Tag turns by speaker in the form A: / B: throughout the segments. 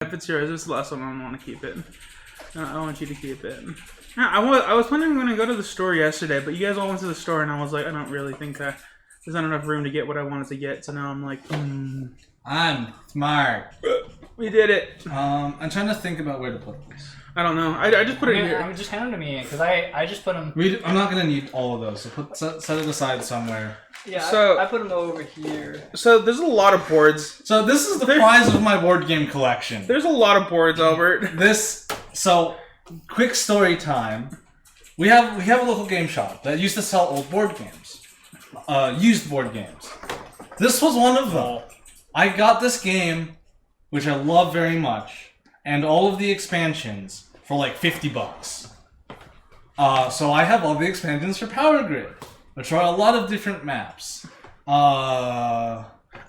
A: If it's yours, this is the last one. I don't want to keep it. I want you to keep it. Yeah, I was planning on going to go to the store yesterday, but you guys all went to the store, and I was like, I don't really think there's not enough room to get what I wanted to get. So now I'm like,
B: I'm smart.
A: We did it.
B: I'm trying to think about where to put this.
A: I don't know. I just put it here.
C: I'm just hand them to me because I just put them.
B: I'm not gonna need all of those. So set it aside somewhere.
C: Yeah,
A: So-
C: I put them over here.
A: So there's a lot of boards.
B: So this is the prize of my board game collection.
A: There's a lot of boards, Albert.
B: Quick story time. We have a local game shop that used to sell old board games, used board games. This was one of them. I got this game, which I love very much, and all of the expansions for like $50. So I have all the expansions for Power Grid, which are a lot of different maps.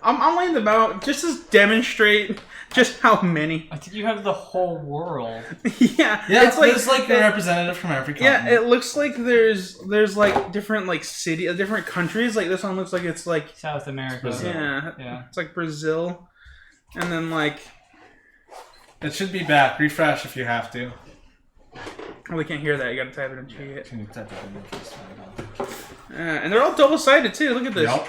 A: I'm laying them out just to demonstrate just how many.
C: I think you have the whole world.
A: Yeah,
B: It's like a representative from every continent.
A: Yeah, it looks like there's like different like different countries. Like this one looks like it's like
C: South America.
B: Brazil.
C: Yeah.
A: It's like Brazil, and then like
B: It should be back. Refresh if you have to.
A: oh, we can't hear that. You gotta type it in chat.
B: Can you type it in this one?
A: And they're all double-sided too. Look at this.
B: Yep.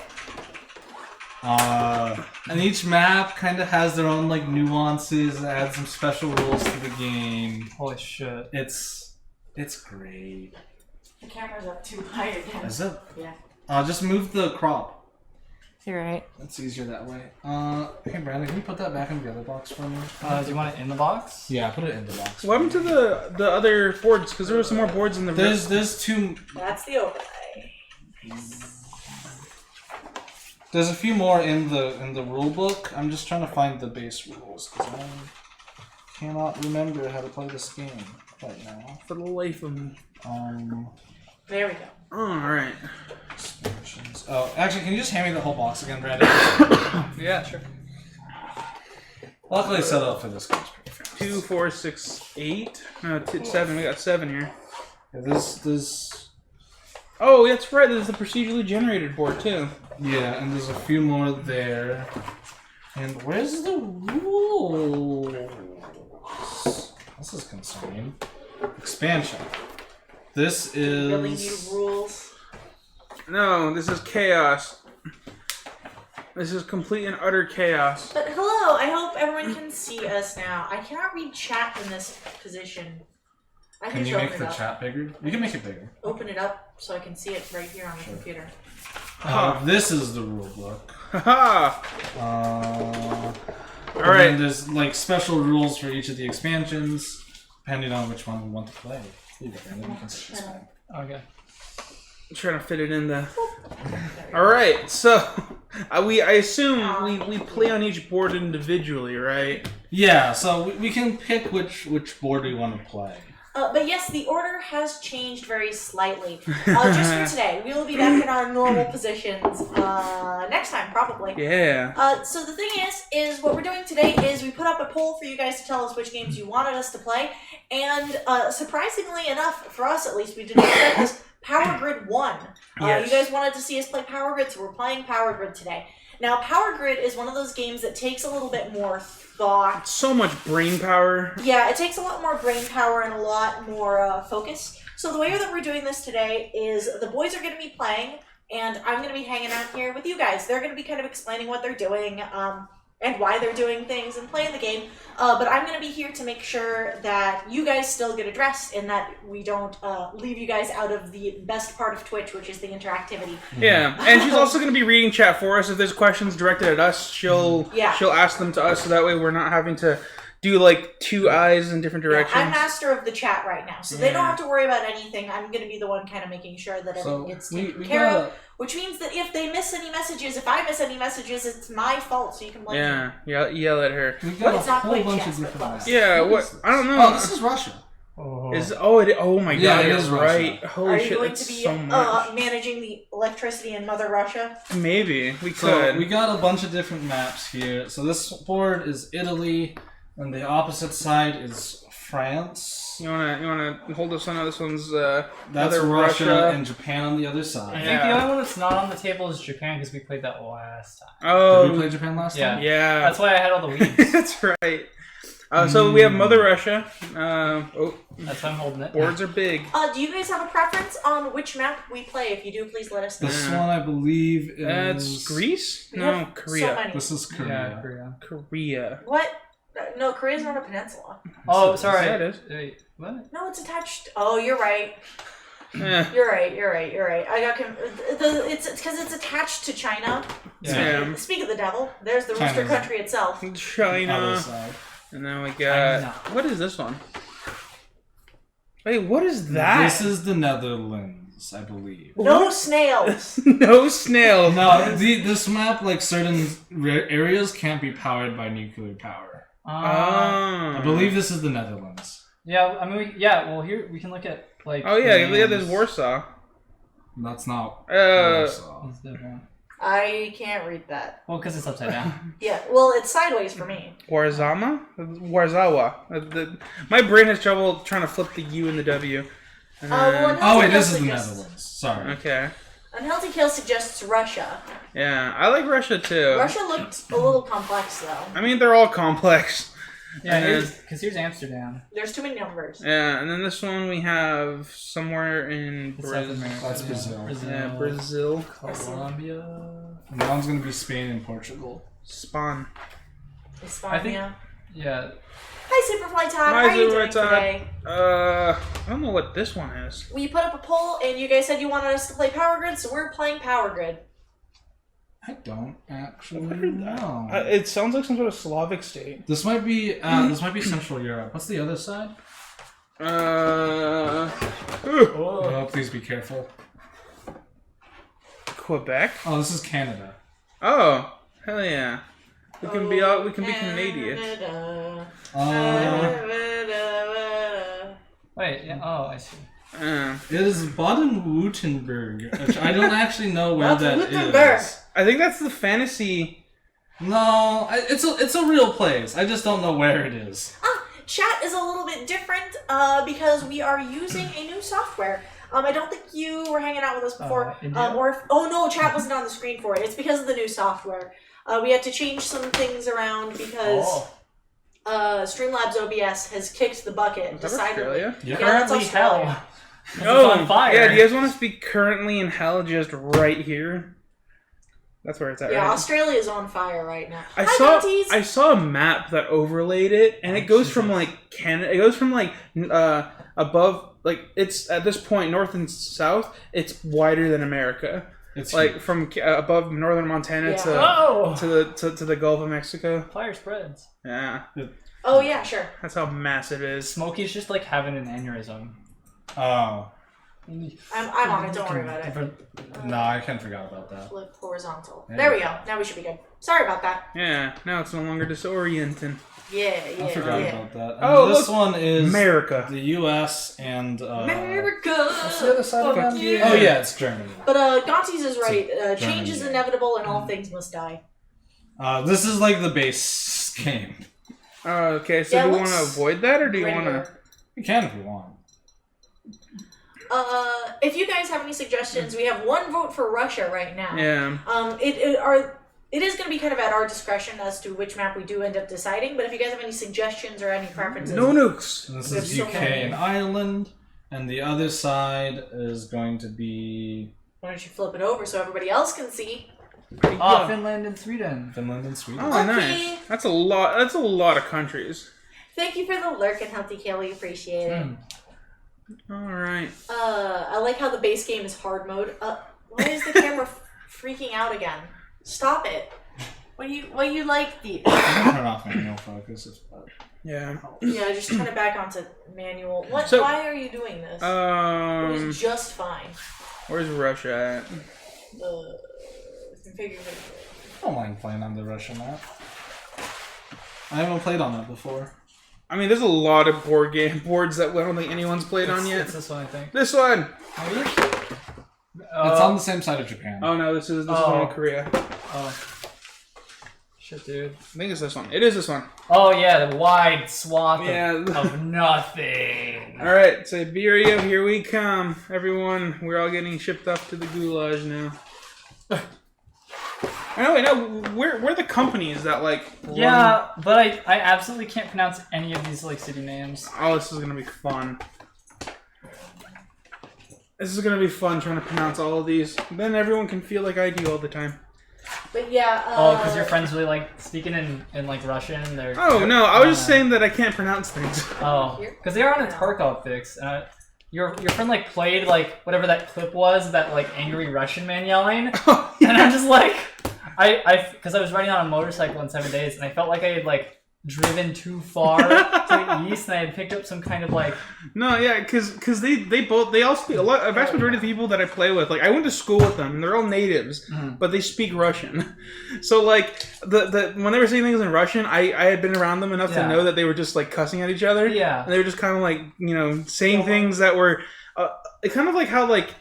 B: And each map kind of has their own like nuances, add some special rules to the game.
C: Holy shit.
B: It's great.
D: The camera's up too high again.
B: Is it?
D: Yeah.
B: Just move the crop.
D: You're right.
B: It's easier that way. Hey Brandon, can you put that back in the other box for me?
C: Do you want it in the box?
B: Yeah, put it in the box.
A: What happened to the other boards? Because there were some more boards in the.
B: There's two.
D: That's the overlay.
B: There's a few more in the rule book. I'm just trying to find the base rules because I cannot remember how to play this game right now.
A: For the life of me.
D: There we go.
A: All right.
B: Expansions. Oh, actually, can you just hand me the whole box again, Brandon?
C: Yeah, sure.
B: Luckily, set up for this game.
A: 2, 4, 6, 8. No, 7. We got 7 here.
B: Yeah, this.
A: Oh, that's right. There's the procedurally generated board too.
B: Yeah, and there's a few more there. And where's the rules? This is concerning. Expansion. This is.
D: Really need rules.
A: No, this is chaos. This is complete and utter chaos.
D: But hello, I hope everyone can see us now. I cannot read chat in this position. I
B: Can you
D: just
B: make
D: open
B: the
D: it up.
B: chat bigger? You can make it bigger.
D: Open it up so I can see it right here on the computer.
B: This is the rule book.
A: Haha!
B: All
A: right.
B: There's like special rules for each of the expansions, depending on which one we want to play. Here you go, Brandon. You can see this one.
C: Okay.
A: I'm trying to fit it in the. Alright, so I assume we play on each board individually, right?
B: Yeah, so we can pick which board we want to play.
D: But yes, the order has changed very slightly. Just for today, we will be back in our normal positions next time, probably.
A: Yeah.
D: So the thing is what we're doing today is we put up a poll for you guys to tell us which games you wanted us to play, and surprisingly enough, for us at least, we did not get this. Power Grid 1.
A: Yes.
D: You guys wanted to see us play Power Grid, so we're playing Power Grid today. Now, Power Grid is one of those games that takes a little bit more thought.
A: So much brain power.
D: Yeah, it takes a lot more brain power and a lot more focus. So the way that we're doing this today is the boys are going to be playing, and I'm going to be hanging out here with you guys. They're going to be kind of explaining what they're doing, and why they're doing things and playing the game. But I'm going to be here to make sure that you guys still get addressed and that we don't leave you guys out of the best part of Twitch, which is the interactivity.
A: Yeah, and she's also going to be reading chat for us. If there's questions directed at us, she'll ask them to us, so that way we're not having to do like two eyes in different directions.
D: Yeah, I'm master of the chat right now, so they don't have to worry about anything. I'm going to be the one kind of making sure that everything gets taken care of. Which means that if they miss any messages, if I miss any messages, it's my fault, so you can blame me.
A: Yeah, yell at her.
B: We got
D: Let's
B: a
D: not
B: whole
D: play
B: bunch
D: chess,
B: of
D: but
B: different
D: close.
A: Yeah,
B: What
A: what?
B: is this?
A: I don't know.
B: Oh, this is Russia.
A: Oh my
B: Yeah,
A: god,
B: it
A: you're
B: is
A: right.
B: Russia.
A: Holy
D: Are
A: shit,
D: you going
A: that's
D: to be
A: so much.
D: managing the electricity in Mother Russia?
A: Maybe. We
B: So
A: could.
B: we got a bunch of different maps here. So this board is Italy, and the opposite side is France.
A: You wanna hold this one? No, this one's
B: That's
A: other
B: Russia and Japan on the other
C: I
B: side.
C: think the only one that's not on the table is Japan because we played that last time.
A: Oh,
B: Did we play Japan last time?
A: yeah.
C: That's why I had all the weeds.
A: That's right. So we have Mother Russia.
C: That's why I'm holding it.
A: Boards are big.
D: Do you guys have a preference on which map we play? If you do, please let us know.
B: This one, I believe,
A: That's
B: is
A: Greece?
D: We
A: No,
D: have So
A: Korea.
D: many.
B: This is Korea.
C: Yeah, Korea.
A: Korea.
D: What? No, Korea's not a peninsula.
C: Oh, sorry.
A: Yeah, it is.
C: Wait, what?
D: No, it's attached. Oh, you're right.
A: Eh.
D: You're right. I got it's because it's attached to China.
A: Yeah.
D: Speak of the devil. There's the rooster
B: China's-
D: country itself.
B: Other
A: China.
B: side.
A: And then we got...
C: China.
A: What is this one? Wait, what is that?
B: This is the Netherlands, I believe.
D: No snails.
A: No snail.
B: No, this map, like certain areas, can't be powered by nuclear power. I believe this is the Netherlands.
C: Yeah, I mean, well, here we can look at like.
A: Oh yeah,
C: the
A: yeah. There's
C: names.
A: Warsaw.
B: That's not.
A: Uh,
B: Warsaw.
C: It's different.
D: I can't read that.
C: Well, because it's upside down.
D: Yeah, well, it's sideways for me.
A: Warzama? Warzawa. My brain has trouble trying to flip the U and the W.
D: Well,
B: Oh wait,
D: Unhealthy
B: this
D: Kill
B: is the
D: suggests-
B: Netherlands. Sorry.
A: Okay.
D: Unhealthy Kill suggests Russia.
A: Yeah, I like Russia too.
D: Russia looked a little complex though.
A: I mean, they're all complex.
C: Yeah,
A: And
C: because here's Amsterdam.
D: There's too many numbers.
A: Yeah, and then this one we have somewhere in
C: It's South
A: Brazil.
C: America.
B: That's Brazil.
A: Yeah, Brazil.
C: Colombia.
B: And that one's gonna be Spain and Portugal.
A: Spawn.
D: Hispania.
C: Yeah.
D: Hi, Superfly Todd.
A: Hi,
D: How are you doing
A: Superfly Todd.
D: today?
A: I don't know what this one is.
D: We put up a poll, and you guys said you wanted us to play Power Grid, so we're playing Power Grid.
B: I don't actually
A: What is that?
B: know.
A: It sounds like some sort of Slavic state.
B: This might be Central Europe. What's the other side? Oh, please be careful.
A: Quebec.
B: Oh, this is Canada.
A: Oh, hell yeah. We can be Canadians.
D: Canada.
C: Wait. Yeah. Oh, I see.
B: It is Baden-Württemberg, which I don't actually know where that
D: Baden-Württemberg.
B: is.
A: I think that's the fantasy.
B: No, it's a real place. I just don't know where it is.
D: Chat is a little bit different because we are using a new software. I don't think you were hanging out with us before.
C: India?
D: Oh no, chat wasn't on the screen for it. It's because of the new software. We had to change some things around because Streamlabs OBS has kicked the bucket.
A: Is that
D: Decidedly.
A: Australia?
B: Yeah.
D: Yeah, that's
C: Currently
D: Australia.
C: hell. It's
A: Oh,
C: on fire.
A: yeah. Do you guys want us to be currently in hell, just right here? That's where it's at.
D: Yeah,
A: right?
D: Australia is on fire right now.
A: I
D: Hi,
A: saw
D: Monties.
A: I saw a map that overlaid it, and it goes from
C: Jesus.
A: like Canada. It goes from like above, like it's at this point north and south. It's wider than America.
B: It's
A: Like from above northern Montana
C: Oh!
A: to the Gulf of Mexico.
C: Fire spreads.
A: Yeah,
D: Oh yeah, sure.
A: that's how massive it is.
C: Smokey's just like having an aneurysm.
B: Oh.
D: I'm on it. Don't worry about it.
B: No, I kind of forgot about that.
D: Flip horizontal.
B: There
D: There
B: we
D: we go. Now we should be good. Sorry about that.
A: Yeah, now it's no longer disorienting.
D: Yeah,
B: I forgot
D: yeah.
B: about that. And
A: Oh,
B: this
A: look,
B: one is
A: America.
B: the U.S. and
D: America.
B: what's the other side
D: Fuck
B: again?
D: you.
B: Oh yeah, it's Germany.
D: But Gonti's is right. Change is
B: Germany.
D: inevitable, and all things must die.
B: This is like the base game.
A: Okay, so
D: Yeah,
A: do you want
D: let's
A: to avoid that, or do you want to?
D: Render.
B: You can if you want.
D: If you guys have any suggestions, we have one vote for Russia right now.
A: Yeah.
D: It is going to be kind of at our discretion as to which map we do end up deciding. But if you guys have any suggestions or any preferences,
A: No nukes.
B: And this
D: We have
B: is
D: so
B: UK
D: many.
B: and Ireland, and the other side is going to be
D: why don't you flip it over so everybody else can see?
C: Oh, Finland and Sweden.
B: Finland and Sweden.
A: Oh,
D: Okay.
A: nice. That's a lot. That's a lot of countries.
D: Thank you for the lurk and healthy kill. We appreciate it.
A: All right.
D: I like how the base game is hard mode. Why is the camera freaking out again? Stop it. What do you like the?
B: Turn off manual focus.
A: Yeah.
D: Yeah, just turn it back onto manual. What?
A: So-
D: Why are you doing this? It was just fine.
A: Where's Russia at?
D: Configure video.
B: I don't mind playing on the Russian map. I haven't played on that before.
A: I mean, there's a lot of boards that I don't think anyone's played on yet.
C: It's this one, I think.
A: This one.
C: Maybe?
B: It's on the same side of Japan.
A: Oh no, this is
C: Oh.
A: one in Korea.
C: Oh. Shit, dude.
A: I think it's this one. It is this one.
C: Oh, yeah, the wide swath
A: Yeah.
C: of nothing.
A: All right, Siberia, here we come, everyone. We're all getting shipped off to the gulag now. I know. I know. We're the companies that like.
C: Yeah, but I absolutely can't pronounce any of these like city names.
A: Oh, this is gonna be fun. This is gonna be fun trying to pronounce all of these. Then everyone can feel like I do all the time.
D: But yeah.
C: Oh, because your friends really like speaking in like Russian. They're.
A: Oh no, I was just saying that I can't pronounce things.
C: Oh, because they are on a Tarkov fix. Your friend like played like whatever that clip was, that like angry Russian man yelling,
A: Oh, yeah.
C: and I'm just like, because I was riding on a motorcycle in 7 days, and I felt like I had like driven too far to the east, and I had picked up some kind of like.
A: No, yeah, because they all speak a lot. A vast majority of the people that I play with, like I went to school with them, and they're all natives, but they speak Russian. So like the when they were saying things in Russian, I had been around them enough to know that they were just like cussing at each other.
C: Yeah,
A: and they were just kind of like saying things that were kind of like how like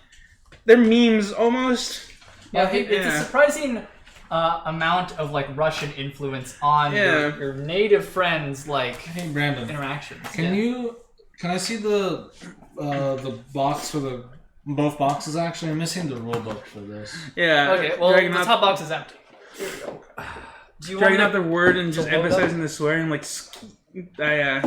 A: they're memes almost.
C: Yeah, it's a surprising amount of like Russian influence on your native friends like
B: Hey Brandon,
C: interactions.
B: Can I see the box for both boxes? Actually, I'm missing the rule book for this.
A: Yeah.
C: Okay, well
A: dragging
C: the
A: out,
C: top box is empty. Here we go. Do you want
A: dragging out the word and just
C: load up?
A: emphasizing the swearing like skaya.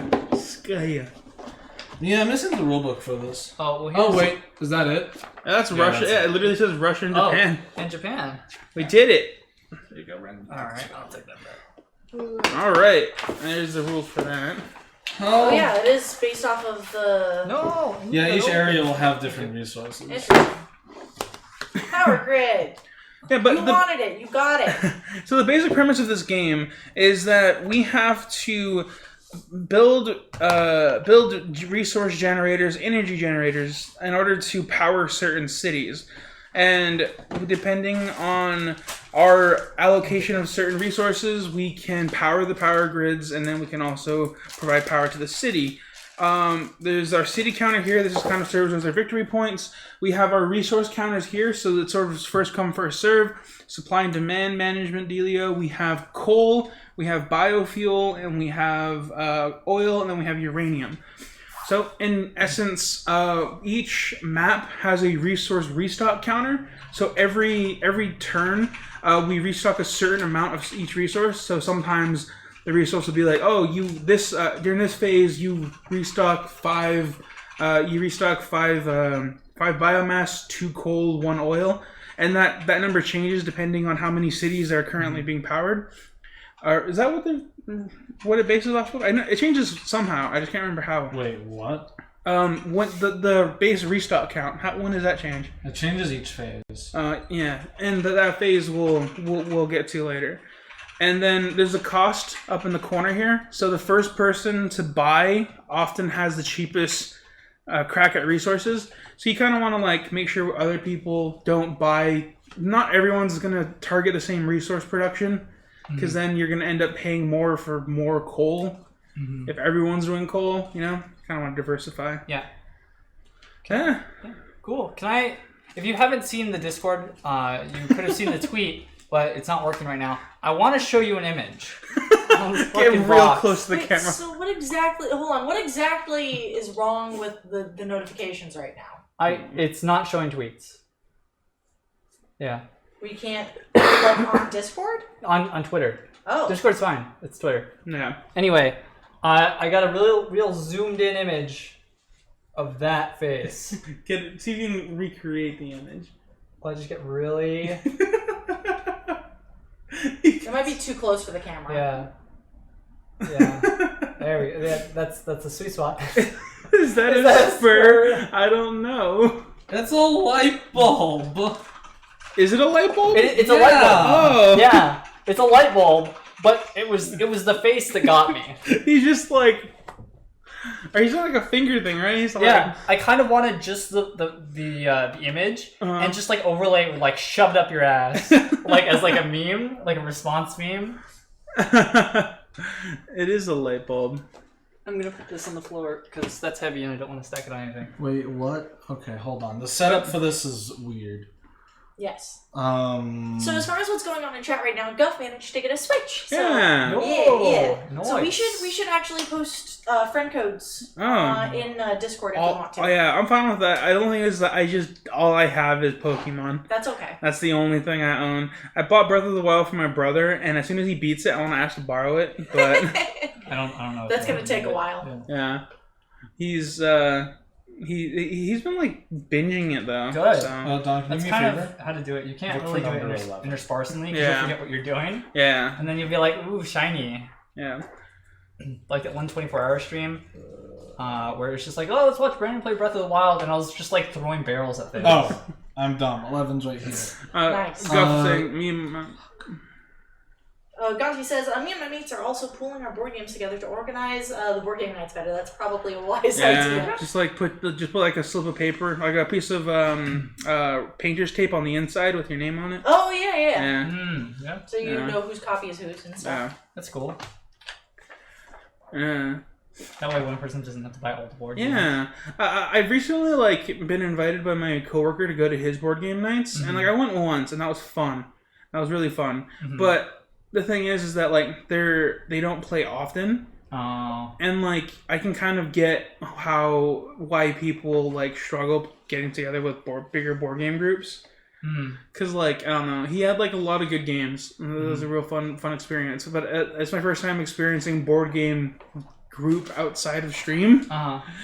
B: Yeah, I'm missing the rule book for this.
C: Oh, well,
B: Oh wait, is that it?
A: That's Russia.
B: that's
A: Yeah, it literally says Russia and Japan.
C: in Japan.
A: We did it. There you go, Brandon.
C: All right, I'll take that back.
A: All right. There's the rules for that.
D: Oh yeah, it is based off of the.
C: No.
B: Yeah, each area will have different resources.
D: Interesting. Power grid.
A: Yeah, but
D: You wanted it. You got it.
A: so the basic premise of this game is that we have to build resource generators, energy generators, in order to power certain cities. And depending on our allocation of certain resources, we can power the power grids, and then we can also provide power to the city. There's our city counter here. This is kind of serves as our victory points. We have our resource counters here, so it's sort of first come, first serve. Supply and demand management dealio. We have coal, we have biofuel, and we have oil, and then we have uranium. So in essence, each map has a resource restock counter. So every turn, we restock a certain amount of each resource. So sometimes the resource will be like, oh, during this phase you restock five biomass, 2 coal, 1 oil, and that number changes depending on how many cities are currently being powered. Is that what it bases off of? I know it changes somehow. I just can't remember how.
B: Wait, what?
A: When the base restock count, when does that change?
B: It changes each phase.
A: Yeah, and that phase we'll get to later. And then there's a cost up in the corner here. So the first person to buy often has the cheapest crack at resources. So you kind of want to like make sure other people don't buy. Not everyone's gonna target the same resource production, because then you're gonna end up paying more for more coal. If everyone's doing coal, kind of want to diversify.
C: Yeah.
A: Yeah.
C: Cool. Can I? If you haven't seen the Discord, you could have seen the tweet, but it's not working right now. I want to show you an image.
A: Get real close to the
D: Wait,
A: camera.
D: so what exactly? Hold on. What exactly is wrong with the notifications right now?
C: It's not showing tweets. Yeah.
D: We can't look on Discord.
C: On Twitter.
D: Oh.
C: Discord's fine. It's Twitter.
A: Yeah.
C: Anyway, I got a real zoomed in image of that face.
A: See if you can recreate the image.
C: Well, I just get really.
D: It might be too close for the camera.
C: Yeah. Yeah. There we go. Yeah, that's a sweet spot.
A: Is that
C: Is
A: a
C: that a
A: spur?
C: spur?
A: I don't know.
B: It's a light bulb.
A: Is it a light bulb?
C: It's a light bulb.
A: Oh.
C: Yeah, it's a light bulb, but it was the face that got me.
A: He's just like. Or he's not like a finger thing, right? He's like,
C: Yeah, I kind of wanted just the image and just like overlay like shoved up your ass, like as like a meme, like a response meme.
A: It is a light bulb.
C: I'm gonna put this on the floor because that's heavy and I don't want to stack it on anything.
B: Wait, what? Okay, hold on. The setup for this is weird.
D: Yes.
B: Um.
D: So as far as what's going on in chat right now, Guff managed to get a Switch. So,
A: Yeah.
D: Yeah.
C: Nice.
D: So we should actually post friend codes
A: Oh.
D: in Discord if you want to.
A: Oh yeah, I'm fine with that. I don't think it's that all I have is Pokemon.
D: That's okay.
A: That's the only thing I own. I bought Breath of the Wild for my brother, and as soon as he beats it, I want to ask to borrow it. But
C: I don't know.
D: That's gonna take a while.
C: Yeah.
A: yeah, he's been like binging it though.
C: Good.
A: So.
B: Don, can you
C: That's
B: do me a
C: kind
B: favor?
C: of how to do it. You can't
B: Look for
C: really do it
B: number 11.
C: intersparsely because
A: Yeah.
C: you'll forget what you're doing,
A: Yeah,
C: and then you'll be like, "Ooh, shiny!"
A: yeah.
C: Like that 124-hour stream, where it's just like, "Oh, let's watch Brandon play Breath of the Wild," and I was just like throwing barrels at things.
B: Oh, I'm dumb. 11's right here.
D: Nice.
A: Guff saying me and my,
D: Gonzi says, me and my mates are also pooling our board games together to organize the board game nights better. That's probably a wise
A: yeah,
D: idea.
A: just put like a slip of paper, like a piece of painter's tape on the inside with your name on it.
D: Oh, yeah.
A: Yeah,
C: Yeah,
D: So you
A: Yeah.
D: know whose copy is whose and stuff.
A: yeah,
C: that's cool.
A: yeah.
C: That way, one person doesn't have to buy all the board games.
A: Yeah, I've recently been invited by my coworker to go to his board game nights, and I went once, and that was fun. That was really fun.
C: Mhm.
A: But the thing is that they don't play often,
C: Oh.
A: and I can kind of get why people struggle getting together with bigger board game groups. Cause I don't know, he had a lot of good games. It was a real fun experience. But it's my first time experiencing board game group outside of stream.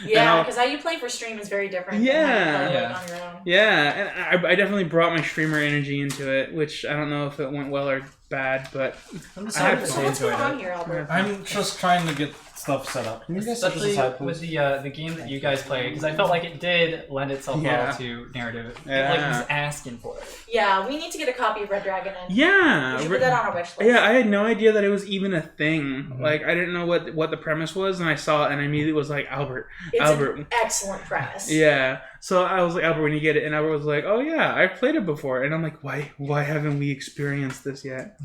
D: Yeah, because how you play for stream is very different than how you play on your own.
A: Yeah, and I definitely brought my streamer energy into it, which I don't know if it went well or bad, but
C: I'm
A: I have
D: So what's going on here, Albert?
B: I'm just trying to get stuff set up. Can you guys step
C: Especially
B: aside,
C: with
B: please?
C: the game that you guys play, because I felt like it did lend itself
A: Yeah.
C: well to narrative.
A: Yeah.
C: It was asking for it.
D: Yeah, we need to get a copy of Red Dragon in.
A: yeah,
D: We should put that on our wish list.
A: yeah, I had no idea that it was even a thing. I didn't know what the premise was, and I saw it, and I immediately was like, Albert.
D: It's an excellent premise.
A: Yeah. So I was like, Albert, when you get it, and Albert was like, oh yeah, I've played it before, and I'm like, why haven't we experienced this yet?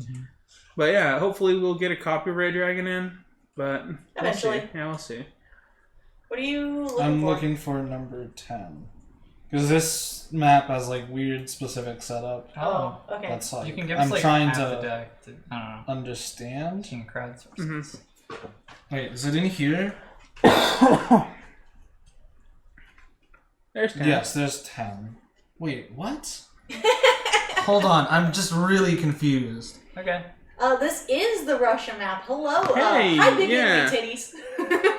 A: But yeah, hopefully we'll get a copy of Red Dragon in, but
D: Eventually.
A: we'll see. Yeah, we'll see.
D: What are you looking
B: I'm
D: for?
B: looking for number 10. Because this map has weird specific setup.
D: Oh, okay.
B: That's
C: You can give
B: I'm
C: us
B: trying
C: half the
B: to
C: deck to, I don't know,
B: understand.
C: King Crowds.
A: Mhm.
B: Wait, is it in here?
A: There's 10.
B: Yes, there's 10. Wait, what? Hold on, I'm just really confused.
C: Okay.
D: This is the Russia map. Hello.
A: Hey,
D: hi, Big
A: yeah.
D: Anime Titties.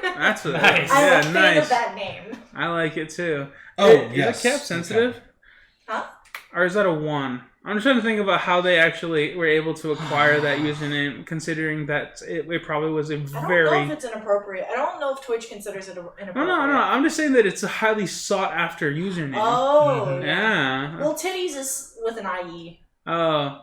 A: That's what.
C: Nice.
D: I'm
A: Yeah,
D: a fan
A: nice.
D: of that name.
A: I like it too.
B: Oh,
A: Is
B: yes.
A: it cap sensitive?
D: Huh?
A: Or is that a 1? I'm just trying to think about how they actually were able to acquire that username, considering that it probably was a
D: I don't
A: very.
D: know if it's inappropriate. I don't know if Twitch considers it inappropriate.
A: No. I'm just saying that it's a highly sought after username.
D: Oh.
A: Yeah.
D: Well, Titties is with an IE.
A: Oh,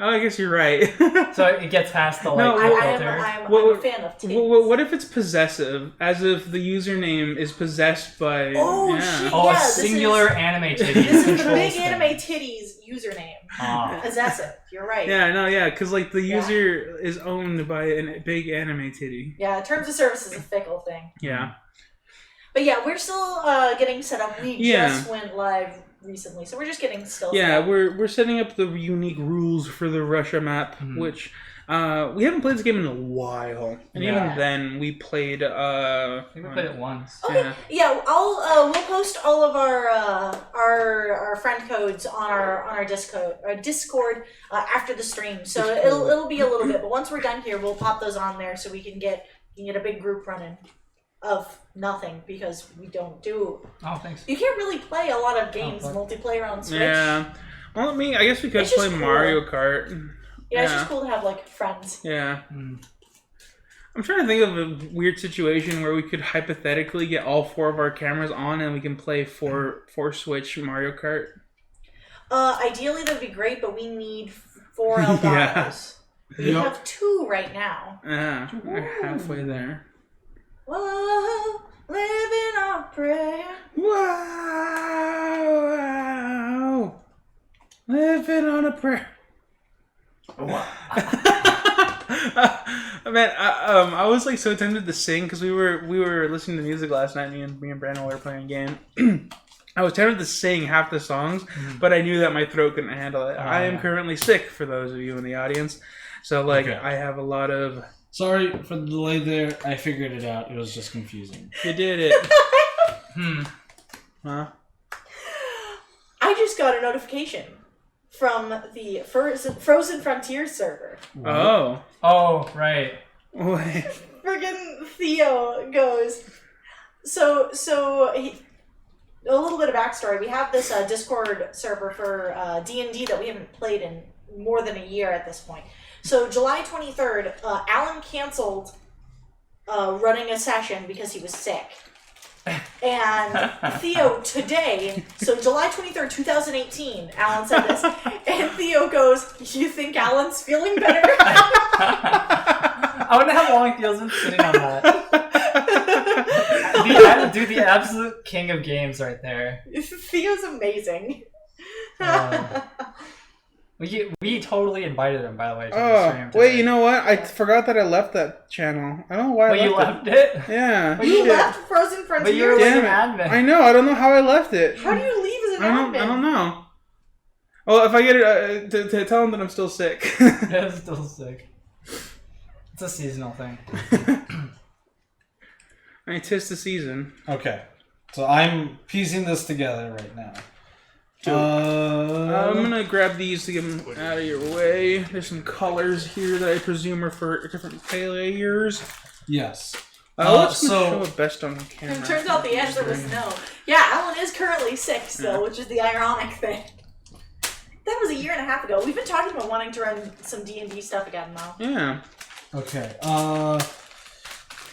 A: I guess you're right.
C: So it gets past the
A: No,
C: filter.
D: I'm
A: Well,
D: a fan of Titties.
A: What if it's possessive? As if the username is possessed by.
D: Oh,
A: yeah.
D: shit.
C: Oh,
D: Yeah,
C: a
D: this
C: singular anime titty.
D: This is the
C: controls
D: Big
C: thing.
D: Anime Titties username.
C: Ah.
D: Possessive. You're right.
A: Yeah, because the
D: Yeah.
A: user is owned by a big anime titty.
D: Yeah, terms of service is a fickle thing.
A: Yeah.
D: But yeah, we're still getting set up. We
A: Yeah.
D: just went live recently, so we're just getting still
A: Yeah,
D: set up.
A: we're setting up the unique rules for the Russia map, which we haven't played this game in a while, and
C: Yeah.
A: even then we played.
C: I think we played it once.
D: Okay, yeah, we'll post all of our friend codes on our Discord after the stream. So it'll be a little bit, but once we're done here, we'll pop those on there so we can get a big group running of nothing because we don't do.
C: Oh, thanks.
D: You can't really play a lot of games
C: fuck.
D: multiplayer on Switch.
A: Yeah. Well, I guess we could
D: It's just
A: play
D: cool.
A: Mario Kart.
D: Yeah, it's just cool to have friends.
A: Yeah.
C: Mm.
A: I'm trying to think of a weird situation where we could hypothetically get all 4 of our cameras on and we can play four Switch Mario Kart.
D: Ideally that'd be great, but we need 4 Elgatos. We
B: Yep.
D: have 2 right now.
A: Yeah, we're halfway there.
D: Whoa, living on prayer.
A: Wow! Living on a prayer. Man, I was so tempted to sing because we were listening to music last night. Me and Brandon were playing a game, I was tempted to sing half the songs, but I knew that my throat couldn't handle it. I am
C: yeah.
A: currently sick, for those of you in the audience. So, like,
B: Okay.
A: I have a lot of...
B: Sorry for the delay there. I figured it out. It was just confusing.
A: You did it. Huh?
D: I just got a notification from the Frozen Frontier server.
A: Oh.
C: Oh, right.
A: Wait.
D: Friggin' Theo goes. So a little bit of backstory. We have this Discord server for D&D that we haven't played in more than a year at this point. So July 23rd, Alan canceled running a session because he was sick. And Theo today, so July 23rd, 2018, Alan said this, and Theo goes, "You think Alan's feeling better?"
C: I wonder how long Theo's been sitting on that. Dude, the absolute king of games right there.
D: Theo's amazing.
C: We totally invited him, by the way, to the
A: Oh,
C: stream
A: wait,
C: today.
A: you know what? I forgot that I left that channel. I don't know why
C: But
A: I
C: you
A: left
C: left it?
A: it. Yeah.
C: But
D: You
C: you
D: left Frozen
C: But you're
D: Frontier?
C: like
A: Damn
C: an
A: it.
C: admin.
A: I know. I don't know how I left it.
D: How do you leave as an
A: I
D: admin?
A: don't know. Well, if I get it, to tell them that I'm still sick.
C: Yeah, still sick. It's a seasonal thing.
A: I mean, 'tis the season.
B: Okay. So I'm piecing this together right now.
A: I'm gonna grab these to get them out of your way. There's some colors here that I presume are for different players.
B: Yes.
A: What's gonna
B: so-
A: show it best on camera?
D: And it turns out the answer was no. Yeah, Alan is currently sick still, which is the ironic thing. That was a year and a half ago. We've been talking about wanting to run some D&D stuff again, though.
A: Yeah.
B: Okay.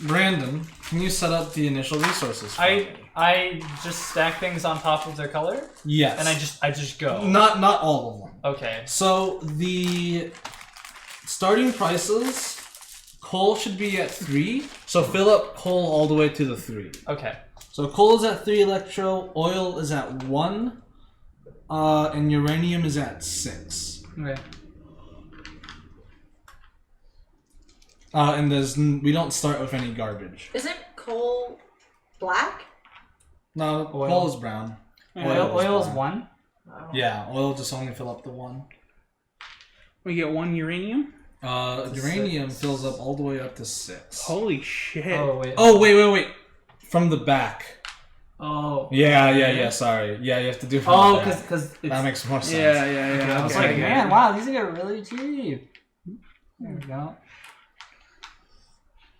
B: Brandon, can you set up the initial resources? For me?
C: I just stack things on top of their color,
B: Yes.
C: and I just go.
B: Not all of them.
C: Okay.
B: So the starting prices, coal should be at 3. So fill up coal all the way to the 3.
C: Okay.
B: So coal is at 3 electro, oil is at 1, and uranium is at 6.
C: Okay.
B: And we don't start with any garbage.
D: Isn't coal black?
B: No,
C: Oil.
B: coal is brown.
C: Oil is
B: brown.
C: 1.
B: Yeah, oil just only fill up the 1.
A: We get 1 uranium.
B: Uranium fills up all the way up to 6.
A: Holy shit.
C: Oh wait.
B: Oh wait! From the back.
C: Oh.
B: Yeah. Sorry. Yeah, you have to do from the back.
C: because
B: That
C: it's.
B: makes more sense.
A: Yeah.
C: I was
A: Okay,
C: like, man, wow, these are really cheap. There we go.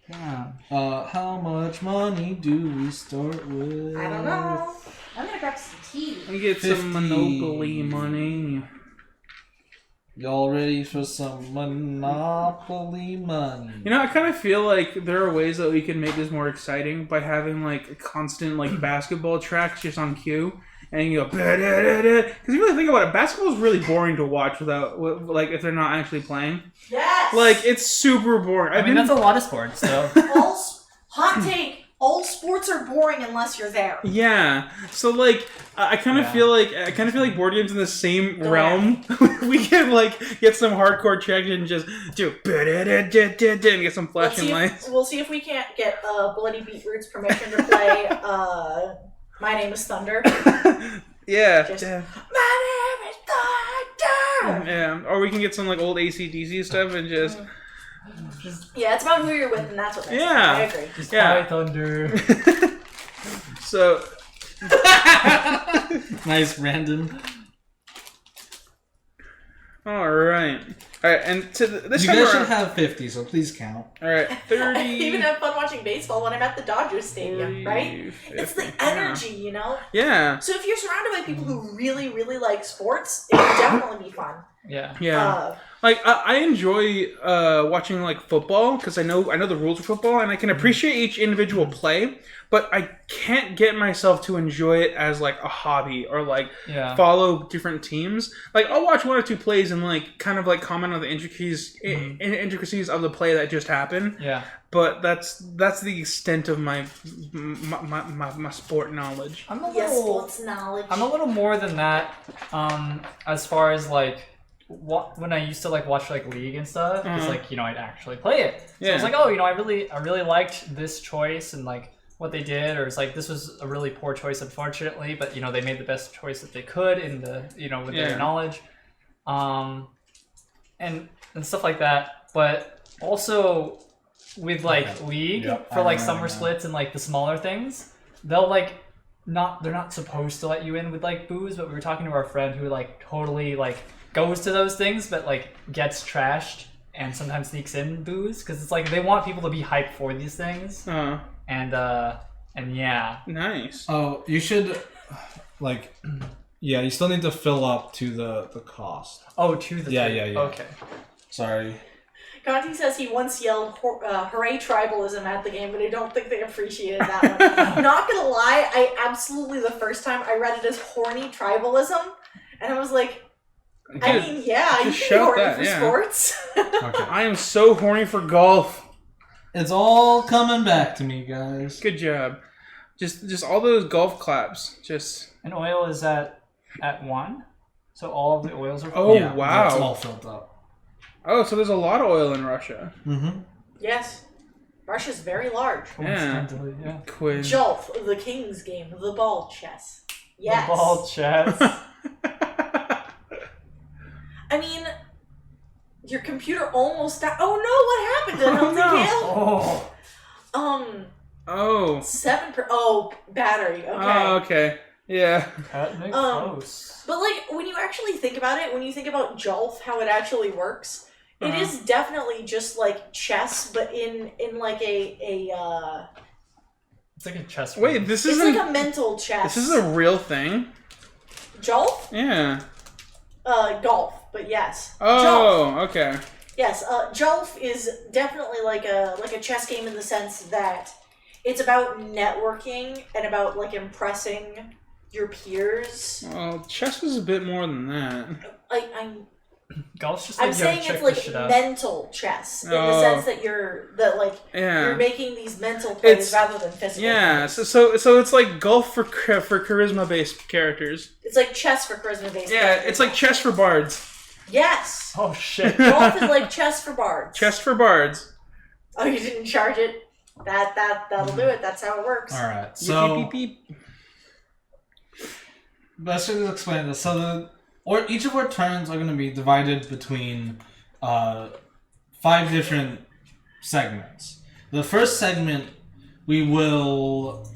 C: Yeah.
B: How much money do we start with?
D: I don't know. I'm gonna grab some tea.
A: We get
B: 50.
A: some Monopoly money.
B: Y'all ready for some Monopoly money?
A: You know, I kind of feel like there are ways that we can make this more exciting by having like a constant like basketball tracks just on cue, and you go because you really think about it, basketball is really boring to watch without like if they're not actually playing.
D: Yes!
A: Like it's super boring.
C: I mean, that's a lot of sports, though.
D: Hot take. All sports are boring unless you're there.
A: Yeah, so like I kind of feel like board games in the same realm. We can like get some hardcore traction and just do and get some flashing lights.
D: We'll see if we can't get Bloody Beetroot's permission to play My Name is Thunder.
A: Yeah,
D: Just-
A: yeah,
D: My name is Thunder!
A: yeah. Or we can get some like old AC/DC stuff and just
D: Yeah, it's about who you're with, and that's what makes
A: Yeah.
D: it. I agree.
C: Just
A: Yeah.
C: High Thunder.
A: so.
B: Nice, Brandon.
A: All right, and to this
B: You
A: time
B: guys
A: around,
B: should have 50, so please count.
A: all right, 30.
D: I even have fun watching baseball when I'm at the Dodgers Stadium,
A: 40,
D: right?
A: 50,
D: It's the energy, you know?
A: Yeah,
D: So if you're surrounded by people who really, really like sports, it would definitely be fun.
C: Yeah.
A: yeah. Like I enjoy watching like football because I know the rules of football and I can appreciate each individual play, but I can't get myself to enjoy it as like a hobby or like
C: Yeah.
A: follow different teams. Like I'll watch 1 or 2 plays and like kind of like comment on the intricacies of the play that just happened.
C: Yeah.
A: But that's the extent of my sport knowledge.
C: I'm a
D: Yes,
C: little.
D: sports knowledge.
C: I'm a little more than that. As far as like. When I used to like watch like League and stuff, it's like, you know, I'd actually play it. So I was
A: Yeah.
C: like, oh, you know, I really liked this choice, and like what they did, or it's like this was a really poor choice, unfortunately. But they made the best choice that they could in the with their knowledge, and stuff like that. But also with League for summer splits and the smaller things, they'll they're not supposed to let you in with booze. But we were talking to our friend who totally goes to those things, but gets trashed and sometimes sneaks in booze because it's they want people to be hyped for these things. And yeah.
A: Nice.
B: Oh, you should you still need to fill up to the cost.
C: Oh, to the
B: yeah.
C: Okay.
B: Sorry.
D: Conti says he once yelled "Hooray tribalism" at the game, but I don't think they appreciated that one. Not gonna lie, I absolutely the first time I read it as "horny tribalism," and I was like, I mean, yeah, you can be horny for sports.
B: Okay.
A: I am so horny for golf.
B: It's all coming back to me, guys.
A: Good job. Just all those golf claps. Just.
C: And oil is at 1, so all of the oils are.
A: Oh
B: Yeah,
A: wow!
B: It's all filled up.
A: Oh, so there's a lot of oil in Russia.
B: Mm-hmm.
D: Yes, Russia's very large.
A: Yeah.
C: Yeah.
A: Quiz.
D: Jolf, the king's game, the ball chess. Yes.
C: The ball chess.
D: I mean, your computer almost died. Oh no! What happened to Healthy Gale?
C: Oh.
A: Oh.
D: 7%. Battery. Okay.
A: Oh, okay. Yeah.
C: Cutting it close.
D: But when you actually think about it, when you think about Jolf, how it actually works, it is definitely just like chess, but in like a
C: It's like a chess.
A: Wait,
C: move.
A: this
D: it's
A: isn't.
D: like a mental chess.
A: This is a real thing.
D: Jolf?
A: Yeah.
D: Golf, but yes. Jolf.
A: Oh, okay.
D: Yes, Jolf is definitely like a chess game in the sense that it's about networking and about impressing your peers.
A: Well, chess is a bit more than that.
C: Golf's just
D: I'm
C: yo,
D: saying
C: check
D: it's
C: this shit out.
D: mental chess in the
A: Oh.
D: sense that you're
A: Yeah.
D: making these mental plays
A: It's-
D: rather than physical.
A: Yeah.
D: plays.
A: So it's like golf for charisma based characters.
D: It's like chess for charisma based.
A: Yeah, it's like chess for bards.
D: Yes.
C: Oh shit.
D: Golf is like chess for bards.
A: Chess for bards.
D: Oh, you didn't charge it. That'll do it. That's how it works.
B: All right. So
A: Beep, beep, beep.
B: let's just explain this. So each of our turns are going to be divided between 5 different segments. The first segment we will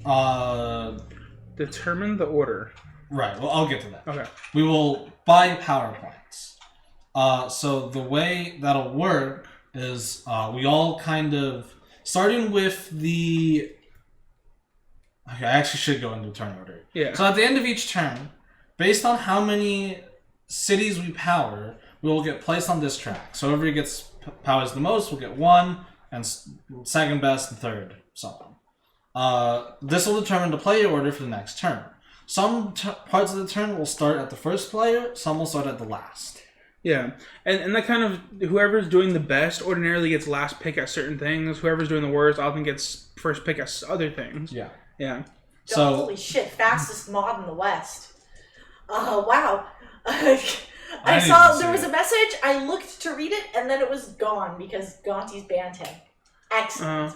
A: Determine the order.
B: right. Well, I'll get to that.
A: Okay.
B: We will buy power points. So the way that'll work is we all kind of starting with the. Okay, I actually should go into turn order.
A: Yeah.
B: So at the end of each turn, based on how many cities we power, we will get placed on this track. So whoever gets powers the most will get 1, and second best and third, so on. This will determine the player order for the next turn. Some parts of the turn will start at the first player, some will start at the last.
A: Yeah, and that kind of whoever's doing the best ordinarily gets last pick at certain things. Whoever's doing the worst often gets first pick at other things.
B: Yeah.
A: Yeah.
B: So
D: Holy shit! Fastest mod in the West. Wow. I
B: didn't
D: saw
B: even see
D: there was
B: it.
D: a message. I looked to read it, and then it was gone because Gonti's banned him. Excellent.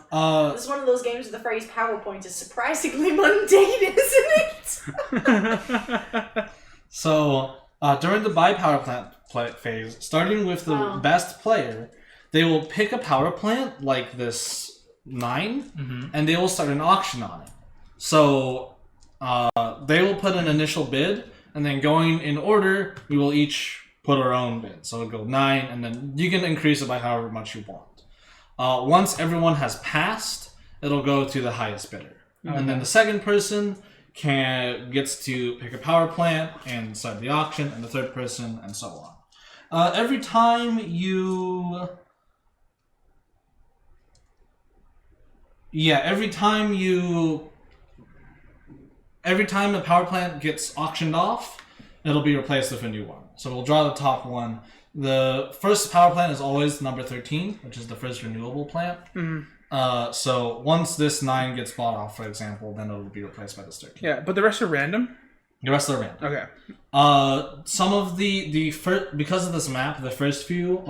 D: This is one of those games where the phrase PowerPoint is surprisingly mundane, isn't it?
B: So during the buy power plant phase, starting with the best player, they will pick a power plant like this 9, and they will start an auction on it. So they will put an initial bid, and then going in order, we will each put our own bid. So it'll go 9, and then you can increase it by however much you want. Once everyone has passed, it'll go to the highest bidder. And then the second person gets to pick a power plant and start the auction, and the third person, and so on. Every time the power plant gets auctioned off, it'll be replaced with a new one. So we'll draw the top one. The first power plant is always number 13, which is the first renewable plant. So once this 9 gets bought off, for example, then it'll be replaced by this 13.
A: Yeah, but the rest are random.
B: The rest are random.
A: Okay.
B: Some of the first, because of this map, the first few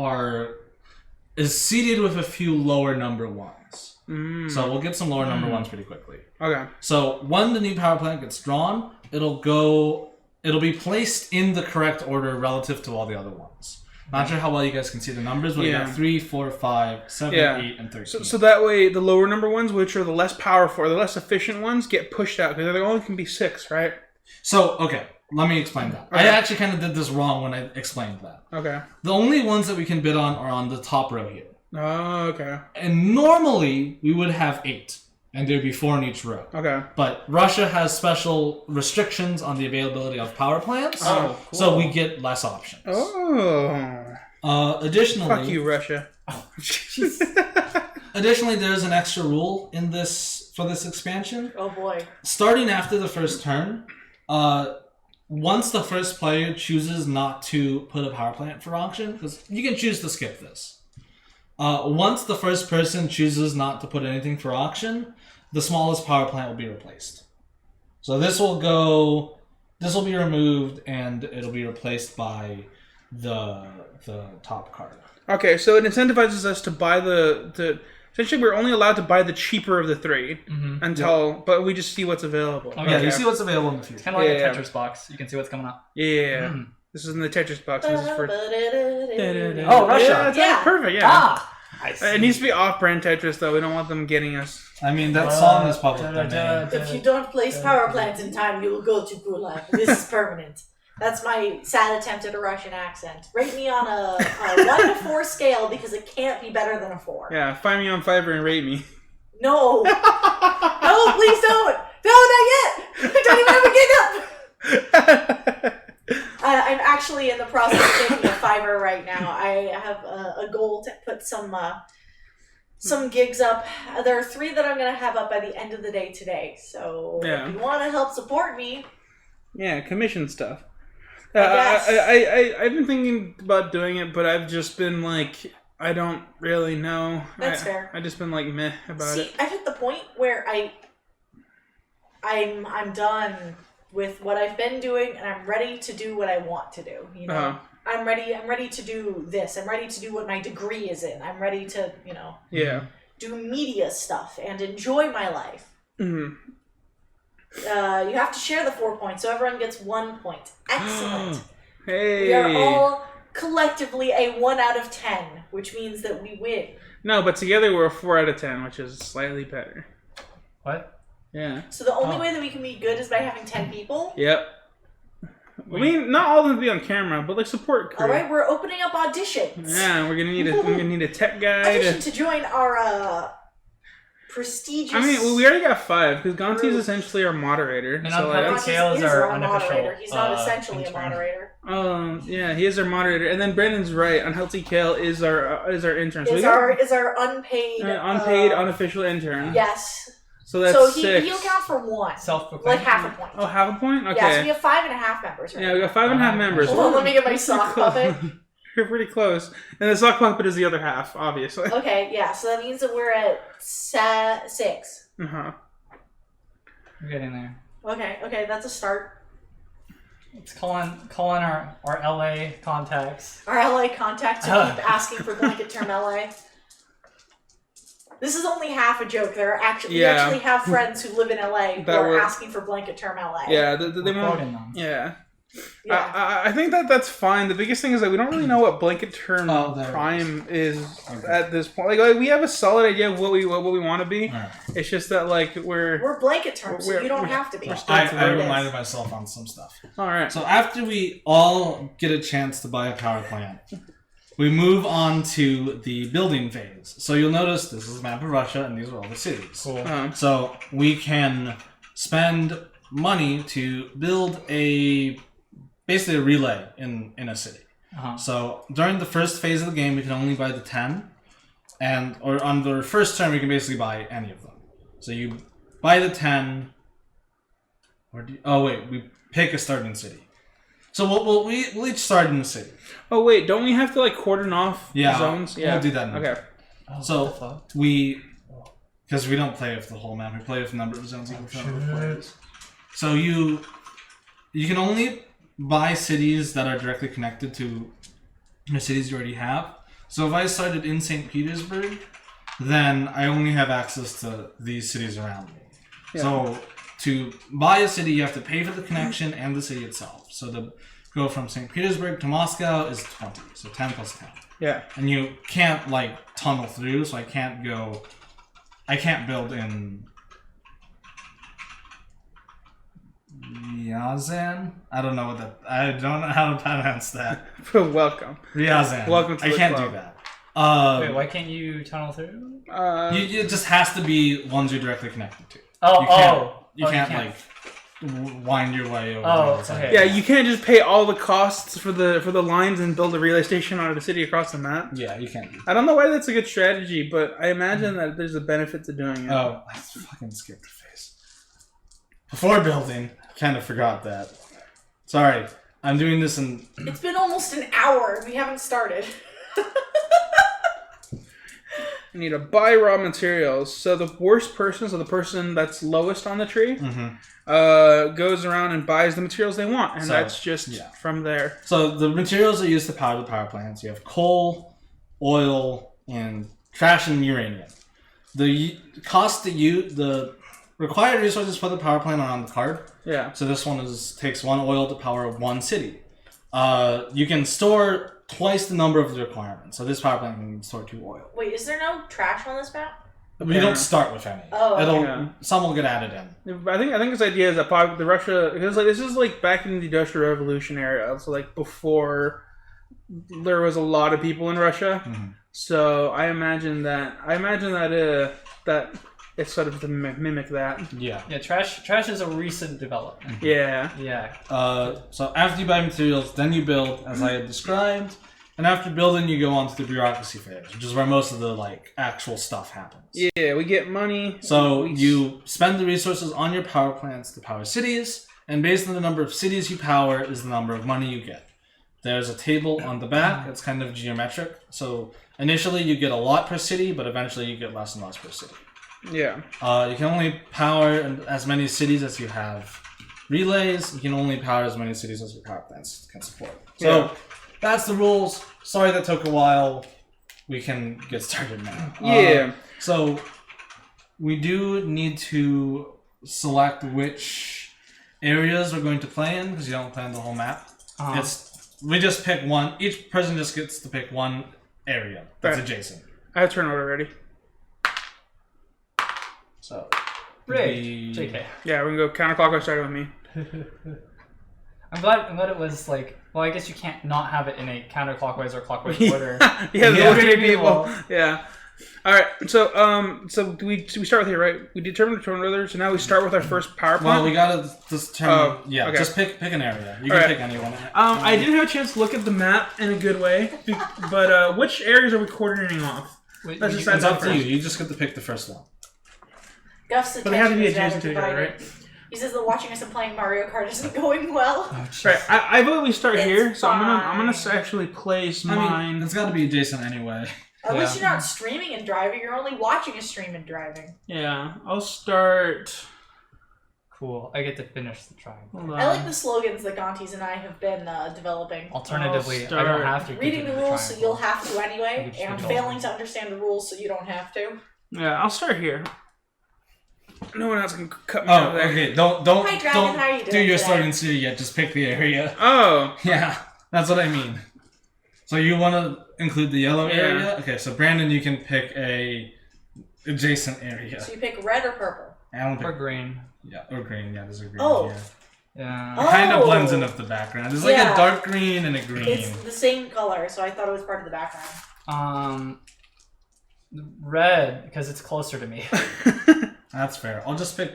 B: is seeded with a few lower number ones. So we'll get some lower number ones pretty quickly.
A: Okay.
B: So when the new power plant gets drawn, it'll be placed in the correct order relative to all the other ones. Not sure how well you guys can see the numbers, but we got 3, 4, 5, 7, 8, and 13.
A: So that way, the lower number ones, which are the less powerful or the less efficient ones, get pushed out because there only can be 6, right?
B: So, okay, let me explain that.
A: Okay.
B: I actually kind of did this wrong when I explained that.
A: Okay.
B: The only ones that we can bid on are on the top row here.
A: Oh, okay.
B: And normally, we would have 8, and there'd be 4 in each row.
A: Okay.
B: But Russia has special restrictions on the availability of power plants,
A: Oh, cool.
B: so we get less options.
A: Oh.
B: Additionally,
A: Fuck you, Russia.
B: Additionally, there's an extra rule in this for this expansion.
D: Oh boy.
B: Starting after the first turn, once the first player chooses not to put a power plant for auction, because you can choose to skip this. Once the first person chooses not to put anything for auction, the smallest power plant will be replaced. So this will be removed, and it'll be replaced by the top card.
A: Okay, so it incentivizes us to buy the essentially we're only allowed to buy the cheaper of the 3 but we just see what's available.
C: Okay.
B: Yeah, you see what's available in the future.
C: Kind of like
A: Yeah.
C: a Tetris box. You can see what's coming up.
A: Yeah. This is in the Tetris box. This is for
C: Oh, Russia.
A: Yeah, that's
D: Yeah.
A: perfect. Yeah.
C: Ah! I see.
A: It needs to be off-brand Tetris though. We don't want them getting us.
B: I mean, that song is public domain.
D: If you don't place power plants in time, you will go to Gulag. This is permanent. That's my sad attempt at a Russian accent. Rate me on a 1 to 4 scale because it can't be better than a 4.
A: Yeah, find me on Fiverr and rate me.
D: No. No, please don't. No, not yet. I don't even have a gig up. I'm actually in the process of making a Fiverr right now. I have a goal to put some gigs up. There are 3 that I'm going to have up by the end of the day today. So
A: Yeah.
D: if you want to help support me,
A: Yeah, commission stuff.
D: guess.
A: I've been thinking about doing it, but I've just been like, I don't really know.
D: That's fair.
A: I've just been like meh about it.
D: I've hit the point where I'm done with what I've been doing, and I'm ready to do what I want to do. You know,
A: Uh-huh.
D: I'm ready to do this. I'm ready to do what my degree is in. I'm ready to,
A: Yeah.
D: do media stuff and enjoy my life.
A: Mhm.
D: You have to share the 4 points, so everyone gets 1 point. Excellent.
A: Hey.
D: We are all collectively a 1 out of 10, which means that we win.
A: No, but together we're a 4 out of 10, which is slightly better.
C: What?
A: Yeah.
D: So the only way that we can be good is by having 10 people.
A: Yep. I mean, not all of them be on camera, but like support crew.
D: All right, we're opening up auditions.
A: Yeah, we're gonna need a tech guy.
D: Audition to join our prestigious.
A: I mean, we already got 5 because Gonti is essentially our moderator.
C: And
A: so
C: I'm
A: like,
C: Gonti Kale is our unofficial,
D: moderator. He's not essentially
C: intern.
D: a moderator.
A: yeah, he is our moderator, and then Brandon's right. Unhealthy Kale is our intern. So we
D: Is
A: got
D: our unpaid
A: unpaid unofficial intern.
D: Yes.
A: So that's
D: so
A: 6.
D: he'll count for 1,
C: Self-proclaimed.
D: like half a point.
A: Oh, half a point? Okay.
D: Yeah, so we have 5.5 members. Right
A: Yeah, we got 5.5 members.
D: Hold on, let me get my sock puppet.
A: You're pretty close. And the sock puppet is the other half, obviously.
D: Okay, yeah, so that means that we're at 6.
A: Uh-huh.
C: We're getting there.
D: Okay, that's a start.
C: Let's call on our LA contacts.
D: Our LA contacts who keep asking for blanket term LA. This is only half a joke. There are we actually have friends who live in LA who are asking for blanket term LA.
A: Yeah, they
C: We're
A: won't.
C: quoting them.
A: Yeah.
D: Yeah.
A: I think that's fine. The biggest thing is that we don't really know what blanket term
B: there it
A: prime is at this point. Like we have a solid idea of what we want to be.
B: Right.
A: It's just that like
D: We're blanket terms, so you don't have to be.
B: I reminded myself on some stuff.
A: all right.
B: So after we all get a chance to buy a power plant, we move on to the building phase. So you'll notice this is a map of Russia, and these are all the cities.
C: Cool.
B: So we can spend money to build basically a relay in a city.
C: Uh-huh.
B: So during the first phase of the game, we can only buy the 10, or on the first turn, we can basically buy any of them. So you buy the 10. We pick a starting city. So we'll each start in the city.
A: Oh wait, don't we have to like cordon off
B: Yeah,
A: zones?
B: we'll do that in a
A: Okay.
B: So because we don't play with the whole map, we play with a number of zones equal to the number of players. So you can only buy cities that are directly connected to the cities you already have. So if I started in St. Petersburg, then I only have access to these cities around me.
A: Yeah.
B: So to buy a city, you have to pay for the connection and the city itself. So to go from St. Petersburg to Moscow is 20, so 10 plus 10.
A: Yeah.
B: And you can't like tunnel through, so I can't build in Ryazan? I don't know how to pronounce that.
A: Welcome.
B: Ryazan.
A: Welcome to
B: I
A: the
B: can't
A: club.
B: do that.
C: Wait, why can't you tunnel through?
B: It just has to be ones you're directly connected to. You can't like wind your way over.
C: Oh,
B: to the side.
C: okay.
A: Yeah, you can't just pay all the costs for the lines and build a relay station on a city across the map.
B: Yeah, you can't do that.
A: I don't know why that's a good strategy, but I imagine that there's a benefit to doing it.
B: Oh, I fucking skipped the phase. Before building, I kind of forgot that. Sorry, I'm doing this in...
D: It's been almost an hour and we haven't started.
A: You need to buy raw materials. So the worst person, so the person that's lowest on the tree, goes around and buys the materials they want, and
B: So,
A: that's just
B: yeah.
A: from there.
B: So the materials are used to power the power plants. You have coal, oil, and trash and uranium. The cost to the required resources for the power plant are on the card.
A: Yeah.
B: So this one takes 1 oil to power 1 city. You can store twice the number of the requirements. So this power plant can store 2 oil.
D: Wait, is there no trash on this map?
B: We don't start with any.
D: Oh, okay.
A: Yeah.
B: Some will get added in.
A: I think his idea is that the Russia, because like this is like back in the Industrial Revolution era, so like before there was a lot of people in Russia. So I imagine that that it's sort of to mimic that.
B: Yeah.
C: Yeah, trash is a recent development.
A: Yeah.
C: Yeah.
B: So after you buy materials, then you build, as I had described. And after building, you go on to the bureaucracy phase, which is where most of the like actual stuff happens.
A: Yeah, we get money.
B: So you spend the resources on your power plants to power cities, and based on the number of cities you power is the number of money you get. There's a table on the back. It's kind of geometric. So initially you get a lot per city, but eventually you get less and less per city.
A: Yeah.
B: You can only power as many cities as you have relays. You can only power as many cities as your power plants can support. So that's the rules. Sorry that took a while. We can get started now.
A: Yeah.
B: So we do need to select which areas we're going to play in because you don't plan the whole map. We just pick one. Each person just gets to pick one area that's
A: Right.
B: adjacent.
A: I have turn order ready.
B: So
C: Rigged. JK.
A: Yeah, we can go counterclockwise starting with me.
C: I'm glad it was like, well, I guess you can't not have it in a counterclockwise or clockwise order.
A: Yeah, the
B: Yeah.
A: order of people.
C: Well.
A: Yeah. All right. So do we start with here, right? We determined the turn order, so now we start with our first power plant.
B: well, we gotta determine.
A: okay.
B: Just pick an area. You can
A: Alright.
B: pick anyone.
A: I didn't have a chance to look at the map in a good way, but which areas are we coordinating off?
C: Wait,
A: Let's
C: you-
A: decide
B: It's
A: that
B: up to you.
A: first.
B: You just get to pick the first one.
D: Guff's
A: But they have to be
D: attention is rather
A: adjacent to each other,
D: divided.
A: right?
D: He says that watching us and playing Mario Kart isn't going well.
C: Oh, jeez.
A: Right. I vote we start
D: It's
A: here, so I'm gonna
D: fine.
A: actually place
B: I
A: mine.
B: mean, it's got to be adjacent anyway.
D: At least
C: Yeah.
D: you're not streaming and driving, you're only watching a stream and driving.
A: Yeah, I'll start.
C: Cool. I get to finish the triangle.
A: Hold on.
D: I like the slogans that Gontes and I have been developing.
C: Alternatively,
A: I'll
C: I don't
A: start
C: have to
D: Reading the
C: continue
D: rules so
C: triangle.
D: you'll have to anyway,
C: You just
D: and
C: don't.
D: failing to understand the rules so you don't have to.
A: Yeah, I'll start here. No one else can cut me out
B: Oh,
A: of there.
B: okay. Don't
D: Hi, Dragon, how are you
B: do
D: doing
B: your
D: today?
B: starting city yet. Just pick the area.
A: Oh,
B: Yeah, that's what I mean. So you want to include the yellow
A: Yeah.
B: area? Okay, so Brandon, you can pick a adjacent area.
D: So you pick red or purple.
B: Alan
C: Or
B: pick,
C: green.
B: or green. Yeah, there's a green
D: Oh.
B: here.
C: Yeah.
D: Oh.
B: It kind of blends in with the background. There's like
D: Yeah.
B: a dark green and a green.
D: It's the same color, so I thought it was part of the background.
C: Red, because it's closer to me.
B: That's fair. I'll just pick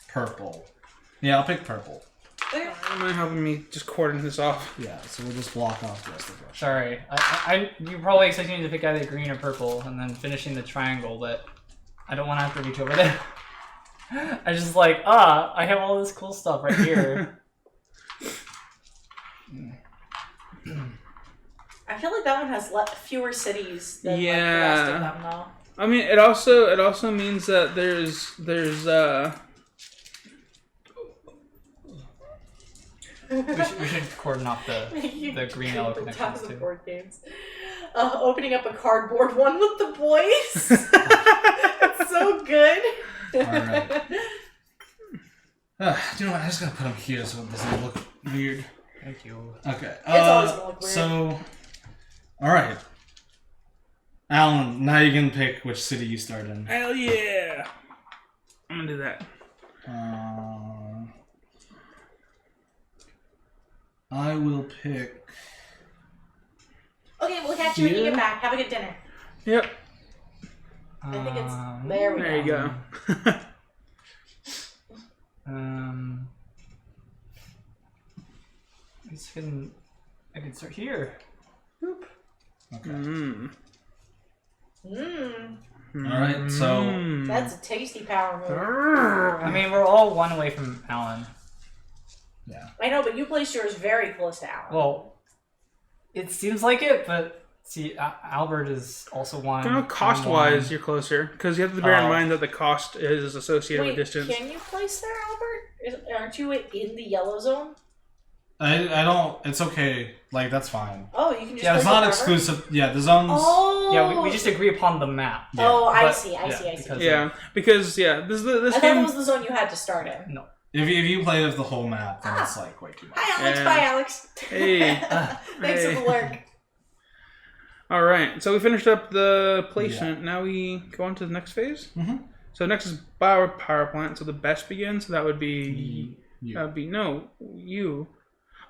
B: purple. Yeah, I'll pick purple.
D: There.
A: you mind helping me just coordinate this off?
B: Yeah, so we'll just block off the rest of it.
C: Sorry. You're probably expecting me to pick either green or purple and then finishing the triangle, but I don't want to have to reach over there. I just like, I have all this cool stuff right here.
D: I feel like that one has fewer cities than like, the
A: Yeah.
D: rest of them, though.
A: I mean, it also means that there's
C: we should coordinate the
D: You
C: green yellow
D: the
C: connections
D: top of the
C: too.
D: board games. opening up a cardboard one with the boys. It's so good.
B: Alright. Do you know what? I just gotta put them here so it doesn't look weird.
C: Thank you.
B: Okay.
D: It's always gonna look weird.
B: So, alright. Alan, now you can pick which city you start in.
A: Hell yeah! I'm gonna do that.
B: I will pick.
D: Okay, we'll catch you when you get back. Have a good dinner.
A: Yep.
D: I think it's there. We
A: There you go.
C: I can start here. Boop.
B: Okay.
A: Mm.
B: Alright, so.
D: That's a tasty power move.
C: I mean, we're all one away from Alan.
B: Yeah.
D: I know, but you placed yours very close to Alan.
C: Well, it seems like it, but see, Albert is also one.
A: You know, cost-wise, you're closer because you have to bear in mind that the cost is associated
D: Wait,
A: with distance.
D: can you place there, Albert? Aren't you in the yellow zone?
B: I don't. It's okay. Like, that's fine.
D: Oh, you can just.
B: Yeah, it's
D: place
B: not
D: it
B: exclusive. Yeah, the zones.
D: Oh.
C: Yeah, we just agree upon the map.
B: Yeah.
D: Oh, I
C: But-
D: see. I see.
C: because-
A: Yeah, because this
D: I
A: game.
D: thought that was the zone you had to start in.
C: No.
B: If you play with the whole map, then it's like way too much.
D: Hi, Alex.
A: Yeah.
D: Bye, Alex.
A: Hey.
D: Thanks
A: Hey.
D: for the work.
A: All right, so we finished up the placement. Now we go on to the next phase.
B: Mhm.
A: So next is power plant. So the best begins. So that would be
B: You.
A: that would be no you.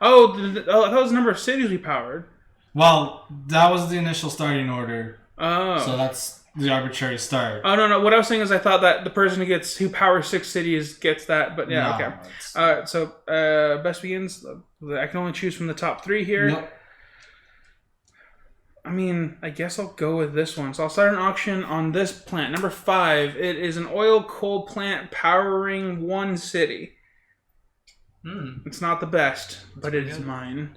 A: Oh, that was the number of cities we powered.
B: Well, that was the initial starting order,
A: Oh.
B: so that's the arbitrary start.
A: Oh no! What I was saying is I thought that the person who powers 6 cities gets that, but yeah,
B: No,
A: okay.
B: it's-
A: So best begins. I can only choose from the top 3 here.
B: Yep.
A: I mean, I guess I'll go with this one. So I'll start an auction on this plant, number 5. It is an oil coal plant powering 1 city. It's not the best, but it is mine.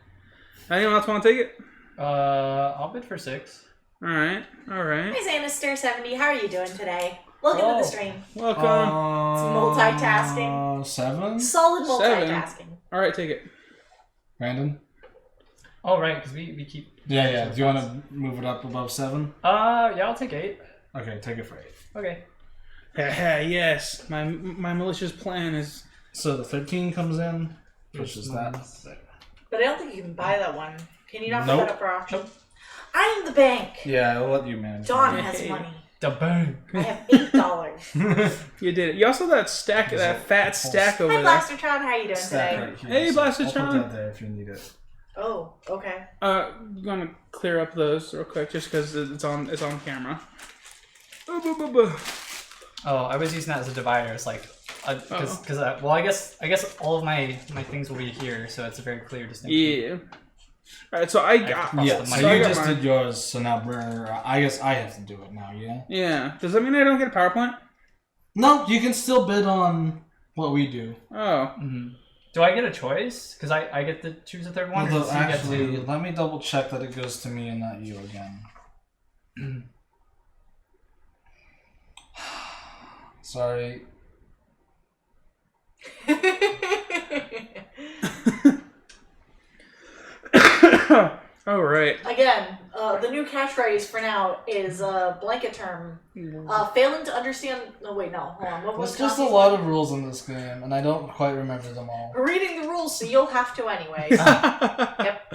A: Anyone else want to take it?
C: I'll bid for 6.
A: All right.
D: Hi, Xanaster70. How are you doing today? Welcome to the stream.
A: Welcome.
D: multitasking.
B: 7?
D: Solid
A: 7.
D: multitasking.
A: All right, take it.
B: Brandon?
C: Oh, right, because we keep.
B: Yeah. Do you want to move it up above 7?
C: Yeah, I'll take 8.
B: Okay, take it for 8.
C: Okay.
A: Yes, my malicious plan is.
B: So the 13 comes in, pushes that.
D: But I don't think you can buy that one. Can you not
B: Nope.
D: put that up for auction? I'm the bank.
B: Yeah, I'll let you manage.
D: Dawn
B: it.
D: has
A: Hey.
D: money.
C: The bank.
D: I have $8.
A: You did it. You also have that stack, that fat stack over
D: Hi,
A: there.
D: Blastertron. How you doing
B: Stack
D: today?
B: right here.
A: Hey,
B: So
A: Blaster
B: I'll
A: John.
B: put that there if you need it.
D: Oh, okay.
A: Gonna clear up those real quick just because it's on camera.
C: Oh, I was using that as a divider. It's like, because well, I guess all of my things will be here, so it's a very clear distinction.
A: Yeah. All right, so I got.
C: Yeah,
B: Yeah,
C: so
B: so
A: I
B: you
A: got
B: just
A: mine.
B: did yours, so now I guess I have to do it now, yeah?
A: Yeah. Does that mean I don't get a power plant?
B: No, you can still bid on what we do.
A: Oh.
C: Do I get a choice? Because I get to choose a third one.
B: Although,
C: or does he get
B: actually,
C: to-
B: let me double check that it goes to me and not you again. Sorry.
A: Oh right.
D: Again, the new catchphrase for now is blanket term. Failing to understand. No, wait, no. Hold on. What was
B: There's just a
D: Connie's
B: lot
D: name?
B: of rules in this game, and I don't quite remember them all.
D: We're reading the rules, so you'll have to anyway.
A: Yep.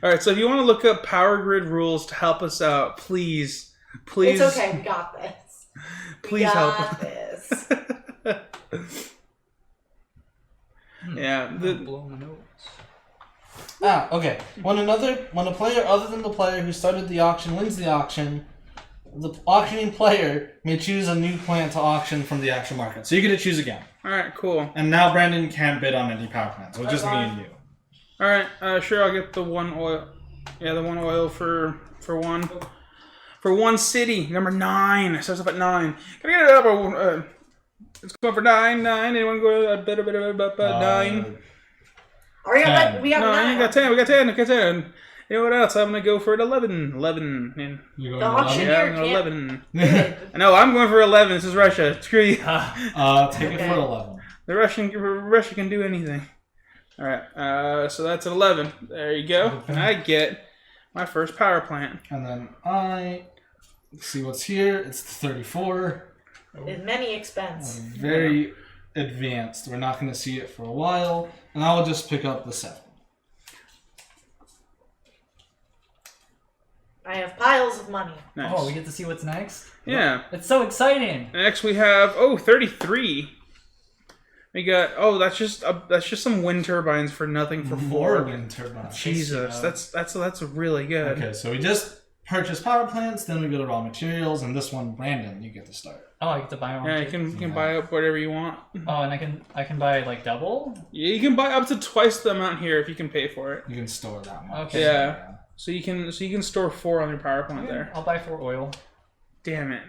A: All right. So if you want to look up Power Grid rules to help us out, please.
D: It's okay. We got this.
A: Please
D: we
A: help.
D: got this.
A: Yeah.
C: blow my nose.
B: Okay. When a player other than the player who started the auction wins the auctioning player may choose a new plant to auction from the auction market. So you get to choose again.
A: All right. Cool.
B: And now Brandon can't bid on any power plants. So it's just me and you.
A: All right. Sure. I'll get the 1 oil. Yeah, the 1 oil for one. For 1 city, number 9. It starts up at 9. Can I get it up? Let's go for 9. Anyone go a bit of 9?
D: Are we got we have
A: No, I
D: 9.
A: ain't got 10. We got 10. We got 10. You know what else? I'm gonna go for 11. 11.
B: You're
D: The auction
A: Yeah,
D: here
A: I'm going
D: can't
A: 11. No, I'm going for 11. This is Russia. Screw you.
B: Take it for 11.
A: The Russia can do anything. All right. So that's at 11. There you go. And I get My first power plant.
B: And then I see what's here. It's the 34.
D: At many expense.
B: Very advanced. We're not going to see it for a while. And I will just pick up the 7.
D: I have piles of money.
A: Nice.
C: Oh, we get to see what's next?
A: Yeah.
C: It's so exciting!
A: Next we have 33. We got that's just some wind turbines for nothing for
B: More
A: 4.
B: wind turbines.
A: Jesus, that's really good.
B: Okay, so we just purchase power plants, then we go to raw materials, and this one, Brandon, you get to start.
C: Oh, I get to buy one.
A: Yeah, you can buy up whatever you want.
C: Oh, and I can buy like double?
A: Yeah, you can buy up to twice the amount here if you can pay for it.
B: You can store that much.
C: Okay.
A: Yeah. So you can store 4 on your power plant there.
C: I'll buy 4 oil.
A: Damn it.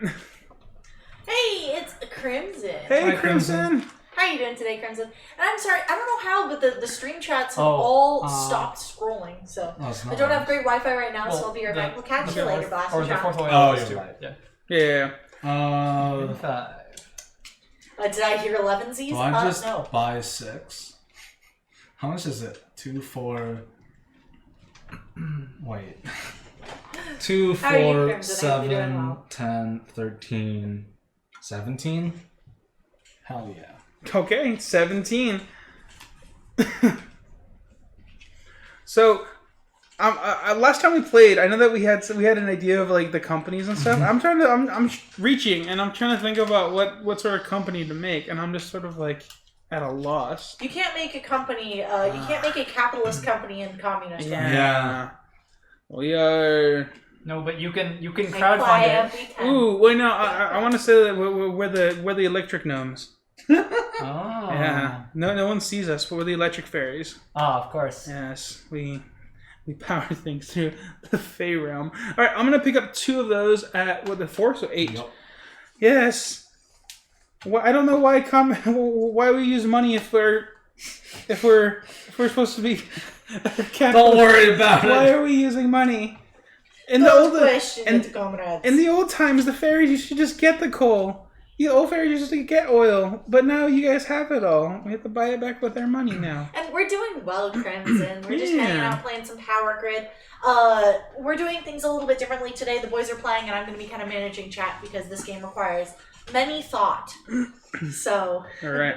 D: Hey, it's Crimson.
A: Hey,
B: Hi,
A: Crimson.
D: How are you doing today, Crimson? And I'm sorry, I don't know how, but the stream chats have
C: Oh,
D: all stopped scrolling. So
B: Oh, it's
D: I
B: not
D: don't have
B: much.
D: great Wi-Fi right now, so I'll be right back. We'll catch you later, boss.
C: Or the 4th oil.
B: Oh,
C: is
B: you're
C: too.
B: right.
C: Yeah.
A: Yeah.
C: 5.
D: Did I hear 11 Z's?
B: Do I just
D: No.
B: buy 6? How much is it? 2, 4... Wait. 2,
D: How are you,
B: 4,
D: Crimson? I hope you're doing
B: 7,
D: well.
B: 10, 13, 17? Hell yeah.
A: Okay, 17. So, last time we played, I know that we had an idea of like the companies and stuff. I'm reaching and I'm trying to think about what sort of company to make, and I'm just sort of like at a loss.
D: You can't make a company. You can't make a capitalist company in communist.
B: Yeah.
A: We are.
C: No, but you can
D: Like, fly
C: crowdfund it.
D: every time.
A: Ooh, wait, no. I want to say that we're the electric gnomes.
C: Oh.
A: Yeah. No one sees us, but we're the electric fairies.
C: Ah, of course.
A: Yes, we power things through the Fey realm. All right, I'm gonna pick up 2 of those at the 4, so 8.
B: Yep.
A: Yes. Well, I don't know why why we use money if we're supposed to be.
B: Don't worry about
A: Why
B: it.
A: are we using money? In
D: Good question,
A: and-
D: comrades.
A: in the old times, the fairies used to just get the coal. The old fairies used to get oil, but now you guys have it all. We have to buy it back with our money now.
D: And we're doing well, Crimson. We're just
A: Yeah.
D: hanging out playing some Power Grid. We're doing things a little bit differently today. The boys are playing, and I'm going to be kind of managing chat because this game requires many thought. So,
A: All right.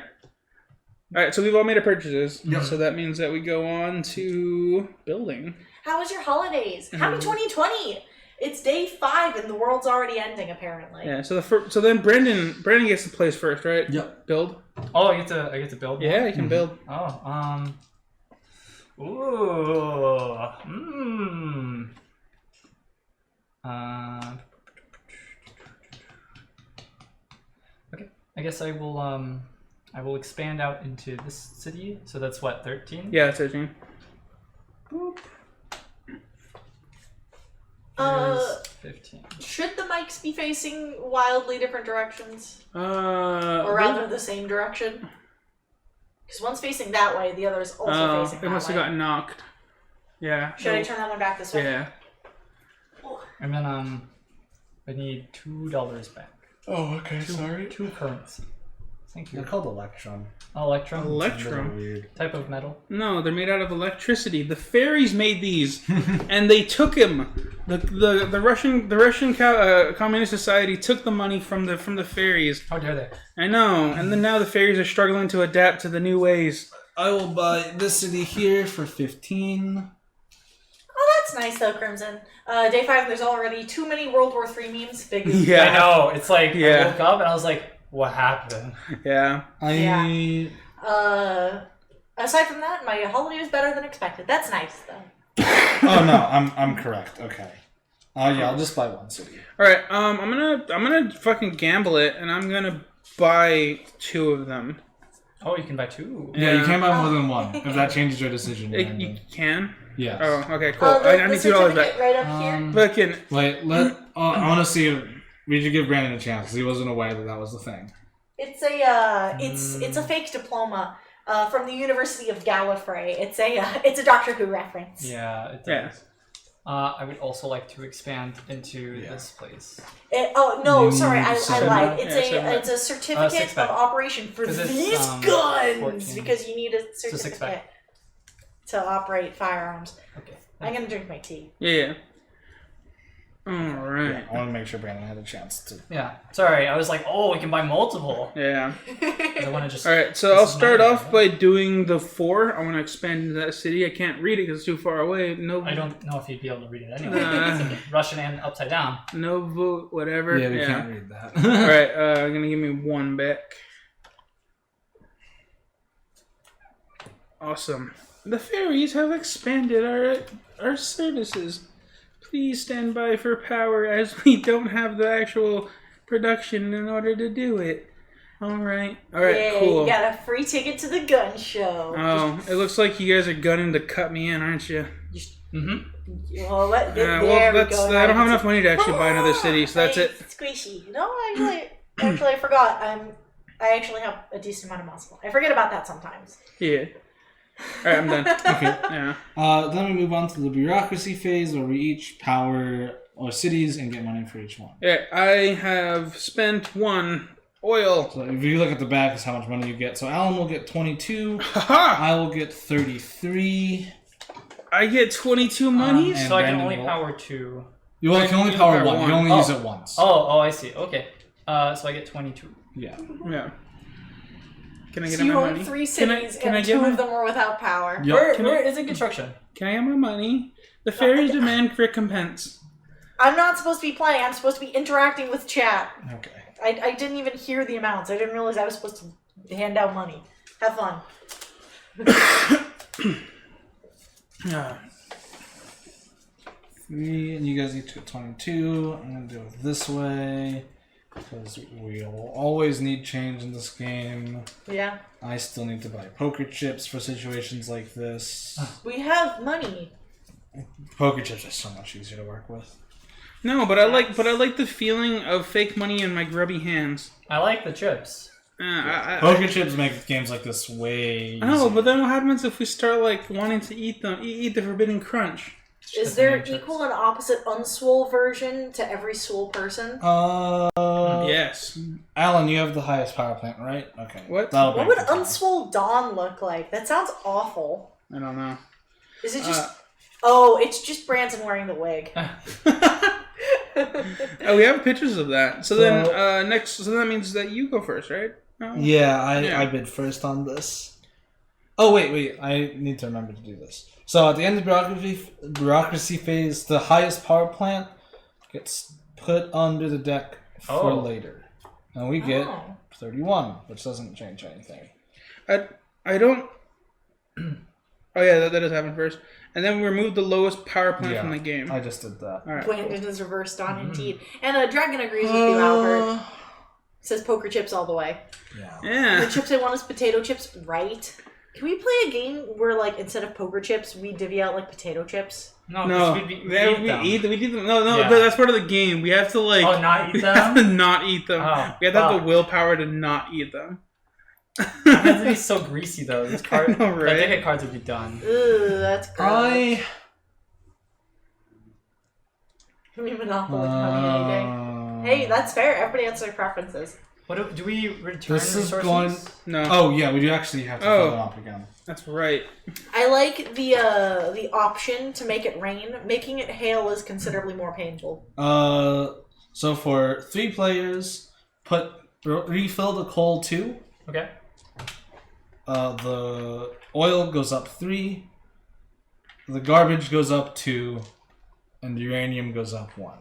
A: All right, so we've all made our purchases.
B: Yep.
A: So that means that we go on to building.
D: how was your holidays? Happy 2020! It's day 5, and the world's already ending, apparently.
A: Yeah. So so then Brandon gets the place first, right?
B: Yep.
A: Build.
C: Oh, I get to build.
A: Yeah, you can build.
C: Oh, Ooh. Okay. I guess I will expand out into this city. So that's what, 13?
A: Yeah, that's 13.
C: Boop.
D: Uh,
C: There's 15.
D: Should the mics be facing wildly different directions? Or
A: Or
D: rather, the same direction? Because one's facing that way, the other's also facing
A: it
D: that
A: must
D: way.
A: have gotten knocked. Yeah.
D: Should I turn that one back this way?
A: Yeah.
C: And then I need $2 back.
A: Oh, okay. Sorry.
C: 2 currency. Thank you.
B: They're called Electrum.
C: Electrum.
A: Electrum.
B: Weird.
C: Type of metal.
A: No, they're made out of electricity. The fairies made these, and they took him. The Russian Communist Society took the money from the fairies.
C: How dare they?
A: I know, and then now the fairies are struggling to adapt to the new ways.
B: I will buy this city here for 15.
D: Oh, that's nice though, Crimson. Day 5, there's already too many World War III memes. Big.
A: Yeah.
C: I know. It's like
A: Yeah.
C: I woke up and I was like, what happened?
A: Yeah.
D: Aside from that, my holiday was better than expected. That's nice though.
B: Oh no, I'm correct. Okay. Yeah, I'll just buy 1 city.
A: All right. I'm gonna fucking gamble it, and I'm gonna buy 2 of them.
C: Oh, you can buy 2.
B: Yeah, you can't buy more than 1. If that changes your decision.
A: You
B: Brandon.
A: can.
B: Yes.
A: Oh, okay, cool.
D: Oh,
A: I need $2
D: certificate
A: back.
D: right up here.
A: Fucking.
B: Wait, I want to see if we should give Brandon a chance because he wasn't aware that was the thing.
D: It's a fake diploma from the University of Gallifrey. It's a Doctor Who reference.
C: Yeah, it does.
A: Yeah.
C: I would also like to expand into this place.
D: Sorry, I
B: Seven
D: lied.
A: back?
D: It's
A: Yeah, 7 back.
D: it's a certificate
C: 6
D: of
C: back.
D: operation for
C: 'Cause it's,
D: these
C: 14.
D: guns because you need a
C: 6
D: certificate
C: back.
D: to operate firearms.
C: Okay.
D: I'm gonna drink my tea.
A: Yeah. All right.
B: I want to make sure Brandon had a chance to.
C: Yeah. Sorry, I was like, oh, we can buy multiple.
A: Yeah.
C: 'Cause I want to just.
A: All right. So
C: This
A: I'll
C: is
A: start
C: another
A: off
C: one.
A: by doing the 4. I want to expand into that city. I can't read it because it's too far away. No.
C: I don't know if you'd be able to read it anyway.
A: Uh.
C: It's Russian and upside down.
A: No vote. Whatever.
B: Yeah, we can't read that.
A: All right. I'm gonna give me 1 back. Awesome. The fairies have expanded our services. Please stand by for power as we don't have the actual production in order to do it. All right.
D: Yay,
A: Cool.
D: You got a free ticket to the gun show.
A: Oh, it looks like you guys are gunning to cut me in, aren't you?
C: Mm-hmm.
D: Well, there
A: Well,
D: we
A: that's.
D: go.
A: I don't have enough money to actually buy another city, so that's it.
D: Squishy. No, actually, I forgot. I actually have a decent amount of muscle. I forget about that sometimes.
A: Yeah. All right, I'm done.
B: Okay.
A: Yeah.
B: Then we move on to the bureaucracy phase, where we each power our cities and get money for each one.
A: Yeah. I have spent 1 oil.
B: So if you look at the back, is how much money you get. So Alan will get 22.
A: Haha!
B: I will get 33.
A: I get 22 monies.
B: And
C: So I can
B: Brandon
C: only
B: will-
C: power 2.
B: You can only
A: You
B: power
A: power
B: 1.
A: one.
B: You only
C: Oh.
B: use it once.
C: Oh, I see. Okay. So I get 22.
B: Yeah.
A: Yeah. Can I get
D: So you
A: my
D: own
A: money?
D: 3
A: Can I-
D: cities,
A: can I
D: and
A: get
D: 2
A: my-
D: of them are without power.
B: Yep.
C: Where is it construction?
A: Can I get my money? The fairies demand recompense.
D: I'm not supposed to be playing. I'm supposed to be interacting with chat.
B: Okay.
D: I didn't even hear the amounts. I didn't realize I was supposed to hand out money. Have fun.
A: Yeah.
B: 3, and you guys each get 22. I'm going to do it this way, because we'll always need change in this game.
D: Yeah.
B: I still need to buy poker chips for situations like this.
D: We have money.
B: Poker chips are so much easier to work with.
A: No, but I like the feeling of fake money in my grubby hands.
C: I like the chips.
B: Poker chips make games like this way easier.
A: I know, but then what happens if we start like wanting to eat them? Eat the forbidden crunch.
D: Is there equal and opposite unswole version to every swole person?
A: Yes.
B: Alan, you have the highest power plant, right? Okay.
A: What?
B: That'll
D: What
B: break
D: would
B: the tie.
D: unswole Dawn look like? That sounds awful.
A: I don't know.
D: Is it just... Oh, it's just Branson wearing the wig.
A: Oh, we have pictures of that. So then so that means that you go first, right? No?
B: Yeah,
A: Yeah.
B: I bid first on this. Oh, wait. I need to remember to do this. So at the end of the bureaucracy phase, the highest power plant gets put under the deck for
C: Oh.
B: later. And we get
D: Oh.
B: 31, which doesn't change anything.
A: I don't. Oh yeah, that does happen first, and then we remove the lowest power plant
B: Yeah.
A: from the game.
B: I just did that.
A: All right.
D: Brandon is reversed on indeed. And Dragon agrees with you, Albert. Says poker chips all the way.
B: Yeah.
D: The
A: Yeah.
D: chips I want is potato chips, right? Can we play a game where, like, instead of poker chips, we divvy out, like, potato chips?
C: No,
A: No,
C: 'cause we
A: we eat them. No,
C: Yeah.
A: but that's part of the game. We have to like.
C: Oh, not eat
A: we have
C: them?
A: to not eat them.
C: Oh,
A: we have to have the
C: fuck.
A: willpower to not eat them.
C: It has to be so greasy though. This card,
A: I know, right?
C: I think cards would be done.
D: Ugh, that's gross.
B: I...
D: We Monopoly County anything. Hey, that's fair. Everybody has their preferences.
C: What do we return
B: This is
C: resources?
A: No,
B: Oh, yeah, we do actually have to fill them up again.
A: that's right.
D: I like the option to make it rain. Making it hail is considerably more painful.
B: So for 3 players, refill the coal 2.
C: Okay.
B: The oil goes up 3. The garbage goes up 2. And the uranium goes up 1.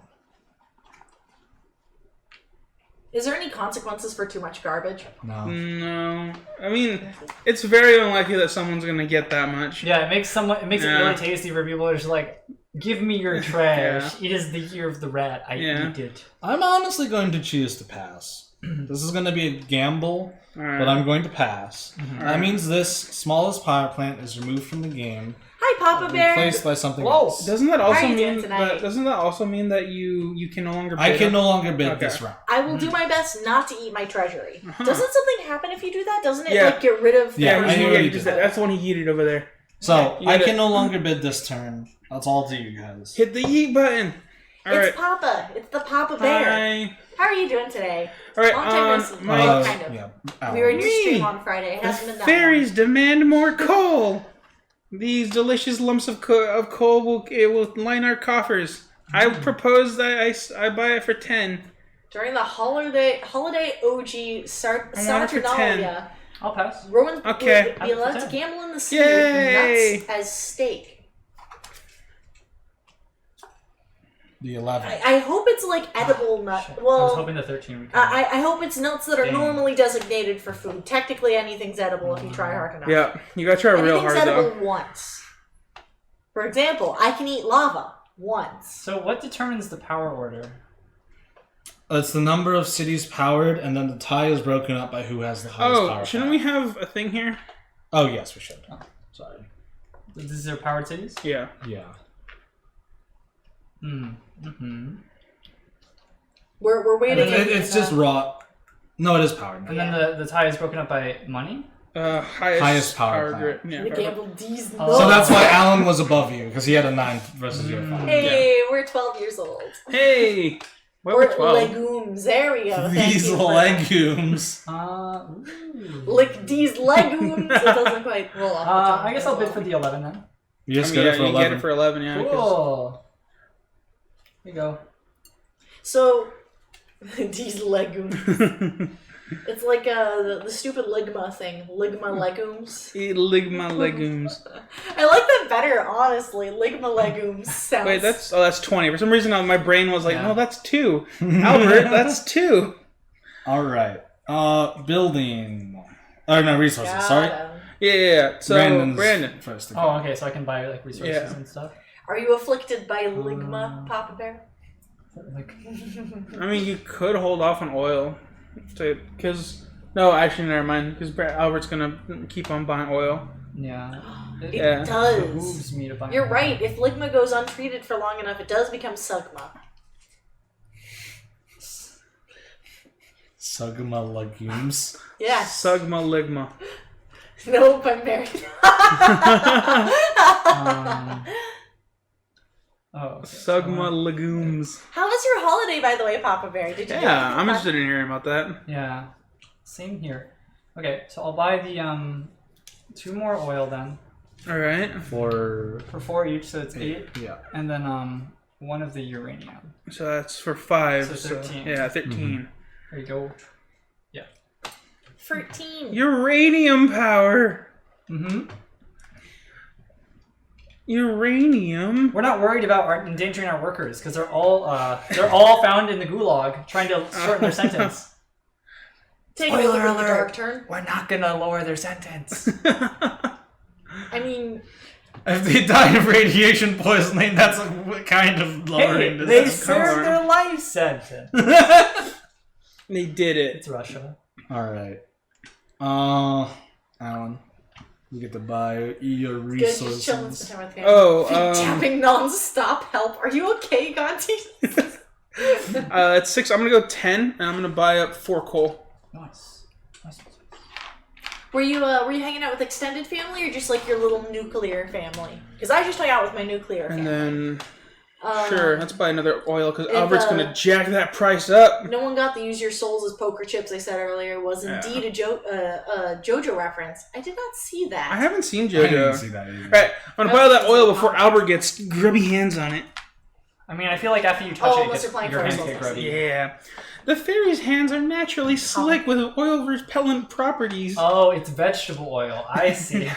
D: Is there any consequences for too much garbage?
B: No.
A: No, I mean it's very unlikely that someone's gonna get that much.
C: Yeah, it makes it
A: Yeah.
C: really tasty for people to just like, give me your trash. It is the year of the rat. I
A: Yeah.
C: eat it.
B: I'm honestly going to choose to pass. This is going to be a gamble,
A: All right.
B: but I'm going to pass. That
A: Alright.
B: means this smallest power plant is removed from the game,
D: Hi, Papa Bear.
B: replaced by something
C: Whoa.
B: else.
A: Doesn't that
D: How are
A: also
D: you doing
A: mean
D: tonight?
A: that? Doesn't that also mean that you can no longer?
B: I
A: bid
B: can
A: on-
B: no longer bid
A: Okay.
B: this round.
D: I will do my best not to eat my treasury.
A: Uh-huh.
D: Doesn't something happen if you do that? Doesn't it
A: Yeah.
D: like get rid of?
B: Yeah,
A: Yeah,
B: I
A: he,
B: knew
A: yeah,
B: you
A: he
B: did
A: just,
B: that.
A: that's the one he yeeted over there.
B: So
A: You
B: I
A: gotta-
B: can no longer bid this turn. That's all to you guys.
A: Hit the yeet button. All right.
D: It's Papa. It's the Papa Bear.
A: Hi.
D: How are you doing today?
A: All right.
D: Long time no see.
A: My
D: kind of.
B: Yeah.
D: We were in
A: Me.
D: your stream on Friday. It hasn't been that
A: fairies demand more coal. These delicious lumps of coal will line our coffers. I propose that I buy it for 10.
D: During the holiday OG Saturnalia,
C: I'll pass.
D: Rowan
A: Okay.
D: would be allowed to gamble in the sea
A: Yay!
D: with nuts as stake.
B: The 11.
D: I hope it's like edible nut.
C: Shit. I was
D: Well,
C: hoping the 13 would come.
D: I hope it's nuts that are
C: Dang.
D: normally designated for food. Technically, anything's edible if you try hard enough.
A: Yeah, you gotta try real
D: Anything's
A: hard
D: edible
A: though.
D: once. For example, I can eat lava once.
C: So what determines the power order?
B: It's the number of cities powered, and then the tie is broken up by who has the highest power.
A: Oh, shouldn't we have a thing here?
B: Oh, yes, we should. Sorry.
C: These are powered cities?
A: Yeah.
B: Yeah.
C: Mm-hmm.
D: We're waiting.
B: It's just raw. No, it is powered.
C: And then the tie is broken up by money?
A: Highest
B: power
A: grid.
B: plant.
A: Yeah,
D: We
A: power-
D: gamble these
C: Oh.
D: nuts.
B: So that's why Alan was above you, because he had a 9 versus your 5.
D: Hey, we're 12 years old.
A: Hey! Well,
D: We're
A: we're 12.
D: legumes. There we go. Thank
B: These
D: you for-
B: legumes.
C: Ooh.
D: Lick these legumes. It doesn't quite roll off. the tongue.
C: I guess I'll bid for the 11 then.
B: You just
A: I mean,
B: got it for
A: you
B: 11.
A: get it for 11, yeah. 'cause-
C: Cool. Here you go.
D: So, these legumes. It's like the stupid ligma thing. Ligma legumes.
A: Eat ligma legumes.
D: I like that better, honestly. Ligma legumes sounds.
A: Wait, that's 20. For some reason, my brain was like,
C: Yeah.
A: no, that's 2. Albert, that's 2.
B: All right. Building. Oh, no, resources.
D: Got
B: Sorry.
D: him.
A: Yeah. So,
B: Brandon's
A: Brandon.
B: first. to
C: Oh,
B: go.
C: okay, so I can buy like resources
A: Yeah.
C: and stuff.
D: Are you afflicted by ligma, Papa Bear?
C: Like,
A: I mean, you could hold off on oil. Because... No, actually, never mind. Because Albert's going to keep on buying oil.
C: yeah.
D: It
A: Yeah.
D: does.
C: behooves me to buy
D: You're
C: more.
D: right. If ligma goes untreated for long enough, it does become sugma.
B: Sugma legumes.
D: Yes.
A: Sugma ligma.
D: Nope, I'm married.
C: Oh, okay.
A: Sugma legumes.
D: How was your holiday, by the way, Papa Bear? Did you? get
A: Yeah,
D: anything
A: I'm
D: fun?
A: interested in hearing about that.
C: Yeah. Same here. Okay, so I'll buy the 2 more oil then
A: Alright.
B: For.
C: for 4 each, so it's 8,
B: Yeah.
C: and then 1 of the uranium.
A: So that's for 5.
C: So
A: So
C: 13.
A: yeah, 13.
C: There you go.
D: 13.
A: Uranium power!
C: Mm-hmm.
A: Uranium?
C: We're not worried about endangering our workers because they're all found in the gulag trying to shorten their sentence.
D: Take a look at the dark turn.
C: We're not gonna lower their sentence.
D: I mean,
B: If they die of radiation poisoning, that's a kind of lowering
C: Hey,
B: the
C: they
B: sentence.
C: served their life sentence.
A: They did it.
C: It's Russia.
B: All right. Alan, you get to buy your
D: good, just chilling,
B: resources.
D: spend time with family.
A: Oh,
D: Tapping non-stop help. Are you okay, Gonti?
A: it's 6. I'm gonna go 10, and I'm gonna buy up 4 coal.
C: Nice.
D: Were you hanging out with extended family or just like your little nuclear family? Because I just hung out with my nuclear
A: And
D: family.
A: then, sure, let's buy another oil, because
D: if,
A: Albert's gonna jack that price up.
D: No one got the use your souls as poker chips I said earlier was
A: Yeah.
D: indeed a JoJo reference. I did not see that.
A: I haven't seen
B: I didn't
A: JoJo.
B: see that either.
A: Right, I'm gonna buy all that oil before Albert gets grubby hands on it.
C: I mean, I feel like after you touch it,
D: unless
C: it
D: you're playing
C: your
D: for
C: hands
D: ourselves.
C: get grubby.
A: Yeah. The fairy's hands are naturally slick with oil repellent properties.
C: Oh, it's vegetable oil. I see.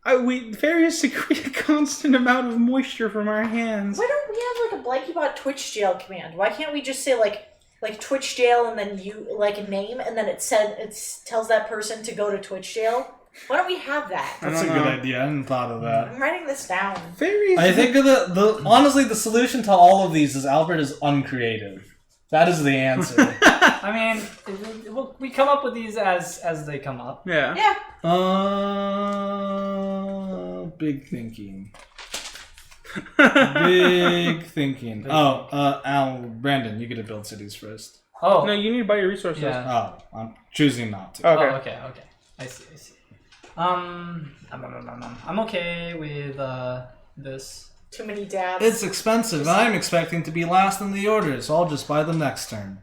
A: Fairies secrete a constant amount of moisture from our hands.
D: Why don't we have like a BlankyBot Twitch jail command? Why can't we just say like Twitch jail and then you like a name and then it tells that person to go to Twitch jail? Why don't we have that?
B: That's a
A: don't
B: good
A: know.
B: idea. I hadn't thought of that.
D: I'm writing this down.
A: Fairies.
B: I think the honestly the solution to all of these is Albert is uncreative. That is the answer.
C: I mean, we come up with these as they come up.
A: Yeah.
D: Yeah.
B: Big thinking. Big thinking. Brandon, you get to build cities first.
C: Oh,
A: No, you need to buy your resources.
C: yeah.
B: Oh, I'm choosing not to.
A: Okay.
C: Oh, okay. I see. I'm okay with this.
D: Too many dabs.
B: It's expensive, and I'm expecting to be last in the order, so I'll just buy them next turn.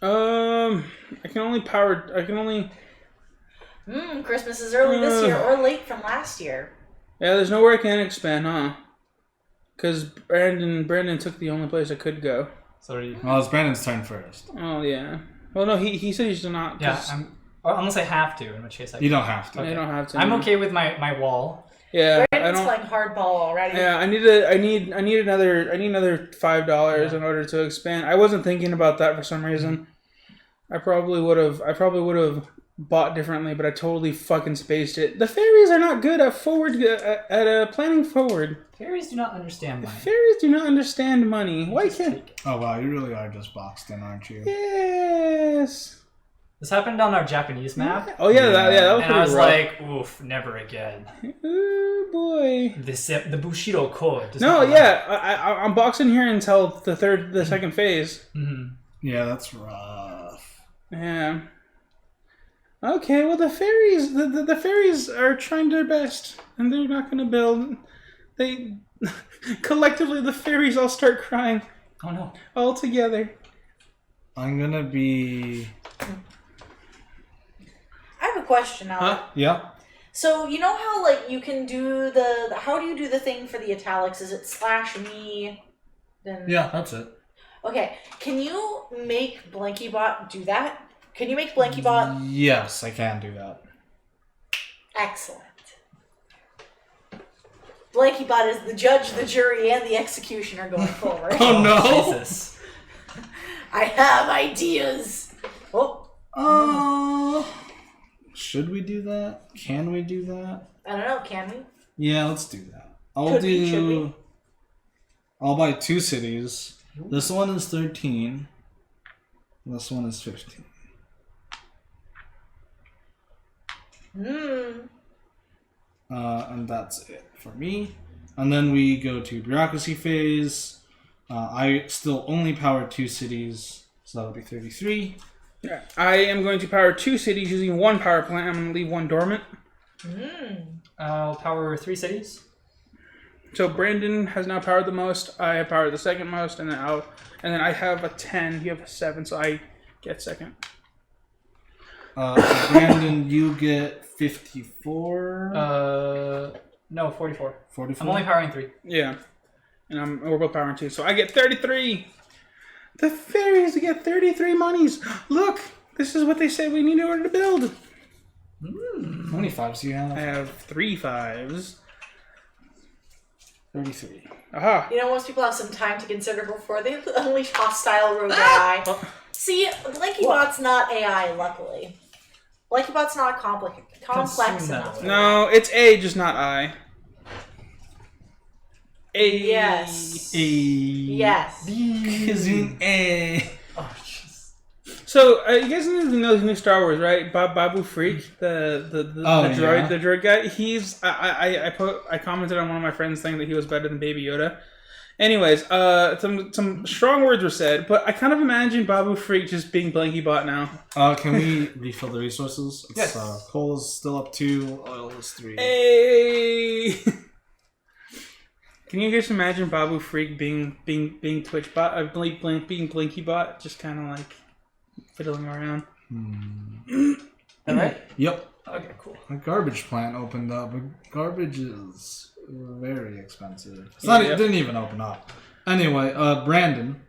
A: I can only.
D: Christmas is early this year or late from last year.
A: Yeah, there's nowhere I can expand, huh? Because Brandon took the only place I could go.
C: Sorry.
B: Well, it's Brandon's turn first.
A: Oh, yeah. Well, no, he said he's not.
C: Yeah, unless I have to, in which case
B: You don't have to.
A: You don't have to.
C: I'm okay with my wall.
A: Yeah,
D: Brandon's playing hardball already.
A: Yeah, I need another $5 in order to expand. I wasn't thinking about that for some reason. I probably would have bought differently, but I totally fucking spaced it. The fairies are not good at planning forward.
C: Fairies do not understand money.
A: Fairies do not understand money. Why can't?
B: Oh wow, you really are just boxed in, aren't you?
A: Yes.
C: This happened on our Japanese map.
A: Oh yeah, that was
C: And
A: pretty
C: I was
A: rough.
C: like, oof, never again.
A: Oh boy.
C: The Bushido Code. does
A: No,
C: not
A: yeah, I'm boxing here until the second phase.
C: Mhm.
B: Yeah, that's rough.
A: Yeah. Okay, well the fairies are trying their best, and they're not gonna build. They collectively the fairies all start crying
C: Oh no.
A: all together.
B: I'm gonna be.
D: I have a question now.
A: Huh?
B: Yeah.
D: So you know how like you can do how do you do the thing for the italics? Is it /me? Then
B: Yeah, that's it.
D: Okay. Can you make BlankyBot do that? Can you make BlankyBot
B: Yes, I can do that.
D: excellent? BlankyBot is the judge, the jury, and the executioner going forward.
B: Oh no!
C: Jesus.
D: I have ideas. Oh,
B: Should we do that? Can we do that?
D: I don't know. Can we?
B: Yeah, let's do that.
D: Should we?
B: I'll buy 2 cities. This one is 13. This one is 15. And that's it for me. And then we go to bureaucracy phase. I still only power 2 cities, so that'll be 33.
A: Yeah, I am going to power 2 cities using 1 power plant. I'm going to leave 1 dormant.
C: I'll power 3 cities.
A: So Brandon has now powered the most. I have powered the second most, and then I have a 10. You have a 7, so I get second.
B: Brandon, you get 54.
C: No, 44.
B: 44.
C: I'm only powering 3.
A: Yeah, and we're both powering 2, so I get 33. The fairies get 33 monies. Look, this is what they said we need in order to build.
B: How many 5s do you have?
A: I have 3 5s.
B: 33.
A: Aha.
D: You know, most people have some time to consider before they unleash hostile rogue AI. See, BlankyBot's not AI, luckily. BlankyBot's not complex
C: Consume that
D: enough.
C: away.
A: No, it's A, just not I. A.
D: Yes. Yes.
B: Kazoo A.
C: Oh, jeez.
A: So you guys know the new Star Wars, right? Babu Freak, the droid,
B: yeah.
A: the droid guy. He's I commented on one of my friends saying that he was better than Baby Yoda. Anyways, some strong words were said, but I kind of imagine Babu Freak just being BlankyBot now.
B: Can we refill the resources?
C: Yes.
B: Coal is still up 2, oil is 3.
A: Hey. Can you guys imagine Babu Freak being TwitchBot, being BlankyBot, just kind of like fiddling around?
C: All right.
B: Yep.
C: Okay, cool.
B: A garbage plant opened up, but garbage is very expensive.
A: Yeah.
B: It didn't even open up. Anyway, Brandon,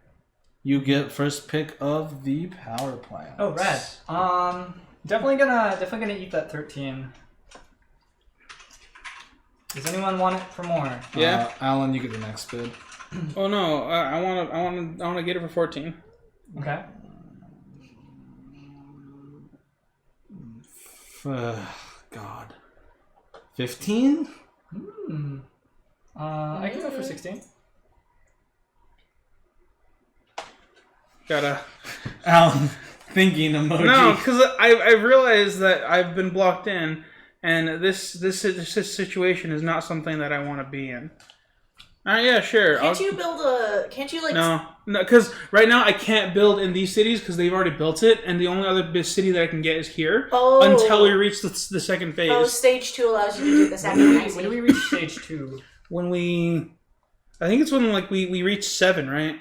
B: you get first pick of the power plant.
C: Oh, rad. Definitely gonna eat that 13. Does anyone want it for more?
A: Yeah.
B: Alan, you get the next bid.
A: Oh no, I want to get it for 14.
C: Okay.
B: God. 15?
C: I can go for 16.
A: Gotta.
B: Alan, thinking emoji.
A: No, because I've realized that I've been blocked in, and this situation is not something that I want to be in. Yeah, sure.
D: Can't you like...
A: No, because right now I can't build in these cities because they've already built it, and the only other city that I can get is here until we reach the second phase.
D: Oh, stage 2 allows you to do this after
C: When do we reach stage 2?
A: I think it's when we reach 7, right?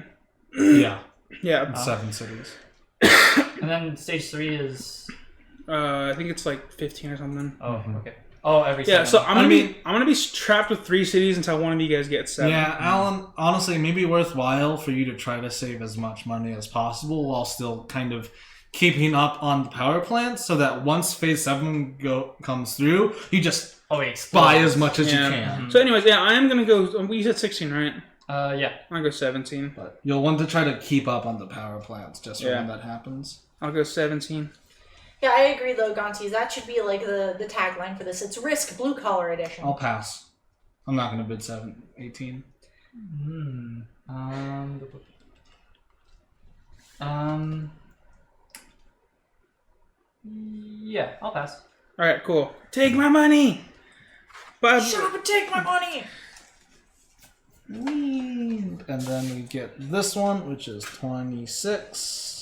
B: Yeah.
A: Yeah.
B: 7 cities.
C: And then stage 3 is...
A: I think it's like 15 or something.
C: Oh, okay. Oh, every
A: Yeah,
C: 7.
A: so I'm gonna be trapped with 3 cities until one of you guys gets 7.
B: Yeah, Alan, honestly, it may be worthwhile for you to try to save as much money as possible while still kind of keeping up on the power plants so that once phase 7 comes through, you just buy as much as you can.
A: So anyways, yeah, I am gonna go. You said 16, right?
C: Yeah.
A: I'm gonna go 17.
B: But you'll want to try to keep up on the power plants just for when that happens.
A: I'll go 17.
D: Yeah, I agree though, Gonti. That should be like the tagline for this. It's Risk Blue Collar Edition.
B: I'll pass. I'm not going to bid 18.
C: Yeah, I'll pass.
A: All right, cool. Take my money. But
D: Shut up and take my money.
B: And then we get this one, which is 26.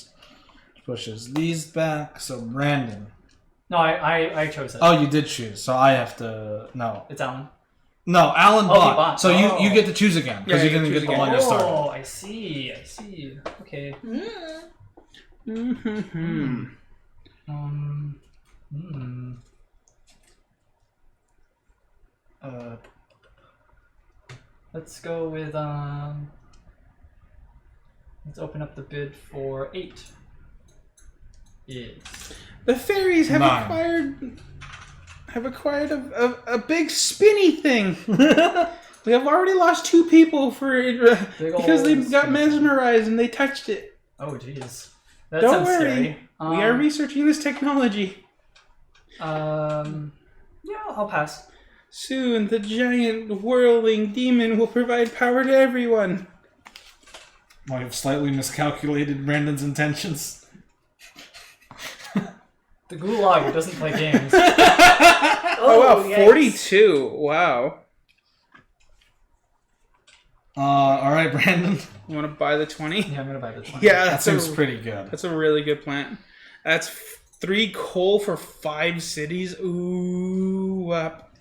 B: Pushes these back. So Brandon.
C: No, I chose it.
B: Oh, you did choose. So I have to. No.
C: It's Alan.
B: No, Alan
C: he
B: bought.
C: bought.
B: So you get to choose again. Because
A: Yeah,
B: you
A: you
B: didn't
A: choose
B: get the
A: again.
B: one you started.
C: Oh, I see. Okay. Let's go with let's open up the bid for 8. Yes.
A: the fairies have
B: 9.
A: acquired a big spinny thing. We have already lost 2 people for because they got mesmerized and they touched it.
C: Oh, jeez. That
A: Don't
C: sounds
A: worry,
C: scary.
A: we are researching this technology.
C: Yeah, I'll pass.
A: Soon, the giant whirling demon will provide power to everyone.
B: Might have slightly miscalculated Brandon's intentions.
C: The Gulag doesn't play games.
A: Oh wow,
D: yikes.
A: 42. Wow.
B: All right, Brandon.
A: You want to buy the 20?
C: Yeah, I'm gonna buy this one.
A: Yeah,
B: That seems pretty good.
A: That's a really good plan. That's 3 coal for 5 cities. Ooh, up.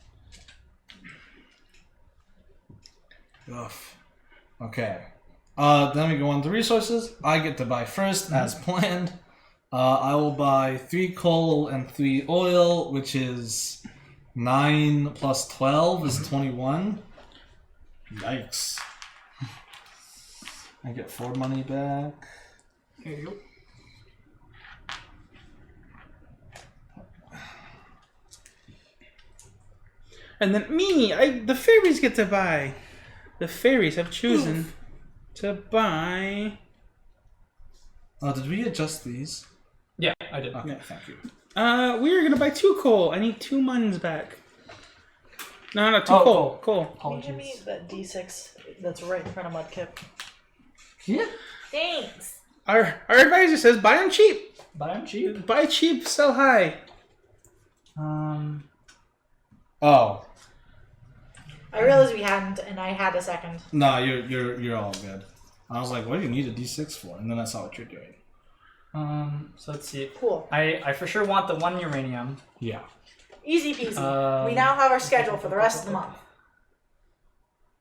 B: Ugh. Okay. Then we go on to resources. I get to buy first, as planned. I will buy 3 coal and 3 oil, which is 9 plus 12 is 21. Yikes. I get 4 money back.
C: Here you go.
A: And then the fairies get to buy. The fairies have chosen to buy.
B: Oh, did we adjust these?
C: Yeah, I did.
B: Okay, thank you.
A: We are gonna buy 2 coal. I need 2 muns back. No, 2 coal. Coal.
D: Can you give me that D6 that's right in front of Mudkip?
C: Yeah.
D: Thanks.
A: Our advisor says buy them cheap.
C: Buy them cheap.
A: Buy cheap, sell high.
B: Oh.
D: I realized we hadn't, and I had a second.
B: No, you're all good. I was like, what do you need a D6 for? And then I saw what you're doing.
C: So let's see.
D: Cool.
C: I for sure want the 1 uranium.
B: Yeah.
D: Easy peasy. We now have our schedule for the rest of the month.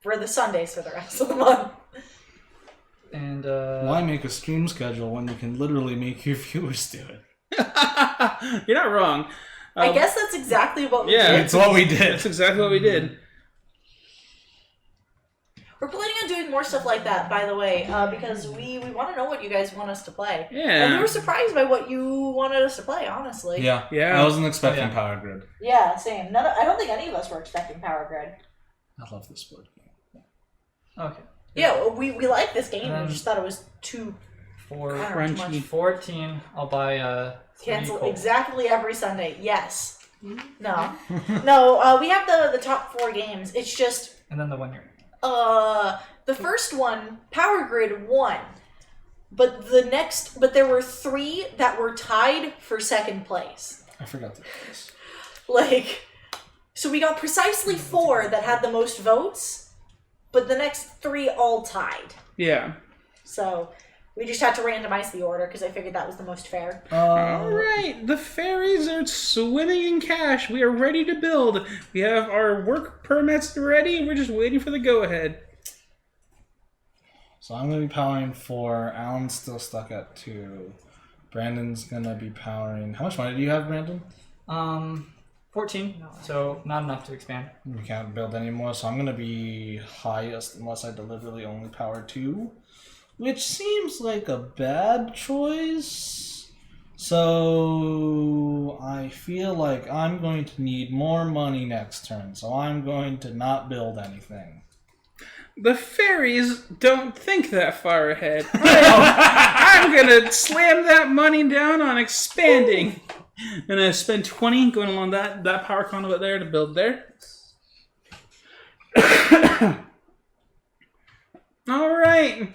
D: For the Sundays for the rest of the month.
C: And
B: Why make a stream schedule when you can literally make your viewers do it?
A: You're not wrong.
D: I guess that's exactly what we
A: Yeah,
D: did.
B: It's what we did.
A: That's exactly what we did.
D: We're planning on doing more stuff like that, by the way, because we want to know what you guys want us to play.
A: Yeah.
D: And we were surprised by what you wanted us to play, honestly.
B: Yeah.
A: Yeah.
B: I wasn't expecting
C: Oh, yeah.
B: Power Grid.
D: Yeah, same. I don't think any of us were expecting Power Grid.
B: I love this board game.
C: okay.
D: Yeah, we like this game. We
C: Um,
D: just thought it was too
C: For
A: Crunchy.
C: 14, I'll buy 3
D: cancel
C: coal.
D: exactly every Sunday. Yes. No. No, we have the top 4 games. It's just
C: And then the 1 uranium.
D: the first one, Power Grid won. But there were 3 that were tied for second place.
B: I forgot to do this.
D: So we got precisely 4 that had the most votes, but the next 3 all tied.
A: Yeah.
D: So we just had to randomize the order because I figured that was the most fair.
A: All right. The fairies are swimming in cash. We are ready to build. We have our work permits ready. We're just waiting for the go-ahead.
B: So I'm going to be powering 4. Alan's still stuck at 2. Brandon's gonna be powering. How much money do you have, Brandon?
C: 14. So not enough to expand.
B: We can't build anymore, so I'm gonna be highest unless I deliberately only power 2, which seems like a bad choice. So I feel like I'm going to need more money next turn, so I'm going to not build anything.
A: The fairies don't think that far ahead. I'm gonna slam that money down on expanding. And I spend 20 going along that power conduit there to build there. Alright.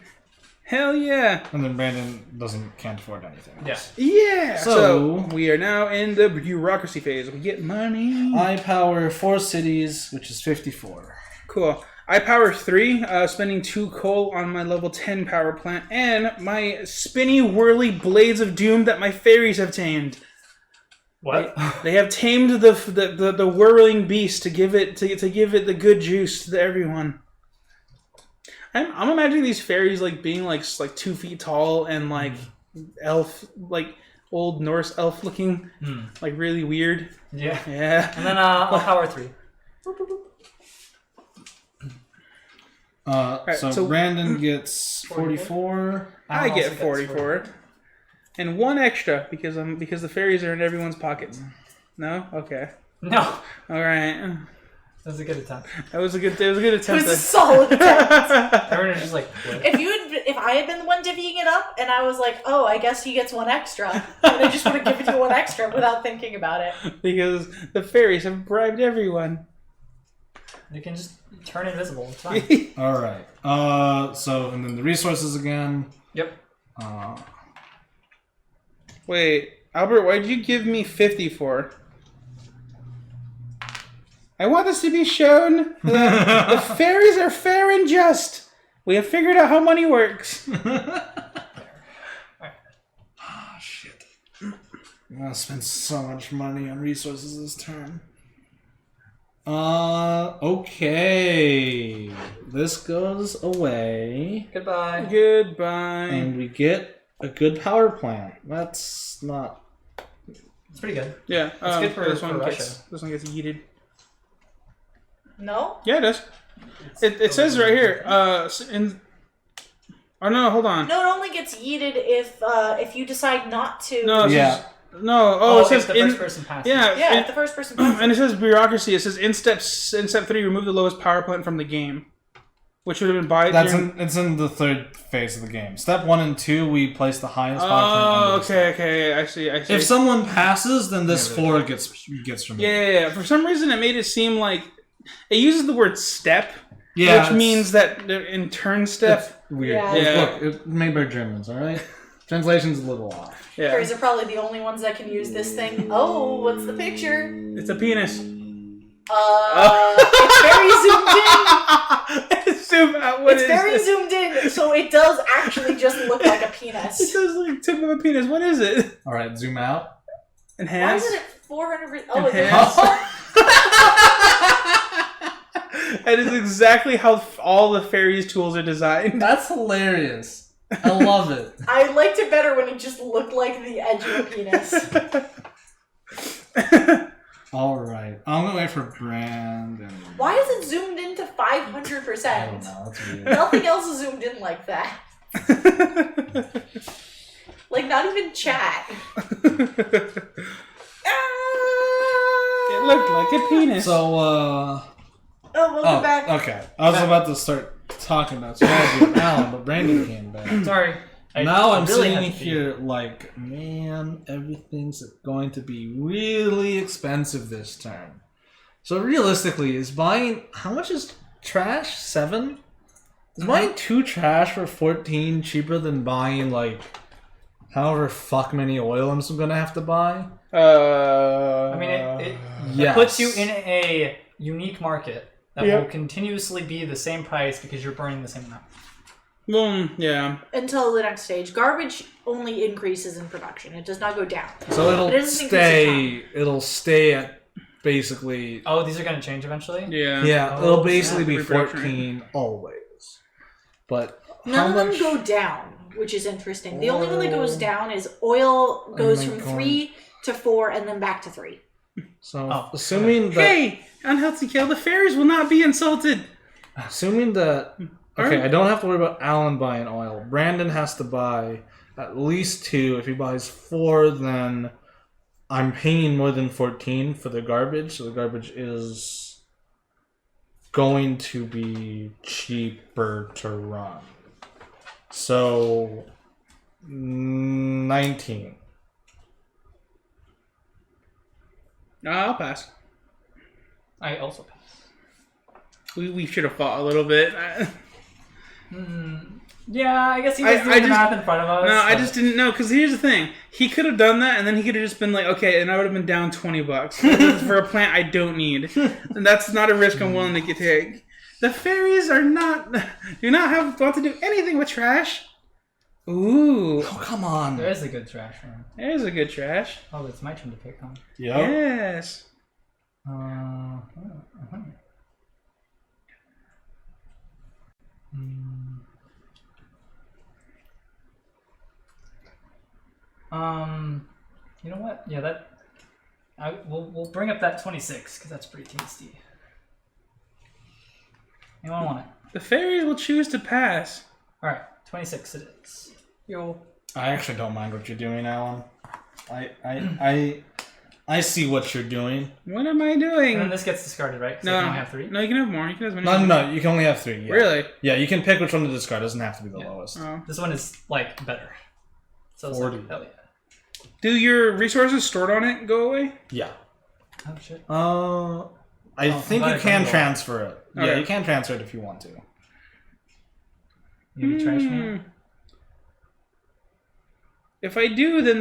A: Hell yeah.
B: And then Brandon can't afford anything.
C: Yeah.
A: Yeah.
B: So-
A: So we are now in the bureaucracy phase. We get money.
B: I power 4 cities, which is 54.
A: Cool. I power 3, spending 2 coal on my level 10 power plant, and my spinny, whirly blades of doom that my fairies have tamed.
C: What?
A: They have tamed the whirling beast to give it the good juice to everyone. I'm imagining these fairies like being like 2 feet tall and like elf, like old Norse elf looking, like really weird.
C: Yeah.
A: Yeah.
C: And then I'll power 3.
B: So Brandon gets 44.
A: I
C: also
A: get
C: got
A: 44. And 1 extra because the fairies are in everyone's pockets. No? Okay.
C: No.
A: All right.
C: That was a good attempt.
A: That was a good attempt.
D: It was a solid attempt.
C: Everyone was just like, what?
D: If I had been the one divvying it up, and I was like, oh, I guess he gets 1 extra, and I just would have given you 1 extra without thinking about it.
A: Because the fairies have bribed everyone.
C: You can just turn invisible. It's fine.
B: All right. So and then the resources again.
C: Yep.
A: Wait, Albert, why'd you give me 50 for? I want this to be shown that the fairies are fair and just. We have figured out how money works.
B: Shit. I'm gonna spend so much money on resources this turn. Okay. This goes away.
C: Goodbye.
A: Goodbye.
B: And we get a good power plant. That's not...
C: It's pretty good.
A: Yeah,
C: It's good for
A: this one
C: Russia.
A: This one gets yeeted.
D: No?
A: Yeah, it does. It says right here. Oh no, hold on.
D: No, it only gets yeeted if you decide not to.
A: No, it
B: Yeah.
A: says, no. Oh, it says
C: if the first person passes.
A: Yeah,
D: Yeah,
A: in-
D: if the first person passes.
A: and it says bureaucracy. It says in step 3, remove the lowest power plant from the game, which would have been by.
B: It's in the third phase of the game. Step 1 and 2, we place the highest power plant.
A: Oh,
B: under the step.
A: okay. I see.
B: If someone passes, then this 4 gets removed.
A: Yeah. For some reason, it made it seem like it uses the word step,
B: Yeah,
A: which means that in turn step.
B: it's weird.
D: Yeah.
A: Yeah.
B: Look, it's made by Germans, alright? Translation's a little off.
A: Yeah,
D: Fairies are probably the only ones that can use this thing. Oh, what's the picture?
A: it's a penis.
D: It's very zoomed in.
A: Zoom out. What
D: It's
A: is
D: very
A: it?
D: zoomed in, so it does actually just look like a
A: It
D: penis.
A: says like tip of a penis. What is it?
B: Alright, zoom out.
D: Why
A: Enhance.
D: is it at 400? Oh, it's
A: Enhance. That is exactly how all the fairies' tools are designed.
B: That's hilarious. I love it.
D: I liked it better when it just looked like the edge of a penis.
B: Alright, I'm gonna wait for Brandon.
D: Why is it zoomed into
B: I don't
D: 500%?
B: know, that's weird.
D: Nothing else is zoomed in like that. Like, not even chat.
A: It looked like a penis.
B: So,
D: Oh, welcome back.
B: okay. I was about to start talking about strategy with Alan, but Brandon came back.
C: Sorry.
B: Now I'm
C: really
B: sitting
C: had to pee.
B: here like, man, everything's going to be really expensive this term. So realistically, is buying, how much is trash? 7? Is buying 2 trash for 14 cheaper than buying like however fuck many oil I'm gonna have to buy?
C: I mean, it
B: Yes.
C: puts you in a unique market that
A: Yep.
C: will continuously be the same price because you're burning the same amount.
A: Boom. Yeah.
D: Until the next stage. Garbage only increases in production. It does not go down.
B: So
D: It
B: it'll
D: doesn't
B: stay. It'll stay at basically.
C: Oh, these are going to change eventually?
A: Yeah.
B: Yeah,
C: Oh,
B: it'll basically
A: snap.
B: be
A: Reproduction
B: 14 always. But
D: None
B: how
D: of them
B: much?
D: go down. which is interesting. The only one that goes down is oil goes from 3 to 4 and then back to 3.
E: So assuming that
A: Hey, unhealthy kill. The fairies will not be insulted.
E: okay, I don't have to worry about Alan buying oil. Brandon has to buy at least 2. If he buys 4, then I'm paying more than 14 for the garbage. So the garbage is going to be cheaper to run. So 19.
A: I'll pass.
C: I also pass.
A: We should have fought a little bit.
C: Yeah, I guess he was
A: I
C: doing the
A: just-
C: math in front of us.
A: No, I
C: but-
A: just didn't know, because here's the thing. He could have done that, and then he could have just been like, okay, and I would have been down $20 for a plant I don't need. And that's not a risk I'm willing to take. The fairies do not want to do anything with trash. Ooh,
E: Oh, come on.
C: There is a good trash room.
A: there's a good trash.
C: Oh, it's my turn to pick, huh?
E: Yep.
A: Yes.
C: You know what? Yeah, we'll bring up that 26 because that's pretty tasty. Anyone want it?
A: The fairies will choose to pass.
C: All right, 26 it is. Yo.
E: I actually don't mind what you're doing, Alan. I see what you're doing.
A: What am I doing?
C: And then this gets discarded, right? 'Cause I
A: No,
C: can only have 3.
A: no, you can have more. You can have as many.
E: No, you can only have 3. Yeah.
A: Really?
E: Yeah, you can pick which one to discard. It doesn't have to be the
C: Yeah.
E: lowest.
A: Oh.
C: This one is like better. So it's
E: 40.
C: like, hell yeah.
A: Do your resources stored on it go away?
E: Yeah.
C: Oh shit.
E: I think
C: glad
E: you
C: I
E: can
C: don't know.
E: transfer it. Yeah,
A: Okay.
E: you can transfer it if you want to.
C: You be trash man.
A: If I do, then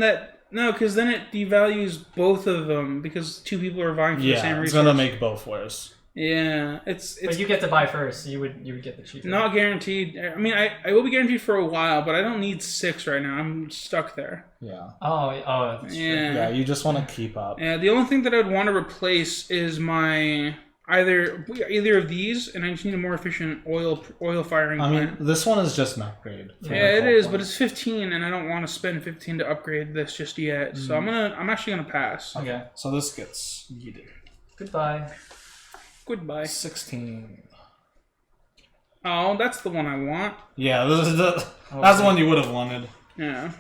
A: no, because then it devalues both of them because 2 people are vying for the same
E: Yeah, it's
A: resource.
E: gonna make both worse.
A: Yeah, it's
C: But you get to buy first. So you would get the cheaper.
A: not guaranteed. I mean, I will be guaranteed for a while, but I don't need 6 right now. I'm stuck there.
E: Yeah.
C: Oh, that's true.
A: Yeah.
E: Yeah, you just want to keep up.
A: Yeah, the only thing that I would want to replace is my either of these, and I just need a more efficient oil firing
E: I
A: plant.
E: mean, this one is just an upgrade. from
A: Yeah,
E: the
A: it
E: coal
A: is,
E: plant.
A: but it's 15, and I don't want to spend 15 to upgrade this just yet. So I'm actually gonna pass.
C: Okay.
E: So this gets yeeted.
C: Goodbye.
A: Goodbye.
E: 16.
A: Oh, that's the one I want.
E: Yeah, that's the one you would have wanted.
A: Yeah,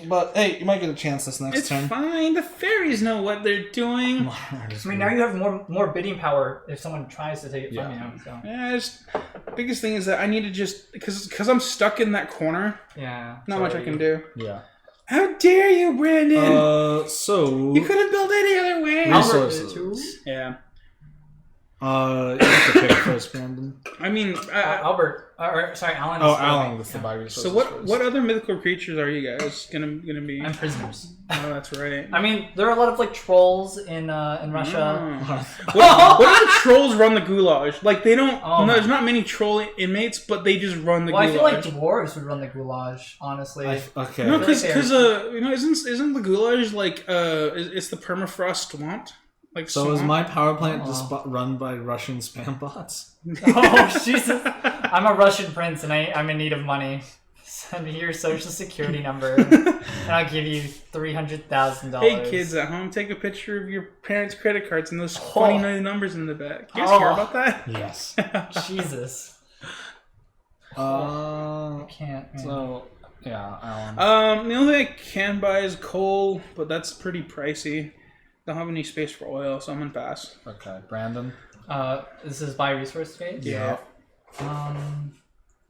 E: But hey, you might get a chance this next
A: it's
E: turn.
A: fine. The fairies know what they're doing.
C: I mean, now you have more bidding power if someone tries to take it from
E: Yeah.
C: you. So
A: Yeah, biggest thing is that I need to just because I'm stuck in that corner.
C: yeah.
A: Not much I can do.
E: Yeah.
A: How dare you, Brandon?
E: So
A: You couldn't build any other way.
E: resources.
A: Yeah,
E: You have to pick first, Brandon.
A: I mean,
C: Alan.
E: Oh, Alan with the buy resources.
A: so what?
E: first.
A: What other mythical creatures are you guys gonna be?
C: And prisoners.
A: Oh, that's right.
C: I mean, there are a lot of like trolls in Russia.
A: Oh. What if the trolls run the goulash? Like they don't.
C: Oh.
A: No, there's not many troll inmates, but they just run the
C: Well, I
A: goulash.
C: feel like dwarves would run the goulash, honestly.
E: Okay.
A: No,
C: feel
A: because
C: like they're-
A: you know, isn't the goulash like it's the permafrost swamp? Like
E: So is
A: swamp?
E: my power plant just run by Russian spam bots?
C: Oh Jesus! I'm a Russian prince, and I'm in need of money. Send me your social security number, and I'll give you $300,000.
A: Hey kids at home, take a picture of your parents' credit cards and those funny new numbers in the back. You guys hear about that?
E: Yes.
C: Jesus!
E: uh,
C: I can't. Man.
E: so yeah, Alan.
A: The only thing I can buy is coal, but that's pretty pricey. Don't have any space for oil, so I'm gonna pass.
E: Okay, Brandon.
C: This is by resource phase.
E: Yeah.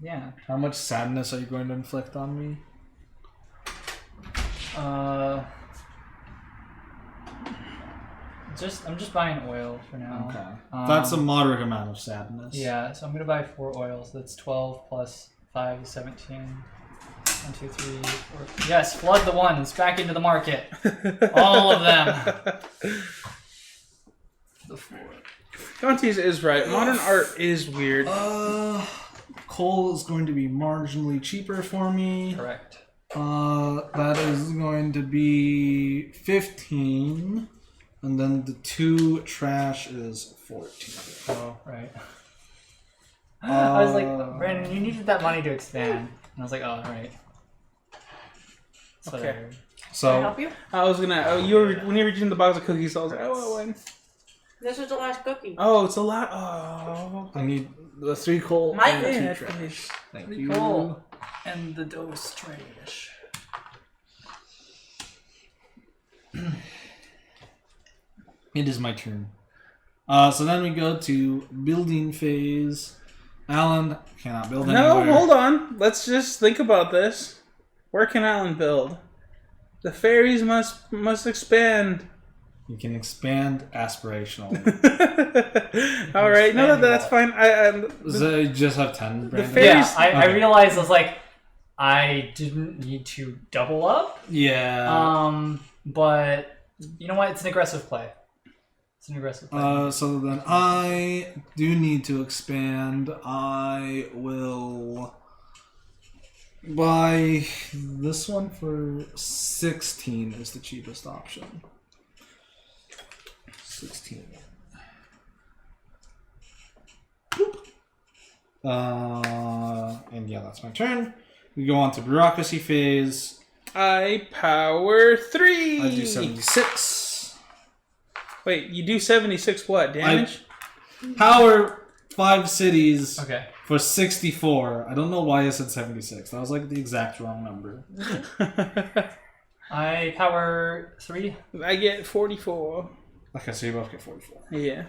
C: Yeah.
E: How much sadness are you going to inflict on me?
C: I'm just buying oil for now.
E: Okay. That's a moderate amount of sadness.
C: Yeah, so I'm gonna buy 4 oils. That's 12 plus 5 is 17. 1, 2, 3, 4. Yes, flood the ones back into the market. All of them. The 4.
A: Dante's is right. Modern art is weird.
E: Coal is going to be marginally cheaper for me.
C: Correct.
E: That is going to be 15. And then the 2 trash is 14.
C: Oh, right. I was like, Brandon, you needed that money to expand. And I was like, oh, right. So
A: Okay.
D: Can I
E: So
D: help you?
A: I was gonna. Oh, when you were eating the box of cookies, I was like, oh, I win.
D: This is the last cookie.
A: Oh, it's a lot. Oh.
E: I need the 3 coal
D: My
E: and the 2
A: Yeah,
E: trash. Thank
C: Pretty
E: you.
C: cool. And the dose trash.
E: It is my turn. So then we go to building phase. Alan cannot build
A: No,
E: anywhere.
A: hold on. Let's just think about this. Where can Alan build? The fairies must expand.
E: You can expand aspirationally.
A: All right, no, that's fine.
E: So you just have 10, Brandon?
A: fairies-
C: Yeah, I
E: Okay.
C: realized I was like, I didn't need to double up.
E: Yeah.
C: But you know what? It's an aggressive play. It's an aggressive play.
E: So then I do need to expand. I will buy this one for 16 is the cheapest option. 16. And yeah, that's my turn. We go on to bureaucracy phase.
A: I power 3.
E: I do 76.
A: Wait, you do 76 what? Damage?
E: Power 5 cities
C: Okay.
E: for 64. I don't know why I said 76. That was like the exact wrong number.
C: I power 3.
A: I get 44.
E: Okay, so you both get 44.
A: Yeah.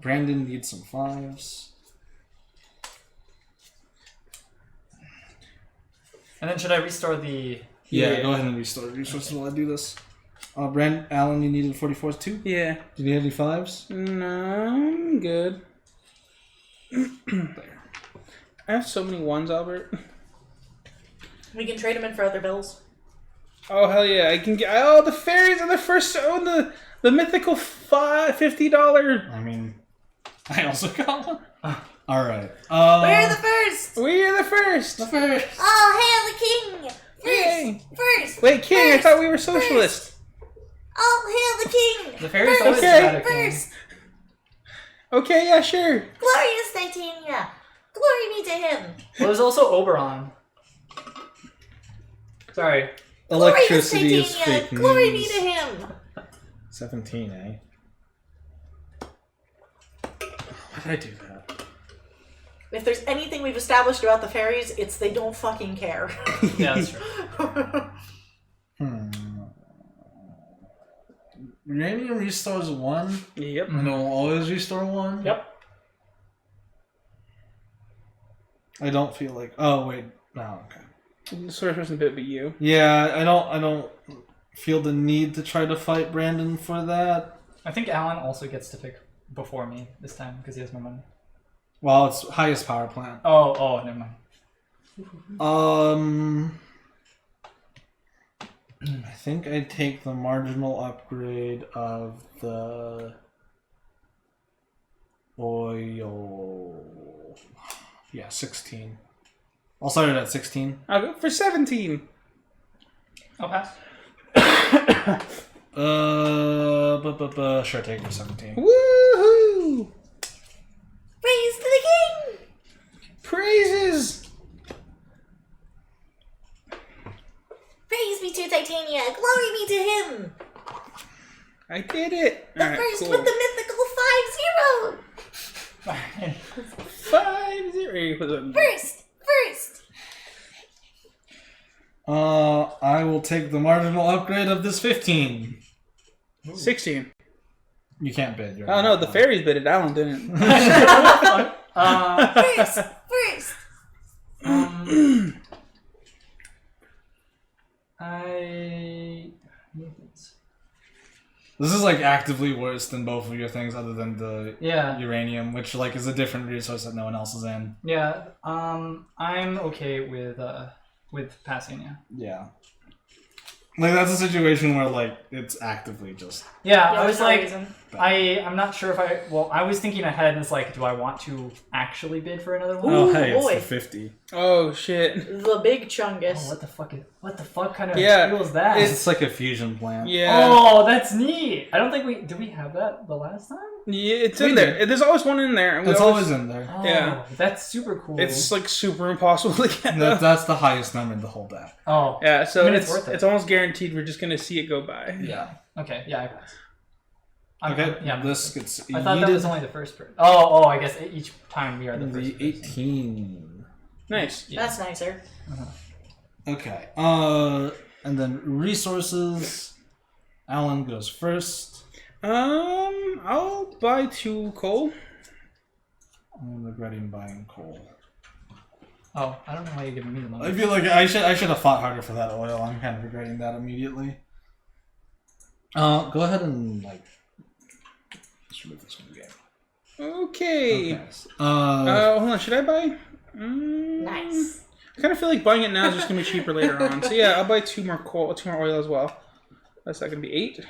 E: Brandon needs some 5s.
C: And then should I restore the...
E: Yeah, go ahead and restore resources while I do this. Alan, you needed 44s too?
A: Yeah.
E: Do you need any 5s?
A: No, I'm good.
E: There.
A: I have so many ones, Albert.
D: We can trade them in for other bills.
A: Oh hell yeah! I can get. Oh, the fairies are the first to own the mythical $50.
E: I mean, I also got one. Alright.
D: We're the first!
A: We are the first.
E: first.
D: Oh, hail the king!
A: Yay.
D: First!
A: Wait, King! I
D: First.
A: thought we were socialist.
D: Oh, hail the king!
C: The fairies
D: First.
C: always
A: Okay.
C: had a king.
D: First!
A: Okay, yeah, sure.
D: Glorious Titania! Glory be to him!
C: Well, there's also Oberon. Sorry.
E: Electricity
D: Glorious
E: is
D: Titania!
E: fake
D: Glory
E: news.
D: be to him!
E: 17, eh? Why did I do that?
D: If there's anything we've established about the fairies, it's they don't fucking care.
C: Yeah, that's true.
E: Uranium restores 1,
A: Yep.
E: and it will always restore 1?
C: Yep.
E: I don't feel like... Oh, wait. No, okay.
A: The source wasn't a bit, but you.
E: Yeah, I don't feel the need to try to fight Brandon for that.
C: I think Alan also gets to pick before me this time because he has more money.
E: Well, it's highest power plant.
C: Oh, never mind.
E: I think I'd take the marginal upgrade of the oil. Yeah, 16. I'll start it at 16.
A: I'll go for 17.
C: I'll pass.
E: Sure, take it for 17.
A: Woohoo!
D: Praise to the king!
A: Praises.
D: Praise be to Titania! Glory be to him!
A: I did it.
D: The
A: All right,
D: first
A: cool.
D: with the mythical 5-0!
A: 5-0.
D: First!
E: I will take the marginal upgrade of this 15.
A: 16.
E: You can't bid. You're
A: Oh no, the fairies bid it. Alan didn't.
D: First!
E: This is like actively worse than both of your things, other than the
C: Yeah.
E: uranium, which like is a different resource that no one else is in.
C: Yeah. I'm okay with passing. Yeah.
E: Yeah. Like that's a situation where like it's actively just
C: Yeah.
D: Yeah,
C: I was
D: there's no
C: like,
D: reason.
C: I'm not sure if I was thinking ahead and it's like, do I want to actually bid for another one?
E: Oh, hey, it's
D: boy.
E: the 50.
A: Oh shit.
D: The big chungus.
C: Oh, what the fuck kind of
A: Yeah,
C: deal is that?
E: It's like a fusion plant.
A: Yeah.
C: Oh, that's neat. I don't think did we have that the last time?
A: Yeah, it's in
E: We
A: there.
E: did.
A: There's always one in there. And we
E: It's always in there.
C: Oh,
A: Yeah.
C: that's super cool.
A: It's like super impossible to get.
E: That's the highest number in the whole deck.
C: oh,
A: Yeah, so
C: I mean,
A: it's
C: it's worth it.
A: it's almost guaranteed we're just gonna see it go by.
E: Yeah.
C: okay, yeah, I pass.
E: Okay,
C: yeah.
E: this gets
C: I thought that was only the first person. Oh, I guess each time we are the first.
E: the
C: person.
E: 18.
A: Nice.
C: Yeah.
D: That's nicer.
E: Okay. And then resources. Alan goes first.
A: I'll buy 2 coal.
E: I'm regretting buying coal.
C: Oh, I don't know why you're giving me the money.
E: I feel like I should have fought harder for that oil. I'm kind of regretting that immediately. Go ahead and just remove this from the game.
A: Okay.
E: Okay.
A: Hold on. Should I buy?
D: Nice.
A: I kind of feel like buying it now is just gonna be cheaper later on. So yeah, I'll buy 2 more coal, 2 more oil as well. That's not gonna be 8.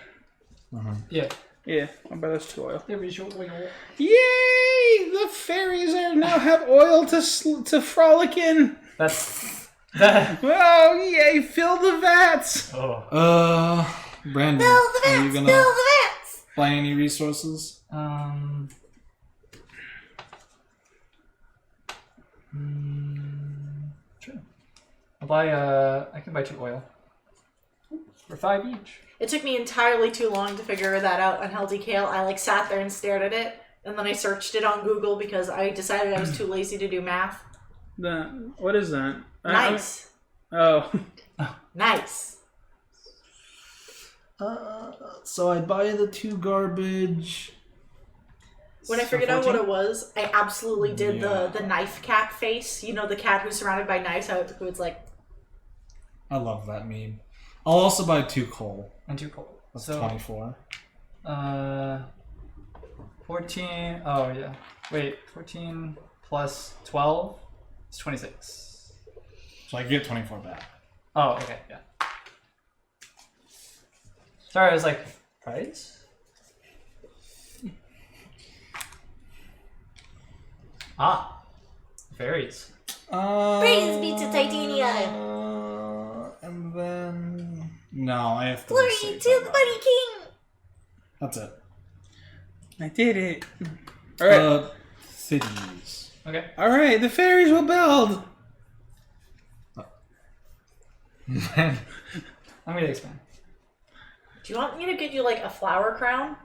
C: Yeah.
A: Yeah, I'll buy those 2 oil.
C: There is your oil.
A: Yay! The fairies now have oil to frolic in.
C: That's that.
A: Oh yay! Fill the vats.
C: Oh.
E: Brandon,
D: Fill the
E: are you
D: vats!
E: gonna
D: Fill the vats!
E: buy any resources?
C: Sure. I'll buy. I can buy 2 oil for 5 each.
D: It took me entirely too long to figure that out on Healthy Kale. I sat there and stared at it, and then I searched it on Google because I decided I was too lazy to do math.
A: What is that?
D: Nice.
A: Oh.
D: Nice.
E: So I buy the 2 garbage.
D: When I figured out what it was, I absolutely did the knife cat face. You know, the cat who's surrounded by knives, who it's like...
E: I love that meme. I'll also buy 2 coal.
C: And 2 coal.
E: That's
C: So
E: 24.
C: 14. Oh yeah. Wait. 14 plus 12 is 26.
E: So I get 24 back.
C: Oh, okay, yeah. Sorry, I was like, price? Ah, fairies.
D: Praise be to Titania!
E: And then... No, I have to
D: Glory
E: save
D: to
E: that.
D: the Bunny King!
E: That's it.
A: I did it. All right.
E: Cities.
C: Okay.
A: All right. The fairies will build.
C: I'm gonna expand.
D: Do you want me to get you, like, a flower crown?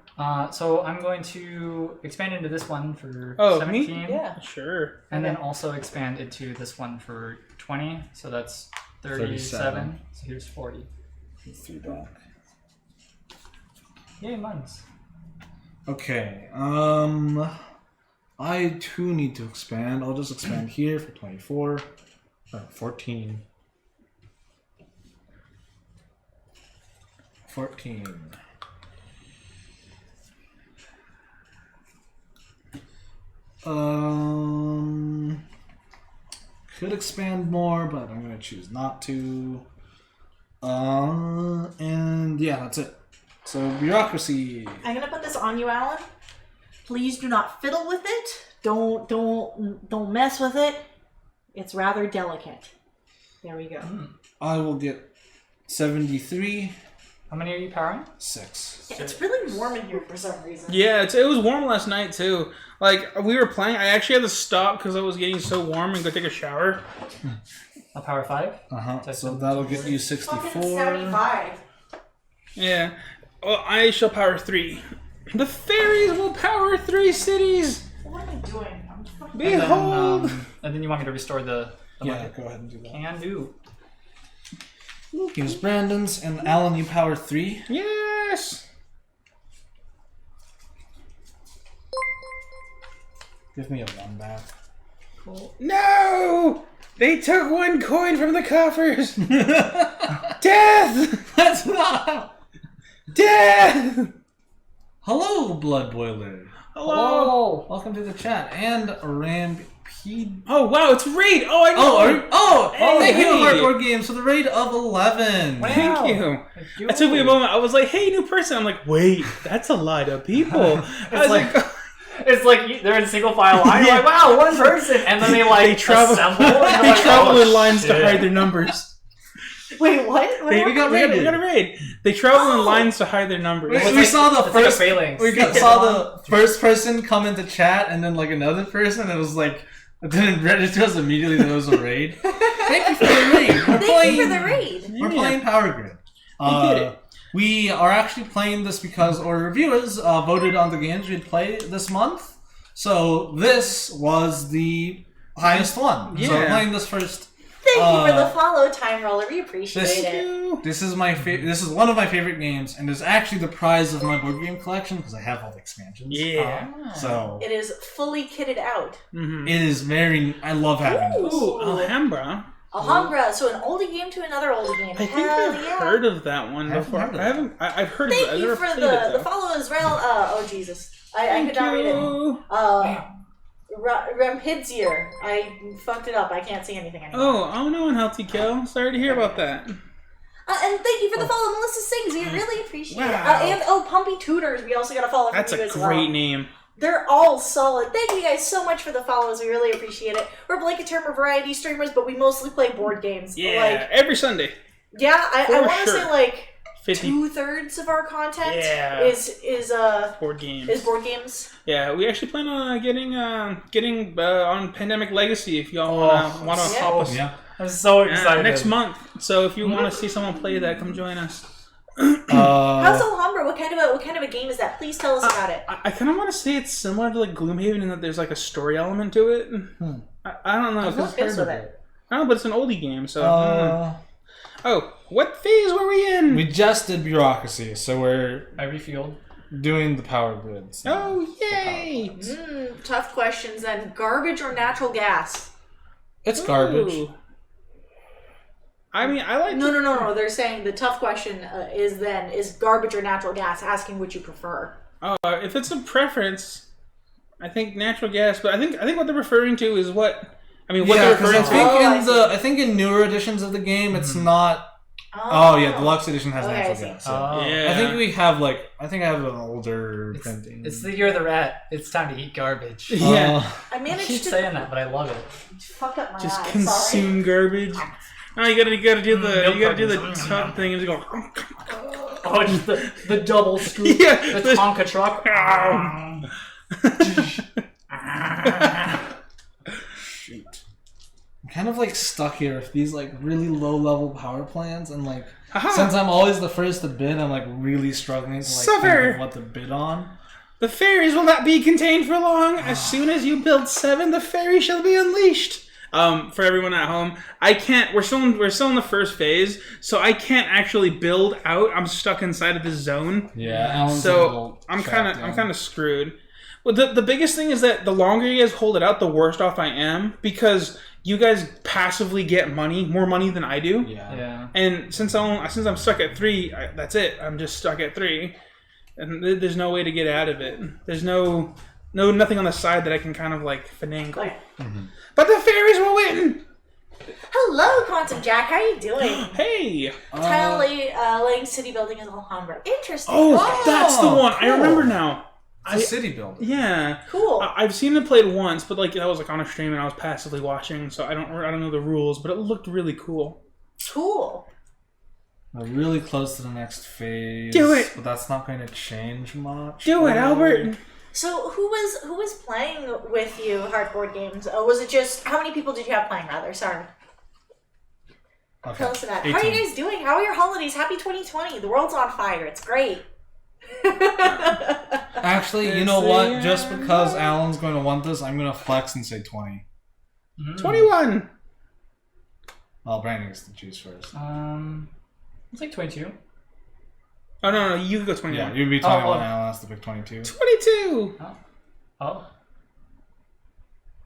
C: So I'm going to expand into this one for
A: Oh,
C: 17.
A: me?
D: Yeah.
A: Sure.
C: And then also expand into this one for 20. So that's 37. So here's 40.
E: 3 back.
C: Yay, mine's.
E: Okay, I too need to expand. I'll just expand here for 24. 14. 14. Could expand more, but I'm gonna choose not to. And yeah, that's it. So bureaucracy.
D: I'm gonna put this on you, Alan. Please do not fiddle with it. Don't mess with it. It's rather delicate. There we go.
E: I will get 73.
C: How many are you powering?
E: 6.
D: It's really warm in here for some reason.
A: Yeah, it was warm last night too. Like we were playing, I actually had to stop because I was getting so warm and go take a shower.
C: I'll power 5.
E: So that'll get you
D: Fucking
E: 64.
D: 75.
A: Yeah. Well, I shall power 3. The fairies will power 3 cities.
D: What am I doing? I'm fucking...
A: Behold.
C: And then you want me to restore the
E: Yeah,
C: market?
E: go ahead and do that.
C: Can do.
E: Here's Brandon's, and Alan, you power 3.
A: Yes.
E: Give me a 1 back.
C: Cool.
A: No! They took 1 coin from the coffers. Death!
E: That's not.
A: Death!
E: Hello, Blood Boiler.
A: Hello.
C: Oh!
E: Welcome to the chat. And
A: Oh wow, it's Raid. Oh, I know.
B: Thank you,
A: hey.
B: Hardboard Games, for the raid of 11.
C: Wow.
A: Thank you. It took me a moment. I was like, "Hey, new person." I'm like, "Wait, that's a lot of people." I was
C: like-
A: like,
C: It's like they're in single file line. You're like, wow, one person, and then they like
A: They travel-
C: assemble. And you're
A: they
C: like,
A: travel
C: oh,
A: in lines to
C: shit.
A: hide their numbers.
D: Wait, what?
A: They,
B: we got
A: we
B: raided.
A: got a raid. They travel in
D: Oh.
A: lines to hide their numbers.
B: We,
C: It's
B: we
C: like-
B: saw the
C: it's like a
B: first.
C: phalanx.
B: Saw the first person come into chat, and then like another person, and it was like it didn't register us immediately that it was a raid. Thank you for the raid.
D: Thank you for the raid.
B: We're
A: Yeah.
B: playing Power Grid.
A: We did it.
B: We are actually playing this because our reviewers voted on the games we'd play this month. So this was the highest one. So
A: Yeah.
B: we're playing this first.
D: Thank you for the follow, Time Roller. We appreciate
B: This-
D: it.
B: This is my This is one of my favorite games, and it's actually the prize of my board game collection because I have all the expansions.
A: Yeah.
B: So
D: It is fully kitted out.
A: Mm-hmm.
B: it is very. I love having this.
A: Ooh, Alhambra.
D: Alhambra, so an oldie game to another oldie game.
A: I think
D: Hell
A: I've
D: yeah.
A: heard of that one
B: I haven't
A: before.
B: heard of
A: I haven't. I've heard of it.
D: Thank
A: I've
D: you
A: never
D: for
A: played it,
D: the
A: though.
D: follow as well. Oh Jesus, I could not read it. Rampidzier. I fucked it up. I can't see anything anymore.
A: Oh no, unhealthy kill. Sorry to hear about that.
D: And thank you for the follow, Melissa Sings. We really appreciate it.
A: Wow.
D: And Pumpy Tutors. We also got a follow from
A: That's
D: you
A: a
D: as
A: great
D: well.
A: name.
D: They're all solid. Thank you guys so much for the follows. We really appreciate it. We're Blanket Term variety streamers, but we mostly play board games.
A: Yeah,
D: Like,
A: every Sunday.
D: yeah, I
A: For
D: want to
A: sure.
D: say like
A: 50
D: 2/3 of our content
A: Yeah.
D: is
A: board games.
D: board games.
A: Yeah, we actually plan on getting on Pandemic Legacy if y'all want to
D: yeah.
A: hop us.
B: Yeah.
C: I'm so excited.
A: Next month. So if you want to see someone play that, come join us.
D: How's Alhambra? What kind of a game is that? Please tell us about it.
A: I kind of want to say it's similar to like Gloomhaven in that there's like a story element to it. I don't know.
D: I've
A: 'cause-
D: heard of it.
A: I don't know, but it's an oldie game. So. Oh, what phase were we in?
E: We just did bureaucracy, so we're
C: I refueled.
E: doing the power grids.
A: Oh, yay!
D: Tough questions then. Garbage or natural gas?
E: It's garbage.
A: Ooh. I mean, I like.
D: No. They're saying the tough question is garbage or natural gas? Asking which you prefer.
A: If it's a preference, I think natural gas. But I think what they're referring to is what. I mean, what
E: Yeah,
A: they're
E: 'cause
A: referring
E: I
A: to.
E: think I think in newer editions of the game, it's not. Oh yeah, deluxe edition has
D: Okay, I
E: natural
D: see.
E: gas. So.
A: Yeah.
E: I think we have I think I have an older printing.
C: It's the year of the rat. It's time to eat garbage.
A: Yeah.
D: I
C: I
D: managed
C: keep
D: to
C: saying that, but I love it.
D: fuck up my
A: Just
D: eyes.
A: consume garbage. No, you gotta do the
C: Milk
A: top thing and just go.
C: Oh, just the double scoop.
A: Yeah,
C: The Tonka truck.
E: I'm kind of like stuck here with these like really low level power plans, and like
A: Haha.
E: since I'm always the first to bid, I'm like really struggling to like
A: Suffer.
E: think of what to bid on.
A: The fairies will not be contained for long. As soon as you build 7, the fairy shall be unleashed. For everyone at home, I can't. We're still in the first phase, so I can't actually build out. I'm stuck inside of this zone.
E: Yeah, Alan's a
A: So
E: little
A: I'm
E: trapped
A: kind of screwed. Well, the biggest thing is that the longer you guys hold it out, the worse off I am because you guys passively get more money than I do.
E: Yeah.
C: Yeah.
A: And since I'm stuck at 3, that's it. I'm just stuck at 3, and there's no way to get out of it. There's nothing on the side that I can kind of like finagle.
D: Okay.
A: But the fairies will win.
D: Hello, Quantum Jack. How you doing?
A: Hey.
D: Tile laying city building in Alhambra. Interesting.
A: Oh, that's the one. I
E: cool.
A: remember now.
E: It's a city builder.
A: Yeah.
D: Cool.
A: I've seen it played once, but like that was like on a stream and I was passively watching, so I don't know the rules, but it looked really cool.
D: Cool.
E: We're really close to the next phase.
A: Do it.
E: But that's not going to change much.
A: Do it, Albert.
D: So who was playing with you hardboard games? Was it just how many people did you have playing? Rather, sorry.
E: Okay.
D: Tell us about it. How are
E: 18.
D: you guys doing? How are your holidays? Happy 2020. The world's on fire. It's great.
E: Actually, you know what? Just because Alan's going to want this, I'm going to flex and say 20.
A: 21.
E: Well, Brandon gets to choose first.
C: It's like 22.
A: Oh no, you can go 21.
E: Yeah, you'd be 21.
C: oh.
E: Alan has to pick 22.
A: 22.
C: Oh.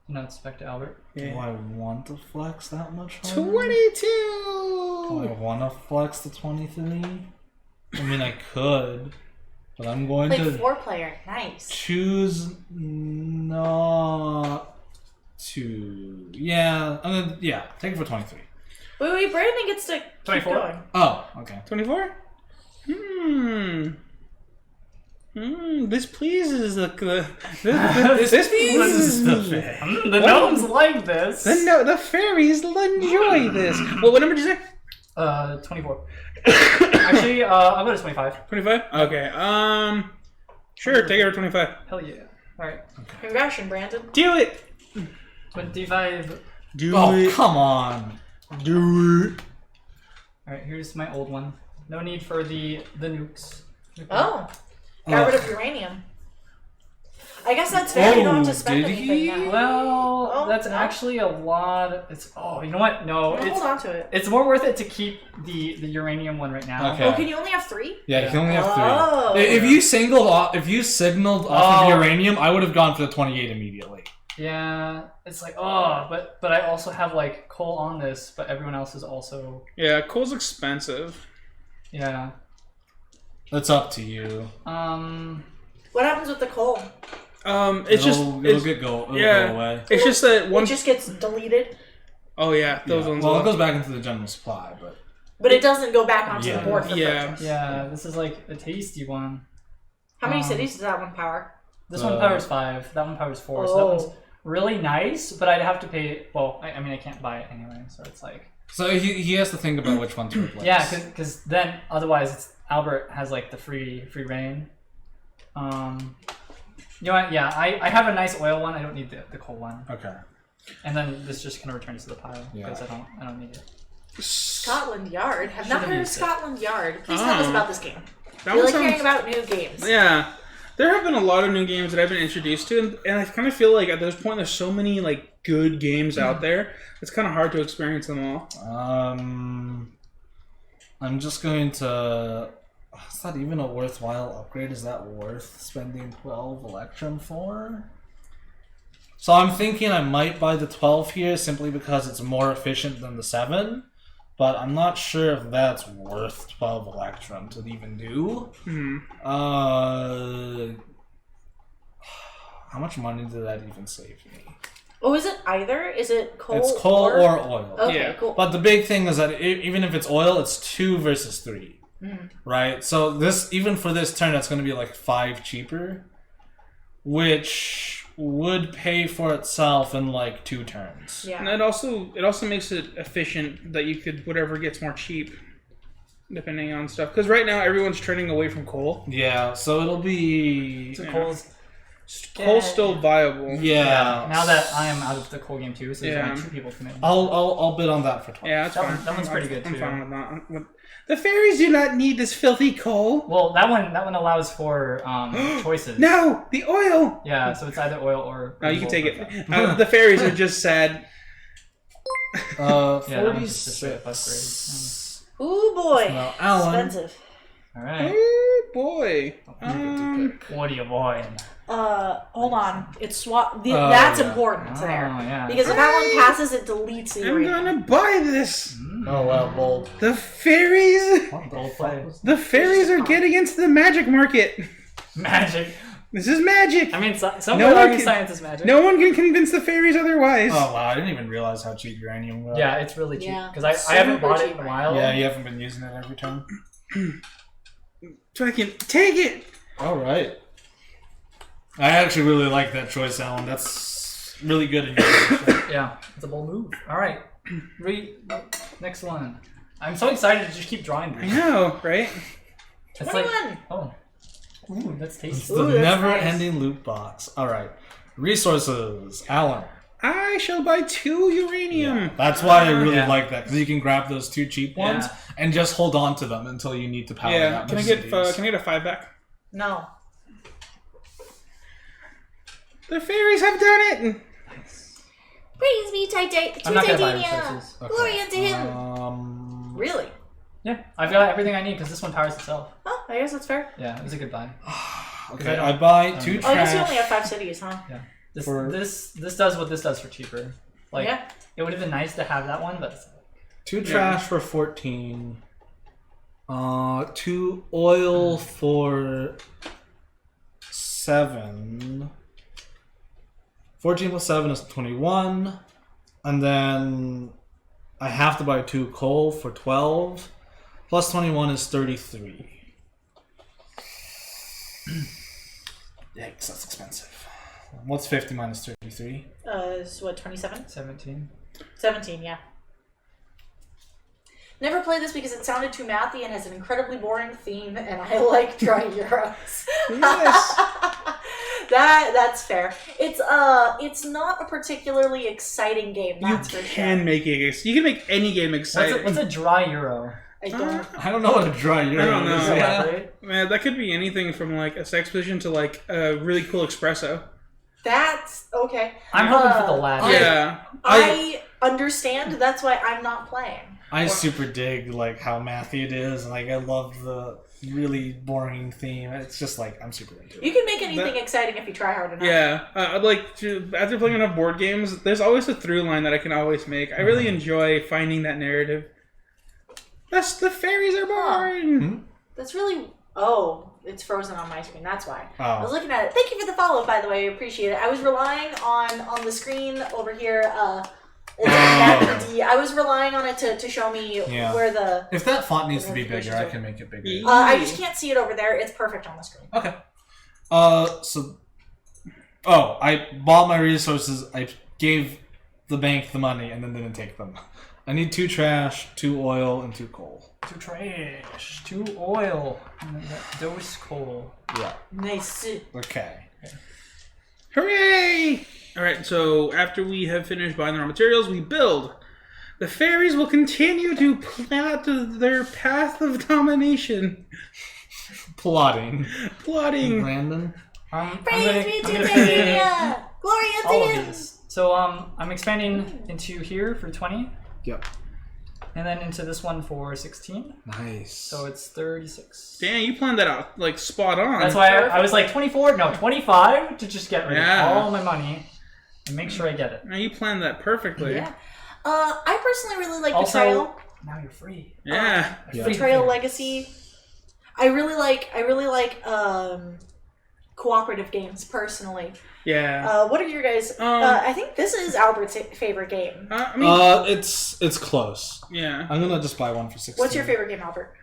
C: Not expect Albert.
E: Do
A: Yeah.
E: I want to flex that much harder?
A: 22.
E: Do I want to flex to 23? I mean, I could, but I'm going
D: Like
E: to
D: 4-player. Nice.
E: choose not 2. Yeah, take it for 23.
D: Wait, Brandon gets to keep
C: 24?
D: going.
E: Oh, okay.
A: 24? This pleases this pleases me.
C: The gnomes like this.
A: The fairies will enjoy this. What number did you say?
C: 24. Actually, I'll go to 25.
A: 25? Okay. Sure, take it for 25.
C: Hell yeah. Alright.
D: Congrats, Brandon.
A: Do it!
C: 25.
A: Do
E: Oh,
A: it.
E: come on.
A: Do it.
C: Alright, here's my old one. No need for the nukes.
D: Oh. Got rid of uranium. I guess that's fair. You don't have to spend
E: did
D: anything
E: he?
D: now.
C: Well,
D: Oh,
C: that's
D: no.
C: actually a lot. You know what? No,
D: Hold on to it.
C: it's more worth it to keep the uranium one right now.
E: Okay.
D: Oh, can you only have 3?
E: Yeah, you can only have 3.
D: Oh.
E: If you signaled off of uranium, I would have gone for the 28 immediately.
C: Yeah, it's like but I also have like coal on this, but everyone else is also
A: Yeah, coal's expensive.
C: yeah.
E: It's up to you.
D: What happens with the coal?
E: It'll go away.
A: It's just that one.
D: It just gets deleted,
A: Oh yeah, those ones.
E: Well, it goes back into the general supply, but
D: but it doesn't go back onto
E: Yeah.
D: the board for
A: Yeah.
D: purchase.
C: Yeah, this is like a tasty one.
D: How many
C: Um,
D: cities does that one power?
C: This one powers 5. That one powers 4. So that
D: Oh.
C: one's really nice, but I'd have to pay. Well, I mean, I can't buy it anyway, so it's like
E: so he has to think about which one to replace.
C: yeah, because then otherwise Albert has like the free reign. You know what? Yeah, I have a nice oil one. I don't need the coal one,
E: Okay.
C: and then this just kind of returns to the pile
E: Yeah.
C: because I don't need it.
D: Scotland Yard. Have not
C: Should've
D: heard of
C: used it.
D: Scotland Yard. Please tell us
A: Oh.
D: about this game.
A: That
D: We
A: one
D: like hearing
A: sounds.
D: about new games.
A: Yeah, there have been a lot of new games that I've been introduced to, and I kind of feel like at this point there's so many like good games out there. It's kind of hard to experience them all.
E: I'm just going to. It's not even a worthwhile upgrade. Is that worth spending 12 Electrum for? So I'm thinking I might buy the 12 here simply because it's more efficient than the 7. But I'm not sure if that's worth 12 Electrum to even do. How much money did that even save me?
D: Oh, is it either? Is it coal?
E: It's coal or oil.
D: Okay,
A: Yeah.
D: cool.
E: But the big thing is that even if it's oil, it's 2 versus 3. Right? So even for this turn, it's going to be like 5 cheaper, which would pay for itself in like 2 turns.
D: Yeah.
A: And it also makes it efficient that you could whatever gets more cheap, depending on stuff. Because right now everyone's turning away from coal.
E: Yeah, so it'll be...
C: So
A: Yeah.
C: coal's
A: Coal's still viable.
E: Yeah.
C: now that I am out of the coal game too, so there's
A: Yeah.
C: only 2 people committing.
E: I'll bid on that for 12.
A: Yeah, that's
C: That
A: fine.
C: one- that one's pretty good,
A: I'm
C: too.
A: fine with that. The fairies do not need this filthy coal.
C: Well, that one allows for choices.
A: No, the oil.
C: Yeah, so it's either oil or.
A: No, you can take it.
C: Okay.
A: The fairies are just sad.
C: Yeah, that one's just a straight up upgrade.
E: 46.
D: Ooh boy.
E: Now, Alan.
D: Expensive.
C: All right.
A: Oh boy.
C: What are you buying?
D: Hold on. It's swap.
E: Oh,
D: That's
E: yeah.
D: important
C: Oh,
D: there.
C: yeah.
D: Because if that one passes, it deletes the
A: I'm
D: uranium.
A: gonna buy this.
E: Oh, wow, bold.
A: The fairies.
C: Gold play.
A: The fairies are getting into the magic market.
C: Magic.
A: This is magic.
C: I mean, some
A: No
C: would
A: one
C: argue
A: can-
C: science is magic.
A: No one can convince the fairies otherwise.
E: Oh, wow, I didn't even realize how cheap uranium was.
C: Yeah, it's really cheap.
D: Yeah,
C: Because I haven't
D: super
C: bought it
D: cheap
C: in a
D: right
C: while.
E: Yeah, you haven't been using it every turn.
A: So I can take it.
E: All right. I actually really like that choice, Alan. That's really good in your position.
C: Yeah, it's a bold move. All right. Next one. I'm so excited to just keep drawing
A: I
C: these.
A: know, right?
C: It's like,
D: 21.
C: oh. Ooh, that's
E: It's
C: tasty.
E: the
D: Ooh, that's
E: never-ending loot box. All right. Resources. Alan.
A: I shall buy 2 uranium.
E: That's why I really
C: Yeah.
E: like that, because you can grab those 2 cheap ones
C: Yeah.
E: and just hold on to them until you need to power
A: Yeah.
E: that
A: Can I
E: much
A: get
E: cities.
A: can I get a 5 back?
D: No.
A: The fairies have done it.
D: Praise be to
C: I'm not gonna buy
D: Titania.
C: resources.
E: Okay.
D: Glory unto him. Really?
C: Yeah, I've got everything I need because this one powers itself.
D: Oh, I guess that's fair.
C: Yeah, it was a good buy.
E: Okay,
C: I
E: I buy 2
D: Oh, I guess you
E: trash.
D: only have 5 cities, huh?
C: Yeah. This
E: For-
C: this does what this does for cheaper. Like
D: Yeah.
C: it would have been nice to have that one, but
E: 2 trash for 14. 2 oil for 7. 14 plus 7 is 21. And then I have to buy 2 coal for 12. Plus 21 is 33. Yikes, that's expensive. What's 50 minus 33?
D: Is what, 27?
C: 17.
D: 17, yeah. Never played this because it sounded too mathy and has an incredibly boring theme, and I like dry Euros.
A: Yes.
D: That's fair. It's not a particularly exciting game.
A: You
D: That's for
A: can
D: sure.
A: make it. You can make any game exciting.
C: What's a dry Euro?
D: I don't.
E: I don't know what a dry Euro
A: I don't know.
E: is.
C: Is that
E: Yeah.
C: right?
A: Man, that could be anything from like a sex position to like a really cool espresso.
D: That's okay.
C: I'm hoping for the latter.
A: Yeah.
D: I understand. That's why I'm not playing.
E: I super dig like how mathy it is, and like I love the really boring theme. It's just like I'm super into it.
D: You can make anything exciting if you try hard enough.
A: Yeah, I'd like to. After playing enough board games, there's always a through line that I can always make. I really enjoy finding that narrative. The fairies are boring.
D: That's really. Oh, it's frozen on my screen. That's why. I was
E: Oh,
D: looking at it. Thank you for the follow, by the way. I appreciate it. I was relying on the screen over here. I was relying on it to show me
E: Yeah.
D: where the.
E: if that font needs to be bigger, I can make it bigger.
D: I just can't see it over there. It's perfect on the screen.
E: Okay. I bought my resources. I gave the bank the money and then didn't take them. I need 2 trash, 2 oil, and 2 coal.
C: 2 trash, 2 oil, and dose coal.
E: Yeah.
D: Nice.
E: Okay.
A: Hooray! Alright, so after we have finished buying the raw materials, we build. The fairies will continue to plot their path of domination.
E: Plotting.
A: Plotting.
E: Brandon?
C: I'm
D: Praise
C: gonna,
D: be
C: I'm
D: to
C: gonna expand
D: Dania! Gloria to
C: all of
D: him!
C: these. So I'm expanding into here for 20,
E: Yep.
C: and then into this one for 16.
E: Nice.
C: So it's 36.
A: Dan, you planned that out like spot on.
C: That's why I was like 24, no 25 to just get rid
A: Yeah.
C: of all my money and make sure I get it.
A: Now you planned that perfectly.
D: Yeah. I personally really like
C: Also,
D: Betrayal.
C: now you're free.
A: Yeah.
E: Yeah.
D: Betrayal Legacy. I really like cooperative games personally.
A: Yeah.
D: What are your guys? I think this is Albert's favorite game.
A: I mean,
E: It's close.
A: yeah.
E: I'm gonna just buy one for 16.
D: What's your favorite game, Albert?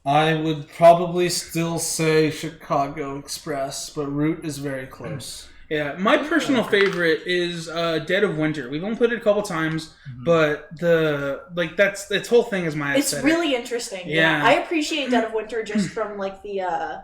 E: I would probably still say Chicago Express, but Root is very close.
A: Yeah, my personal favorite is Dead of Winter. We've only played it a couple times, but that's its whole thing is my
D: It's
A: aesthetic.
D: really interesting.
A: Yeah.
D: I appreciate Dead of Winter just from like the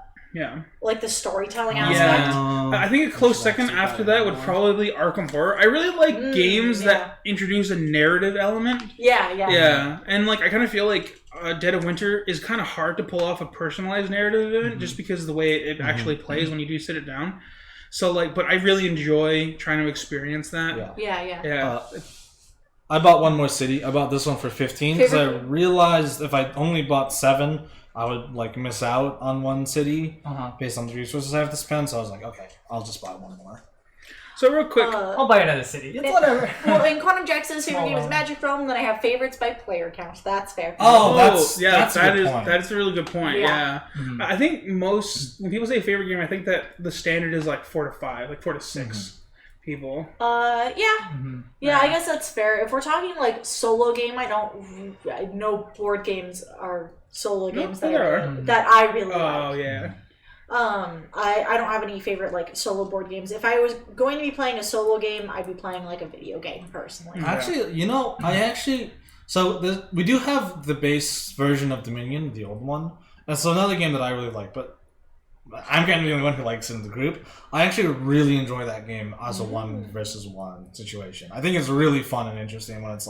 D: storytelling aspect.
A: I think a close second after that would probably be Arkham Horror. I really like games that introduce a narrative element.
D: Yeah.
A: Yeah, and like I kind of feel like Dead of Winter is kind of hard to pull off a personalized narrative event just because of the way it actually plays when you do sit it down. So but I really enjoy trying to experience that.
D: Yeah.
E: I bought one more city. I bought this one for 15 because I realized if I only bought 7, I would miss out on one city based on the resources I have to spend. So I was like, okay, I'll just buy one more.
A: So real quick,
C: I'll buy another city. It's whatever.
D: Well, and Quantum Jack says favorite
C: Small
D: game is
C: one.
D: Magic Realm. Then I have favorites by player count. That's fair.
E: That's a good point.
A: That's a really good point.
D: Yeah.
A: Yeah, I think when people say favorite game, I think that the standard is like 4 to 5, like 4 to 6 people.
D: Yeah, I guess that's fair. If we're talking like solo game, I know board games are solo games that I really like.
A: Oh yeah.
D: I don't have any favorite solo board games. If I was going to be playing a solo game, I'd be playing a video game personally.
E: Actually, we do have the base version of Dominion, the old one. That's another game that I really like, but I'm kind of the only one who likes it in the group. I actually really enjoy that game as a 1 versus 1 situation. I think it's really fun and interesting when it's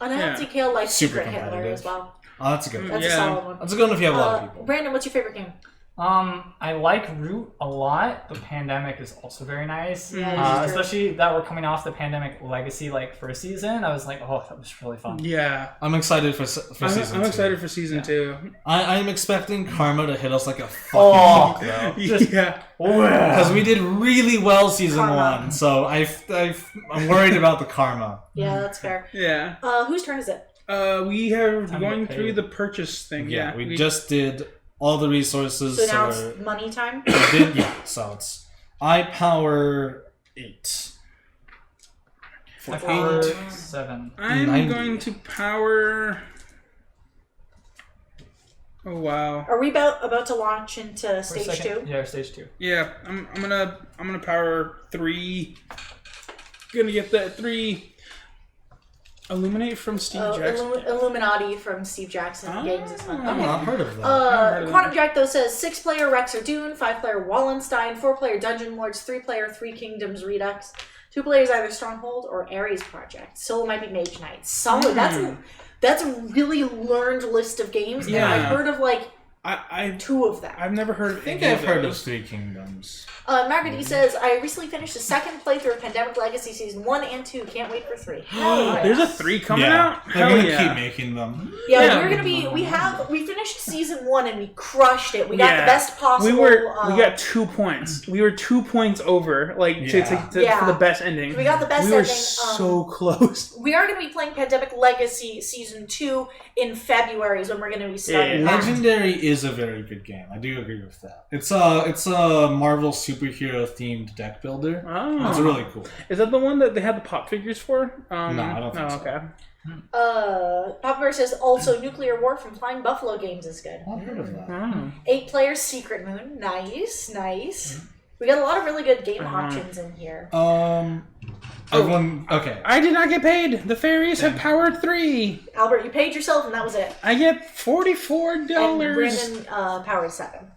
D: Unhealthy Kill like
E: super
D: Secret Hitler
E: competitive.
D: as well.
E: Oh, that's a good one.
D: That's a solid one.
E: That's a good one if you have a lot of people.
D: Brandon, what's your favorite game?
C: I like Root a lot, but Pandemic is also very nice.
D: Yeah, this is true.
C: Especially that we're coming off the Pandemic Legacy first season. I was like, oh, that was really fun.
A: Yeah.
E: I'm excited for season 2.
A: I'm excited for season 2.
E: I'm expecting Karma to hit us like a fucking truck, though.
A: Yeah.
E: Because we did really well season
D: Karma.
E: 1, so I'm worried about the Karma.
D: Yeah, that's fair.
A: Yeah.
D: Whose turn is it?
A: We are
C: Time to
A: going
C: get
A: through
C: paid.
A: the purchase thing.
E: Yeah, we just did all the resources.
D: So now
E: we're-
D: it's money time.
E: so it's I power 8.
C: I powered
E: 8.
C: 7.
A: I'm
E: 90.
A: going to power. Oh wow.
D: Are we about to launch into
C: For a
D: stage
C: second.
D: 2?
C: Yeah, stage 2.
A: Yeah, I'm gonna power 3. Gonna get that 3. Illuminate from Steve Jackson.
D: Illuminati from Steve Jackson
A: Oh.
D: Games is fun.
E: I've
D: Okay.
E: not heard of that.
A: heard of
D: Quantum Jack though says 6-player Rexer Dune, 5-player Wallenstein, 4-player Dungeon Lords, 3-player Three Kingdoms Redux, 2 players either Stronghold or Ares Project. Solo might be Mage Knight. Solid. That's a really learned list of games, and
A: Yeah.
D: I've heard of like
A: I
D: 2 of them.
A: I've never heard.
E: I think I've heard of Three Kingdoms.
D: Margaret E says, I recently finished the second playthrough of Pandemic Legacy Season 1 and 2. Can't wait for 3. Hell yeah.
A: There's a 3 coming out.
E: They're
A: Hell
E: gonna
A: yeah.
E: keep making them.
D: Yeah,
A: Yeah.
D: we're gonna be. We finished Season 1 and we crushed it. We got
A: Yeah.
D: the best possible.
A: We got 2 points. We were 2 points over, like
E: Yeah.
A: for the best ending.
D: We got the best
A: We were
D: ending.
A: so close.
D: We are going to be playing Pandemic Legacy Season 2 in February is when we're going to be starting that.
E: Legendary is a very good game. I do agree with that. It's a Marvel superhero themed deck builder.
A: Oh,
E: It's really cool.
A: Is that the one that they had the pop figures for?
E: No, I don't think so.
A: Okay.
D: Papa Bear says also Nuclear War from Flying Buffalo Games is good.
E: I've heard of that.
A: Oh.
D: 8 players Secret Moon. Nice. We got a lot of really good game options in here.
E: Everyone, okay.
A: I did not get paid. The fairies have powered 3.
D: Albert, you paid yourself and that was it.
A: I get $44.
D: And Brandon powered 7.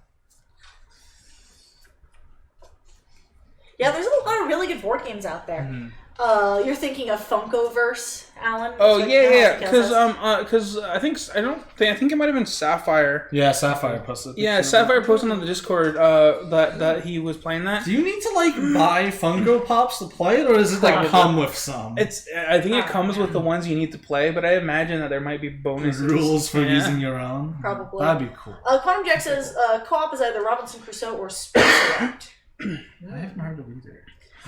D: Yeah, there's a lot of really good board games out there. You're thinking of Funkoverse, Alan?
A: Oh
D: That's what
A: yeah,
D: Alan
A: because I think it might have been Sapphire.
E: Yeah, Sapphire posted. a
A: Yeah,
E: picture.
A: Sapphire posted on the Discord that he was playing that.
E: Do you need to buy Funko Pops to play it, or does it
A: Probably.
E: come with some?
A: I think it comes with the ones you need to play, but I imagine that there might be bonuses.
E: rules for
A: Yeah.
E: using your own.
D: Probably.
E: That'd be cool.
D: Quantum Jack says co-op is either Robinson Crusoe or Space Select.
E: I haven't heard of either.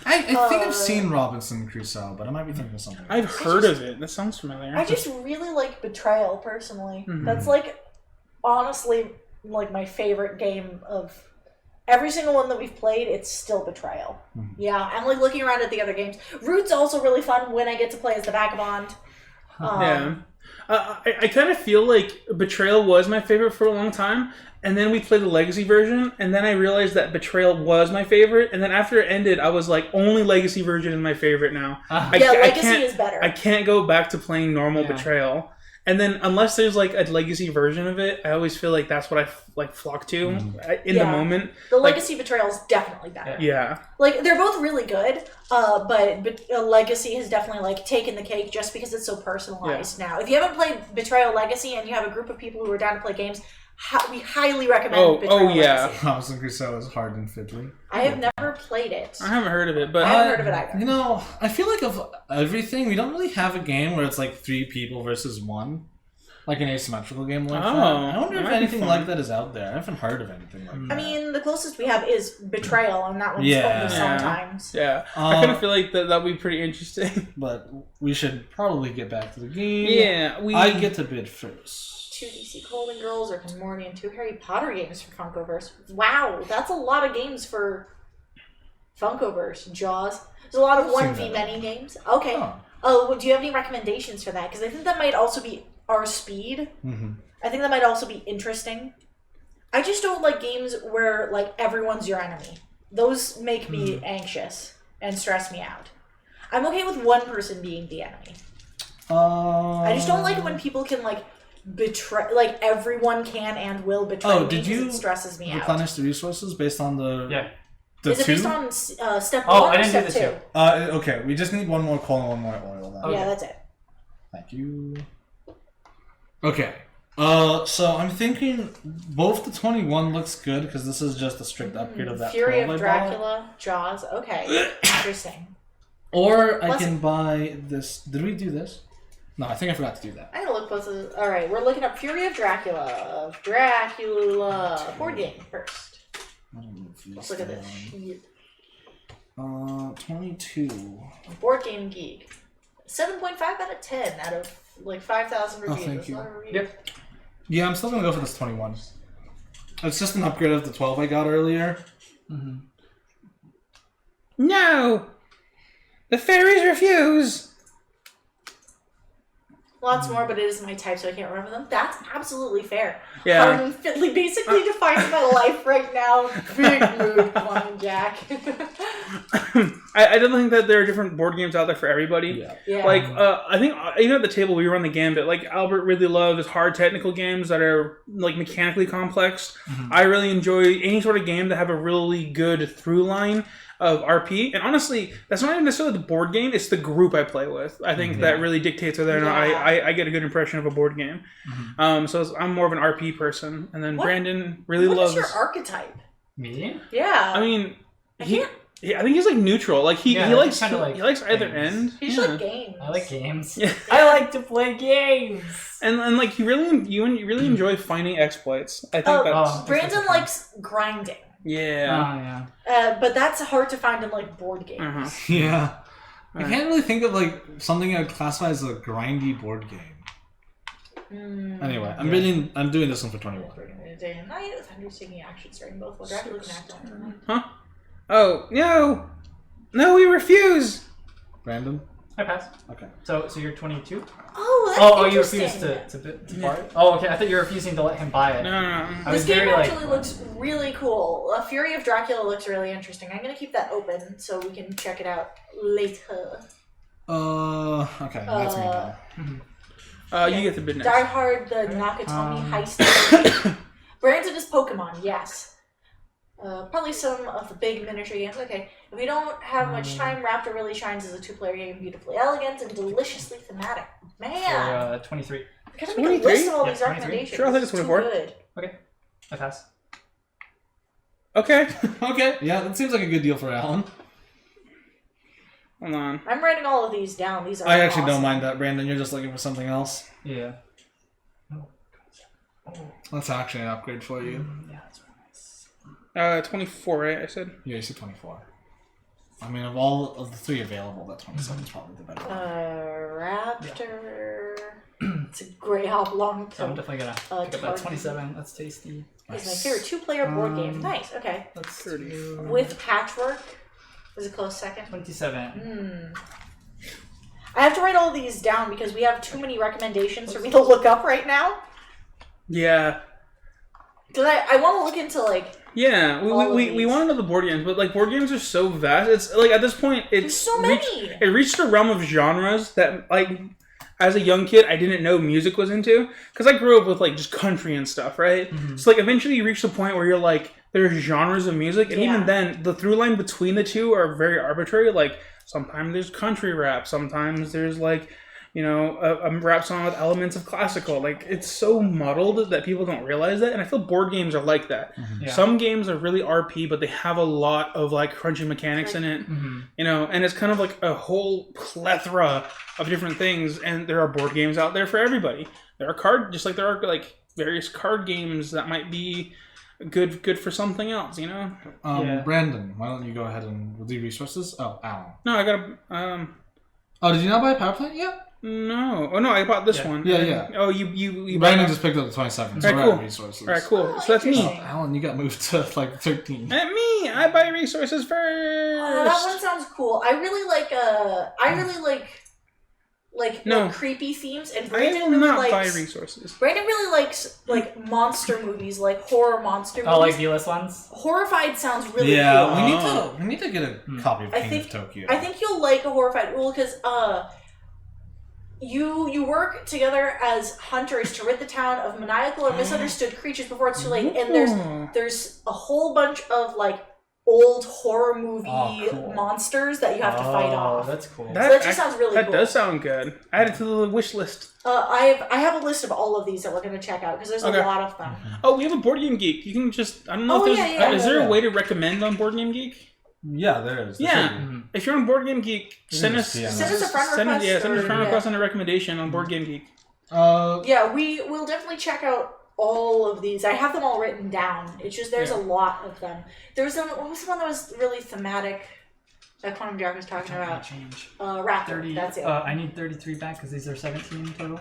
E: I think I've seen Robinson Crusoe, but I might be thinking of something.
A: I've heard of it. That sounds familiar.
D: I just really like Betrayal, personally.
A: Mhm.
D: That's, like, honestly, like, my favorite game of... Every single one that we've played, it's still Betrayal. Yeah, I'm, like, looking around at the other games. Root's also really fun when I get to play as the Vagabond.
A: Yeah. I kind of feel like Betrayal was my favorite for a long time, and then we played the Legacy version, and then I realized that Betrayal was my favorite, and then after it ended, I was like, only Legacy version is my favorite now.
D: Yeah, Legacy is better.
A: I can't go back to playing normal
C: Yeah.
A: Betrayal. And then unless there's like a Legacy version of it, I always feel like that's what I flock to in the
D: Yeah.
A: moment.
D: The
A: like-
D: Legacy Betrayal is definitely better.
A: Yeah.
D: Like, they're both really good, but Legacy has definitely, like, taken the cake just because it's so personalized now. If you haven't played Betrayal Legacy and you have a group of people who are down to play games, we highly recommend Betrayal
A: yeah.
D: Legacy.
E: Robinson Crusoe is hard and fiddly.
D: I have never played it.
A: I haven't heard of it, but
D: I haven't heard of it either.
E: You know, I feel like of everything, we don't really have a game where it's like 3 people versus 1. Like an asymmetrical game like that. I wonder
A: that
E: if
A: might be
E: anything
A: fun.
E: like that is out there. I haven't heard of anything like that.
D: I mean, the closest we have is Betrayal, and that one's
E: Yeah.
D: only sometimes.
A: yeah, I kind of feel like that would be pretty interesting.
E: But we should probably get back to the game.
A: Yeah,
E: I get to bid first.
D: 2 DC Golden Girls, Rick and Morty, and 2 Harry Potter games for Funkoverse. Wow, that's a lot of games for Funkoverse. Jaws. There's a lot of
E: I've seen
D: 1v
E: that.
D: many games. Okay.
E: Oh.
D: Oh, do you have any recommendations for that? Because I think that might also be our speed.
E: Mm-hmm.
D: I think that might also be interesting. I just don't like games where, like, everyone's your enemy. Those make me anxious and stress me out. I'm okay with one person being the enemy. I just don't like when people can, like, betray, like, everyone can and will betray me
E: did
D: because
E: you
D: it stresses me out.
E: replenish the resources based on the the
D: Is it
E: 2?
D: based on step
C: Oh,
D: 1
C: I
D: or
C: didn't do
D: step
C: the
D: 2?
C: 2.
E: Okay, we just need one more coal and one more oil then.
C: Okay.
D: Yeah, that's it.
E: Thank you. Okay. So I'm thinking both the 21 looks good because this is just a strict upgrade of that
D: Fury
E: 12 I
D: of
E: bought.
D: Dracula, Jaws. Okay, interesting.
E: Or I
D: Plus-
E: can buy this. Did we do this? No, I think I forgot to do that.
D: I'm gonna look both of the... Alright, we're looking up Fury of Dracula. Board game first.
E: I don't know if
D: Let's look at this sheet.
E: 22.
D: Board Game Geek. 7.5 out of 10 out of like 5,000 reviews.
E: thank
D: That's a
E: you.
D: lot of reviews.
C: Yep.
E: Yeah, I'm still gonna go for this 21. It's just an upgrade of the 12 I got earlier.
A: No. The fairies refuse.
D: Lots more, but it isn't my type, so I can't remember them. That's absolutely fair.
A: Yeah.
D: Hard and Fiddly basically defines my life right now. Big mood, come on, Jack.
A: I don't think that there are different board games out there for everybody.
E: Yeah.
D: Yeah.
A: Like, I think even at the table we run the gambit. Like Albert really loves hard technical games that are like mechanically complex. I really enjoy any sort of game that have a really good through line of RP. And honestly, that's not even necessarily the board game; it's the group I play with. I think that really dictates whether or not I get a good impression of a board game. So I'm more of an RP person, and then
D: What-
A: Brandon really
D: what
A: loves.
D: is your archetype?
C: Me?
D: Yeah.
A: I mean,
D: I
A: he.
D: can't-
A: I think he's like neutral. Like he
C: Yeah,
A: likes
C: kinda like
A: he likes either
C: games.
A: end.
D: He's
A: Yeah.
D: like games.
C: I like games.
A: Yeah.
C: I like to play games.
A: And like you really enjoy finding exploits. I think
D: Oh,
A: that's
D: Brandon likes grinding.
A: yeah.
D: But that's hard to find in like board games.
A: Uh-huh.
E: Yeah. I
A: Right.
E: can't really think of like something I'd classify as a grindy board game. Anyway, I'm doing this one for 21.
D: Day and night with Henry's taking action, starting both while Dracula can act on them.
A: Huh? Oh no, we refuse.
E: Brandon?
C: I pass.
E: Okay.
C: So you're 22?
D: Oh, that's
C: Oh, you
D: interesting.
C: refuse to buy it? Oh, okay. I thought you were refusing to let him buy it.
A: No.
C: I was
D: This game
C: very
D: actually looks really cool. Fury of Dracula looks really interesting. I'm gonna keep that open so we can check it out later.
E: Okay, that's me now.
A: You get the business.
D: Die Hard, the Nakatomi heist. Brandon is Pokemon, yes. Probably some of the big miniature games. Okay, if we don't have much time, Raptor really shines as a two-player game, beautifully elegant and deliciously thematic. Man,
C: For 23.
D: I gotta make a
A: 23?
D: list of all
C: Yeah,
D: these
C: 23.
D: recommendations.
A: Sure, I'll take
D: It's
A: a
D: too
A: 24.
D: good.
C: Okay. I pass.
A: Okay.
E: Okay, yeah, that seems like a good deal for Alan.
A: Hold on.
D: I'm writing all of these down. These are
E: I actually
D: awesome.
E: don't mind that, Brandon. You're just looking for something else.
C: Yeah.
E: That's actually an upgrade for you.
C: Yeah, that's really nice.
A: 24, right? I said.
E: Yeah, you said 24. I mean, of all of the three available, that 27 is probably the better one.
D: Raptor. It's a Grey Oblong.
C: So I'm definitely gonna pick up that
D: target.
C: 27. That's tasty.
D: It's my favorite two-player board game. Nice. Okay.
C: That's
A: 30.
D: With Patchwork was a close second.
C: 27.
D: I have to write all these down because we have too many recommendations for me to look up right now.
A: Yeah.
D: Because I want to look into like
A: Yeah,
D: All of
A: we
D: these.
A: want to know the board games, but like board games are so vast. It's like at this point,
D: there's
A: it's
D: so many.
A: it reached a realm of genres that like as a young kid I didn't know music was into because I grew up with like just country and stuff, right? So like eventually you reach the point where you're like there's genres of music, and
D: Yeah.
A: even then the through line between the two are very arbitrary. Like sometimes there's country rap, sometimes there's like a rap song with elements of classical. Like it's so muddled that people don't realize that, and I feel board games are like that.
C: Yeah.
A: Some games are really RP, but they have a lot of like crunchy mechanics in it, and it's kind of like a whole plethora of different things. And there are board games out there for everybody. There are just like there are like various card games that might be good for something else.
C: Yeah.
E: Brandon, why don't you go ahead and with the resources? Oh, Alan.
A: No, I got
E: Oh, did you not buy a power plant yet?
A: no. Oh no, I bought this
C: Yeah.
A: one.
E: Yeah.
A: Oh, you
E: Brandon
A: bought
E: just picked up the 27, so
A: Alright,
E: we're
A: cool.
E: at resources.
A: All right, cool.
D: Oh,
A: So that's me.
D: interesting.
E: Alan, you got moved to like 13.
A: At me, I buy resources first.
D: That one sounds cool. I really like
A: No.
D: like creepy themes, and
A: I
D: Brandon
A: will
D: really
A: not
D: likes.
A: buy resources.
D: Brandon really likes like monster movies, like horror monster movies.
C: Oh, like V-list ones?
D: Horrified sounds really
E: Yeah,
D: cool.
E: we need to get a copy of
D: I
E: King
D: think-
E: of Tokyo.
D: I think you'll like a horrified rule because you work together as hunters to rid the town of maniacal or misunderstood creatures before it's too late, and
A: Ooh.
D: there's a whole bunch of like old horror movie
C: Oh, cool.
D: monsters that you have to fight off.
C: That's cool.
D: That just sounds really
A: That
D: cool.
A: does sound good. Add it to the wish list.
D: I have a list of all of these that we're going to check out because there's
A: Okay.
D: a lot of them.
A: Oh, we have a Board Game Geek. You can just I don't know
D: Oh,
A: if there's
D: yeah,
A: is there
E: yeah.
A: a way to recommend on Board Game Geek?
E: Yeah, there is. There
A: Yeah.
E: should be.
C: Mhm.
A: If you're on Board Game Geek, send us
E: just DM
D: Send us a friend
A: send us
D: request
A: a
D: or-
A: friend
D: yeah.
A: request and a recommendation on Board Game Geek.
D: Yeah, we will definitely check out all of these. I have them all written down. It's just there's a lot of them. There was what was the one that was really thematic that Quantum Jack was talking about?
C: Change.
D: Raptor.
C: 30.
D: That's it.
C: I need 33 back because these are 17 total.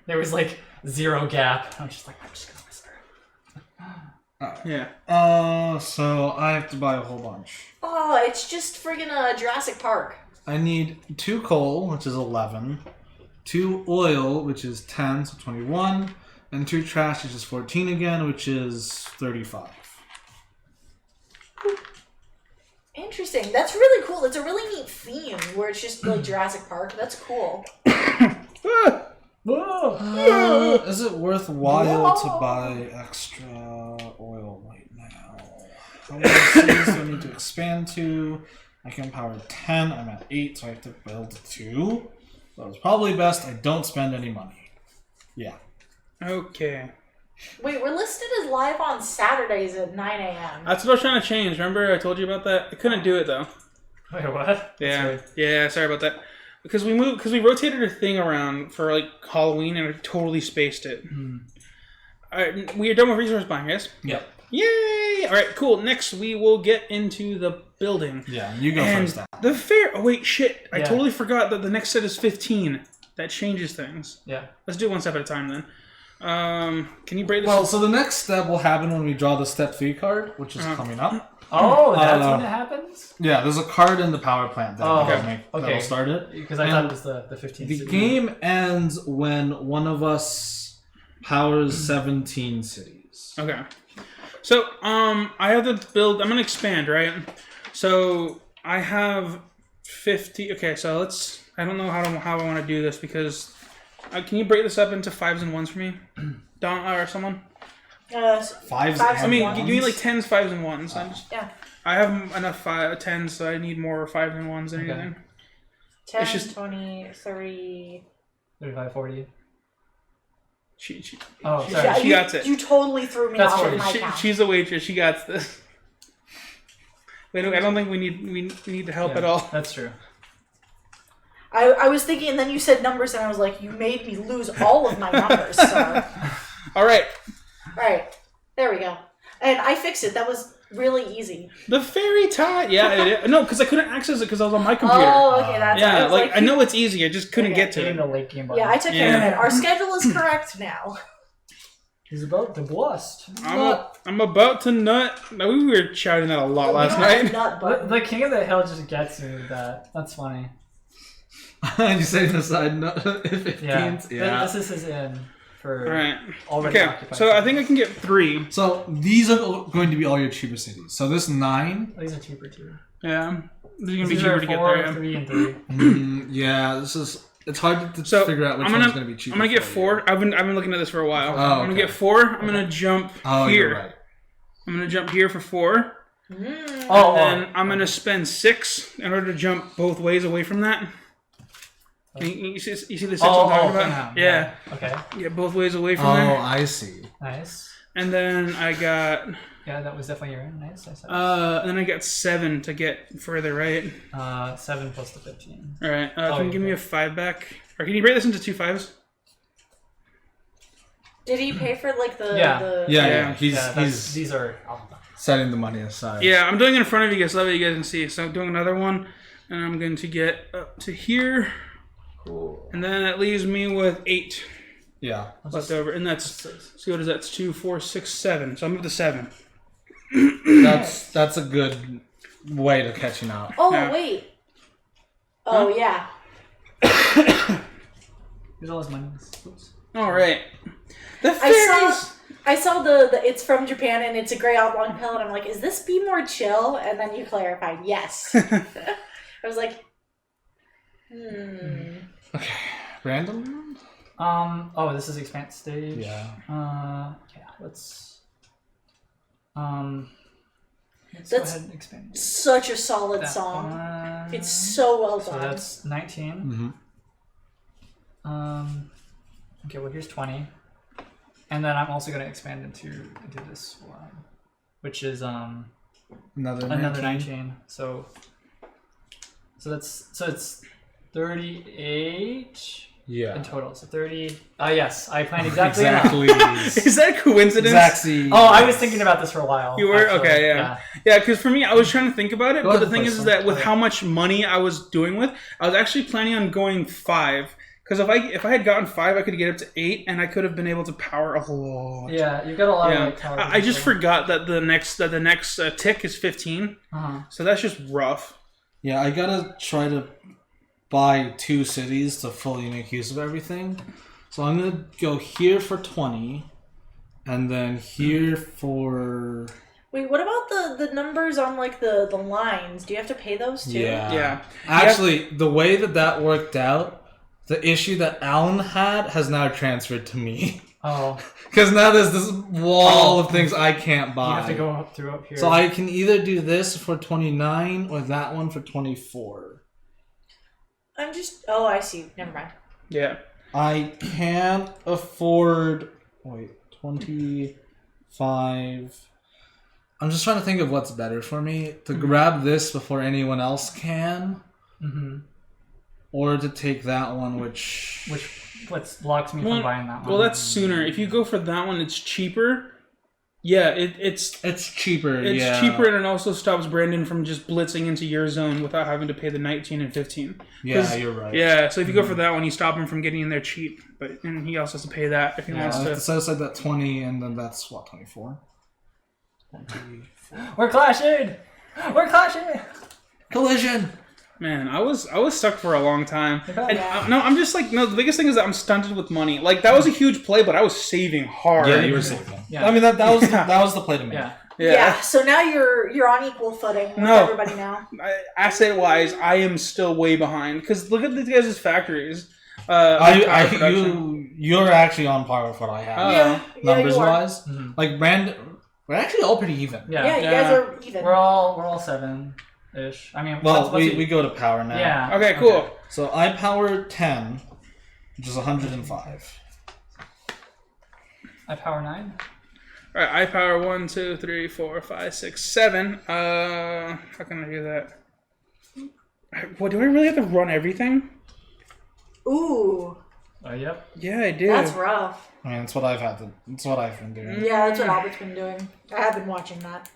C: There was like 0 gap. I'm just gonna whisper.
A: Yeah.
E: So I have to buy a whole bunch.
D: Oh, it's just friggin' Jurassic Park.
E: I need 2 coal, which is 11, 2 oil, which is 10, so 21, and 2 trash, which is 14 again, which is 35.
D: Interesting. That's really cool. It's a really neat theme where it's just like Jurassic Park. That's cool.
C: Whoa!
E: Is it worthwhile to buy extra oil right now? How many cities do I need to expand to? I can power 10. I'm at 8, so I have to build 2. So it's probably best I don't spend any money. Yeah.
A: Okay.
D: Wait, we're listed as live on Saturdays at 9 a.m.
A: That's what I was trying to change. Remember I told you about that? I couldn't do it though.
C: Wait, what?
A: Yeah. Yeah, sorry about that. Because we rotated a thing around for like Halloween and we totally spaced it. Alright, we are done with resource buying, yes?
E: Yep.
A: Yay! Alright, cool. Next we will get into the building.
E: Yeah, you go
A: And
E: first. Then.
A: the fair. Oh wait, shit! I
C: Yeah.
A: totally forgot that the next set is 15. That changes things.
C: Yeah.
A: Let's do it one step at a time then. Can you break this?
E: Well, so the next step will happen when we draw the step 3 card, which is coming up.
C: Oh, that's when it happens?
E: Yeah, there's a card in the power plant that that'll start it.
C: Because I thought it was the 15th.
E: The
C: city.
E: game ends when one of us powers 17 cities.
A: Okay. So, I have to build. I'm gonna expand, right? So I have 50. Okay, so let's. I don't know how I want to do this because. Can you break this up into 5s and 1s for me, Don or someone?
E: 5s.
A: I mean,
E: and
A: give me
E: 1s?
A: like 10s, 5s, and 1s.
D: Yeah.
A: I have enough 10s, so I need more 5s and 1s than
C: Okay.
A: anything.
D: 10,
A: It's just-
D: 20, 30.
C: 35, 40.
A: She
C: Oh,
A: she-
C: sorry.
D: Yeah,
A: she got it.
D: You totally threw me
C: That's
D: off
C: fine.
D: with my count.
A: She's a waitress. She got this. I don't think we need help
C: Yeah,
A: at all.
C: That's true.
D: I was thinking, and then you said numbers, and I was like, you made me lose all of my numbers, sir.
A: All right.
D: Alright, there we go. And I fixed it. That was really easy.
A: The fairy tie. Yeah, no, because I couldn't access it because I was on my computer.
D: Oh, okay, that's I
A: yeah,
D: was
A: like I know it's easy. I just couldn't
D: Okay.
A: get to
C: Hitting
A: it.
C: the late game button.
D: Yeah, I took care of
A: Yeah.
D: it. Our schedule is correct now.
C: He's about to blast.
A: I'm about to nut. No, we were shouting that a lot last night.
D: Nut
C: The,
D: button.
C: the King of the Hill just gets me with that. That's funny.
E: you say the side note 15s?
C: Yeah. This is his in for
A: All right.
C: already
A: Okay.
C: occupied.
A: So I think I can get 3.
E: So these are going to be all your cheaper cities. So this 9.
C: These are cheaper too.
A: Yeah. This is gonna be
C: These
A: cheaper
C: are
A: to get
C: 4,
A: there. Yeah.
C: 3, and 3.
E: Yeah, this is. It's hard to
A: So
E: figure out which
A: I'm
E: one's
A: gonna
E: going to be cheaper.
A: I'm gonna get
E: for you.
A: 4. I've been looking at this for a while.
E: Oh,
A: I'm gonna
E: okay.
A: get 4. I'm gonna jump
E: Oh,
A: here.
E: you're right.
A: I'm gonna jump here for 4.
C: Oh,
A: And then I'm gonna spend 6 in order to jump both ways away from that. You see the 6 I'm talking about? Yeah.
C: Okay.
A: Get both ways away from
E: Oh,
A: there.
E: I see.
C: Nice.
A: And then I got
C: Yeah, that was definitely your in. Nice. Nice.
A: and then I got 7 to get further, right?
C: 7 plus the 15.
A: All right.
C: Oh,
A: Can you give me a 5 back? Or can you break this into 2 5s?
D: Did he pay for like the
C: Yeah.
D: the
E: Yeah. He's
C: These are.
E: setting the money aside.
A: Yeah, I'm doing it in front of you guys so that way you guys can see. So I'm doing another one, and I'm going to get up to here,
C: Cool.
A: and then that leaves me with 8
E: Yeah.
A: left over, and that's see what is that? It's 2, 4, 6, 7. So I'm up to 7.
E: That's a good way to catching out.
D: Oh
A: Yeah.
D: wait. Oh yeah.
C: Here's all his money. Oops.
A: All right. The fairies.
D: I saw the it's from Japan and it's a gray oblong pill and I'm like, is this Be More Chill? And then you clarified, yes. I was like,
E: Okay. Random?
C: Oh, this is expand stage.
E: Yeah.
C: Yeah. Let's go
D: That's
C: ahead and expand.
D: Such a solid
C: that
D: song.
C: one.
D: It's so well
C: So
D: done.
C: that's 19.
E: Mm-hmm.
C: Okay, well here's 20, and then I'm also gonna expand into this one, which is
E: Another
C: another 19. So it's 38
E: Yeah.
C: in total. So 30. Yes, I planned exactly.
E: Exactly.
A: Is that a coincidence?
E: Exactly.
C: Oh, I was thinking about this for a while.
A: You were?
C: actually.
A: Okay, yeah. Yeah, because for me, I was trying to think about it,
E: Go
A: but
E: ahead
A: the thing
E: and
A: is
E: play
A: that with
C: some.
A: how much money I was doing with, I was actually planning on going 5, Because if I had gotten 5, I could get up to 8, and I could have been able to power a lot.
C: Yeah, you've got a lot
A: Yeah.
C: of like tower.
A: I just forgot that the next tick is 15, so that's just rough.
E: Yeah, I gotta try to buy 2 cities to fully make use of everything. So I'm gonna go here for 20, and then here for...
D: Wait, what about the numbers on like the lines? Do you have to pay those too?
A: Yeah.
E: Actually, the way that worked out, the issue that Alan had has now transferred to me.
C: Oh,
E: Because now there's this wall of things I can't buy.
C: you have to go up here.
E: So I can either do this for 29 or that one for 24.
D: I'm just. Oh, I see. Never mind.
A: Yeah.
E: I can't afford... Wait, 25... I'm just trying to think of what's better for me. To grab this before anyone else can, or to take that one, which
C: what blocks me from buying that one?
A: Well, that's sooner. If you go for that one, it's cheaper. Yeah, it's
E: cheaper.
A: It's cheaper, and it also stops Brandon from just blitzing into your zone without having to pay the 19 and 15.
E: Yeah, you're right.
A: Yeah, so if you go for that one, you stop him from getting in there cheap, and he also has to pay that if he wants to.
E: So I said that 20, and then that's what, 24.
C: We're clashing. We're clashing.
E: Collision.
A: Man, I was stuck for a long time. And
D: Yeah.
A: I'm just like the biggest thing is that I'm stunted with money. Like that was a huge play, but I was saving hard.
E: Yeah, you were saving.
C: Yeah.
E: I mean that was the play to make.
C: Yeah.
D: Yeah. So now you're on equal footing with
A: No.
D: everybody now.
A: Asset wise, I am still way behind because look at these guys' factories. Power production.
E: You're actually on par with what I have.
A: Yeah.
E: Numbers
D: you are.
E: wise, like Brandon, we're actually all pretty even.
D: Yeah, you
A: Yeah.
D: guys are even.
C: We're all 7-ish. I mean,
E: Well,
C: what's
E: we go to power now.
C: Yeah.
A: Okay, cool.
E: So I power 10, which is 105.
C: I power 9.
A: All right, I power 1, 2, 3, 4, 5, 6, 7. How can I do that? What do I really have to run everything?
D: Ooh,
C: Yep.
A: Yeah, I do.
D: that's rough.
E: I mean, that's what I've been doing.
D: Yeah, that's what Albert's been doing. I have been watching that.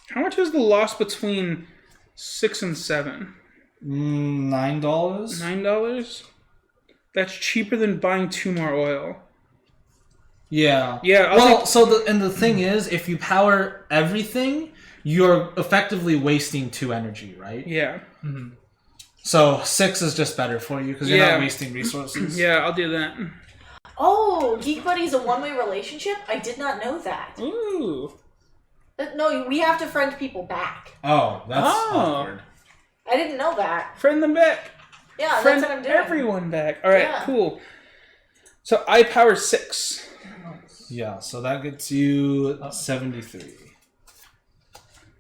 A: How much was the loss between 6 and 7?
E: $9.
A: $9. That's cheaper than buying 2 more oil.
E: Yeah.
A: Yeah. I was
E: Well,
A: like,
E: so the thing is, if you power everything, you're effectively wasting 2 energy, right?
A: yeah.
E: So 6 is just better for you because you're
A: Yeah.
E: not wasting resources.
A: Yeah, I'll do that.
D: Oh, Geek Buddy's a one-way relationship? I did not know that.
A: Ooh.
D: No, we have to friend people back.
E: Oh, that's awkward.
D: I didn't know that.
A: Friend them back.
D: Yeah,
A: Friend
D: that's what I'm doing.
A: everyone back. All right,
D: Yeah.
A: cool. So I power 6.
E: Yeah, so that gets you 73.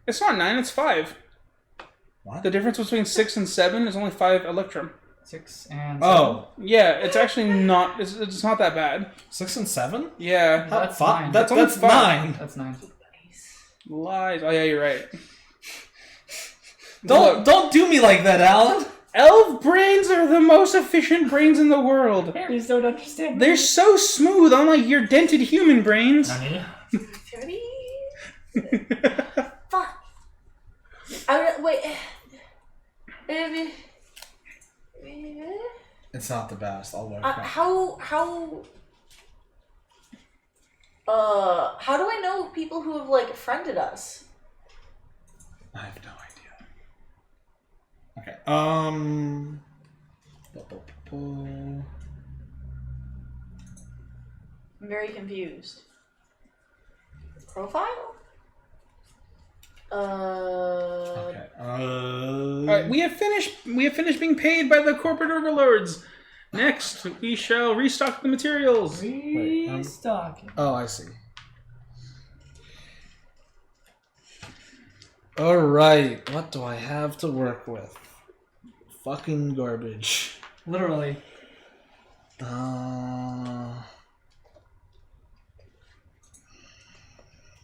A: It's not 9, it's 5.
E: What?
A: The difference between 6 and 7 is only 5 Electrum.
C: 6 and 7.
E: Oh,
A: Yeah, it's actually not. It's not that bad.
E: 6 and 7?
A: Yeah.
C: That's
E: Fi-
C: 9.
E: That's
A: only
E: 9.
A: 5.
C: That's 9.
A: Lies. Oh yeah, you're right.
E: Don't do me like that, Alan.
A: Elf brains are the most efficient brains in the world.
C: Harry's don't understand.
A: They're so smooth, unlike your dented human brains.
C: Nani?
D: 30? Fuck. Wait.
E: It's not the best. I'll work.
D: How do I know people who have like friended us?
E: I have no idea. Okay.
D: I'm very confused. Profile?
E: Okay.
A: All right, we have finished being paid by the corporate overlords. Next, we shall restock the materials.
C: Restocking.
E: Oh, I see. Alright, what do I have to work with? Fucking garbage.
C: Literally.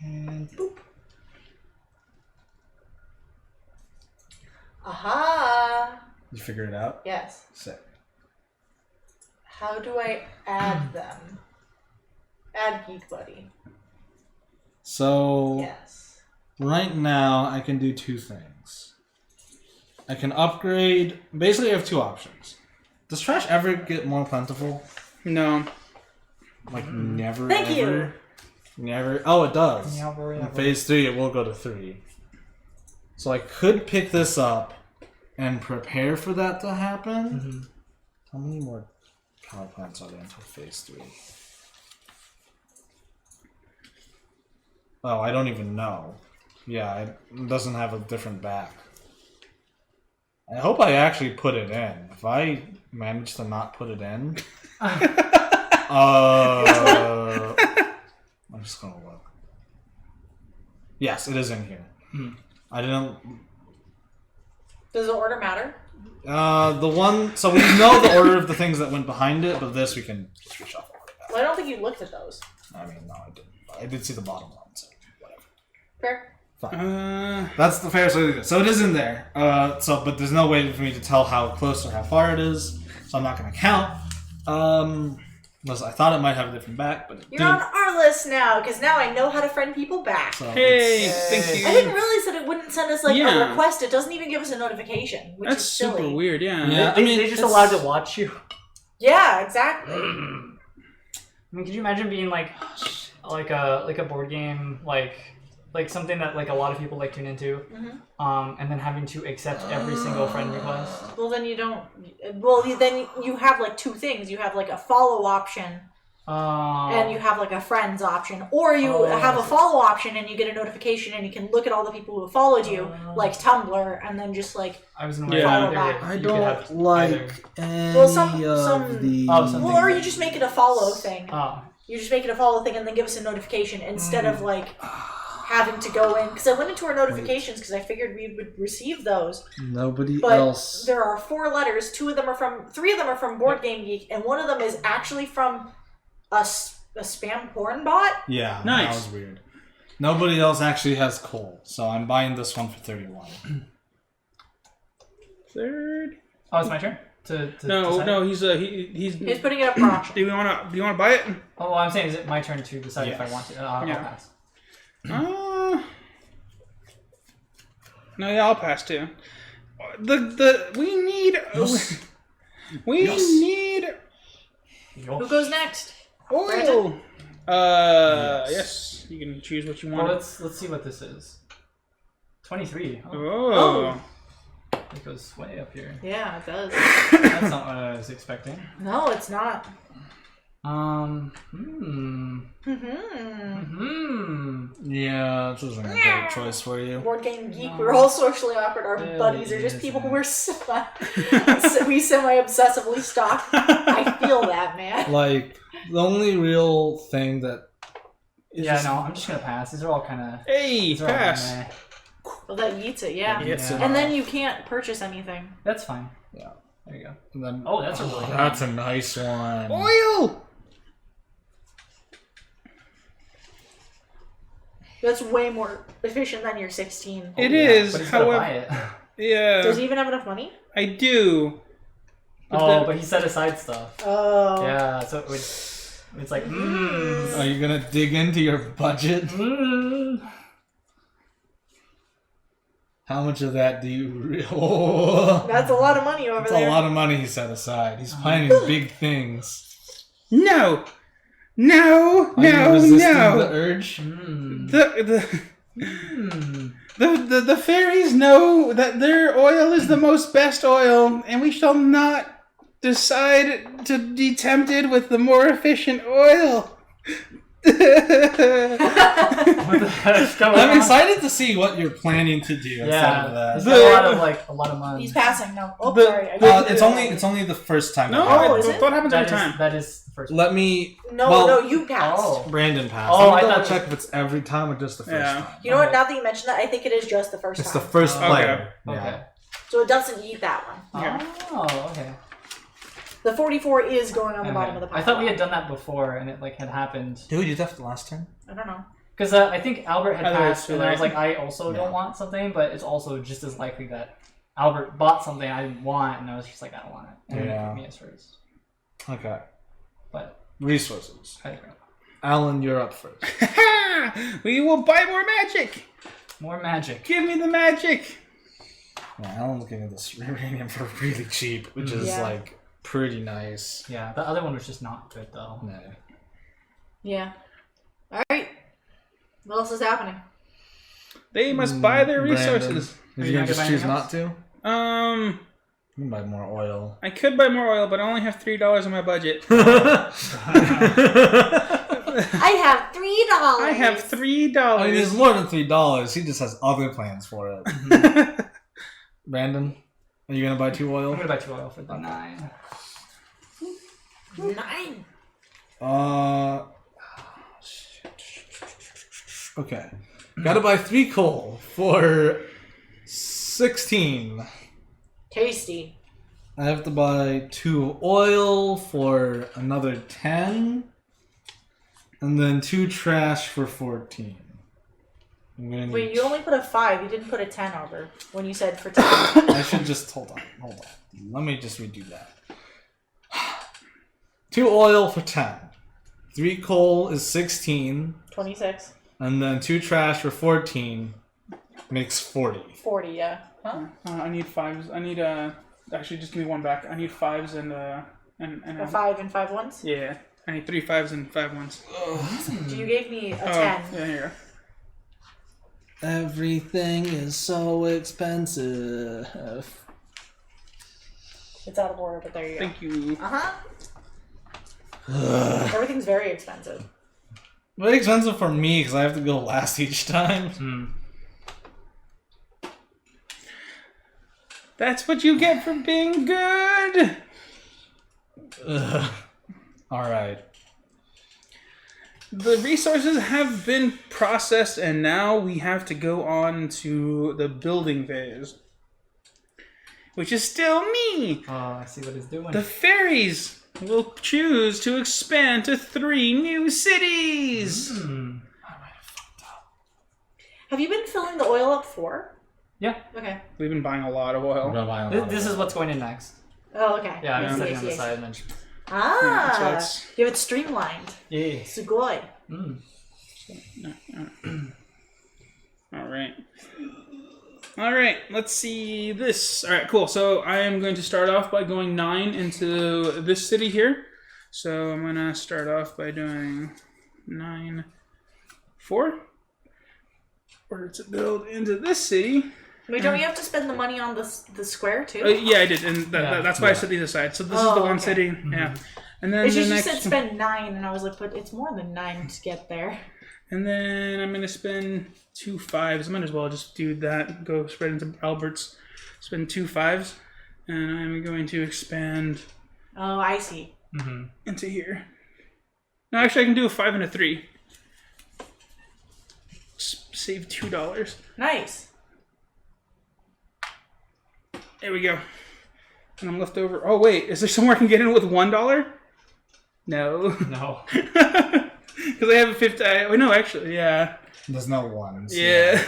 E: And boop.
D: Aha!
E: You figure it out?
D: Yes.
E: Sick.
D: How do I add them? Add Geek Buddy.
E: So,
D: Yes.
E: right now I can do 2 things. I can upgrade... Basically, I have 2 options. Does trash ever get more plentiful?
A: No.
E: Like never.
D: Thank
E: ever?
D: you.
E: Never. Oh, it does.
C: Never,
E: In
C: ever.
E: phase 3, it will go to 3. So I could pick this up and prepare for that to happen. How many more power plants are there until phase 3? Oh, I don't even know. Yeah, it doesn't have a different back. I hope I actually put it in. If I manage to not put it in, I'm just gonna look. Yes, it is in here. I didn't.
D: Does the order matter?
E: The one. So we know the order of the things that went behind it, but this we can just reshuffle.
D: Well, I don't think you looked at those.
E: I mean, no, I didn't. I did see the bottom one, so whatever.
D: Fair.
E: That's the fairest way to do it. So it is in there. But there's no way for me to tell how close or how far it is, so I'm not going to count. Unless I thought it might have a different back, but it
D: You're on
E: didn't.
D: our list now, because now I know how to friend people back.
E: So
A: Hey,
E: it's-
A: thank you.
D: I didn't realize that it wouldn't send us like
A: Yeah.
D: a request. It doesn't even give us a notification, which
A: That's
D: is silly.
A: super weird, yeah.
E: Yeah.
C: They,
E: I mean,
C: they just
E: it's-
C: allowed to watch you.
D: Yeah, exactly.
C: I mean, could you imagine being like a board game, like something that like a lot of people like tune into, and then having to accept every single friend request?
D: Well, then you don't. Well, then you have like two things. You have like a follow option, and you have like a friends option, or you have a follow option and you get a notification and you can look at all the people who have followed you, like Tumblr, and then just like.
C: I was in
A: Yeah.
E: I
C: you could
E: don't
C: have
E: like
C: either.
E: any
D: Well, some-
E: of
D: some-
E: the.
C: Oh, some
D: Well, or you just make it a follow thing.
C: Oh,
D: You just make it a follow thing and then give us a notification instead of like having to go in. Because I went into our notifications because I figured we would receive those.
E: Nobody
D: But
E: else.
D: there are 4 letters. 3 of them are from Board Game Geek, and one of them is actually from a spam porn bot.
E: Yeah,
A: Nice.
E: that was weird. Nobody else actually has coal, so I'm buying this one for 31.
A: Third.
C: oh, it's my turn to
A: No,
C: decide?
A: no, he's
D: He's putting it up for auction.
A: Do you wanna buy it?
C: Oh, I'm saying, is it my turn to decide if I
E: Yes.
C: want to?
A: Yeah.
C: I'll pass.
A: No, yeah, I'll pass too. We need
D: Who goes next?
A: oil. Yes, you can choose what you
C: Well,
A: want.
C: let's see what this is. 23. Oh,
A: Oh.
C: it goes way up here.
D: Yeah, it does.
C: That's not what I was expecting.
D: No, it's not.
E: Yeah, this isn't a great choice for you.
D: Board Game Geek. We're all socially awkward. Our
C: Really
D: buddies are just people
C: isn't.
D: who we're we semi-obsessively stalk. I feel that, man.
E: Like, the only real thing that. is
C: Yeah, no, I'm just gonna pass. These are all kind of.
A: Hey, pass.
D: Well, that eats it, yeah.
A: Yes.
D: And then you can't purchase anything.
C: That's fine.
E: Yeah.
C: There you go.
E: And then,
C: Oh, that's a really good
E: That's a nice one.
A: Oil.
D: That's way more efficient than your 16.
A: It
C: Yeah,
A: is.
C: but he's gotta buy
A: However,
C: it.
A: yeah,
D: Does he even have enough money?
A: I do.
C: Oh, but he set aside stuff.
D: Oh.
C: Yeah, so it would. It's like,
E: Are you gonna dig into your budget? How much of that do you? Oh,
D: That's a lot of money over
E: that's
D: there.
E: a lot of money he set aside. He's planning big things.
A: No, no,
E: Are you
A: no,
E: resisting the
A: no.
E: urge?
A: The fairies know that their oil is the most best oil, and we shall not decide to be tempted with the more efficient oil.
C: what the heck's going
E: I'm
C: on?
E: excited to see what you're planning to do instead
C: Yeah,
E: of
C: he's
E: that.
C: got a lot of money.
D: He's passing. No. Oh,
A: The-
D: sorry. I
E: It's only the first time.
A: No,
E: that happens.
D: Oh, is it?
A: that happens every time.
C: That is the first.
E: Let me.
D: No,
E: well,
D: no, you passed.
C: Oh.
E: Brandon passed.
C: Oh,
E: Let me
C: I
E: double
C: thought-
E: check if it's every time or just the first
A: Yeah.
E: time.
D: You know what? Now that you mention that, I think it is just the first
E: It's
D: time.
E: the first
C: Okay.
E: player.
C: Okay.
E: Yeah.
D: So it doesn't eat that one.
A: Yeah.
C: Oh, okay.
D: The 44 is going on the bottom of the pile.
C: I thought we had done that before, and it like had happened.
E: Dude, you left the last turn.
D: I don't know.
C: Because I think Albert had
A: I thought it was
C: passed,
A: too
C: and I was
A: late.
C: like, I also
E: Yeah.
C: don't want something, but it's also just as likely that Albert bought something I didn't want, and I was just like, I don't want it. And
E: Yeah.
C: it put me as first.
E: Okay.
C: But
E: Resources.
C: I don't know.
E: Alan, you're up first.
A: We will buy more magic.
C: More magic.
A: Give me the magic.
E: Yeah, Alan's getting this uranium for really cheap, which is
D: Yeah.
E: like pretty nice.
C: Yeah, the other one was just not good though.
E: No.
D: Yeah. All right. What else is happening?
A: They must buy their
E: Brandon,
A: resources.
E: If
C: Are
E: you
C: you
E: can
C: not
E: just
C: gonna
E: choose
C: buy
E: not to, you can buy more oil.
A: I could buy more oil, but I only have $3 in my budget.
D: I have $3.
A: I have $3.
E: I mean, it's more than $3. He just has other plans for it. Brandon, are you gonna buy 2
C: I'm
E: oil?
C: gonna buy 2 oil for the 9.
D: 9.
E: Okay. Gotta buy 3 coal for 16.
D: Tasty.
E: I have to buy 2 oil for another 10. And then 2 trash for 14. I'm gonna need
D: Wait, you only put a 5. You didn't put a 10 over when you said for 10.
E: I should just hold on. Let me just redo that. 2 oil for 10. 3 coal is 16.
D: 26.
E: And then 2 trash for 14 makes 40.
D: 40, yeah. Huh?
A: I need 5s. I need actually just give me one back. I need 5s and
D: A 5 and 5 ones?
A: yeah. I need 3 5s and 5 1s.
D: You gave me a 10.
A: Yeah, here you go.
E: Everything is so expensive.
D: It's out of order, but there you go.
A: Thank you.
D: Uh-huh. Everything's very expensive.
E: Very expensive for me because I have to go last each time.
A: That's what you get for being good.
E: Alright.
A: The resources have been processed, and now we have to go on to the building phase, which is still me.
C: Oh, I see what he's doing.
A: The fairies will choose to expand to 3 new cities.
D: Have you been filling the oil up for?
C: Yeah.
D: Okay.
A: We've been buying a lot of oil.
C: This is what's going in next.
D: Oh, okay.
C: Yeah, I'm
D: I
C: just
D: see,
C: sitting
D: I
C: on the
D: see, I
C: side
D: see.
C: and then.
D: Ah,
A: so it's-
D: you have it streamlined.
C: Yeah.
D: Sugoi.
A: All right, let's see this. All right, cool. So I am going to start off by going 9 into this city here. So I'm going to start off by doing 9, 4. Order to build into this city.
D: Wait, don't you have to spend the money on the square too?
A: Yeah, I did, and
C: Yeah.
A: that's why I set these aside. So this is the one
D: okay.
A: city. Yeah. And then
D: It's
A: the
D: just you
A: next
D: said spend 9, and I was like, but it's more than 9 to get there.
A: And then I'm going to spend 2 5s. I might as well just do that. Go spread into Albert's. Spend 2 5s. And I'm going to expand
D: Oh, I see.
A: into here. No, actually, I can do a 5 and a 3. Save $2.
D: Nice.
A: There we go. And I'm left over. Oh, wait. Is there somewhere I can get in with $1? No.
C: No.
A: Because I have a 50. Wait, no, actually, yeah.
E: There's no ones.
A: Yeah.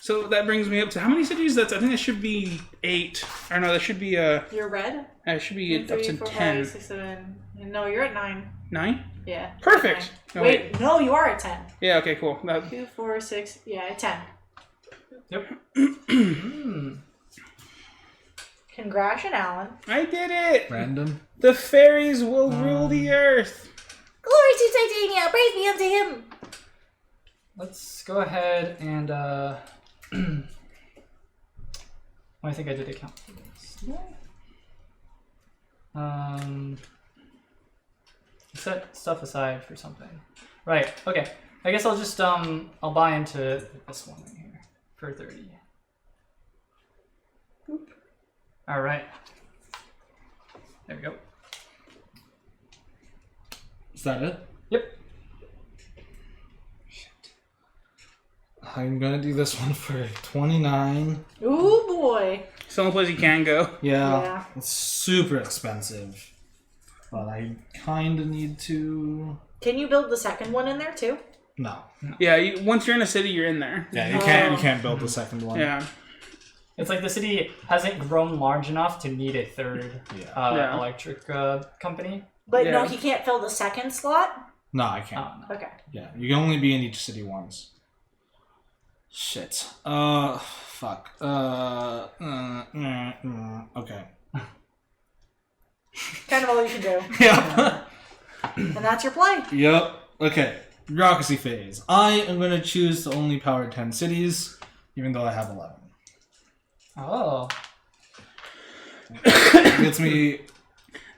A: So that brings me up to how many cities? I think that should be 8. Or no, that should be
D: You're red?
A: it should be
D: 1,
A: up
D: 3,
A: to
D: 4,
A: 10.
D: 5, 6, 7. No, you're at 9.
A: 9?
D: Yeah.
A: Perfect.
D: 9.
A: No,
D: Wait, no, you are at 10.
A: Yeah. Okay. Cool.
D: 2, 4, 6. Yeah, at 10.
C: Yep.
D: Congrats, Alan.
A: I did it.
E: Random.
A: The fairies will rule the earth.
D: Glory to Titania! Praise be unto him!
C: Let's go ahead and I think I did account for this. Set stuff aside for something. Right, okay. I guess I'll just I'll buy into this one right here for 30. Alright. There we go.
E: Is that it?
C: Yep.
E: I'm gonna do this one for 29.
D: Ooh, boy.
A: It's the only place you can go.
D: Yeah.
E: It's super expensive. But I kinda need to...
D: Can you build the second one in there too?
E: No.
A: Yeah. Once you're in a city, you're in there.
E: Yeah, you can't build the second one.
A: Yeah.
C: It's like the city hasn't grown large enough to need a third
A: Yeah.
C: electric company.
D: But
A: Yeah.
D: no, he can't fill the second slot?
E: No, I can't.
C: Oh, no.
D: Okay.
E: Yeah, you can only be in each city once. Shit. Fuck. Okay.
D: Kind of all you can do.
E: Yeah.
D: And that's your play.
E: Yep. Okay. Bureaucracy phase. I am going to choose to only power 10 cities, even though I have 11.
C: Oh.
E: Gets me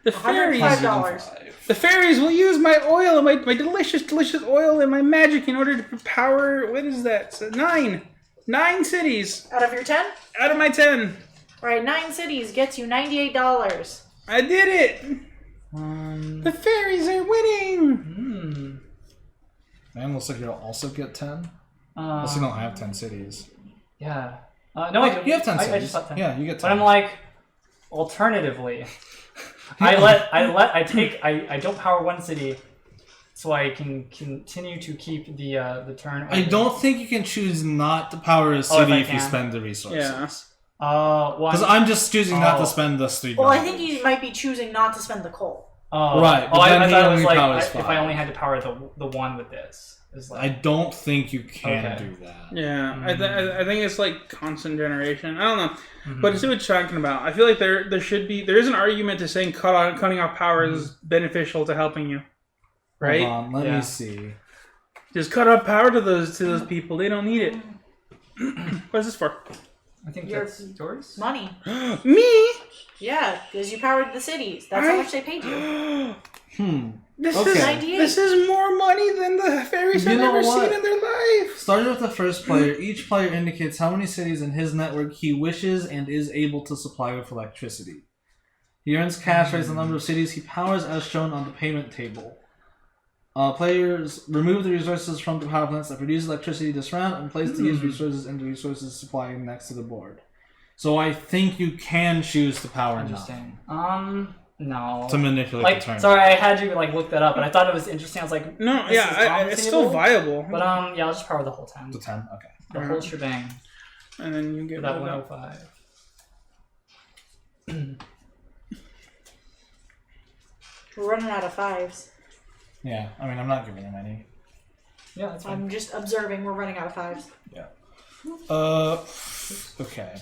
A: The fairies.
D: $105.
E: 105.
A: The fairies will use my oil and my delicious, delicious oil and my magic in order to power. What is that? So 9 cities
D: Out of your 10?
A: out of my 10.
D: Alright, 9 cities gets you $98.
A: I did it. The fairies are winning.
E: Man, looks like you'll also get 10. Unless you don't have 10 cities.
C: Yeah. No, I do.
E: You have 10
C: I
E: cities.
C: just thought 10.
E: Yeah, you get 10.
C: But I'm like, alternatively, I don't power one city, so I can continue to keep the turn.
E: I don't think you can choose not to power a
C: if
E: city
C: I
E: if you
C: can.
E: spend the resources.
A: Yeah.
C: Well,
E: Because I'm just choosing not
C: Oh.
E: to spend the 3
D: Well, I
E: dollars.
D: think you might be choosing not to spend the coal.
E: Right, but
C: Oh,
E: then
C: I
E: he
C: thought it was
E: only
C: like
E: powers
C: if I
E: 5.
C: only had to power the one with this. It's
E: I
C: like,
E: don't think you can
C: Okay.
E: do that.
A: Yeah, I think it's like constant generation. I don't know, but to see what you're talking about, I feel like there is an argument to saying cutting off power is beneficial to helping you, right?
E: Hold on, let
C: Yeah.
E: me see.
A: Just cut off power to those people. They don't need it. What is this for?
C: I think
D: Your-
C: that's yours.
D: Money.
A: Me?
D: Yeah, because you powered the cities. That's how much they paid you.
A: This
E: Okay.
A: is
D: 98.
A: this is more money than the fairies
E: You
A: have
E: know
A: ever
E: what?
A: seen in their life.
E: Starting with the first player, each player indicates how many cities in his network he wishes and is able to supply with electricity. He earns cash based on the number of cities he powers as shown on the payment table. Players remove the resources from the power plants that produce electricity this round and place the used resources into resources supply next to the board. So I think you can choose to power enough
C: Interesting. No.
E: to manipulate
C: Like,
E: the turn.
C: sorry, I had you like look that up, and I thought it was interesting. I was like,
A: No,
C: this is on
A: yeah,
C: the
A: it's still
C: table?
A: viable.
C: But yeah, I'll just power the whole time.
E: The 10? Okay.
C: The whole shebang.
A: And then you
C: For
A: get
C: that
A: rid of
C: 105.
D: We're running out of 5s.
E: Yeah, I mean, I'm not giving him any.
C: Yeah, that's fine.
D: I'm just observing. We're running out of 5s.
E: Okay.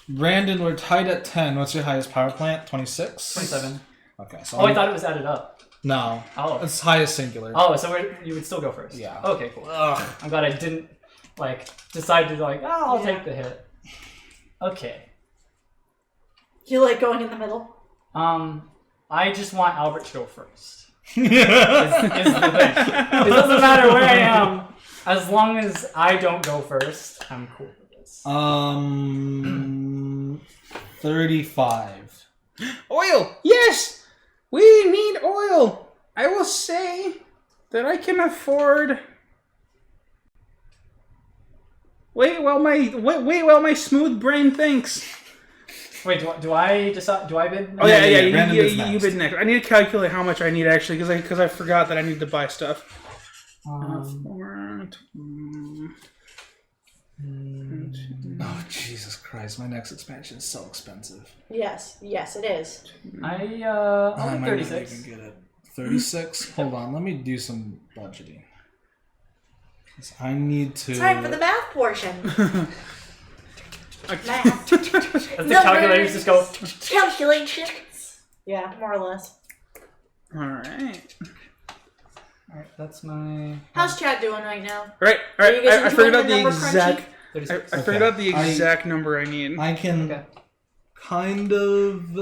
E: Brandon, we're tied at 10. What's your highest power plant? 26?
C: 27.
E: Okay, so
C: Oh, I thought it was added up.
E: No.
C: Oh.
E: It's highest singular.
C: Oh, so you would still go first.
E: Yeah.
C: Okay, cool.
E: Ugh.
C: I'm glad I didn't decide to I'll
D: Yeah.
C: take the hit. Okay.
D: You like going in the middle?
C: I just want Albert to go first. Is the thing. It doesn't matter where I am, as long as I don't go first. I'm cool with this.
E: 35.
A: oil. Yes, we need oil. I will say that I can afford. Wait while my smooth brain thinks.
C: Wait, do I decide? Do I bid?
A: Oh yeah.
E: Brandon is
A: You
E: next.
A: bid next. I need to calculate how much I need actually because I forgot that I need to buy stuff.
E: Oh, Jesus Christ. My next expansion is so expensive.
D: Yes, it is.
C: I'll
E: I
C: do
E: might not
C: 36.
E: even get it. 36? Hold on. Let me do some budgeting. 'Cause I need to...
D: Time for the math portion. Math.
C: As the calculators just go.
D: Calculations. Yeah, more or less.
A: All right.
C: Alright, that's my
D: How's Chad doing right now?
A: All right.
D: Are you guys
A: I figured out
D: enjoying
A: the
D: the number
A: exact.
C: 36.
A: I figured out the exact number I need.
E: I can
C: Okay.
E: kind of,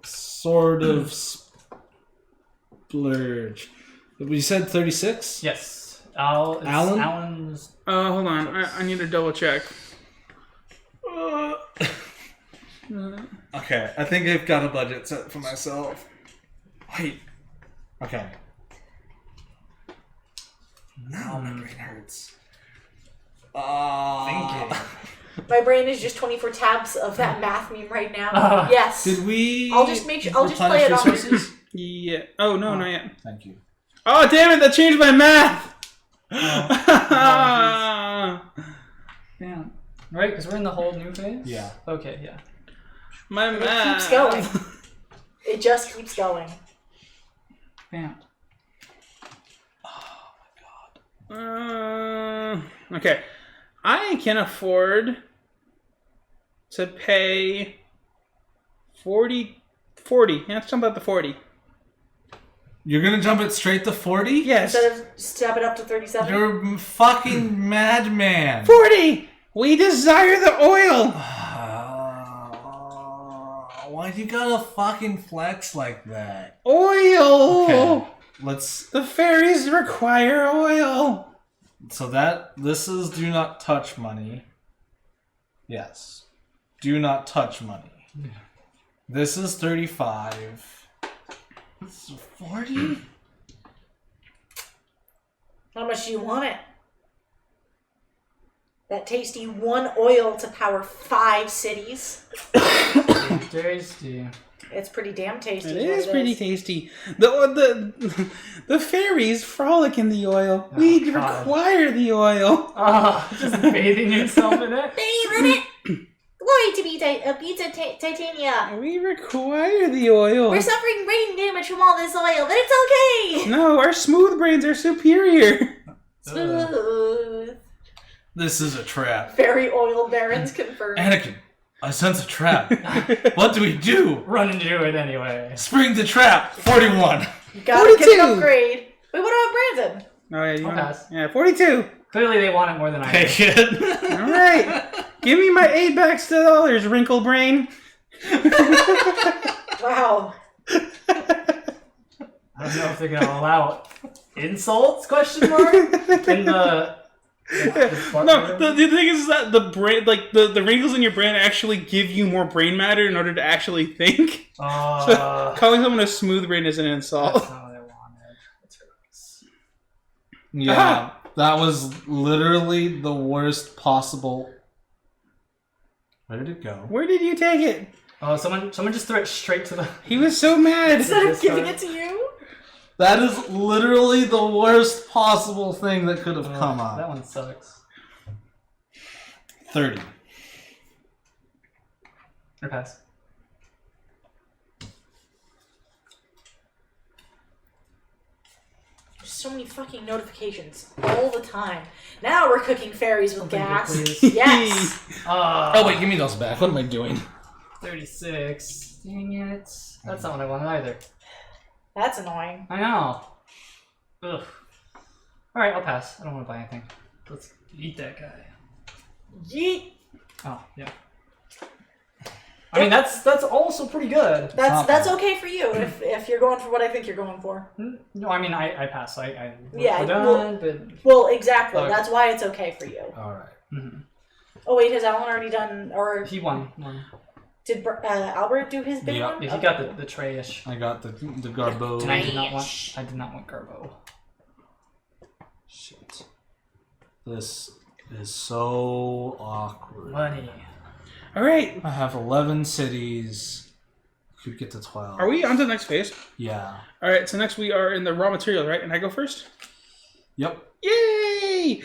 E: sort of splurge. You said 36?
C: Yes.
E: Alan?
C: Alan's.
A: Hold on. I need to double check.
E: Okay, I think I've got a budget set for myself. Wait. Okay. Now my brain hurts.
C: Thinking.
D: My brain is just 24 tabs of that math meme right now. Yes.
E: Did we?
D: I'll just play it on.
E: resources?
A: Yeah. Oh no, not yet.
E: Thank you.
A: Oh damn it! That changed my math.
C: Yeah. Right, because we're in the whole new phase.
E: Yeah.
C: Okay. Yeah.
A: My
D: It
A: math
D: keeps going. It just keeps going.
C: Bam.
A: Okay, I can afford to pay 40 40. Yeah, let's jump up to 40.
B: You're gonna jump it straight to 40?
A: Yes.
D: Instead of step it up to 37.
B: You're a fucking madman.
A: 40! We desire the oil!
B: Why'd you gotta fucking flex like that?
A: Oil!
B: Okay, let's.
A: The fairies require oil!
B: So this is do not touch money. Yes. Do not touch money. This is 35. This is 40?
D: How much do you want it? That tasty one oil to power 5 cities.
C: Tasty.
D: It's pretty damn tasty.
A: It
D: what
A: is pretty tasty. The fairies frolic in the oil.
C: Oh,
A: We
C: God.
A: require the oil.
C: Just bathing yourself in it.
D: Bathe in it! Glory to be Titania!
A: We require the oil.
D: We're suffering brain damage from all this oil, but it's okay!
A: No, our smooth brains are superior.
D: Smooth.
B: This is a trap.
D: Fairy oil barons confirmed.
B: Anakin, I sense a trap. What do we do?
C: Run into it anyway.
B: Spring the trap. 41.
D: You gotta get
A: 42.
D: an upgrade. Wait, what about Brandon?
A: Oh, yeah, you
C: I'll
A: want
C: pass.
A: Yeah, 42.
C: Clearly they want it more than I do.
B: Take it.
A: All right. Give me my $8 to dollars, wrinkle brain.
D: Wow.
C: I don't know if they're gonna allow insults? Question mark. In the
A: No, the thing is that the brain, like the wrinkles in your brain, actually give you more brain matter in order to actually think. So calling someone a smooth brain is an insult.
C: That's not what I wanted. That's gross.
B: Yeah, that was literally the worst possible. Where did it go?
A: Where did you take it?
C: Oh, someone just threw it straight to the.
A: He was so mad.
D: Instead of
C: This
D: giving
C: card?
D: it to you?
B: That is literally the worst possible thing that could have
C: Oh,
B: come
C: that
B: up.
C: one sucks.
B: 30.
C: Or pass.
D: So many fucking notifications all the time. Now we're cooking fairies with
C: Something good,
D: gas.
C: please.
D: Yes.
B: Oh wait, give me those back. What am I doing?
C: 36. Dang it. That's not what I wanted either.
D: That's annoying.
C: I know. Ugh. Alright, I'll pass. I don't want to buy anything. Let's eat that guy.
D: Yeet.
C: Oh, yeah. I mean, that's also pretty good.
D: That's okay for you if you're going for what I think you're going for.
C: No, I mean, I pass.
D: Yeah,
C: we're done, but...
D: Well, exactly.
C: Okay.
D: That's why it's okay for you.
B: Alright.
D: Oh wait, has Alan already done? Or
C: He won.
D: did Albert do his big
B: Yep.
D: one?
C: Yeah, he got the tray-ish.
B: I got the garbo.
C: And I did not want Garbo.
B: Shit. This is so awkward.
C: Money.
A: All right.
B: I have 11 cities. Could get to 12.
A: Are we on to the next phase?
B: Yeah.
A: All right. So next we are in the raw materials, right? And I go first.
B: Yep.
A: Yay!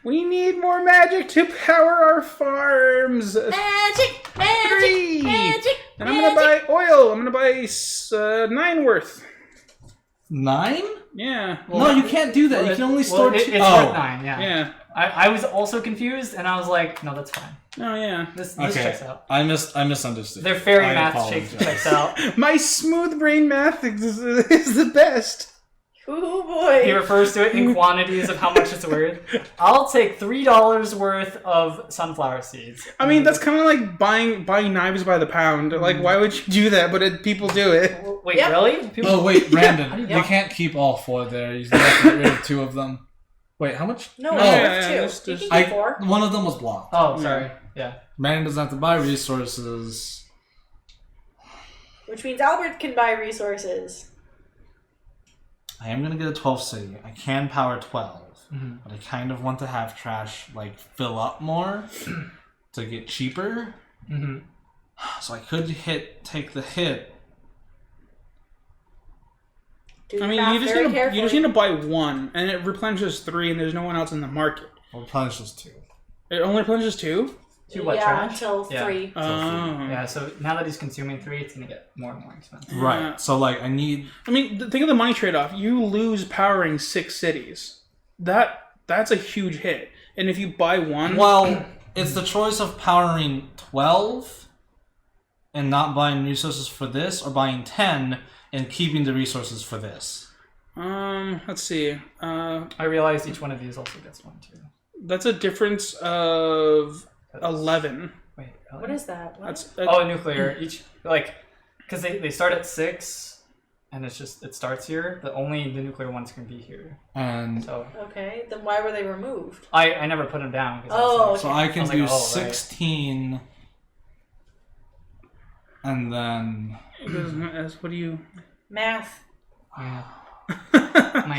A: We need more magic to power our farms.
D: Magic,
A: 3.
D: magic.
A: And I'm gonna buy oil. I'm gonna buy 9 worth.
B: 9?
A: Yeah.
B: No, you can't do that. You can only store 2.
C: It's
B: Oh.
C: worth 9, yeah.
A: Yeah.
C: I was also confused, and I was like, no, that's fine.
A: Oh yeah.
C: This
B: Okay.
C: checks out.
B: I misunderstood.
C: Their fairy
B: I
C: math
B: apologize.
C: checks out.
A: My smooth brain math is the best.
D: Oh boy.
C: He refers to it in quantities of how much it's worth. I'll take $3 worth of sunflower seeds.
A: I mean, that's kind of like buying knives by the pound. Like, why would you do that? But people do it.
C: Wait,
D: Yep.
C: really? People...
B: Oh wait, Brandon,
C: Yeah.
B: you can't keep all 4 there. You have to get rid of 2 of them. Wait, how much?
D: No,
A: No,
D: it's
A: yeah,
D: two.
A: just-
D: You
A: just-
D: can get 4.
B: One of them was blocked.
C: Oh, sorry. Yeah.
B: Brandon doesn't have to buy resources.
D: Which means Albert can buy resources.
B: I am gonna get a 12 city. I can power 12,
C: Mhm.
B: but I kind of want to have trash like fill up more to get cheaper.
C: Mm-hmm.
B: So I could take the hit.
D: Do
A: I mean,
D: math
A: you just
D: very
A: need to
D: carefully.
A: buy 1, and it replenishes 3, and there's no one else in the market.
B: Well, replenishes 2.
A: It only replenishes 2.
C: To what,
D: yeah,
C: trash?
D: until
C: Yeah.
D: 3.
A: Oh.
C: Yeah, so now that he's consuming 3, it's gonna get more and more expensive.
B: Right. So like I need.
A: I mean, think of the money trade-off. You lose powering 6 cities. That's a huge hit. And if you buy 1,
B: Well, it's the choice of powering 12
E: and not buying resources for this, or buying 10 and keeping the resources for this?
A: Let's see.
C: I realized each one of these also gets one too.
A: That's a difference of 11.
C: Wait, really?
D: What is that? What?
A: That's
C: Oh, nuclear. Each like, because they start at 6, and it starts here. But only the nuclear ones can be here.
E: And
C: So
D: Okay, then why were they removed?
C: I never put them down. 'Cause I was
D: Oh,
C: like,
E: so I can
C: I was
E: do
C: like, oh, right.
E: 16, and then
A: what do you?
D: Math.
C: yeah.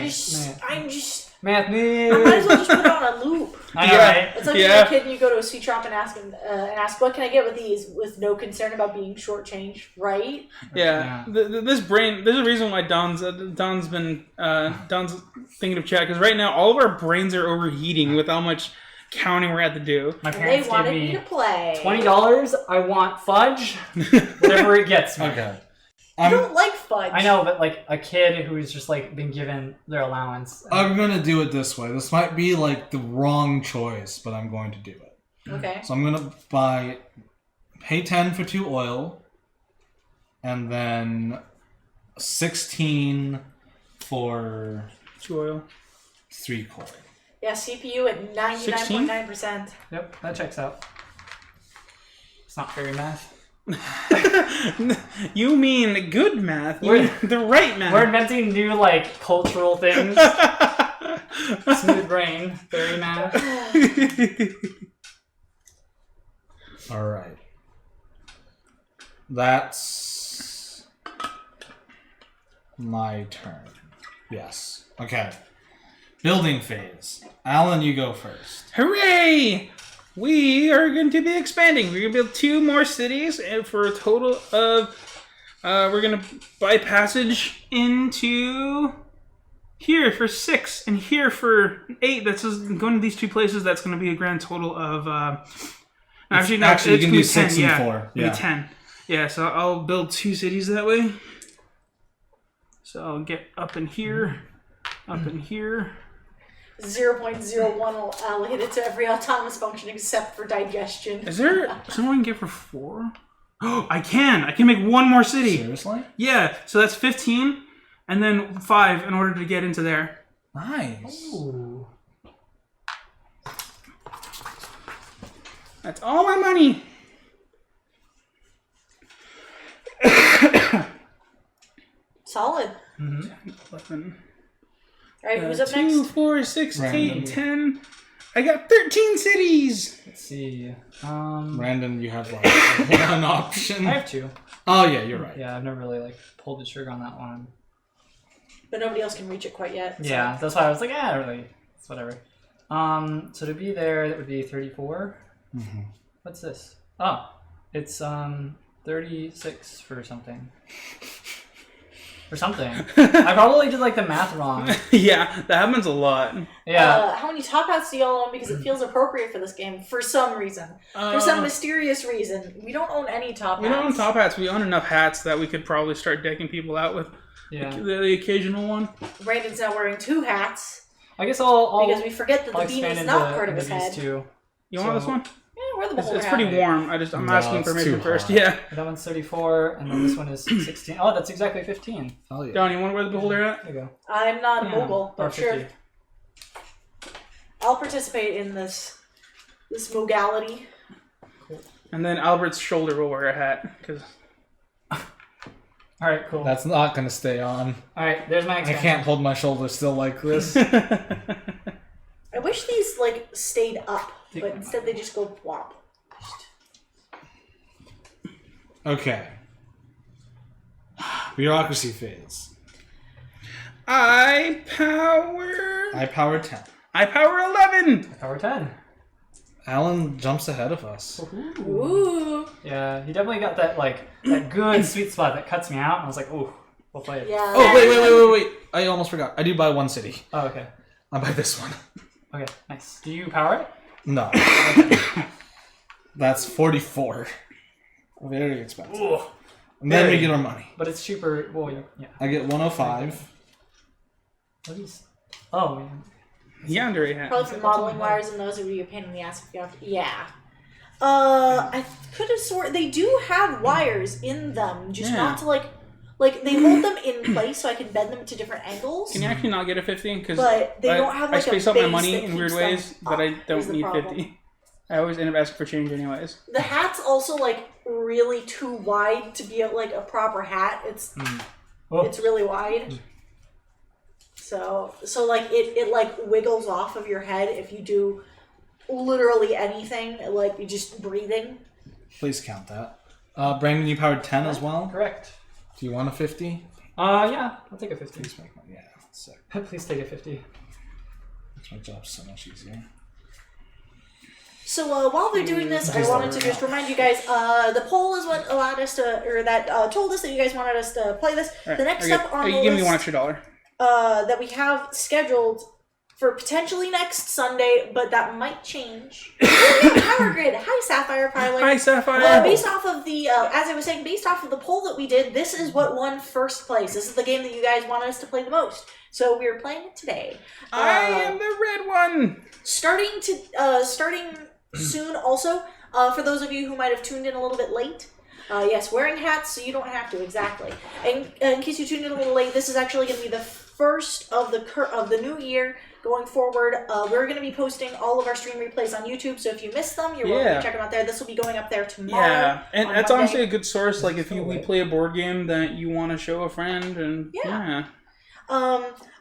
D: Just, I'm just.
C: Math.
D: I might as well just put it on a loop.
C: I know,
A: Yeah.
C: right?
D: It's like
A: Yeah.
D: when you're a kid and you go to a sweet shop and ask what can I get with these, with no concern about being shortchanged, right?
A: Yeah, this brain. There's a reason why Don's been Don's thinking of chat, because right now all of our brains are overheating with how much counting we're at to do.
C: My
D: And
C: parents
D: they
C: gave
D: wanted me
C: me
D: to play.
C: $20. I want fudge. Whatever it gets me.
E: okay.
D: I don't like fudge.
C: I know, but like a kid who's just like been given their allowance.
E: I'm gonna do it this way. This might be like the wrong choice, but I'm going to do it.
D: Okay.
E: So I'm gonna pay 10 for 2 oil, and then 16 for
A: 2 oil.
E: 3 coal.
D: Yeah, CPU at 99.9%.
C: Yep, that checks out. It's not fairy math.
A: You mean good math? You
C: We're-
A: mean the right math?
C: We're inventing new like cultural things. Smooth brain, fairy math.
E: All right. That's my turn. Yes. Okay. Building phase. Alan, you go first.
A: Hooray! We are going to be expanding. We're going to build 2 more cities, and for a total of we're going to buy passage into here for 6 and here for 8. That's just going to these 2 places. That's going to be a grand total of actually no,
E: Actually, you
A: it's
E: can
A: gonna
E: do
A: be 10,
E: 6 and
A: yeah.
E: 4.
A: It'll
E: Yeah.
A: be 10. Yeah, so I'll build 2 cities that way. So I'll get up in here, up in here.
D: 0.01 will allocate it to every autonomous function except for digestion.
A: Is there someone can get for 4? Oh, I can! I can make 1 more city!
E: Seriously?
A: Yeah, so that's 15, and then 5 in order to get into there.
E: Nice.
C: Ooh.
A: That's all my money!
D: Solid.
A: 11,
D: Alright, who's up
A: 2,
D: next?
A: 4, 6,
E: Random.
A: 8, 10. I got 13 cities!
C: Let's see.
E: Brandon, you have like one option.
C: I have 2.
E: Oh yeah, you're right.
C: Yeah, I've never really like pulled the trigger on that one.
D: But nobody else can reach it quite yet. so-
C: Yeah, that's why I was like, really, it's whatever. So to be there, that would be 34.
E: Mhm.
C: What's this? Oh, it's 36 for something. For something. I probably did like the math wrong.
A: Yeah, that happens a lot.
C: Yeah.
D: How many top hats do y'all own? Because it feels appropriate for this game for some reason. For some mysterious reason. We don't own any top hats.
A: We don't own top hats. We own enough hats that we could probably start decking people out with
C: Yeah.
A: the occasional one.
D: Brandon's now wearing 2 hats
C: I guess I'll
D: because we forget that
C: I'll
D: the beam
C: expand
D: is not
C: into
D: part of his
C: these
D: head.
C: two.
A: You want this one?
D: Yeah, wear the
A: It's,
D: beholder
A: it's
D: hat.
A: pretty warm. I'm
E: No,
A: asking
E: it's
A: permission
E: too
A: first.
E: hot.
A: Yeah.
C: That one's 34, and then this one is 16. Oh, that's exactly 15.
E: Hell yeah.
A: Don, you want to wear the beholder hat?
C: There you go.
D: I'm not a
C: Yeah,
D: mogul,
C: or
D: but sure.
C: 50.
D: I'll participate in this mogality.
A: And then Albert's shoulder will wear a hat because
C: All right, cool.
E: That's not gonna stay on.
C: All right, there's my
E: I
C: expansion.
E: can't hold my shoulder still like this.
D: I wish these like stayed up, but instead they just go plop.
E: Okay. Bureaucracy phase.
A: I
E: I power 10.
A: power 11.
C: Power 10.
E: Alan jumps ahead of us.
D: Ooh.
C: Yeah, he definitely got that like that good sweet spot that cuts me out. And I was like, ooh, we'll play it.
D: Yeah.
E: Oh wait! I almost forgot. I do buy 1 city.
C: Oh, okay.
E: I buy this one.
C: Okay, nice. Do you power it?
E: No. That's 44. Very expensive.
C: Ooh.
E: And then we
C: Very.
E: get our money.
C: But it's cheaper. Well, yeah.
E: I get 105.
C: What is? Oh man.
A: Yandere hat.
D: Probably for modeling wires and those would be a pain in the ass if you have to. Yeah. I could have sworn they do have wires in them, just not to like they hold them in place so I can bend them to different angles.
A: Can you actually not get a 50? Because
D: But they don't have,
A: I
D: like, a
A: space out my
D: base
A: money
D: that
A: in weird
D: keeps them
A: ways, but I
D: up,
A: don't
D: is the
A: need
D: problem.
A: 50. I always end up asking for change anyways.
D: The hat's also like really too wide to be like a proper hat. It's really wide. So like it like wiggles off of your head if you do literally anything, like you just breathing.
E: Please count that. Brandon, you powered 10 as well?
C: Correct.
E: Do you want a 50?
C: Yeah, I'll take a 50.
E: Please make one. Yeah, sick.
C: Please take a 50.
E: Makes my job so much easier.
D: So while they're doing this, I wanted to just remind you guys, the poll is what allowed us to, or that told us that you guys wanted us to play this.
A: Right,
D: The next step on the
A: you give me
D: list
A: $1 extra.
D: that we have scheduled for potentially next Sunday, but that might change. Power Grid. Hi, Sapphire Pilot.
A: Hi, Sapphire.
D: Based off of the, as I was saying, based off of the poll that we did, this is what won first place. This is the game that you guys wanted us to play the most. So we're playing it today.
A: I am the red one.
D: Starting soon also, for those of you who might have tuned in a little bit late. Yes, wearing hats so you don't have to, exactly. And in case you tuned in a little late, this is actually going to be the first of the new year. Going forward, we're going to be posting all of our stream replays on YouTube, so if you missed them, you're welcome to check them out there. This will be going up there tomorrow.
A: Yeah, and that's
D: Monday.
A: honestly a good source. Like if we play a board game that you want to show a friend, and yeah.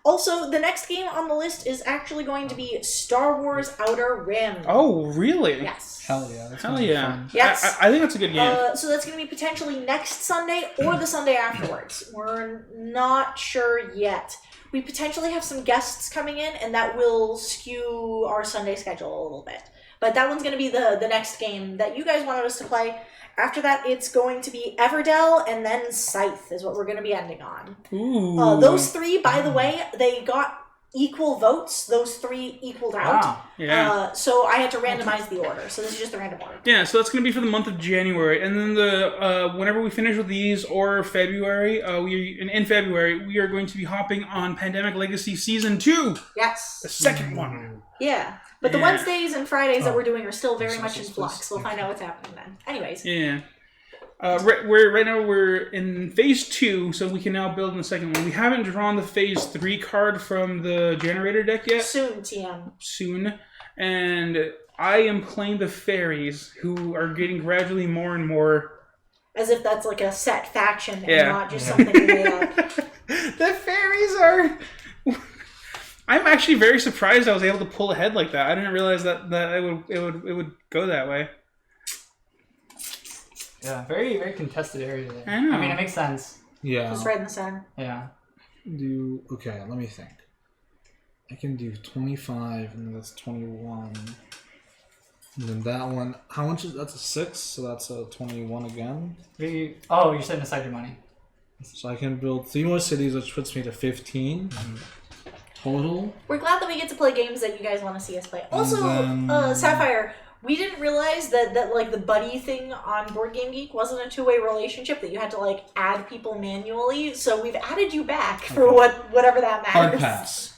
D: Also, the next game on the list is actually going to be Star Wars Outer Rim.
A: Oh, really?
D: Yes.
E: Hell yeah. That's
A: Hell
E: gonna be
A: yeah.
E: fun.
D: Yes.
A: I think that's a good game.
D: So that's going to be potentially next Sunday or the Sunday afterwards. We're not sure yet. We potentially have some guests coming in, and that will skew our Sunday schedule a little bit. But that one's going to be the next game that you guys wanted us to play. After that, it's going to be Everdell, and then Scythe is what we're going to be ending on.
A: Ooh.
D: Those three, by the way, they got equal votes. Those three equaled out.
C: Wow.
A: Yeah.
D: So I had to randomize the order. So this is just the random order.
A: Yeah, so that's going to be for the month of January, and then whenever we finish with these or February, in February we are going to be hopping on Pandemic Legacy Season 2,
D: Yes.
A: the second one.
D: Yeah. But the
A: Yeah.
D: Wednesdays and Fridays that we're doing are still very much in flux. We'll find out what's happening then. Anyways.
A: Yeah. Right now we're in Phase 2, so we can now build in the second one. We haven't drawn the Phase 3 card from the generator deck yet.
D: Soon, TM.
A: Soon. And I am playing the fairies, who are getting gradually more and more...
D: As if that's like a set faction and
A: Yeah.
D: not just something you made up.
A: The fairies are... I'm actually very surprised I was able to pull ahead like that. I didn't realize that it would go that way.
C: Yeah, very, very contested area there.
A: I know.
C: I mean, it makes sense.
E: Yeah.
D: Just right in the center.
C: Yeah.
E: Okay, let me think. I can do 25, and then that's 21. And then that one, how much is that's a 6, so that's a 21 again.
C: Oh, you're setting aside your money.
E: So I can build 3 more cities, which puts me to 15 total.
D: We're glad that we get to play games that you guys want to see us play. Also,
E: then-
D: Sapphire, we didn't realize that like the buddy thing on Board Game Geek wasn't a two-way relationship, that you had to like add people manually. So we've added you back for whatever that
E: Hard
D: matters.
E: pass.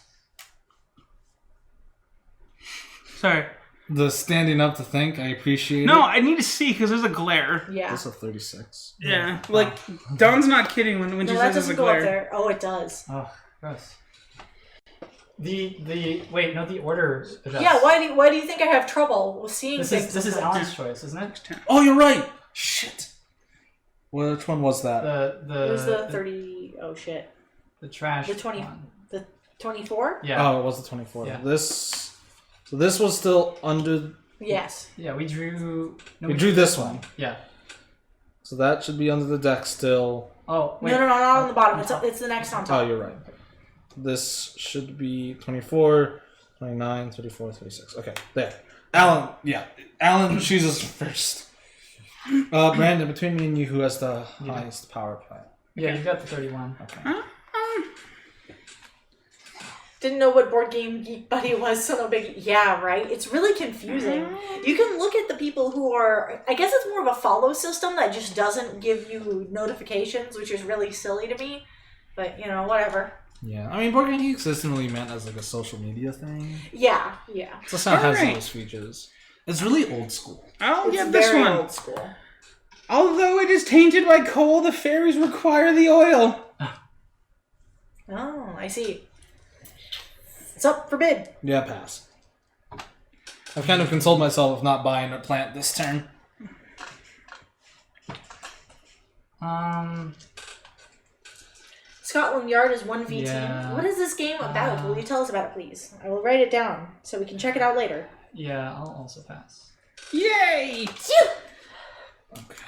A: Sorry.
E: The standing up to think, I appreciate
A: No,
E: it.
A: I need to see, because there's a glare.
D: Yeah.
E: That's a 36.
A: Yeah. Like, Dawn's not kidding when
D: No,
A: she
D: that
A: says there's a
D: doesn't go up
A: glare.
D: there. Oh, it does.
C: Oh, gross. The wait, no, the order. Adjusts.
D: Yeah. Why do you think I have trouble with seeing
C: This
D: things?
C: is
D: sometimes?
C: Alan's choice, isn't it?
E: Oh, you're right! Shit! Which one was that?
C: The
D: It was the 30. Oh shit.
C: the trash.
D: The 20.
C: one.
D: The 24.
C: Yeah.
E: Oh, it was the 24.
C: Yeah.
E: So this was still under...
D: Yes.
C: Yeah, we drew. No,
E: We drew this one.
C: Yeah.
E: So that should be under the deck still.
C: Oh wait.
D: No, not on the bottom. It's the next on
E: Oh,
D: top.
E: you're right. This should be 24, 29, 34, 36. Okay, there. Alan, yeah. Alan chooses first. Brandon, between me and you, who has the highest power play?
C: Yeah, you got the 31.
E: Okay.
D: Didn't know what Board Game Geek Buddy was, so no big. Yeah, right? It's really confusing. You can look at the people who are... I guess it's more of a follow system that just doesn't give you notifications, which is really silly to me. But, whatever.
E: Yeah, I mean, Board Game Geek isn't really meant as like a social media thing.
D: Yeah.
E: So it's not has
A: Alright.
E: those features.
B: It's really old school.
A: I'll
D: It's
A: get this
D: very
A: one.
D: old school.
A: Although it is tainted by coal, the fairies require the oil.
D: Oh, I see. It's up for bid.
E: Yeah, pass. I've kind of consoled myself with not buying a plant this turn.
D: Scotland Yard is 1v
C: Yeah.
D: team. What is this game about? Will you tell us about it, please? I will write it down so we can check it out later.
C: Yeah, I'll also pass.
A: Yay!
E: Okay.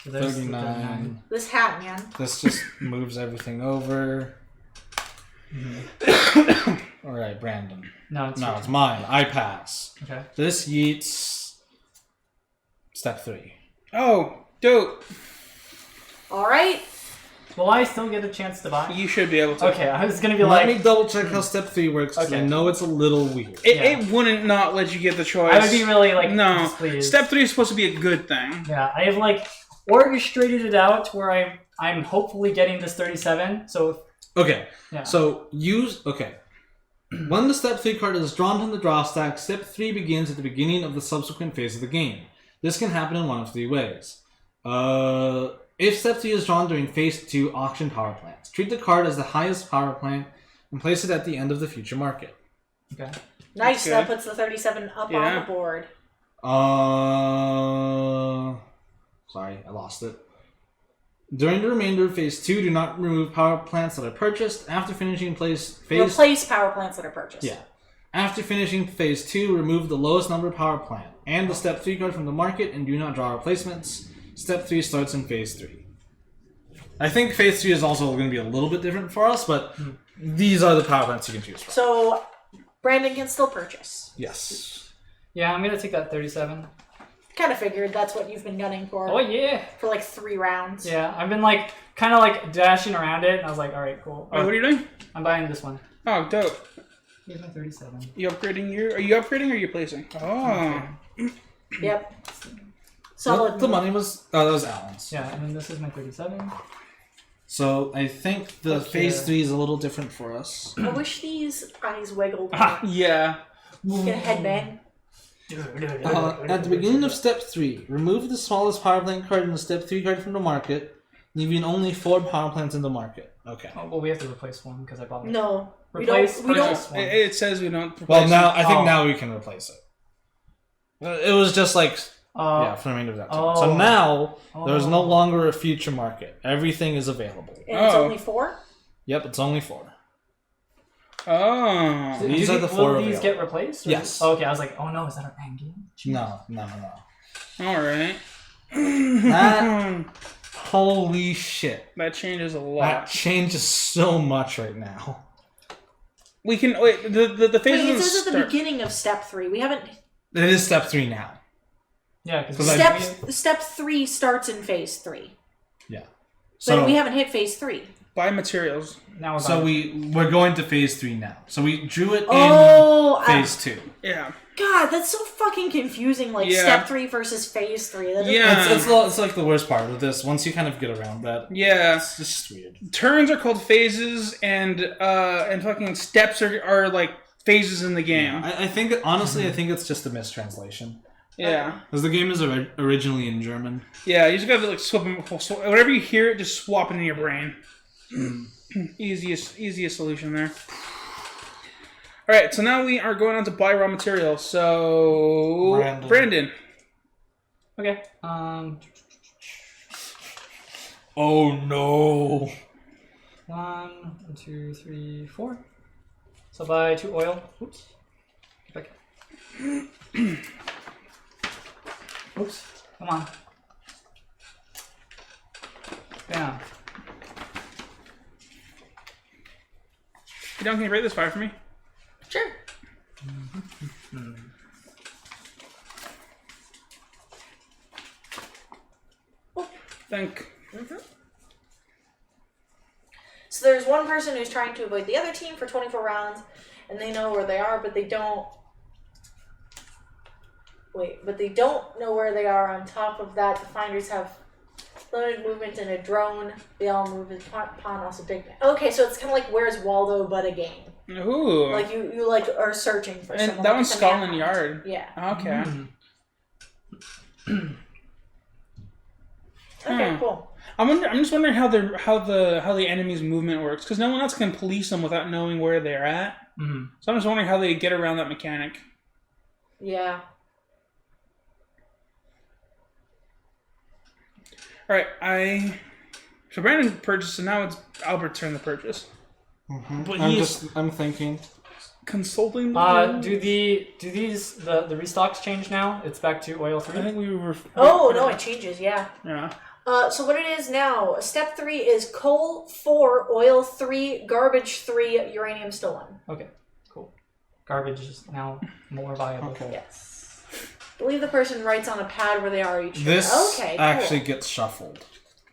C: So there's the
E: 39.
D: This hat, man.
E: This just moves everything over. Alright, Brandon.
C: No, it's
E: No, it's mine. I pass.
C: okay.
E: This yeets step 3.
A: Oh, dope.
D: All right.
C: Will I still get a chance to buy?
A: You should be able to.
C: Okay, I was gonna be
E: Let
C: like,
E: me double check how step 3 works, because I
C: Okay.
E: know it's a little weird.
A: It wouldn't not let you get the choice.
C: I would be really like,
A: no.
C: displeased.
A: Step 3 is supposed to be a good thing.
C: Yeah, I have like orchestrated it out to where I'm hopefully getting this 37. So
E: Okay,
C: yeah.
E: so use... Okay. When the step 3 card is drawn from the draw stack, step 3 begins at the beginning of the subsequent phase of the game. This can happen in one of 3 ways. If step 3 is drawn during phase 2 auction power plants, treat the card as the highest power plant and place it at the end of the future market.
C: Okay.
D: Nice.
A: That's
D: That
A: good.
D: puts the 37 up on
A: Yeah.
D: the board.
E: Sorry, I lost it. During the remainder of phase 2, do not remove power plants that are purchased. After finishing phase...
D: Replace power plants that are purchased.
E: Yeah. After finishing phase 2, remove the lowest number power plant and the step 3 card from the market and do not draw replacements. Step 3 starts in phase 3. I think phase 3 is also going to be a little bit different for us, but these are the power plants you can choose from.
D: So Brandon can still purchase.
E: Yes.
C: Yeah, I'm gonna take that 37.
D: Kind of figured that's what you've been gunning for
C: Oh yeah.
D: for like 3 rounds.
C: Yeah, I've been like kind of like dashing around it, and I was like, all right, cool.
A: Wait, what are you doing?
C: I'm buying this one.
A: Oh, dope.
C: Here's my 37.
A: You upgrading your... Are you upgrading or are you placing? Oh.
D: Yep. Solid.
E: The money was... Oh, that was Alan's.
C: Yeah, and then this is my 37.
E: So I think the
C: Okay.
E: phase 3 is a little different for us.
D: I wish these eyes wiggled.
A: Yeah.
D: Get a headbang.
E: At the beginning of step 3, remove the smallest power plant card and the step 3 card from the market, leaving only 4 power plants in the market. Okay.
C: Oh, well, we have to replace one because I bought it.
D: No. We
C: Replace,
D: don't. We don't.
C: purchase one.
A: It says we don't...
E: Well,
A: replace
E: now
A: them.
E: I think
C: Oh.
E: now we can replace it. It was just like yeah, for the remainder of that time. So
C: oh.
E: now there's no
C: Oh.
E: longer a future market. Everything is available.
D: And it's
A: Oh.
D: only 4?
E: Yep, it's only 4.
A: Oh.
E: These
C: Do
E: are
C: the,
E: the 4
C: will these
E: available.
C: get replaced? Or-
E: Yes.
C: Oh, okay, I was like, oh no, is that our end game?
E: No.
A: Alright.
E: That holy shit.
A: That changes a
E: That
A: lot.
E: changes so much right now.
A: We can... Wait, the phase
D: Wait, it
A: doesn't
D: says at the
A: start...
D: beginning of step 3. We haven't.
E: It is step 3 now.
C: Yeah, because
D: Step 3 starts in phase 3.
E: Yeah.
D: But
E: So
D: we haven't hit phase 3.
A: Buy materials.
C: now we're
E: so we're going to phase 3 now. So we drew it in
D: Oh,
E: phase 2.
A: Yeah.
D: God, that's so fucking confusing. Like
A: Yeah.
D: step 3 versus phase 3. That doesn't-
A: Yeah.
E: It's like the worst part of this. Once you kind of get around that,
A: Yeah.
E: it's just weird.
A: Turns are called phases, and fucking steps are like phases in the game.
E: I think honestly, I think it's just a mistranslation
A: Yeah.
E: because the game is originally in German.
A: Yeah, you just gotta like swap them. Whenever you hear it, just swap it in your brain. easiest solution there. All right, so now we are going on to buy raw materials. So Brandon.
C: Okay.
E: Oh no!
C: 1, 2, 3, 4. So buy 2 oil. Oops. Get back. Oops. Come on. Bam.
A: You don't can you rate this 5 for me?
D: Sure.
A: Think.
D: So there's one person who's trying to avoid the other team for 24 rounds, and they know where they are, but they don't. Wait, but they don't know where they are. On top of that, the finders have limited movement and a drone. They all move in pawn, also big. Okay, so it's kind of like Where's Waldo, but a game.
A: Ooh.
D: Like you like are searching for someone.
A: and that
D: like
A: one's
D: it's a
A: Scotland
D: manhunt.
A: Yard.
D: Yeah.
A: Okay.
D: Okay, cool.
A: I'm just wondering how the enemy's movement works because no one else can police them without knowing where they're at.
C: Mm-hmm.
A: So I'm just wondering how they get around that mechanic.
D: Yeah.
A: All right, so Brandon purchased, and now it's Albert's turn to purchase. But
E: I'm thinking.
A: Consulting.
C: Do these the restocks change now? It's back to oil 3.
A: I think we were.
D: Oh no, it changes. Yeah.
A: Yeah.
D: So what it is now? Step 3 is coal 4, oil 3, garbage 3, uranium stolen.
C: Okay, cool. Garbage is now more viable.
E: Okay.
D: Yes. I believe the person writes on a pad where they are each.
E: This
D: Okay, cool.
E: actually gets shuffled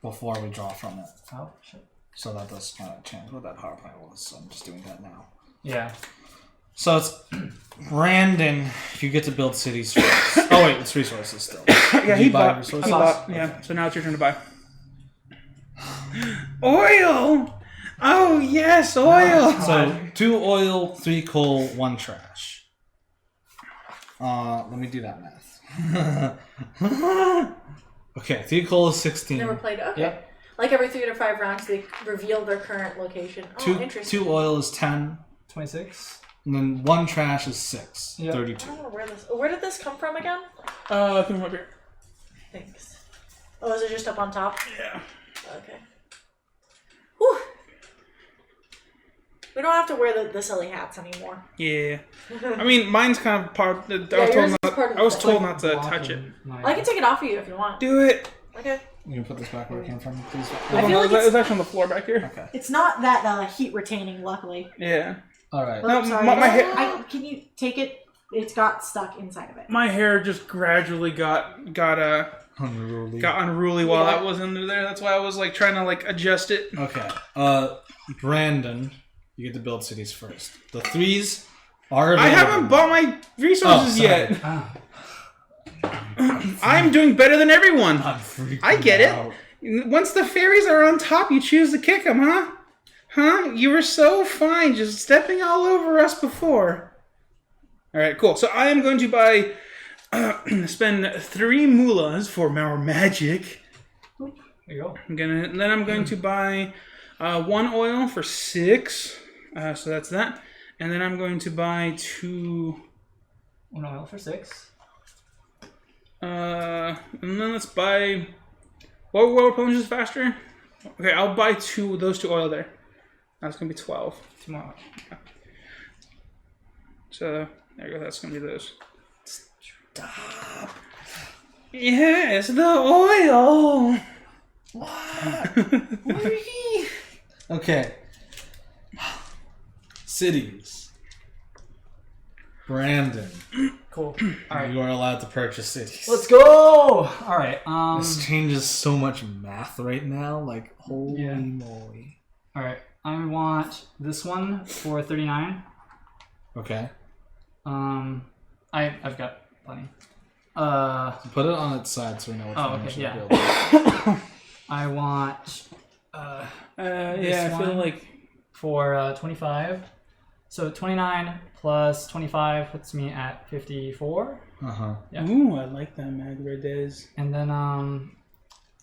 E: before we draw from it.
C: Oh shit.
E: So that does kind of change what that power plant was. So I'm just doing that now.
C: Yeah.
E: So it's Brandon. You get to build cities first. Oh wait, it's resources still.
A: Yeah,
E: Do
A: he
E: you buy
A: bought.
E: resources?
A: He bought. Yeah. So now it's your turn to buy. Oil. Oh yes, oil.
E: So 2 oil, 3 coal, 1 trash. Let me do that math. Okay, 3 coal is 16.
D: Never played. Okay.
C: Yep.
D: Like every 3 to 5 rounds, they reveal their current location. Oh,
E: 2
D: interesting.
E: oil is 10,
C: 26.
E: and then 1 trash is 6.
C: Yep.
E: 32.
D: I don't know where did this come from again?
A: Come up here.
D: Thanks. Oh, is it just up on top?
A: Yeah.
D: Okay. Whew. We don't have to wear the silly hats anymore.
A: Yeah. I mean, mine's kind of part. I was
D: yours
A: told
D: is
A: not.
D: part of
A: I was
D: the
A: told
D: thing.
A: not to touch it.
D: I can take it off of you if you want.
A: Do it.
D: Okay.
E: You can put this back where it came from, please.
D: I feel like
A: it's actually on the floor back here.
E: Okay.
D: It's not that heat retaining, luckily.
A: Yeah.
E: All right.
A: No,
D: Sorry.
A: my hair.
D: Can you take it? It's got stuck inside of it.
A: My hair just gradually got unruly while
D: Yeah.
A: that was under there. That's why I was like trying to like adjust it.
E: Okay. Brandon, you get to build cities first. The 3s are
A: I
E: available.
A: haven't bought my resources
E: sorry.
A: yet.
C: Ah.
A: I'm doing better than everyone.
E: I'm freaking
A: I get it.
E: out.
A: Once the fairies are on top, you choose to kick them, huh? Huh? You were so fine just stepping all over us before. All right, cool. So I am going to buy, spend 3 mullahs for our magic.
C: There you go.
A: Then I'm going to buy 1 oil for 6. So that's that. And then I'm going to buy 2.
C: 1 oil for 6.
A: And then let's buy. What weapons is faster? Okay, I'll buy those 2 oil there. That's gonna be 12.
C: 2 more.
A: So there you go. That's gonna be those. Stop. Yes, the oil.
E: Okay. Cities. Brandon,
C: Cool. All right.
E: you are allowed to purchase cities.
C: Let's go. All right.
E: This changes so much math right now. Like, holy
C: Yeah.
E: moly.
C: All right. I want this one for 39.
E: Okay.
C: I've got plenty.
E: Put it on its side so we know what
C: Oh,
E: we
C: okay,
E: should
C: yeah.
E: build.
C: I want
A: Yeah, I feel
C: one?
A: like
C: for 25. So 29 plus 25 puts me at 54.
E: Uh-huh.
C: Yeah.
A: Ooh, I like that mag red days.
C: And then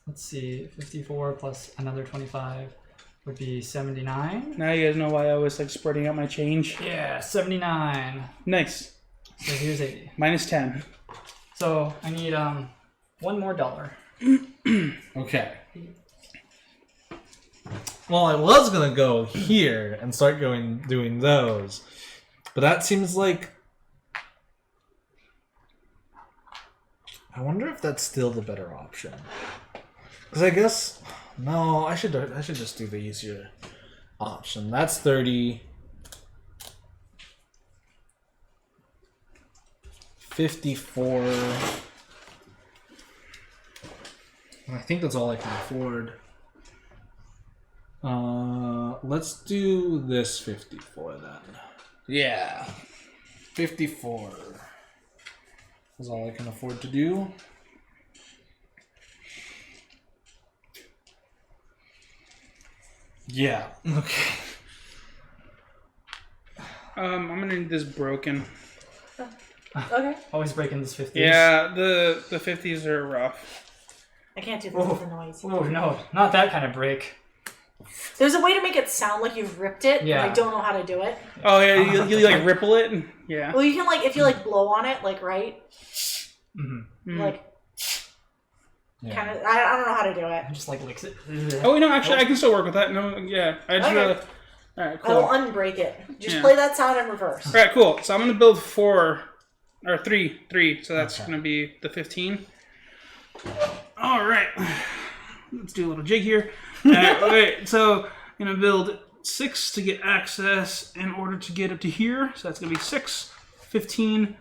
C: let's see, 54 plus another 25 would be 79.
A: Now you guys know why I was like spreading out my change.
C: Yeah, 79.
A: Nice.
C: So here's 80.
A: Minus 10.
C: So I need one more dollar.
E: Okay. Well, I was gonna go here and start doing those, but that seems like. I wonder if that's still the better option. Because I guess no, I should just do the easier option. That's 30. 54. I think that's all I can afford. Let's do this 54 then. Yeah. 54 is all I can afford to do. Yeah. Okay.
A: I'm gonna need this broken.
D: Okay.
C: Always breaking this 50s.
A: Yeah, the 50s are rough.
D: I can't do
C: Whoa.
D: the noise.
C: Oh no, not that kind of break.
D: There's a way to make it sound like you've ripped it.
C: Yeah.
D: And I don't know how to do it.
A: Oh yeah, you like ripple it. Yeah.
D: Well, you can like if you like blow on it, like right,
C: Mm-hmm.
D: like
B: Yeah.
D: kind of. I don't know how to do it.
C: Just like licks it.
A: Oh no, actually, I can still work with that. No, yeah, I just.
D: Okay.
A: All right,
D: I will
A: cool.
D: unbreak it. Just
A: Yeah.
D: play that sound in reverse.
A: All right, cool. So I'm gonna build 4 or 3. So that's
B: Okay.
A: gonna be the 15. All right, let's do a little jig here. Okay, so I'm gonna build 6 to get access in order to get up to here. So that's gonna be 6, 15,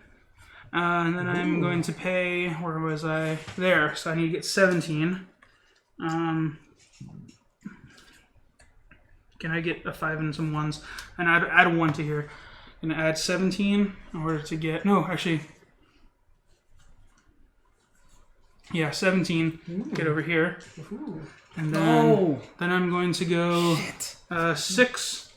A: and then I'm going to pay. Where was I? There. So I need to get 17. Can I get a 5 and some 1s? And add a 1 to here. I'm gonna add 17 in order to get. No, actually. Yeah, 17. Get over here. And then, then I'm going to go 6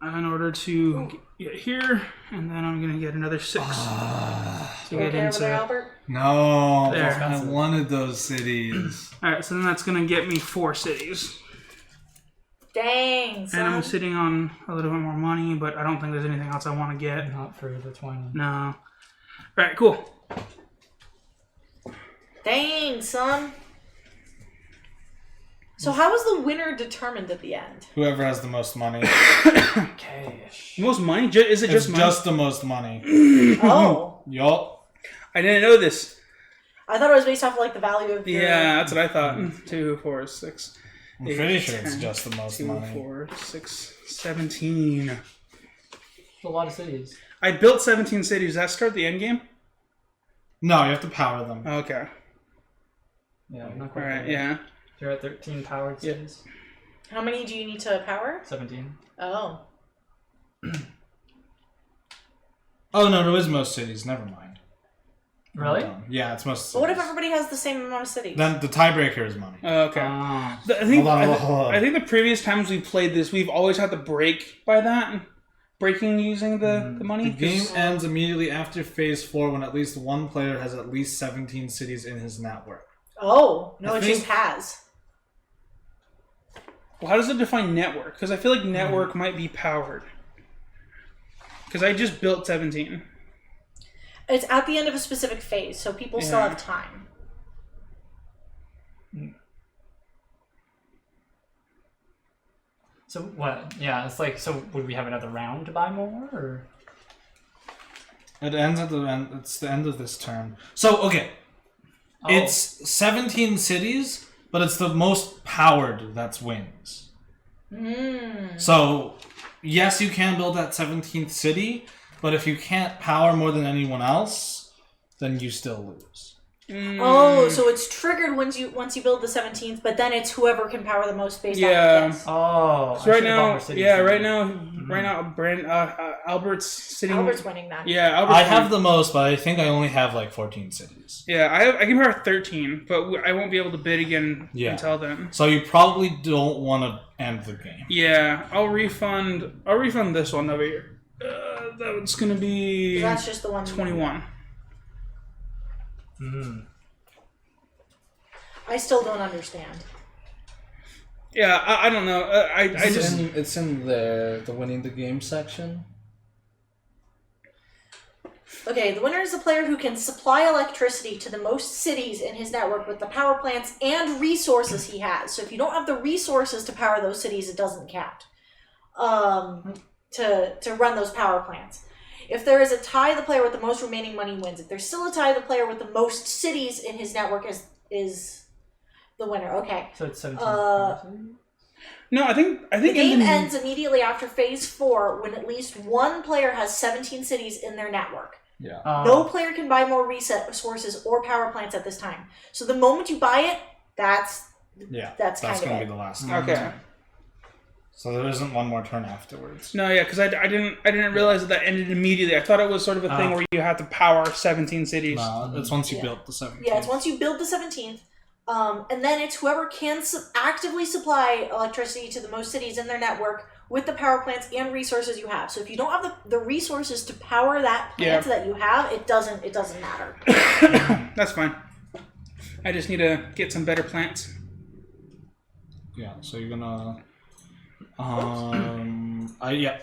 A: in order to get here. And then I'm going to get another 6 to
D: You
A: get
D: okay over there,
A: into.
D: Albert?
B: No,
A: There.
B: I wanted those cities.
A: Alright, so then that's going to get me 4 cities.
D: Dang, son.
A: And I'm sitting on a little bit more money, but I don't think there's anything else I want to get.
C: Not for the 20.
A: No. Alright, cool.
D: Dang, son. So how was the winner determined at the end?
B: Whoever has the most money.
C: Okay.
A: Most money? Is it
B: It's
A: just money?
B: just the most money.
D: Oh.
B: Yup.
A: I didn't know this.
D: I thought it was based off of like the value of your...
A: Yeah, that's what I thought. 2, 4, 6.
B: I'm
A: 8,
B: pretty sure it's
A: 10,
B: just the most
A: 2,
B: money.
A: 4, 6, 17.
C: A lot of cities.
A: I built 17 cities. Does that start the end game?
B: No, you have to power them.
A: Okay.
C: Yeah, not quite.
A: Alright,
C: there.
A: yeah.
C: You're at 13 powered
A: Yeah.
C: cities.
D: How many do you need to power?
C: 17.
D: Oh.
B: Oh no, it is most cities. Never mind.
C: Really?
B: Yeah, it's most.
D: But what if
B: cities.
D: everybody has the same amount of cities?
B: Then the tiebreaker is money.
A: Okay.
C: Ah.
A: I think
B: Hold on.
A: I think the previous times we played this, we've always had to break by that. Breaking using the money.
B: The game
A: 'cause-
B: ends immediately after Phase 4 when at least one player has at least 17 cities in his network.
D: Oh, no,
B: I
D: it
B: think-
D: just has.
A: Well, how does it define network? Because I feel like network might be powered. Because I just built 17.
D: It's at the end of a specific phase, so people still
A: Yeah.
D: have time.
C: So what? Yeah, it's like, so would we have another round to buy more? Or?
B: It ends at the end. It's the end of this turn. So okay,
C: Oh.
B: it's 17 cities, but it's the most powered that's wins. So yes, you can build that 17th city, but if you can't power more than anyone else, then you still lose.
D: Oh, so it's triggered once you build the 17th, but then it's whoever can power the most based
A: Yeah.
D: on the guess.
C: Oh.
A: So
C: I
A: right
C: should've bought
A: now,
C: more cities
A: yeah,
C: then.
A: right now, Albert's sitting.
D: Albert's winning that.
A: Yeah, Albert's
B: I have
A: winning.
B: the most, but I think I only have like 14 cities.
A: Yeah, I can power 13, but I won't be able to bid again
B: Yeah.
A: until then.
B: So you probably don't want to end the game.
A: Yeah, I'll refund this one over here. That one's gonna be
D: That's just the one.
A: 21.
D: I still don't understand.
A: Yeah, I don't know. I just
E: it's in the winning the game section.
D: Okay, the winner is the player who can supply electricity to the most cities in his network with the power plants and resources he has. So if you don't have the resources to power those cities, it doesn't count. To run those power plants. If there is a tie, the player with the most remaining money wins. If there's still a tie, the player with the most cities in his network is the winner. Okay.
C: So it's 17.
A: no. I think
D: The game
A: in
D: ends immediately after phase 4 when at least one player has 17 cities in their network.
E: Yeah.
D: No player can buy more resources or power plants at this time. So the moment you buy it, that's
B: That's
D: kind of
B: gonna
D: it.
B: be the last.
A: Okay.
B: So there isn't one more turn afterwards.
A: No, yeah, because I didn't realize that ended immediately. I thought it was sort of a thing where you had to power 17 cities.
B: No, it's once you
D: Yeah.
B: built the 17.
D: Yeah, it's once you build the 17th, and then it's whoever can actively supply electricity to the most cities in their network with the power plants and resources you have. So if you don't have the resources to power that plant that you have, it doesn't matter.
A: That's fine. I just need to get some better plants.
E: Yeah, so you're gonna...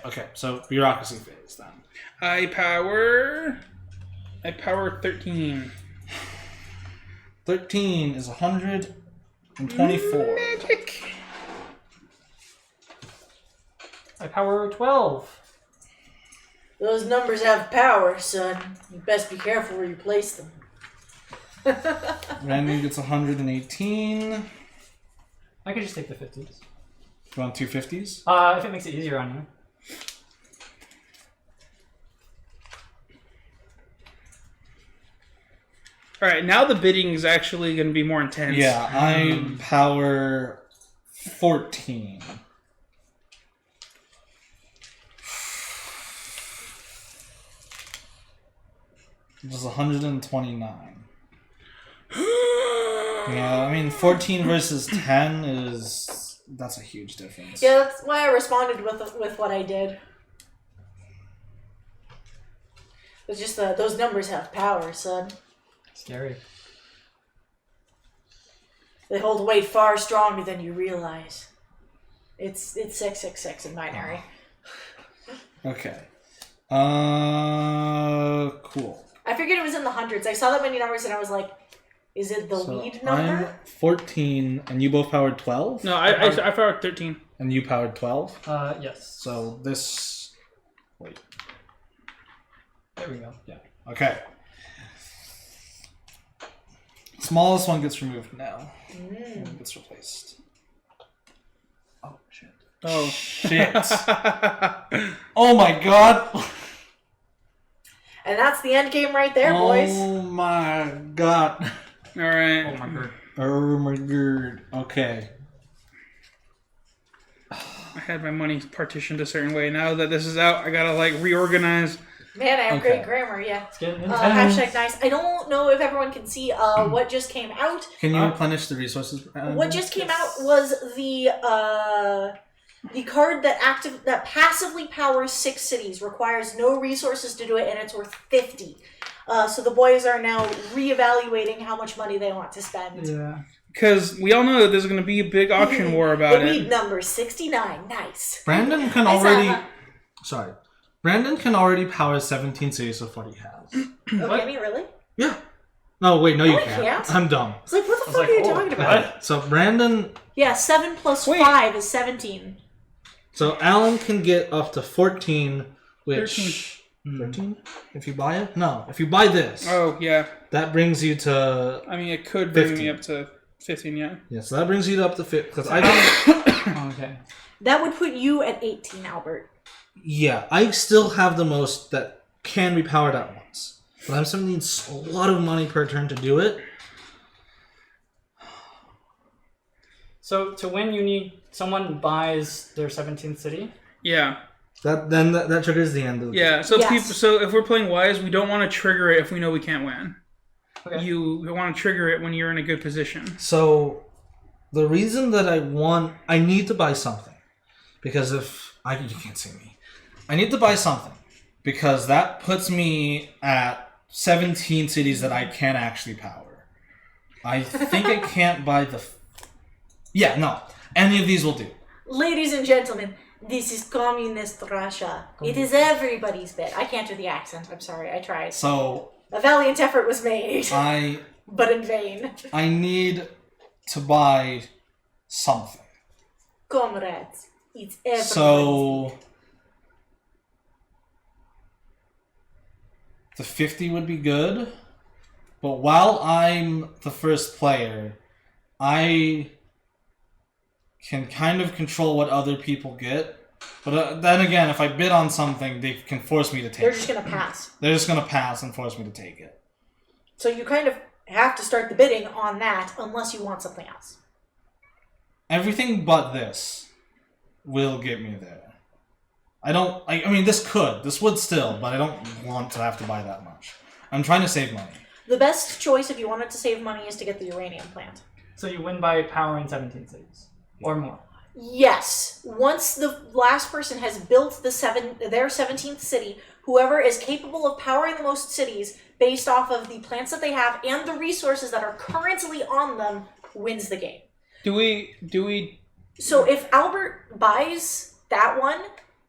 E: okay, so bureaucracy phase then.
A: I power 13.
E: 13 is 124.
A: Magic.
C: I power 12.
D: Those numbers have power, son. You best be careful where you place them.
E: Randy gets 118.
C: I could just take the 50s.
E: You want 250s?
C: If it makes it easier on you.
A: All right, now the bidding is actually going to be more intense.
E: Yeah, I power 14. This is 129. Yeah, I mean 14 versus 10 that's a huge difference.
D: Yeah, that's why I responded with what I did. It's just those numbers have power, son.
C: Scary.
D: They hold weight far stronger than you realize. It's 666 in binary.
E: Okay. Cool.
D: I figured it was in the hundreds. I saw that many numbers and I was like, is it the lead number?
E: I'm 14 and you both powered 12?
A: No, I powered 13.
E: And you powered 12?
C: Yes.
E: So this... Wait.
C: There we go.
E: Yeah. Okay. Smallest one gets removed now. One gets replaced. Oh, shit.
A: Oh.
E: Shit. Oh my god.
D: And that's the end game right there, boys.
E: Oh my god.
A: All right.
C: Oh my god.
E: Oh my god. Okay.
A: I had my money partitioned a certain way. Now that this is out, I gotta like reorganize.
D: Man, I have
E: Okay.
D: great grammar, yeah.
C: It's getting intense.
D: Hashtag nice. I don't know if everyone can see what just came out.
E: Can you replenish the resources?
D: What just came out was the card that passively powers 6 cities, requires no resources to do it, and it's worth 50. So the boys are now reevaluating how much money they want to spend.
C: Yeah.
A: Because we all know that there's going to be a big auction war about
D: The lead
A: it.
D: number 69. Nice.
E: Brandon can
D: I saw
E: already...
D: that.
E: Sorry. Brandon can already power 17 cities with what he has.
D: Oh, can he really?
E: Yeah. No, wait, no, you
D: No, I
E: can't.
D: can't.
E: I'm dumb.
D: It's like, what the
C: I was
D: fuck are you
C: like, oh,
D: talking about?
C: what?
E: So Brandon...
D: Yeah, 7 plus
A: Wait.
D: 5 is 17.
E: So Alan can get up to 14, which... 13? If you buy it? No. If you buy this,
A: Oh, yeah.
E: that brings you to...
A: I mean, it could bring
E: 50.
A: me up to 15, yeah.
E: Yeah, so that brings you to up to 50. Because I don't...
C: Okay.
D: That would put you at 18, Albert.
E: Yeah, I still have the most that can be powered at once. But I'm still needing a lot of money per turn to do it.
C: So to win, you need someone buys their 17th city.
A: Yeah.
E: That triggers the end of the...
A: Yeah. So,
D: Yes.
A: so if we're playing wise, we don't want to trigger it if we know we can't win.
C: Okay.
A: You want to trigger it when you're in a good position.
E: So, the reason that I need to buy something. Because you can't see me. I need to buy something. Because that puts me at 17 cities that I can actually power. I think I can't buy the... Yeah, no. Any of these will do.
D: Ladies and gentlemen, this is communist Russia. It is everybody's bit. I can't do the accent. I'm sorry. I tried.
E: So,
D: A valiant effort was made,
E: I
D: but in vain.
E: need to buy something.
D: Comrades, it's everybody's
E: So, the 50 would be good. But while I'm the first player, I can kind of control what other people get. But then again, if I bid on something, they can force me to take
D: They're
E: it.
D: just going to pass.
E: They're just going to pass and force me to take it.
D: So you kind of have to start the bidding on that unless you want something else.
E: Everything but this will get me there. I mean, this would still, but I don't want to have to buy that much. I'm trying to save money.
D: The best choice if you wanted to save money is to get the uranium plant.
C: So you win by powering 17 cities or more.
D: Yes. Once the last person has built their 17th city, whoever is capable of powering the most cities based off of the plants that they have and the resources that are currently on them wins the game.
A: Do we
D: So if Albert buys that one,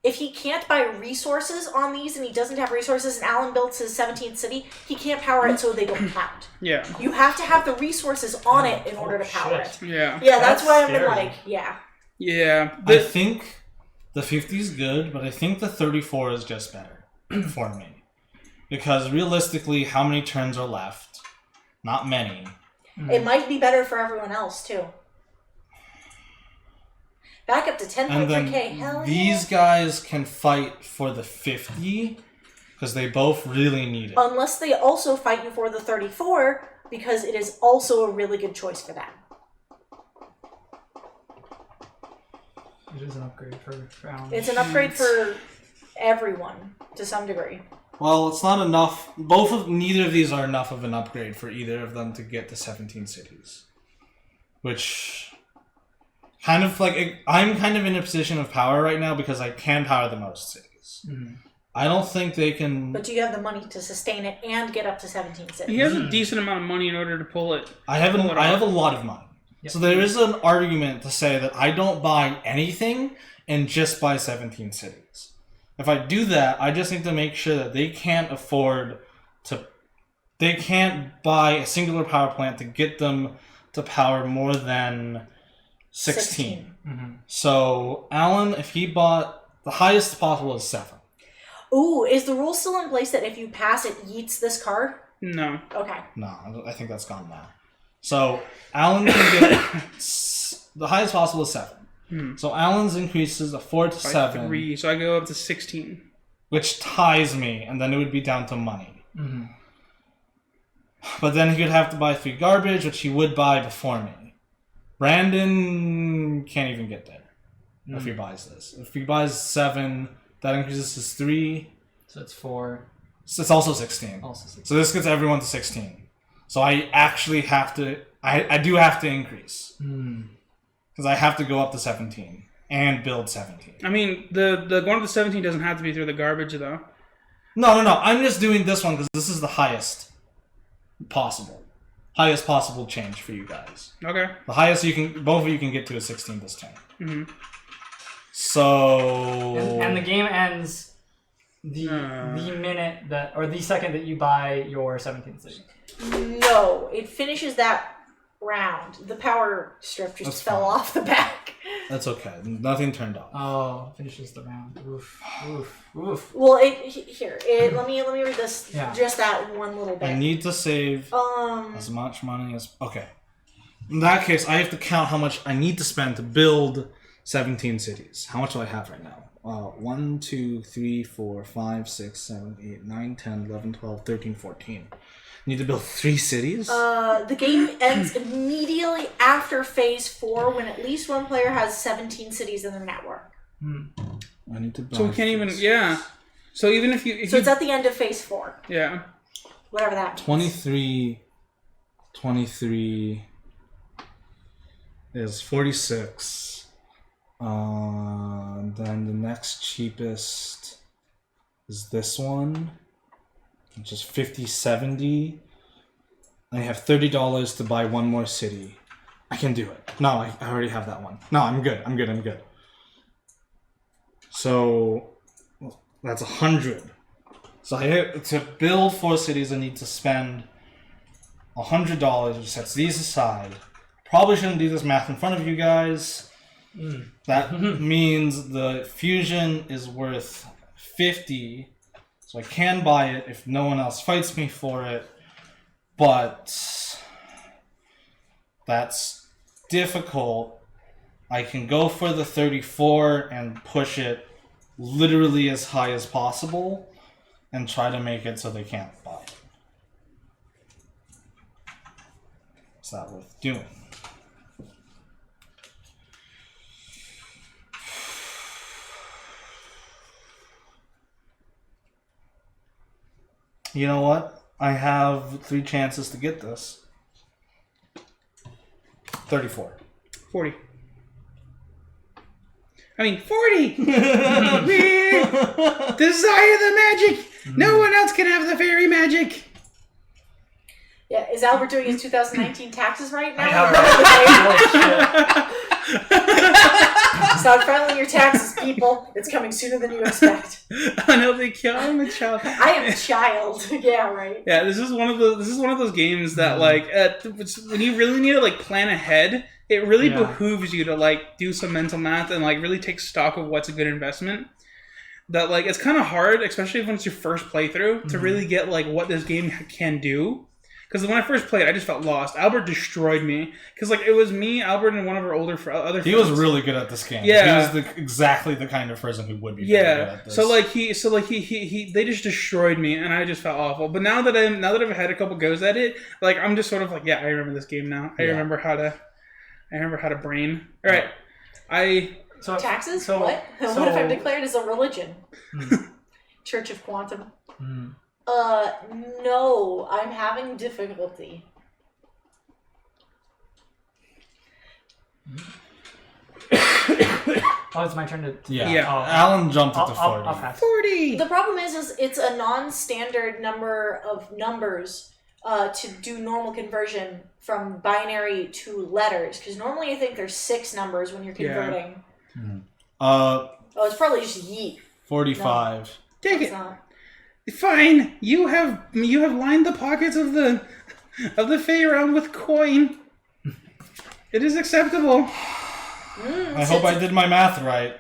D: if he can't buy resources on these and he doesn't have resources and Alan builds his 17th city, he can't power it so they don't count.
A: Yeah.
D: You have to have the resources on it in order to power
C: shit.
D: it.
A: Yeah.
D: Yeah, that's
C: That's
D: why I've been
C: scary.
D: like, yeah.
A: Yeah.
B: I think the 50 is good, but I think the 34 is just better for me. Because realistically, how many turns are left? Not many.
D: It might be better for everyone else too. Back up to
B: And
D: 10.3k.
B: then
D: Hell
B: these
D: yeah.
B: guys can fight for the 50 because they both really need it.
D: Unless they also fight you for the 34, because it is also a really good choice for them.
C: It is an upgrade for Alan.
D: It's an upgrade for everyone to some degree.
B: Well, it's not enough. Neither of these are enough of an upgrade for either of them to get to 17 cities. Which kind of like I'm kind of in a position of power right now because I can power the most cities.
C: Mhm.
B: I don't think they can.
D: But do you have the money to sustain it and get up to 17 cities?
A: He has a decent amount of money in order to pull it.
B: I have
A: Pull it
B: I
A: off.
B: have a lot of money.
C: Yep.
B: So there is an argument to say that I don't buy anything and just buy 17 cities. If I do that, I just need to make sure that they can't afford to. They can't buy a singular power plant to get them to power more than 16.
C: Mhm.
B: So Alan, if he bought the highest possible is 7.
D: Ooh, is the rule still in place that if you pass it yeets this card?
A: No.
D: Okay.
B: No, I think that's gone now. So Alan can get the highest possible is 7. So Alan's increases a 4 to
A: By
B: 7,
A: 3, so I go up to 16.
B: which ties me, and then it would be down to money.
C: Mhm.
B: But then he could have to buy 3 garbage, which he would buy before me. Brandon can't even get there if he buys this. If he buys 7, that increases his 3.
C: So it's 4.
B: So it's also 16.
C: Also 6.
B: So this gets everyone to 16. So I actually have to. I do have to increase because I have to go up to 17 and build 17.
A: I mean, the going up to 17 doesn't have to be through the garbage, though.
B: No. I'm just doing this one because this is the highest possible change for you guys.
A: Okay.
B: The highest both of you can get to is 16 this turn.
A: Mm-hmm.
B: So
C: And the game ends the minute that, or the second that you buy your 17th city.
D: No, it finishes that round. The power strip just
B: That's
D: fell
B: fine.
D: off the back.
B: that's okay. Nothing turned off.
C: Oh, finishes the round. Oof, oof, oof.
D: Well, let me read this.
C: Yeah.
D: Just that one little bit.
B: I need to save as much money as okay. In that case, I have to count how much I need to spend to build 17 cities. How much do I have right now? 1, 2, 3, 4, 5, 6, 7, 8, 9, 10, 11, 12, 13, 14. I need to build 3 cities?
D: The game ends immediately after phase 4 when at least one player has 17 cities in their network.
B: I need to build.
A: So we can't even. Yeah. So even if you.
D: So it's at the end of phase 4.
A: Yeah.
D: Whatever that means.
B: 23 is 46. Then the next cheapest is this one, which is 50-70. I have $30 to buy one more city. I can do it. No, I already have that one. No, I'm good. I'm good. So that's 100. So to build 4 cities, I need to spend $100, which sets these aside. Probably shouldn't do this math in front of you guys. That means the fusion is worth 50, so I can buy it if no one else fights me for it. But that's difficult. I can go for the 34 and push it literally as high as possible and try to make it so they can't buy it. Is that worth doing? You know what? I have 3 chances to get this. 34.
A: 40. I mean, 40! We desire the magic! No one else can have the fairy magic!
D: Yeah, is Albert doing his 2019 taxes right now? Stop filing your taxes, people. It's coming sooner than you expect.
A: I know they kill. I'm a child.
D: I am a child. Yeah, right.
A: Yeah, this is one of those games that like when you really need to like plan ahead, it really behooves you to like do some mental math and like really take stock of what's a good investment. That like it's kind of hard, especially when it's your first playthrough, to really get like what this game can do. Because when I first played, I just felt lost. Albert destroyed me. Because like it was me, Albert, and one of our other friends.
E: He was really good at this game.
A: Yeah.
E: He was exactly the kind of person who would be really good at this.
A: So he they just destroyed me, and I just felt awful. But now that I've had a couple goes at it, like I'm just sort of like, yeah, I remember this game now. I remember how to brain. All right,
D: Taxes?
C: So,
D: what?
C: so-
D: What if I'm declared as a religion? Church of Quantum. No, I'm having difficulty.
C: Oh, it's my turn to.
A: Yeah.
C: Oh,
E: Alan jumped at the
C: I'll
E: 40.
C: pass.
A: 40.
D: The problem is it's a non-standard number of numbers to do normal conversion from binary to letters. Because normally I think there's 6 numbers when you're converting. Oh, it's probably just yeet.
E: 45.
A: Take
D: It's
A: it.
D: not.
A: Fine. You have lined the pockets of the Fey realm with coin. It is acceptable.
E: I hope I did my math right.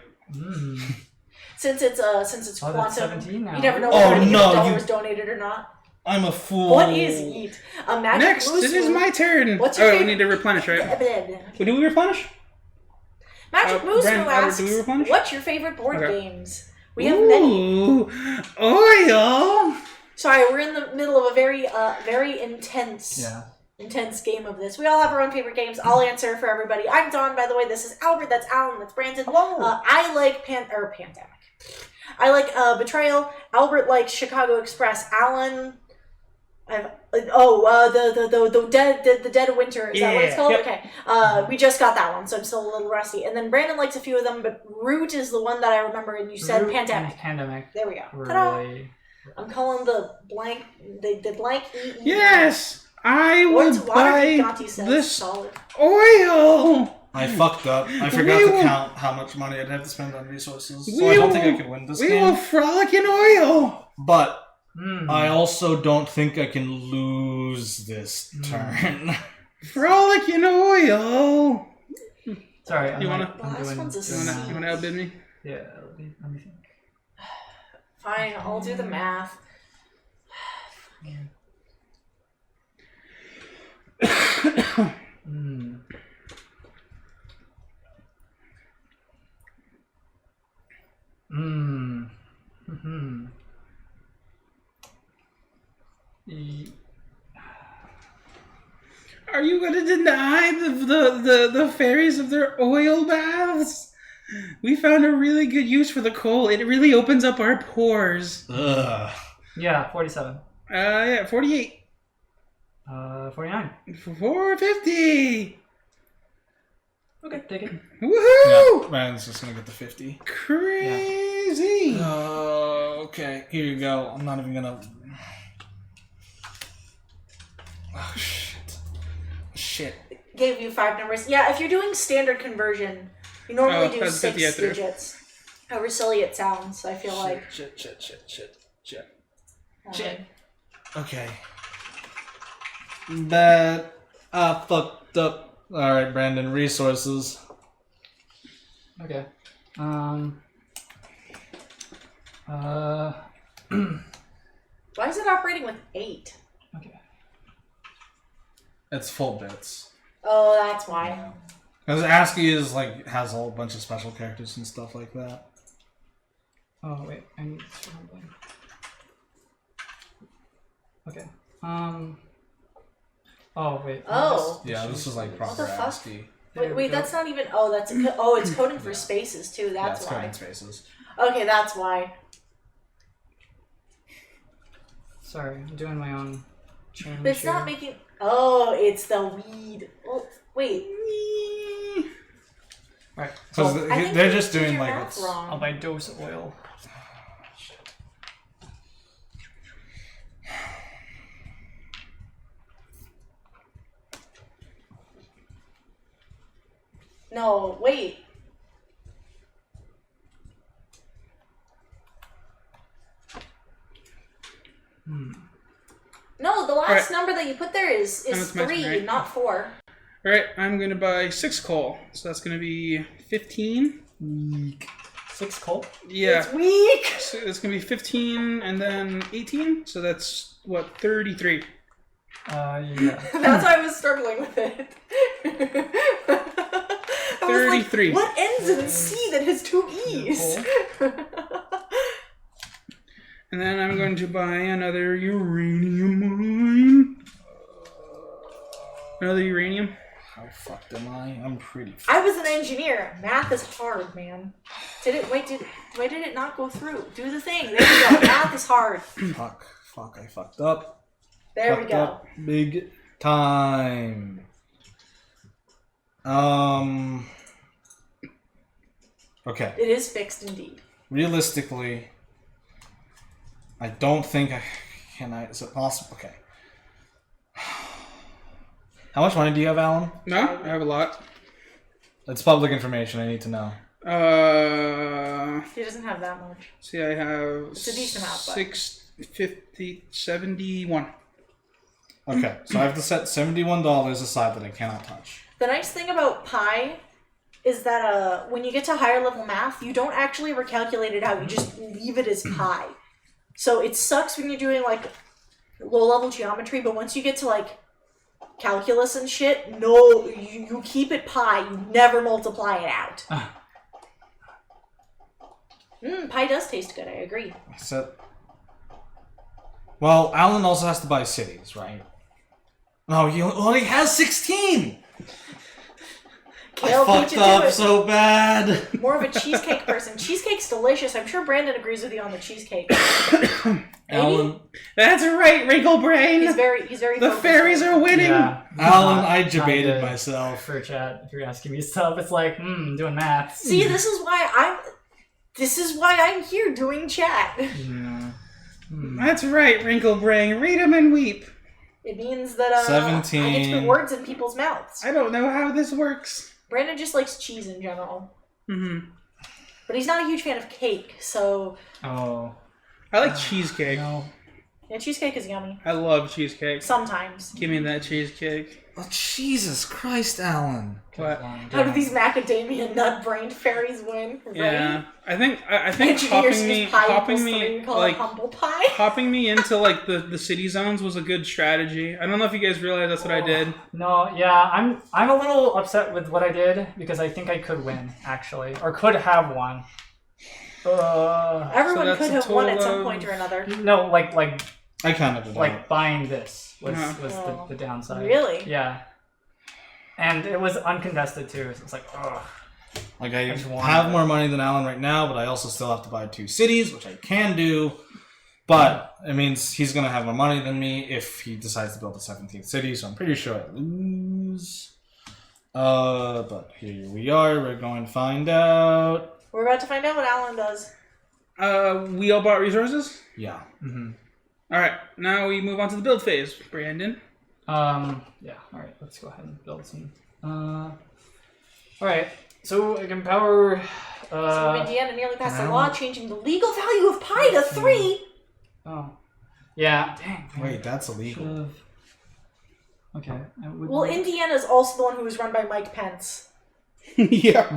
D: Since it's
C: Oh,
D: quantum,
C: that's 17 now.
D: you never know
E: Oh,
D: whether
E: no,
D: dollars donated or not.
E: I'm a fool.
D: What is yeet? A magic
A: Next,
D: moose
A: it is
D: move.
A: my turn.
D: What's your
A: we
D: favorite-
A: need to replenish, right?
D: Magic
A: Do we replenish?
D: Moose
A: Brandon,
D: who
A: Albert,
D: asks,
A: do we replenish?
D: what's your favorite board
A: Okay.
D: games? We have many.
A: Ooh, oil.
D: Sorry, we're in the middle of a very intense game of this. We all have our own favorite games. I'll answer for everybody. I'm Dawn, by the way. This is Albert. That's Alan. That's Brandon.
C: Hello.
D: I like Pandemic. I like Betrayal. Albert likes Chicago Express. Alan, the Dead of Winter. Is that what it's
A: Yeah.
D: called?
A: Yep.
D: Okay. We just got that one, so I'm still a little rusty. And then Brandon likes a few of them, but Root is the one that I remember. And you said
C: Root and
D: Pandemic.
C: Pandemic.
D: There we go.
C: Were
D: Ta-da!
C: really.
D: I'm calling the blank E.
A: Yes, I
D: What's
A: will buy
D: Watergate says
A: this
D: solid.
A: oil.
E: I fucked up. I forgot to count how much money I'd have to spend on resources. So I don't think I could win this
A: We
E: game.
A: will frolic in oil.
E: But
C: Mm.
E: I also don't think I can lose this turn.
A: Frolic in oil.
C: Sorry, I'm
A: You wanna-
C: like, I'm
D: The last
C: doing
D: one's a
C: doing
A: You want to outbid me?
C: Yeah, let me think.
D: Fine, I'll do the math.
C: Mm. Mm. Mm-hmm.
A: Are you going to deny the fairies of their oil baths? We found a really good use for the coal. It really opens up our pores.
E: Ugh.
C: Yeah, 47.
A: Yeah, 48.
C: 49.
A: 450.
C: Okay, take it.
A: Woohoo!
E: Yeah, Brandon's just gonna get the 50.
A: Crazy.
E: Okay, here you go. I'm not even gonna. Oh shit! Shit.
D: Gave you 5 numbers. Yeah, if you're doing standard conversion, you normally do
A: that's
D: 6
A: good, yeah, there.
D: digits. However silly it sounds, I feel like.
E: Shit.
D: um,
E: Okay. That fucked up. All right, Brandon. Resources.
C: Okay.
D: Why is it operating with 8?
C: Okay.
E: It's full bits.
D: Oh, that's why.
E: Because ASCII is like has a whole bunch of special characters and stuff like that.
C: Oh wait, I need something. Okay. Oh wait.
D: Oh.
E: Yeah, this is like proper
D: the fuck?
E: ASCII.
C: There we
D: Wait,
C: go.
D: that's not even. Oh, that's. It's coding for spaces too. That's
E: it's
D: why.
E: coding spaces.
D: Okay, that's why.
C: Sorry, I'm doing my own change.
D: But it's
C: here.
D: not making. Oh, it's the weed. Well, wait.
C: Alright.
E: Because
C: So
D: I think
E: they're
D: you
E: just
D: did
E: doing
D: your
E: like
D: math
E: it's.
D: wrong.
C: I'll buy dose oil.
D: No, wait. No, the last
A: Alright.
D: number that you put there is
A: And it's my
D: 3,
A: turn, right?
D: not 4.
A: All right, I'm gonna buy 6 coal. So that's gonna be 15.
C: 6 coal.
A: Yeah.
D: It's weak.
A: So it's gonna be 15 and then 18. So that's what 33.
C: Yeah.
D: That's why I was struggling with it. I was
A: 33.
D: like, what ends in C that has 2 E's?
A: And then I'm going to buy another uranium mine. Another uranium.
E: How fucked am I? I'm pretty.
D: I was an engineer. Math is hard, man. Why did it not go through? Do the thing. There we go. Math is hard.
E: Fuck. I fucked up.
D: There we
E: Fucked
D: go.
E: up big time. Okay.
D: It is fixed indeed.
E: Realistically, I don't think I can. Is it possible? Okay. How much money do you have, Alan?
A: No, I have a lot.
E: It's public information. I need to know.
D: He doesn't have that much.
A: See, I have
D: It's a decent amount, but-
A: 650, 71.
E: Okay, so I have to set $71 aside that I cannot touch.
D: The nice thing about pi is that when you get to higher level math, you don't actually recalculate it out. You just leave it as pi. So it sucks when you're doing like low level geometry, but once you get to like calculus and shit, no, you keep it pi. You never multiply it out. Pie does taste good. I agree.
E: So, well, Alan also has to buy cities, right? No, he only has 16.
D: Kale
E: I fucked
D: beat you to
E: up
D: it.
E: so bad.
D: More of a cheesecake person. Cheesecake's delicious. I'm sure Brandon agrees with you on the cheesecake.
E: Alan,
A: That's right, Wrinkle Brain.
D: He's very
A: The
D: focused
A: fairies
D: on
A: are winning.
C: Yeah.
E: Alan,
C: Not-
E: I
C: not
E: debated
C: good
E: myself.
C: For chat, if you're asking me stuff, it's like, doing math.
D: See, this is why I'm here doing chat.
C: Yeah.
A: That's right, Wrinkle Brain. Read 'em and weep.
D: It means that I get to
E: 17.
D: put words in people's mouths.
A: I don't know how this works.
D: Brandon just likes cheese in general,
A: Mm-hmm.
D: but he's not a huge fan of cake. So
C: Oh.
A: I like cheesecake.
C: No.
D: yeah, cheesecake is yummy
A: I love cheesecake.
D: sometimes.
A: Give me that cheesecake.
E: Oh, Jesus Christ, Alan.
A: What?
D: How do these macadamia nut-brained fairies win? Right?
A: Yeah, I think
D: Engineers
A: hopping
D: use
A: me,
D: pi equals 3 and call
A: like
D: it humble pie.
A: hopping me into like the city zones was a good strategy. I don't know if you guys realize that's what I did.
C: No, yeah, I'm a little upset with what I did because I think I could win actually, or could have won.
D: Everyone
A: that's
D: could
A: a
D: have won at
A: total
D: some
A: of-
D: point or another.
C: No, like
E: I kind of did that.
C: buying this was
D: Oh.
C: the downside.
D: Really?
C: Yeah. And it was uncontested too, so it's like, ugh.
E: Like, I
C: just want
E: have
C: it.
E: more money than Alan right now, but I also still have to buy 2 cities, which I can do. But it means he's going to have more money than me if he decides to build a 17th city, so I'm pretty sure I lose. But here we are. We're going to find out.
D: We're about to find out what Alan does.
A: We all bought resources.
E: Yeah.
A: All right, now we move on to the build phase, Brandon.
C: Yeah, alright, let's go ahead and build some. Alright, so I can power.
D: So Indiana nearly passed a
E: Alan?
D: law changing the legal value of pi to 3.
C: Oh. Yeah, dang.
E: Wait, that's illegal.
C: Should've- Okay. I would
D: Well, Indiana is also the one who was run by Mike Pence.
A: Yeah.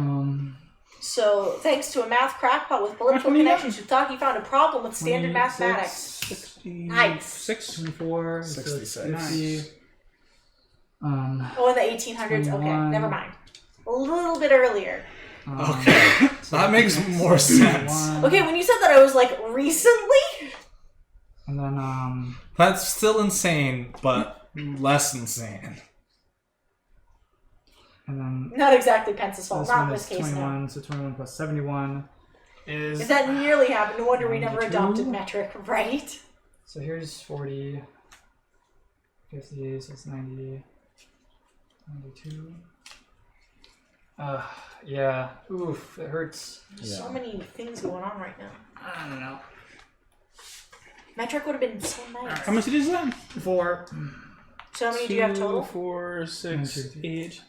D: So, thanks to a math crackpot with political
A: What do you
D: connections who thought he found a problem with standard mathematics.
A: 66.
D: Nice.
C: 24,
E: 66.
C: 50.
D: Oh, in the 1800s? Okay,
C: 21.
D: never mind. A little bit earlier.
E: Okay. That makes more sense.
C: 21,
D: Okay, when you said that, I was like, recently?
C: And then,
E: That's still insane, but less insane.
C: and then
D: Not exactly Pence's fault,
C: this
D: not
C: one
D: in
C: is
D: this case, no.
C: 21, so 21 plus 71 is.
D: If that nearly happened, no wonder we never
C: 92.
D: adopted metric, right?
C: So here's 40, 50, so it's 90, 92. Yeah. Oof, it hurts.
D: So many things going on right now.
C: I don't know.
D: Metric would have been so nice.
A: How many cities is that?
C: 4.
D: So how many do you have
A: 2,
D: total?
A: 4, 6, 8.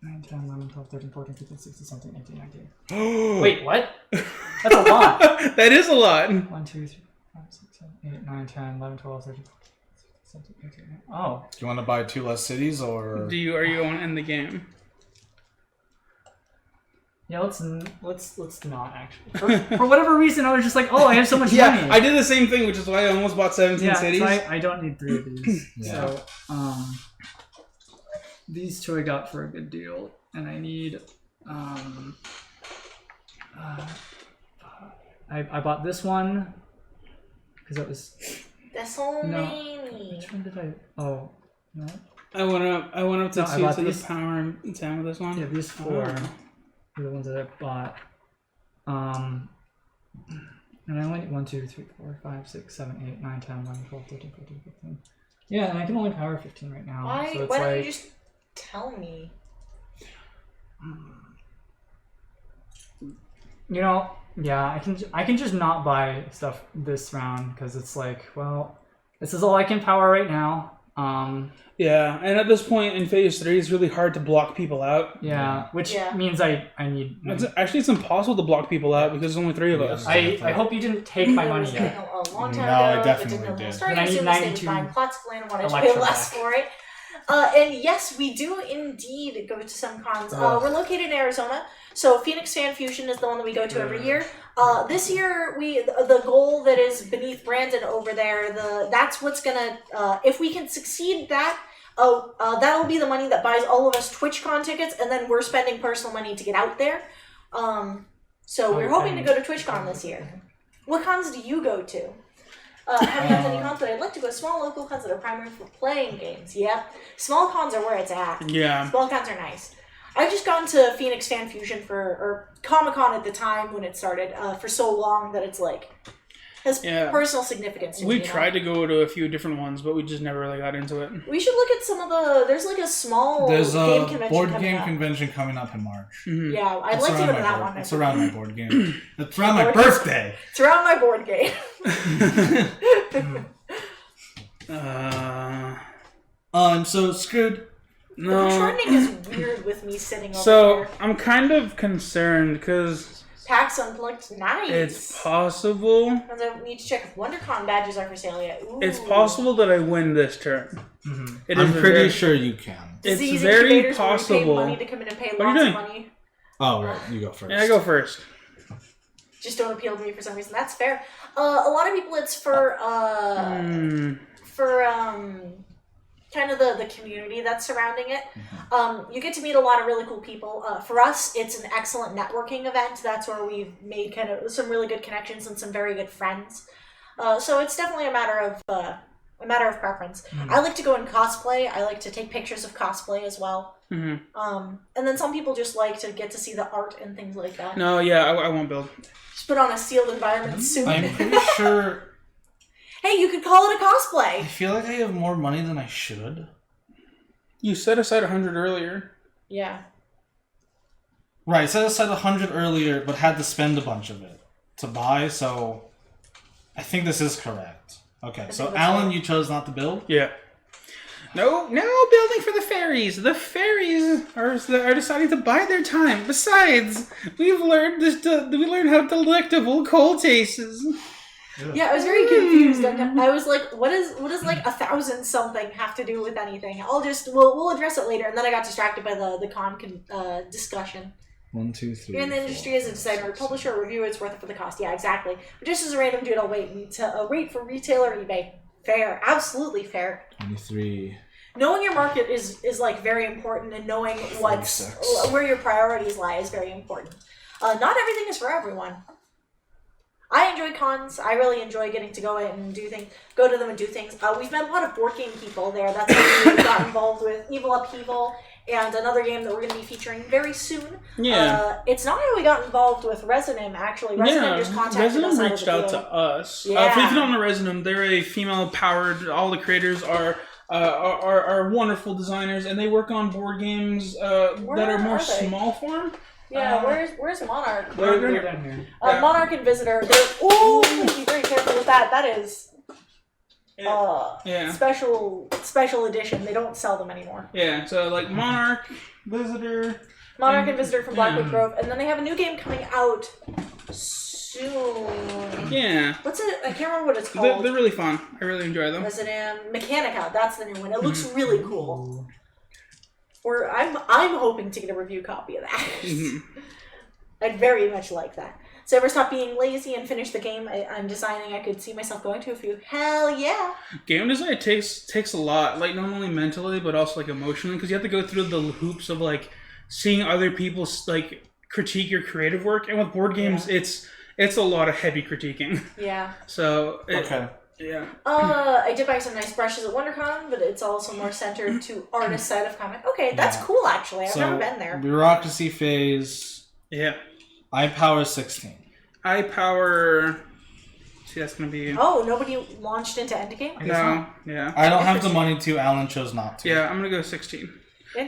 C: 9, 10, 11, 12, 13, 14, 15, 16, 17, 18, 19.
A: Oh,
C: Wait, what? That's a lot.
A: That is a lot.
C: 1, 2, 3, 5, 6, 7, 8, 9, 10, 11, 12, 13, 14, 15, 16, 17, 18, 19. Oh.
E: Do you want to buy 2 less cities or?
A: Are you going to end the game?
C: Yeah, let's not actually. For whatever reason, I was just like, oh, I have so much money.
A: Yeah, I did the same thing, which is why I almost bought 17 cities.
C: So I don't need 3 of these.
E: Yeah.
C: So, these 2 I got for a good deal, and I need, I bought this one because that was.
D: That's so
C: No.
D: many.
C: Which one did I? Oh, no.
A: I went up to
C: No, I
A: 2
C: bought
A: to
C: these.
A: the power and 10 with this one.
C: Yeah, these 4 are the ones that I bought. And I only need 1, 2, 3, 4, 5, 6, 7, 8, 9, 10, 11, 12, 13, 14, 15. Yeah, and I can only power 15 right now.
D: Why?
C: So it's
D: Why don't
C: like,
D: you just tell me?
C: you know, yeah, I can just not buy stuff this round because it's like, well, this is all I can power right now.
A: Yeah, and at this point in phase 3, it's really hard to block people out.
C: Yeah, which
D: Yeah.
C: means I need.
A: It's impossible to block people out because there's only 3 of us.
C: I hope you didn't take my
D: It
C: money
D: was
C: yet.
D: a long time
E: No, I
D: ago.
E: definitely
D: but didn't
E: did.
D: Starting
C: And I
D: as
C: need
D: soon as
C: 92
D: fine. Plots plan wanted to pay
C: Electro
D: less
C: back.
D: for it. And yes, we do indeed go to some cons. We're located in Arizona, so Phoenix Fan Fusion is the one that we go to every year. This year, the goal that is beneath Brandon over there, that's what's gonna if we can succeed that. That'll be the money that buys all of us TwitchCon tickets, and then we're spending personal money to get out there. So we're hoping to go to TwitchCon this year. What cons do you go to? Have you done any cons that I'd like to go? Small local cons that are primary for playing games. Yep. Small cons are where it's at.
A: Yeah.
D: Small cons are nice. I've just gone to Phoenix Fan Fusion or Comic-Con at the time when it started for so long that it's like has personal significance to me.
A: We tried to go to a few different ones, but we just never really got into it.
D: We should look at some of there's like a small
E: There's
D: game
E: a
D: convention
E: board
D: coming
E: game
D: up.
E: convention coming up in March.
A: Mm-hmm.
D: Yeah, I'd like to go to that one.
E: It's around my board game. It's around my birthday.
D: It's around my board game.
E: I'm so screwed.
D: The
A: No.
D: shortening is weird with me sitting over
A: So
D: here.
A: I'm kind of concerned because
D: PAX Unplugged, nice.
A: it's possible.
D: And I need to check if WonderCon badges are for sale yet. Ooh.
A: It's possible that I win this turn. It
E: I'm
A: is
E: pretty
A: very-
E: sure you can.
A: It's
D: Disease
A: very
D: incubators where we pay
A: possible.
D: money to come in and pay
A: What are you
D: lots of
A: doing?
D: money.
E: Oh, right. You go first.
A: Yeah, I go first.
D: Just don't appeal to me for some reason. That's fair. A lot of people, it's for kind of the community that's surrounding it. You get to meet a lot of really cool people. For us, it's an excellent networking event. That's where we've made kind of some really good connections and some very good friends. So it's definitely a matter of preference. I like to go and cosplay. I like to take pictures of cosplay as well. And then some people just like to get to see the art and things like that.
A: No, yeah, I won't build.
D: Just put on a sealed environment suit.
E: I'm pretty sure.
D: Hey, you could call it a cosplay.
E: I feel like I have more money than I should.
A: You set aside 100 earlier.
D: Yeah.
E: Right, set aside 100 earlier, but had to spend a bunch of it to buy, so I think this is correct. Okay, so
D: that's
E: Alan,
D: right.
E: you chose not to build?
A: Yeah. No, building for the fairies. The fairies are deciding to bide their time. Besides, we learned how delectable coal tastes.
D: Yeah, I was very confused. I was like, what does like 1,000 something have to do with anything? We'll address it later. And then I got distracted by the con discussion.
E: 1, 2, 3.
D: You're in the industry as a designer, publisher, or reviewer. It's worth it for the cost. Yeah, exactly. But just as a random dude, I'll wait for retailer eBay. Fair, absolutely fair.
E: 23.
D: Knowing your market is like very important, and knowing
E: 46.
D: where your priorities lie is very important. Not everything is for everyone. I enjoy cons. I really enjoy getting to go in and go to them and do things. We've met a lot of board game people there. That's how we got involved with Evil Upheaval and another game that we're going to be featuring very soon.
A: Yeah.
D: It's not how we got involved with Resonym, actually. Resonym just contacted us
A: Resonym reached out to us.
D: Yeah.
A: If you don't know Resonym, they're a female-powered. All the creators are are wonderful designers, and they work on board games that are more
D: are they?
A: small form.
D: Yeah, where's Monarch?
C: They're down here.
A: Yeah.
D: Monarch and Visitor. Ooh, be very careful with that. That is
A: Yeah.
D: special edition. They don't sell them anymore.
A: Yeah, so like Monarch, Visitor.
D: Monarch and Visitor from Blackwood Grove, and then they have a new game coming out soon.
A: Yeah.
D: What's it? I can't remember what it's
A: They're
D: called.
A: really fun. I really enjoy them.
D: Resident Mechanica. That's the new one. It looks
A: Mm-hmm.
D: really cool. Or I'm hoping to get a review copy of that.
A: Mhm.
D: I'd very much like that. So ever stop being lazy and finish the game I'm designing, I could see myself going to a few. Hell yeah!
A: Game design takes a lot, like not only mentally but also like emotionally, because you have to go through the hoops of like seeing other people like critique your creative work, and with board games, it's a lot of heavy critiquing.
D: Yeah.
A: So
E: Okay.
A: yeah.
D: I did buy some nice brushes at WonderCon, but it's also more centered to artist side of comic. Okay, that's cool actually. I've never been there.
E: Bureaucracy phase.
A: Yeah.
E: I power 16.
A: I power. See, that's gonna be.
D: Oh, nobody launched into Endgame?
A: No. Yeah.
E: I don't have the money to. Alan chose not to.
A: Yeah, I'm gonna go 16.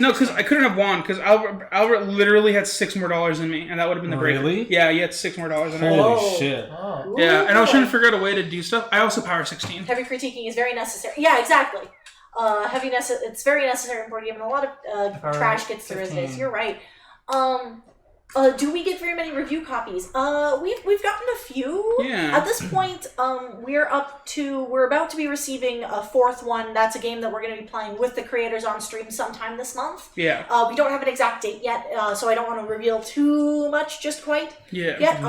A: No, because I couldn't have won, because Albert literally had $6 more than me, and that would have been the break.
E: Really?
A: Yeah, he had $6 more than I.
E: Holy
D: Whoa.
E: shit.
C: Oh.
A: Yeah, and I was trying to
D: Ooh.
A: figure out a way to do stuff. I also power 16.
D: Heavy critiquing is very necessary. Yeah, exactly. It's very necessary in board game, and a lot of trash gets through as it is.
C: 15.
D: You're right. Do we get very many review copies? We've gotten a few.
A: Yeah.
D: At this point, we're about to be receiving a fourth one. That's a game that we're going to be playing with the creators on stream sometime this month.
A: Yeah.
D: We don't have an exact date yet, so I don't want to reveal too much just quite
A: Yeah.
D: yet.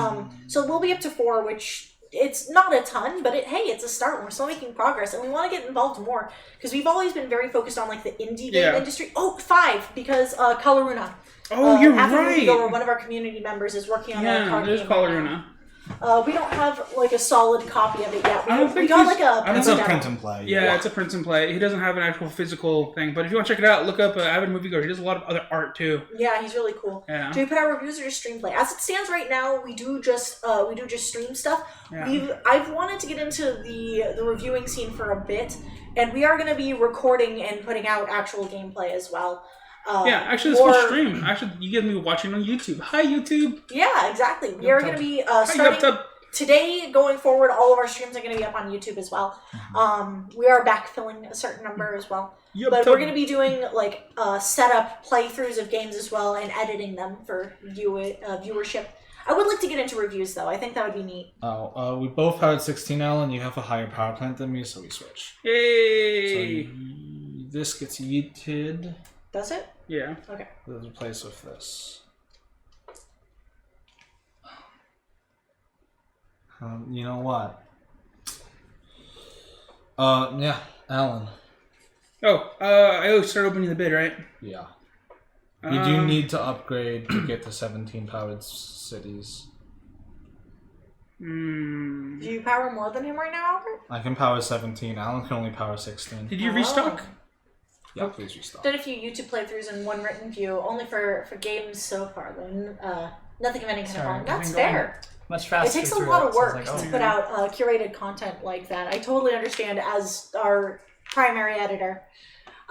D: So we'll be up to 4, which it's not a ton, but it's a start. We're still making progress, and we want to get involved more because we've always been very focused on like the indie game industry. Oh, 5 because Coloruna.
A: Oh, you're
D: After
A: right.
D: Moviegoer, one of our community members is working on a
A: Yeah,
D: card
A: there's
D: game right
A: Coloruna.
D: now. We don't have like a solid copy of it yet.
A: I don't
D: We
A: think
D: got
A: he's-
D: like a
A: I don't
E: It's a
D: demo.
E: print and play.
A: Yeah, it's a print and play. He doesn't have an actual physical thing, but if you want to check it out, look up Avid Moviegoer. He does a lot of other art too.
D: Yeah, he's really cool.
A: Yeah.
D: Do we put our reviews or just stream play? As it stands right now, we do just stream stuff.
A: Yeah.
D: I've wanted to get into the reviewing scene for a bit, and we are going to be recording and putting out actual gameplay as well.
A: Yeah, actually, this whole stream. Actually, you get me watching on YouTube. Hi, YouTube.
D: Yeah, exactly. We are going to be
A: Hi,
D: starting
A: Yup.
D: today. Going forward, all of our streams are going to be up on YouTube as well. We are backfilling a certain number as well.
A: Yup,
D: But
A: tub.
D: we're going to be doing like setup playthroughs of games as well and editing them for viewership. I would like to get into reviews though. I think that would be neat.
E: We both powered 16, Alan. You have a higher power plant than me, so we switch.
A: Yay!
E: So this gets yeeted.
D: Does it?
A: Yeah.
D: Okay.
E: Let's replace with this. You know what? Yeah, Alan.
A: Oh, I started opening the bid, right?
E: Yeah. You do need to upgrade to get to 17 powered cities.
D: Do you power more than him right now, Albert?
E: I can power 17. Alan can only power 16.
A: Did you restock?
E: Yeah, please restart.
D: Did a few YouTube playthroughs and one written view, only for games so far though. Nothing of any kind of
C: Sorry,
D: volume. That's
C: I've been going
D: fair.
C: Much faster.
D: It takes a
C: through
D: lot
C: it,
D: of
C: so it's
D: work
C: like, oh.
D: to put out curated content like that. I totally understand as our primary editor.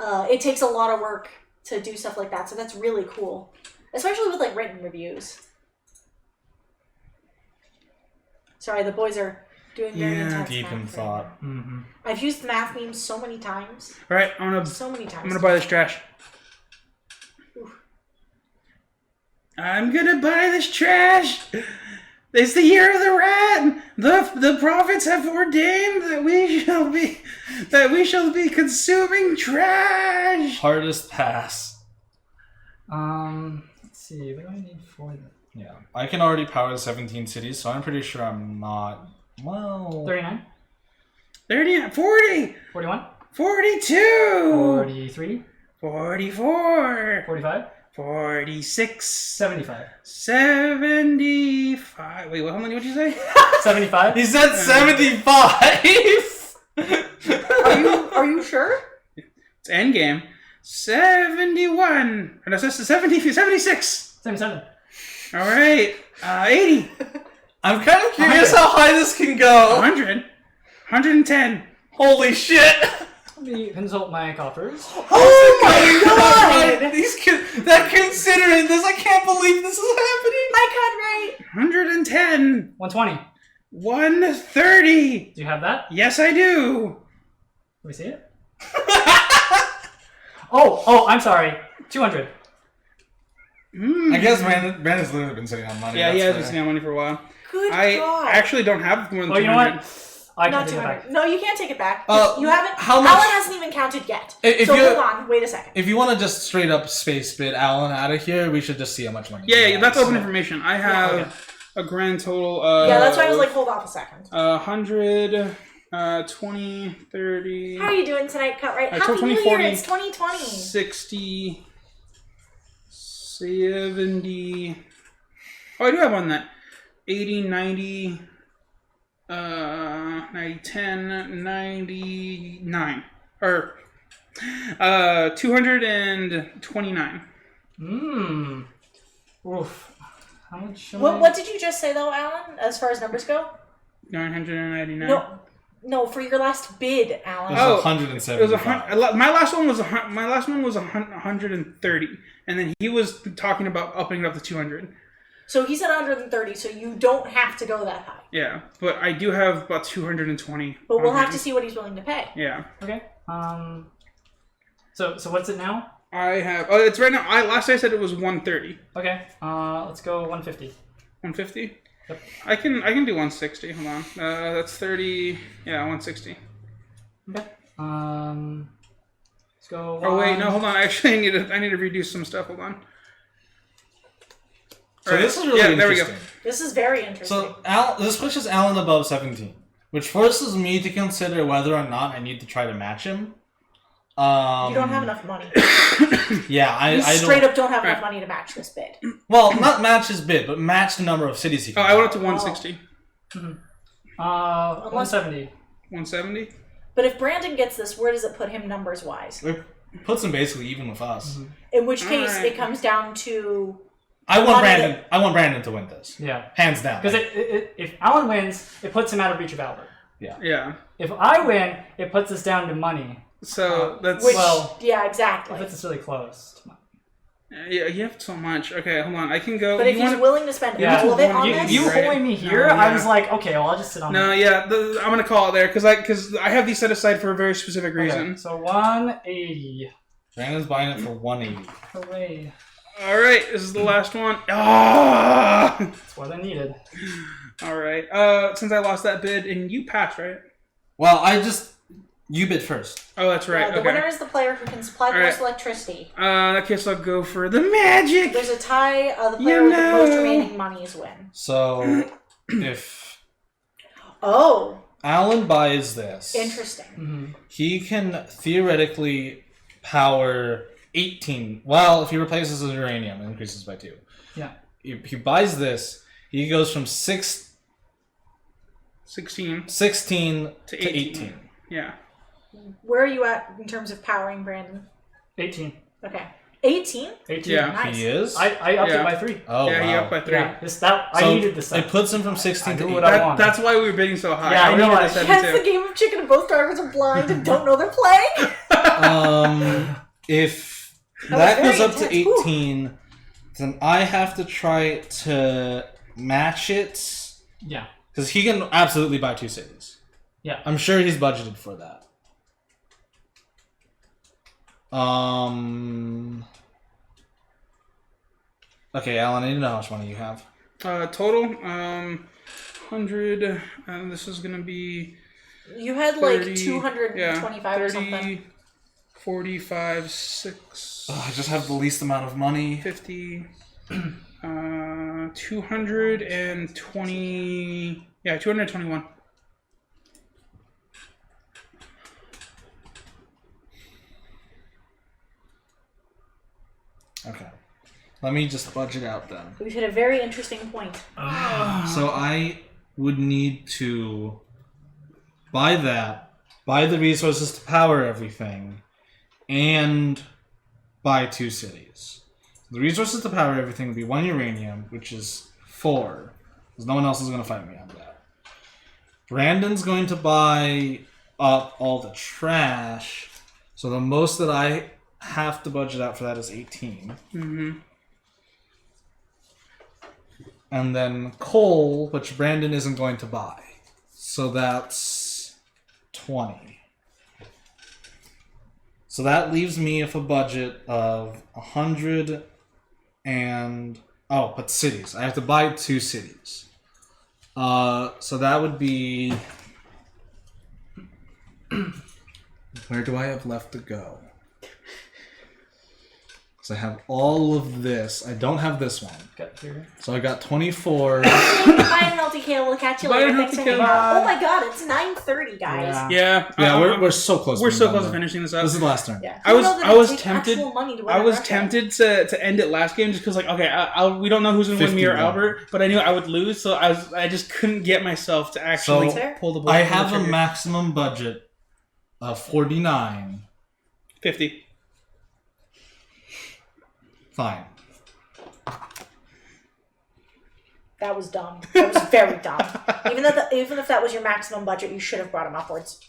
D: It takes a lot of work to do stuff like that, so that's really cool. Especially with like written reviews. Sorry, the boys are doing very intense
E: Deep
D: math
E: in
D: right
E: thought.
D: now.
C: Mm-hmm.
D: I've used math memes so many times.
A: All right, I'm gonna buy this trash. I'm gonna buy this trash. It's the year of the rat. The prophets have ordained that we shall be consuming trash.
E: Hardest pass.
C: Let's see. What do I need for that?
E: Yeah. I can already power the 17 cities, so I'm pretty sure I'm not. Well.
C: 39,
A: 30, 40,
C: 41,
A: 42,
C: 43,
A: 44,
C: 45,
A: 46,
C: 75.
A: 75. Wait, how many? What'd you say?
C: 75?
E: He said 75!
D: Are you sure?
A: It's endgame. 71. And that's 70, 76.
C: 77.
A: All right. 80.
E: I'm kind of curious how high this can go.
A: 100. 110.
E: Holy shit!
C: Let me consult my coffers.
D: Oh my god!
E: These kids, that considering this, I can't believe this is happening.
D: I cut right.
A: 110.
C: 120.
A: 130.
C: Do you have that?
A: Yes, I do.
C: Let me see it. Oh, I'm sorry. 200.
E: I guess Brandon's literally been sitting on money.
A: Yeah, he
E: that's
A: has been
E: fair.
A: sitting on money for a while.
D: Good
A: I
D: God.
A: actually don't have more than
C: Oh, you know
A: 200.
C: what? I
D: Not
C: can take it
D: 200.
C: back.
D: No, you can't take it back.
E: Uh,
D: You haven't.
E: how much-
D: Alan hasn't even counted yet.
E: If
D: So
E: you-
D: hold on. Wait a second.
E: If you want to just straight up space bid Alan out of here, we should just see how much money.
A: Yeah,
E: he
A: yeah, that's
E: has.
A: open information. I have
C: okay.
A: a grand total of...
D: Yeah, that's why I was like, hold off a second.
A: 100, 20, 30...
D: How are you doing tonight, Cutright?
A: I
D: Happy
A: told 20,
D: New
A: 40,
D: Year! It's 2020.
A: 60, 70... Oh, I do have one that. 80, 90, 90, 10, 99. Or, 229.
C: Oof. How much am I...
D: What did you just say though, Alan? As far as numbers go?
A: 999.
D: No, for your last bid, Alan.
E: It
A: Oh,
E: was 175.
A: It was my last one was 130, and then he was talking about upping it up to 200.
D: So he said 130, so you don't have to go that high.
A: Yeah, but I do have about 220.
D: But we'll
A: on
D: have
A: hand.
D: to see what he's willing to pay.
A: Yeah,
C: Okay. So what's it now?
A: I have. Oh, it's right now. Last I said it was 130.
C: Okay. Let's go 150.
A: 150.
C: Yep.
A: I can do 160. Hold on. That's 30. Yeah, 160.
C: Okay. Let's go.
A: Oh wait, no, hold on. Actually, I need to reduce some stuff. Hold on.
E: So this is really
A: there we go.
E: interesting.
D: This is very interesting.
E: So this pushes Alan above 17, which forces me to consider whether or not I need to try to match him.
D: you don't have enough money.
E: Yeah, I
D: You
E: don't.
D: straight up don't have enough
A: Right.
D: money to match this bid.
E: Well, not match his bid, but match the number of cities he
A: Oh,
E: can.
A: I went up to 160.
C: 170.
A: 170.
D: But if Brandon gets this, where does it put him numbers wise?
E: It puts him basically even with us.
D: In which case,
A: Alright.
D: it comes down to
E: I want
D: Money
E: Brandon. I want Brandon to win this,
C: Yeah.
E: hands down.
C: Because if Alan wins, it puts him out of reach of Albert.
A: Yeah.
C: If I win, it puts us down to money.
A: So that's.
D: which.
C: Well,
D: yeah,
C: It
D: exactly.
C: puts us really close. To money.
A: Yeah, you have so much. Okay, hold on. I can go.
D: But if
A: you
D: he's
A: wanna-
D: willing to spend
C: Yeah.
D: all of it on
A: You-
D: this,
C: You
A: Right.
C: holding me here,
A: No,
C: I
A: yeah.
C: was like, okay, well, I'll just sit on
A: No, yeah, I'm gonna call it there because I have these set aside for a very specific reason.
C: Okay, so 180.
E: Brandon's buying it for 180.
C: Hooray.
A: All right, this is the last one. Ah!
C: That's what I needed.
A: All right. Since I lost that bid, and you passed, right?
E: Well, you bid first.
A: Oh, that's right.
D: the
A: Okay.
D: winner is the player who can supply the
A: Alright.
D: most electricity.
A: In that case, I'll go for the magic.
D: There's a tie. The player with the most remaining monies win.
E: So if
D: Oh,
E: Alan buys this,
D: interesting.
E: he can theoretically power 18. Well, if he replaces his uranium, it increases by 2.
C: Yeah.
E: If he buys this, he goes from
A: 16
E: 16
A: to
E: to
A: 18.
E: 18.
A: Yeah.
D: Where are you at in terms of powering, Brandon?
C: 18.
D: Okay, 18.
C: 18.
A: Yeah.
D: Nice.
E: He is?
C: I upped
A: Yeah.
C: it by 3.
E: Oh,
A: yeah,
E: wow.
A: he up by 3.
C: Yeah, I
E: So
C: needed this.
E: it puts him from 16
C: I
E: to
C: knew
E: 18.
C: what I wanted.
A: That's why we were bidding so high.
C: Yeah, I
A: I needed
C: realized.
A: this
D: That's the
A: 72.
D: game of chicken, and both drivers are blind and don't know they're playing.
E: If
D: That
E: that
D: was
E: goes
D: very
E: up to
D: intense. Whew.
E: 18, then I have to try to match it.
C: Yeah.
E: Because he can absolutely buy 2 cities.
C: Yeah.
E: I'm sure he's budgeted for that. Okay, Alan, I need to know how much money you have.
A: Total, 100. And this is gonna be
D: You had
A: 30,
D: like 225 or something.
A: 30, 45, 6,
E: I just have the least amount of money.
A: 50, 220. Yeah, 221.
E: Okay. Let me just budget out then.
D: We've hit a very interesting point.
E: So I would need to buy that, buy the resources to power everything, and buy 2 cities. The resources to power everything would be 1 uranium, which is 4, because no one else is going to fight me on that. Brandon's going to buy up all the trash, So the most that I have to budget out for that is 18.
A: Mm-hmm.
E: And then coal, which Brandon isn't going to buy. So that's 20. So that leaves me with a budget of 100 and... Oh, but cities. I have to buy 2 cities. So that would be... Where do I have left to go? So I have all of this. I don't have this one.
C: Got here.
E: So I got 24.
D: Bye, Healthy Kale. We'll catch you
A: Bye,
D: later.
A: Healthy
D: Thanks for
A: Kale.
D: hanging out.
C: Bye.
D: Oh my god, it's 9:30, guys.
C: Yeah.
A: Yeah.
E: We're so close.
A: We're
E: being
A: so
E: done
A: close to
E: though.
A: finishing this up.
E: This is the last turn.
D: Yeah.
A: I was-
D: You know that
A: I was
D: it takes
A: tempted-
D: actual money to win
A: I
D: a
A: was
D: bracket.
A: tempted to end it last game just because, like, okay, we don't know who's gonna win, me or
E: 50
A: Albert, but I knew I would lose, so I just couldn't get myself to actually
E: So,
A: pull the ball.
E: I have a maximum budget of 49.
A: 50.
E: Fine.
D: That was dumb. That was very dumb. Even if that was your maximum budget, you should have brought him upwards.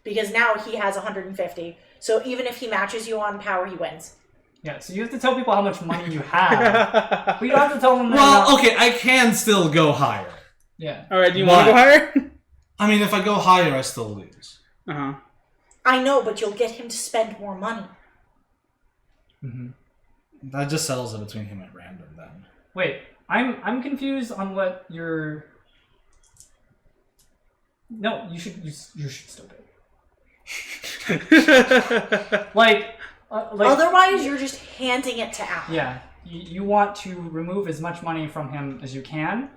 D: Because now he has 150. So even if he matches you on power, he wins.
C: Yeah, so you have to tell people how much money you have. But you don't have to tell them that.
E: Well, okay, I can still go higher.
C: Yeah.
A: All right, do you want to go
E: What?
A: higher?
E: I mean, if I go higher, I still lose.
A: Uh-huh.
D: I know, but you'll get him to spend more money.
E: That just settles it between him and Brandon then.
C: Wait, I'm confused on what your. No, you should still bid. Like.
D: Otherwise, you're just handing it to Al.
C: Yeah, you want to remove as much money from him as you can,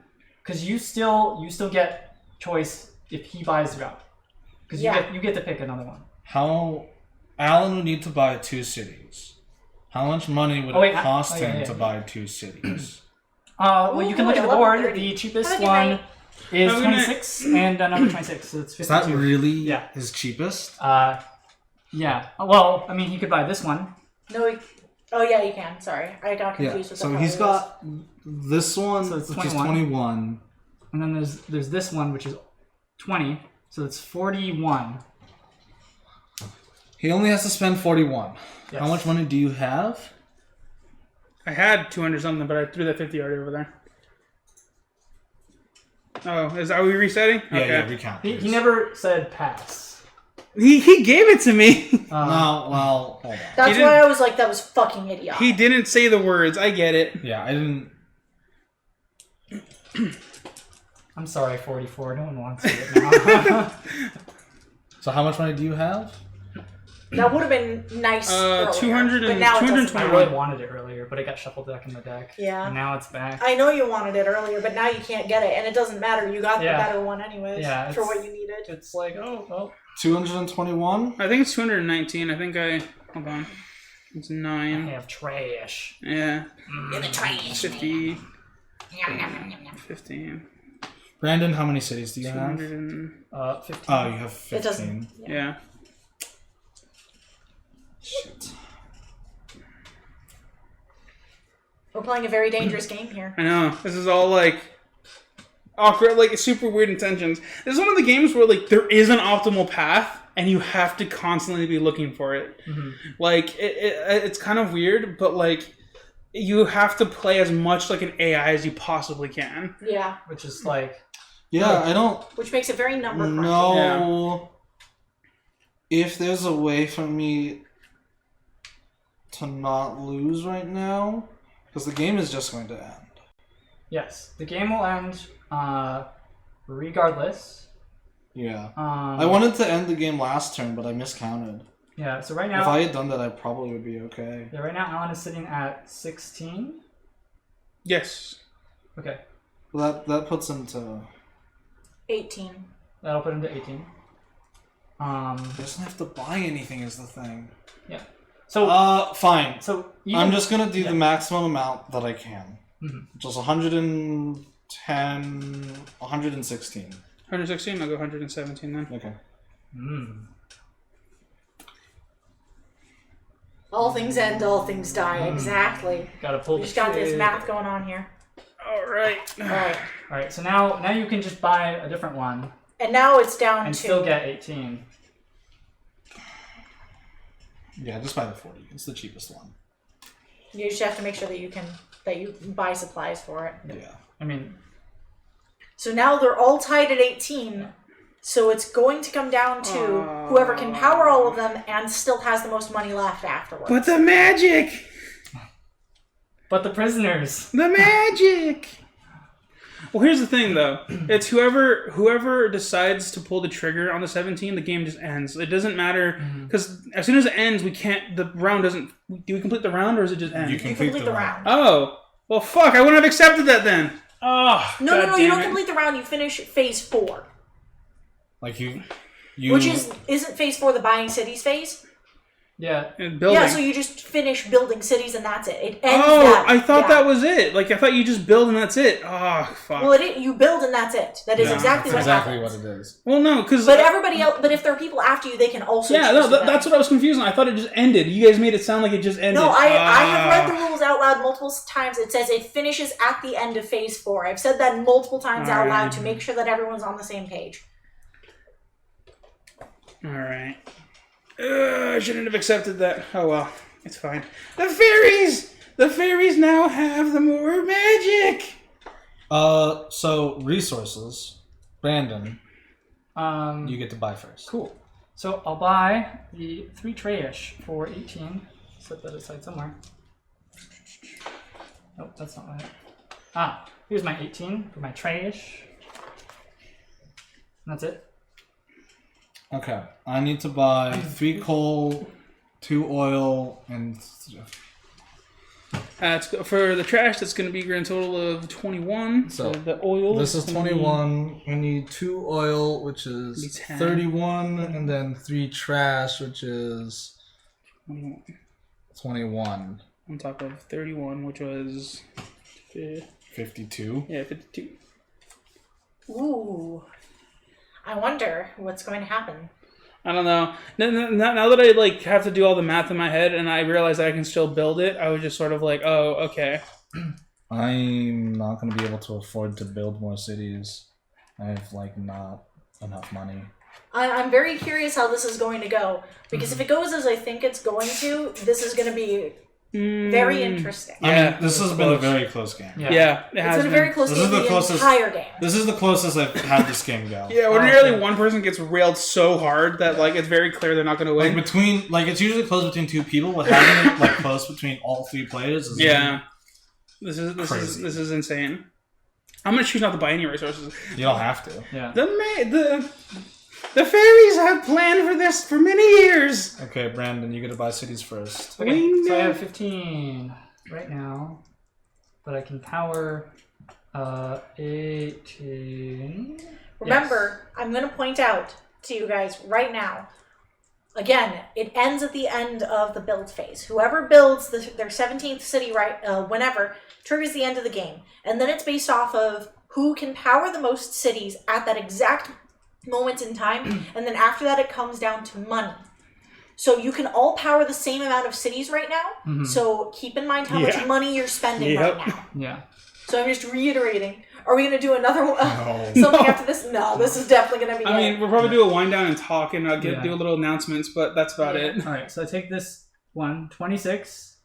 C: because you still get choice if he buys you out, because you get to pick another one.
E: How Alan would need to buy 2 cities. How much money would
C: Oh, wait,
E: it cost
C: yeah,
E: him
C: yeah.
E: to buy 2 cities?
C: Well, you can
D: Ooh,
C: look at the board.
D: 11:30.
C: The cheapest
D: Have a good
C: one
D: night.
C: is
A: Have a good night.
C: 26, and another 26, so it's 52.
E: Is that really
C: Yeah.
E: his cheapest?
C: Yeah. Well, I mean, he could buy this one.
D: No, oh yeah, you can. Sorry, I got
E: Yeah.
D: confused with
E: So
D: the
E: he's
D: colors.
E: got this one,
C: So it's
E: which is
C: 21.
E: 21.
C: And then there's this one, which is 20, so it's 41.
E: He only has to spend 41.
C: Yes.
E: How much money do you have?
A: I had 200 something, but I threw that 50 already over there. Oh, are we resetting? Okay.
E: recount.
C: He never said pass.
A: He gave it to me.
E: No, well, hold on.
D: That's
A: He
D: why
A: didn't-
D: I was like, that was fucking idiotic.
A: He didn't say the words. I get it.
E: Yeah, I didn't.
C: I'm sorry, 44. No one wants it now.
E: So how much money do you have?
D: That would have been nice. earlier,
A: 200
D: but
A: and-
D: now it doesn't
A: 220.
C: I
D: matter.
C: really wanted it earlier, but it got shuffled back in the deck.
D: Yeah.
C: And now it's back.
D: I know you wanted it earlier, but now you can't get it, and it doesn't matter. You got
C: Yeah.
D: the better one anyways
C: Yeah,
D: for
C: it's-
D: what you needed.
C: It's like, oh, well.
E: 221?
A: I think it's 219. I think hold on. It's
C: I
A: 9.
C: have trash.
A: Yeah.
D: In the trash.
A: 50. 15.
E: Brandon, how many cities do you have?
A: 200 and...
C: 15.
E: Oh, you have
D: It
E: 15.
D: doesn't.
A: Yeah.
E: Shit.
D: We're playing a very dangerous game here.
A: I know. This is all, like, awkward, like, super weird intentions. This is one of the games where, like, there is an optimal path, and you have to constantly be looking for it.
C: Mm-hmm.
A: Like, it's kind of weird, but, like, you have to play as much like an AI as you possibly can.
D: Yeah,
C: Which is like,
E: Yeah, I don't
D: which makes it very number crunchy.
E: know if there's a way for me to not lose right now, because the game is just going to end.
C: yes, the game will end regardless.
E: Yeah. I wanted to end the game last turn, but I miscounted.
C: Yeah, so right
E: If
C: now,
E: I had done that, I probably would be okay.
C: yeah, right now Alan is sitting at 16.
A: Yes.
C: Okay,
E: That puts him to...
D: 18.
C: that'll put him to 18.
E: He doesn't have to buy anything is the thing.
C: Yeah. So,
E: Fine.
C: so even,
E: I'm just gonna do
C: yeah.
E: the maximum amount that I can.
C: Mhm.
E: Which is 110... 116.
A: 116, I'll go 117 then.
E: Okay.
D: All things end, all things die. Exactly.
C: Gotta pull
D: We
C: the
D: just got this
C: trigger.
D: math going on here.
A: Alright.
D: Alright.
C: All right, so now you can just buy a different one
D: And now it's down
C: and
D: to...
C: still get 18.
E: Yeah, just buy the 40. It's the cheapest one.
D: You just have to make sure that you buy supplies for it.
E: Yeah.
C: I mean,
D: So now they're all tied at 18. So it's going to come down to whoever can power all of them and still has the most money left afterwards.
A: But the magic!
C: but the prisoners.
A: The magic! Well, here's the thing, though. It's whoever decides to pull the trigger on the 17, the game just ends. It doesn't matter, because as soon as it ends, the round doesn't... Do we complete the round, or does it just end?
E: You
D: You complete the round.
A: Oh. Well, fuck, I wouldn't have accepted that then. Oh,
D: No,
A: God
D: you
A: damn
D: don't
A: it.
D: complete the round. You finish phase 4.
E: Like you
D: Which isn't phase 4 the buying cities phase?
C: Yeah.
A: Building.
D: Yeah, so you just finish building cities and that's it. It ends
A: Oh,
D: that.
A: I thought
D: yeah.
A: that was it. Like, I thought you just build and that's it. Oh, fuck.
D: Well, you build and that's it. That is
A: Yeah,
D: exactly
E: That's
D: what
E: exactly
D: happens.
E: what it is.
A: Well, no, because...
D: But everybody else, but if there are people after you, they can also
A: Yeah,
D: choose
A: no,
D: to build.
A: that's what I was confused on. I thought it just ended. You guys made it sound like it just ended.
D: No, I have read the
A: Ah.
D: rules out loud multiple times. It says it finishes at the end of phase 4. I've said that multiple times out loud to make sure that everyone's on the same page.
A: Alright. I shouldn't have accepted that. Oh, well. It's fine. The fairies! The fairies now have the more magic!
E: So resources. Brandon, you get to buy first.
C: Cool. So I'll buy the 3 trayish for 18. Set that aside somewhere. Nope, that's not right. Here's my 18 for my trayish. And that's it.
E: Okay, I need to buy 3 coal, 2 oil, and
A: For the trash, that's going to be a grand total of 21.
E: So,
A: the oil.
E: this is
A: gonna be
E: 21. I need 2 oil, which
A: Be
E: is
A: 10.
E: 31, and then 3 trash, which is
A: 21.
E: 21.
A: On top of 31, which was...
E: 52.
A: Yeah, 52.
D: Ooh. I wonder what's going to happen.
A: I don't know. Now that I have to do all the math in my head and I realize that I can still build it, I was just sort of like, oh, okay.
E: I'm not going to be able to afford to build more cities. I have, not enough money.
D: I'm very curious how this is going to go. Because if it goes as I think it's going to, this is going to be very interesting.
A: Yeah,
E: I mean, this has been a very close game.
A: Yeah, it has
D: It's been a very
A: been.
D: close
E: This
D: game
E: is the
D: the
E: closest-
D: entire game.
E: This is the closest I've had this game go.
A: Yeah, ordinarily one person gets railed so hard that it's very clear they're not going to win.
E: It's usually close between 2 people, but having it close between all 3 players is
A: This is
E: Crazy.
A: this is insane. I'm gonna choose not to buy any resources.
E: you don't have to.
C: Yeah.
A: The fairies have planned for this for many years.
E: Okay, Brandon, you get to buy cities first.
C: Okay, so I have 15 right now, but I can power 18.
D: Remember, I'm going to point out to you guys right now, again, it ends at the end of the build phase. Whoever builds their 17th city whenever triggers the end of the game. And then it's based off of who can power the most cities at that exact moment in time. And then after that, it comes down to money. So you can all power the same amount of cities right now. So keep in mind how much money you're spending right now.
C: Yeah.
D: So I'm just reiterating. Are we going to do another one? Something after this? No, this is definitely going to be
A: I
D: it.
A: mean, we'll probably do a wind down and talk and do a little announcements, but that's about it.
C: All right, so I take this one, 26.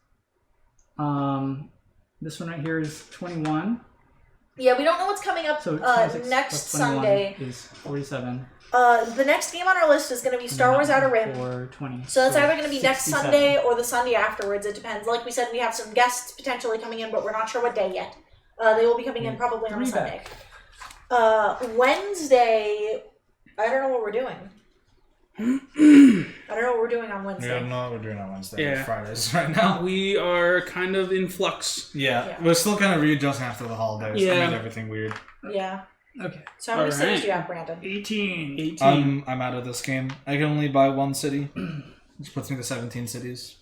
C: This one right here is 21.
D: Yeah, we don't know what's coming up
C: So 26
D: next
C: plus 21
D: Sunday.
C: is 47.
D: The next game on our list is going to be Star Wars Outer Rim.
C: For 20.
D: So that's either going to be next
C: 67.
D: Sunday or the Sunday afterwards. It depends. Like we said, we have some guests potentially coming in, but we're not sure what day yet. They will be coming in probably on a Sunday. Wednesday, I don't know what we're doing. I don't know what we're doing on
E: We
D: Wednesday.
E: don't know what we're doing on Wednesday
A: Yeah.
E: or Fridays right now.
A: We are kind of in flux.
E: Yeah,
D: Yeah.
E: we're still kind of readjusting after the holidays.
A: Yeah.
E: It made everything weird.
D: Yeah.
C: Okay.
D: So how many cities
A: Alright.
D: do you have, Brandon?
C: 18.
A: 18.
E: I'm out of this game. I can only buy 1 city, which puts me to 17 cities.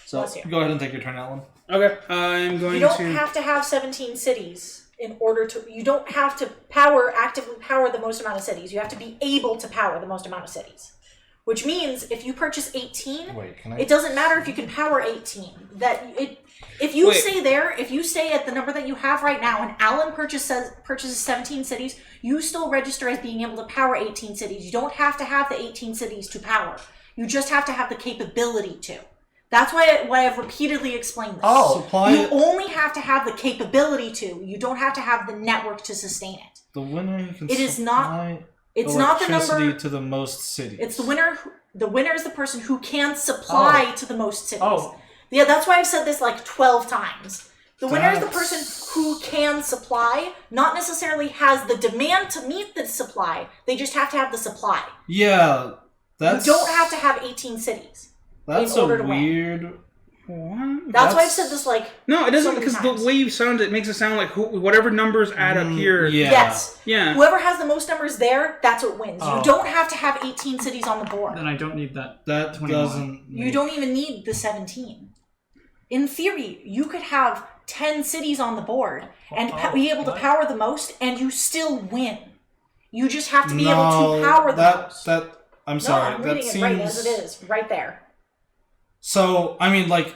E: So
D: Bless you.
E: go ahead and take your turn, Alan.
A: Okay, I'm going
D: You don't
A: to...
D: have to have 17 cities in order to... You don't have to actively power the most amount of cities. You have to be able to power the most amount of cities. Which means if you purchase 18...
E: Wait, can I?
D: It doesn't matter if you can power 18. If you
A: Wait.
D: stay at the number that you have right now, and Alan purchases 17 cities, you still register as being able to power 18 cities. You don't have to have the 18 cities to power. You just have to have the capability to. That's why I've repeatedly explained this.
C: Oh.
B: Supply
D: You only have to have the capability to. You don't have to have the network to sustain it.
E: The winner who can
D: It is not-
E: supply
D: It's not the
E: electricity
D: number.
E: to the most cities.
D: It's the winner. The winner is the person who can supply to the most cities.
C: Oh.
D: Yeah, that's why I've said this like 12 times. The winner is the
E: That's-
D: person who can supply, not necessarily has the demand to meet the supply. They just have to have the supply.
E: Yeah, that's
D: You don't have to have 18 cities.
E: That's
D: in order
E: a
D: to win.
E: weird.
A: What?
D: That's why I've said this like
A: No, it doesn't,
D: so many
A: because the
D: times.
A: way you sound it makes it sound like whatever numbers add up here.
E: Yeah.
D: yes.
A: Yeah.
D: Whoever has the most numbers there, that's what wins.
C: Oh.
D: You don't have to have 18 cities on the board.
C: Then I don't need that.
E: That
C: 21.
E: doesn't.
D: You don't even need the 17. In theory, you could have 10 cities on the board and be able to
C: what?
D: power the most, and you still win. You just have to be able
E: No,
D: to power the most.
E: that. I'm
D: No,
E: sorry.
D: I'm
E: that
D: reading
E: seems.
D: it right as it is, right there.
E: So I mean, like,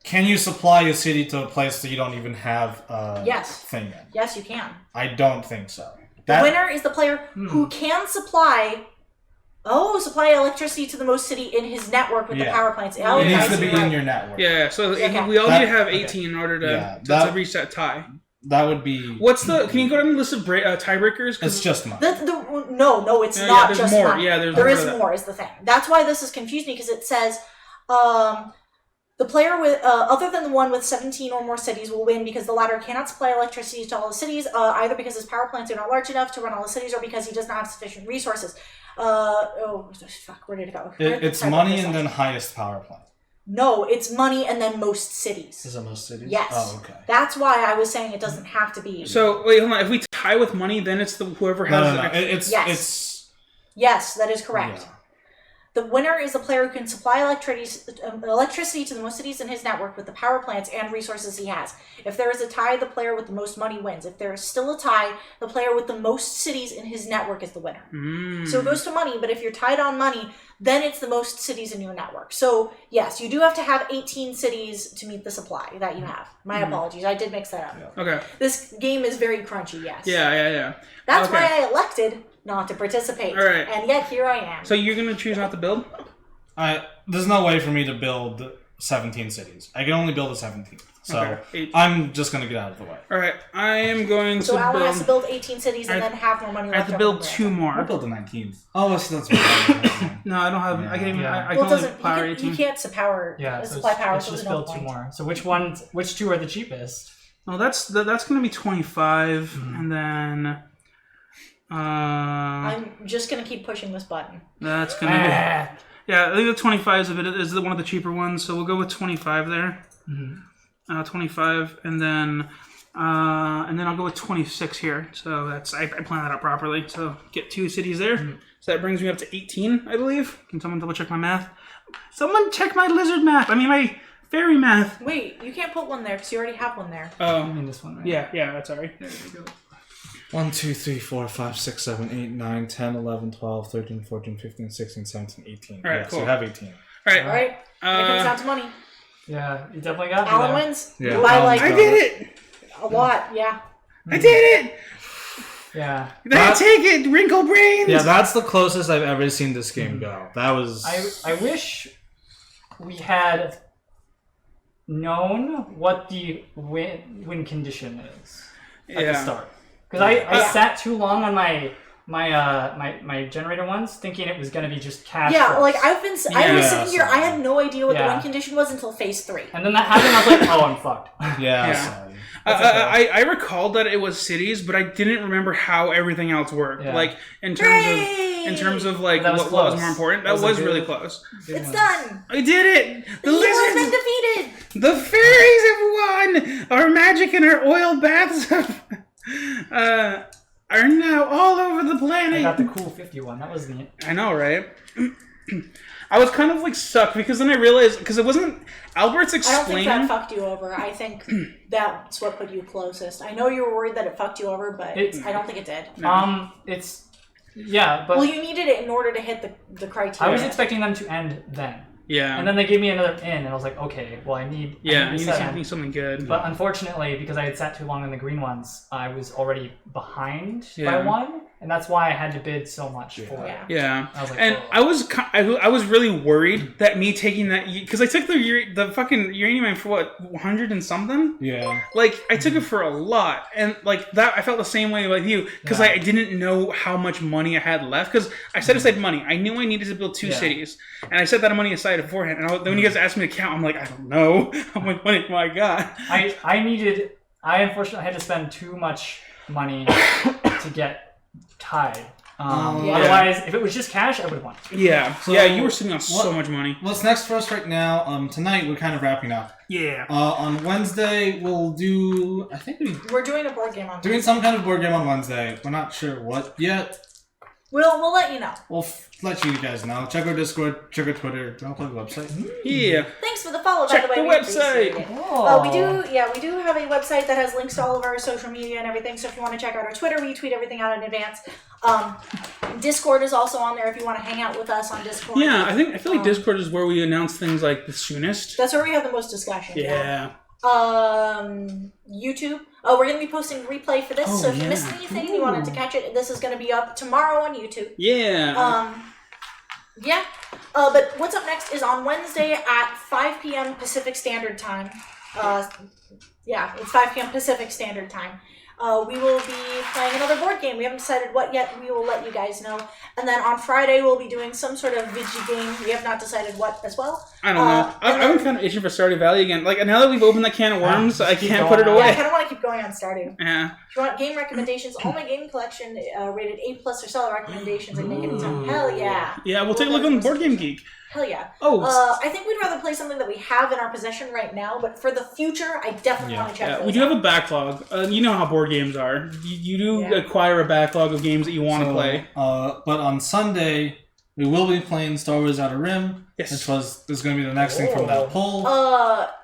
E: can you supply a city to a place that you don't even have a
D: Yes.
E: thing in?
D: Yes, you can.
E: I don't think so.
D: The
E: That
D: winner is the player who can supply electricity to the most city in his network with the
E: Yeah.
D: power plants. Oh,
E: it needs
D: guys,
E: to be
D: you're right.
E: in your network.
A: Yeah, so
D: Okay.
A: we all
E: That-
A: need to have
E: okay.
A: 18 in order to,
E: Yeah,
A: to
E: that-
A: reach that tie.
E: That would be.
A: What's the? Can you go down the list of tiebreakers? 'Cause-
E: It's just money.
D: No, it's
A: Yeah,
D: not
A: there's
D: just
A: more.
D: money.
A: Yeah, there's
D: there
A: more
D: is
A: to that.
D: more is the thing. That's why this has confused me because it says the player with other than the one with 17 or more cities will win because the latter cannot supply electricity to all the cities, either because his power plants are not large enough to run all the cities or because he does not have sufficient resources. Where did it go?
E: It's
D: Sorry about
E: money
D: this
E: and
D: one.
E: then highest power plant.
D: No, it's money and then most cities.
E: Is it most cities?
D: Yes.
E: Oh, okay.
D: That's why I was saying it doesn't have to be.
A: So wait, hold on. If we tie with money, then it's the whoever has.
E: No. It's
D: Yes.
E: it's.
D: Yes, that is correct.
E: Yeah.
D: The winner is the player who can supply electricity to the most cities in his network with the power plants and resources he has. If there is a tie, the player with the most money wins. If there is still a tie, the player with the most cities in his network is the winner. So it goes to money, but if you're tied on money, then it's the most cities in your network. So yes, you do have to have 18 cities to meet the supply that you have. My apologies, I did mix that up.
A: Okay.
D: This game is very crunchy, yes.
A: Yeah.
D: That's
A: Okay.
D: why I elected not to participate.
A: All right.
D: And yet here I am.
A: So you're gonna choose not to build?
E: There's no way for me to build 17 cities. I can only build a 17th. So
A: Okay. 8.
E: I'm just gonna get out of the way.
A: All right. I am going
D: So
A: to
D: Alan
A: build.
D: has to build 18 cities and
A: I-
D: then have more money
A: I
D: left
A: have to
D: over
A: build
D: for
A: 2
D: it.
A: more.
E: I'll build the 19th. Oh, that's right.
A: No, I don't have. I can even.
C: Yeah.
A: I
D: Well,
A: can
D: it
A: only
D: doesn't.
A: power
D: You
A: 18.
D: can't supply power.
C: Let's
D: So
C: just
D: there's no
C: build 2
D: point.
C: more. So which 2 are the cheapest?
A: Oh, that's gonna be 25, and then.
D: I'm just gonna keep pushing this button.
A: That's gonna be. Yeah, I think the 25 is one of the cheaper ones, so we'll go with 25 there. 25, and then I'll go with 26 here. So that's I plan that out properly. So get 2 cities there. So that brings me up to 18, I believe. Can someone double check my math? Someone check my lizard math. I mean my fairy math.
D: Wait, you can't put one there because you already have one there.
C: I
A: Oh,
C: mean this one, right?
A: yeah, that's alright. There we go.
E: 1, 2, 3, 4, 5, 6, 7, 8, 9, 10, 11, 12, 13, 14, 15, 16, 17, 18.
A: All right,
E: yes,
A: cool.
E: you have 18.
A: All right.
D: All right, it comes down to money.
C: Yeah, you definitely got me
D: Alan
C: there.
D: wins.
E: Yeah,
D: By
E: Alan's
D: like
A: I did it.
D: a lot. Yeah.
A: I did it.
C: Yeah.
A: Take it, wrinkle brains.
E: Yeah, that's the closest I've ever seen this game go. That was.
C: I wish we had known what the win condition is at the
A: Yeah.
C: start. Because I sat too long on my generator ones thinking it was going to be just cash.
D: Yeah,
C: flows.
D: like I was
A: Yeah,
D: sitting here. I had no idea what the
C: Yeah.
D: win condition was until phase 3.
C: And then that happened, I was like, oh, I'm fucked.
E: yeah,
A: Yeah.
E: sorry.
A: I recalled that it was cities, but I didn't remember how everything else worked.
C: Yeah.
A: Like in terms of like
C: That was
A: what was
C: close.
A: more important.
C: That
A: That
C: was
A: was
C: a
A: really
C: good-
A: close.
D: It's done.
A: I did it. The
D: The evil has
A: lizards,
D: been defeated.
A: the fairies have won. Our magic and our oil baths are now all over the
C: I
A: planet.
C: got the cool 51. That was neat.
A: I know, right? I was kind of like stuck because then I realized because it wasn't Albert's
D: I don't think
A: explaining.
D: that fucked you over. I think that's what put you closest. I know you were worried that it fucked you over, but I don't think it did.
C: It's yeah, but
D: Well, you needed it in order to hit the criteria.
C: I was expecting them to end then.
A: Yeah.
C: And then they gave me another in, and I was like, okay, well, I need
A: Yeah,
C: I
A: you
C: need
A: need
C: to set in.
A: something good.
C: But unfortunately, because I had sat too long on the green ones, I was already behind by
A: Yeah.
C: 1. and that's why I had to bid so much for it.
D: Yeah.
A: Yeah,
C: I was like,
A: and
C: oh.
A: I was really worried that me taking that, because I took the fucking uranium for what, 100 and something.
E: Yeah.
A: Like I took it for a lot, and like that I felt the same way like you, because
C: Yeah.
A: I didn't know how much money I had left. Because I set aside money, I knew I needed to build 2
C: Yeah.
A: cities, and I set that money aside beforehand. And then when you guys asked me to count, I'm like, I don't know how much money I got.
C: I unfortunately had to spend too much money to get tied.
D: Yeah.
C: Otherwise, if it was just cash, I would have won.
A: Yeah,
E: So,
A: yeah, you were sitting on so
E: what-
A: much money.
E: What's next for us right now? Tonight we're kind of wrapping up.
A: Yeah.
E: On Wednesday we'll do. I think
D: We're doing a board game on
E: doing some kind of board game on Wednesday. We're not sure what yet.
D: We'll let you know.
E: We'll let you guys know. Check our Discord. Check our Twitter. Do you want to plug the website?
A: Yeah.
D: Thanks for the follow,
A: Check
D: by the way.
A: the
D: We
A: website.
D: appreciate it.
C: Oh,
D: We do have a website that has links to all of our social media and everything. So if you want to check out our Twitter, we tweet everything out in advance. Discord is also on there if you want to hang out with us on Discord.
A: Yeah, I feel like Discord is where we announce things like the soonest.
D: That's where we have the most discussion.
A: Yeah.
D: YouTube. We're going to be posting replay for this. So if you missed anything and you wanted to catch it, this is going to be up tomorrow on YouTube.
A: Yeah.
D: Yeah. But what's up next is on Wednesday at 5 p.m. Pacific Standard Time. Yeah, it's 5 p.m. Pacific Standard Time. We will be playing another board game. We haven't decided what yet. We will let you guys know. And then on Friday, we'll be doing some sort of Vigi game. We have not decided what as well.
A: I don't know. I've been kind of itching for Stardew Valley again. Like, now that we've opened that can of worms, I can't put it
C: going.
D: Yeah, I
A: away.
D: kind of want to keep going on Stardew.
A: Yeah.
D: If you want game recommendations, all my game collection rated A+ or seller recommendations and make it time. Hell yeah.
A: Yeah, we'll take a look on Board Game Geek.
D: Hell yeah.
A: Oh,
D: I think we'd rather play something that we have in our possession right now, but for the future, I definitely want to check
A: yeah,
D: those
A: we do
D: out.
A: have a backlog. You know how board games are. You do
D: Yeah.
A: acquire a backlog of games that you want to play.
E: But on Sunday we will be playing Star Wars Outer Rim,
A: Yes.
E: which is going to be the next thing from that poll.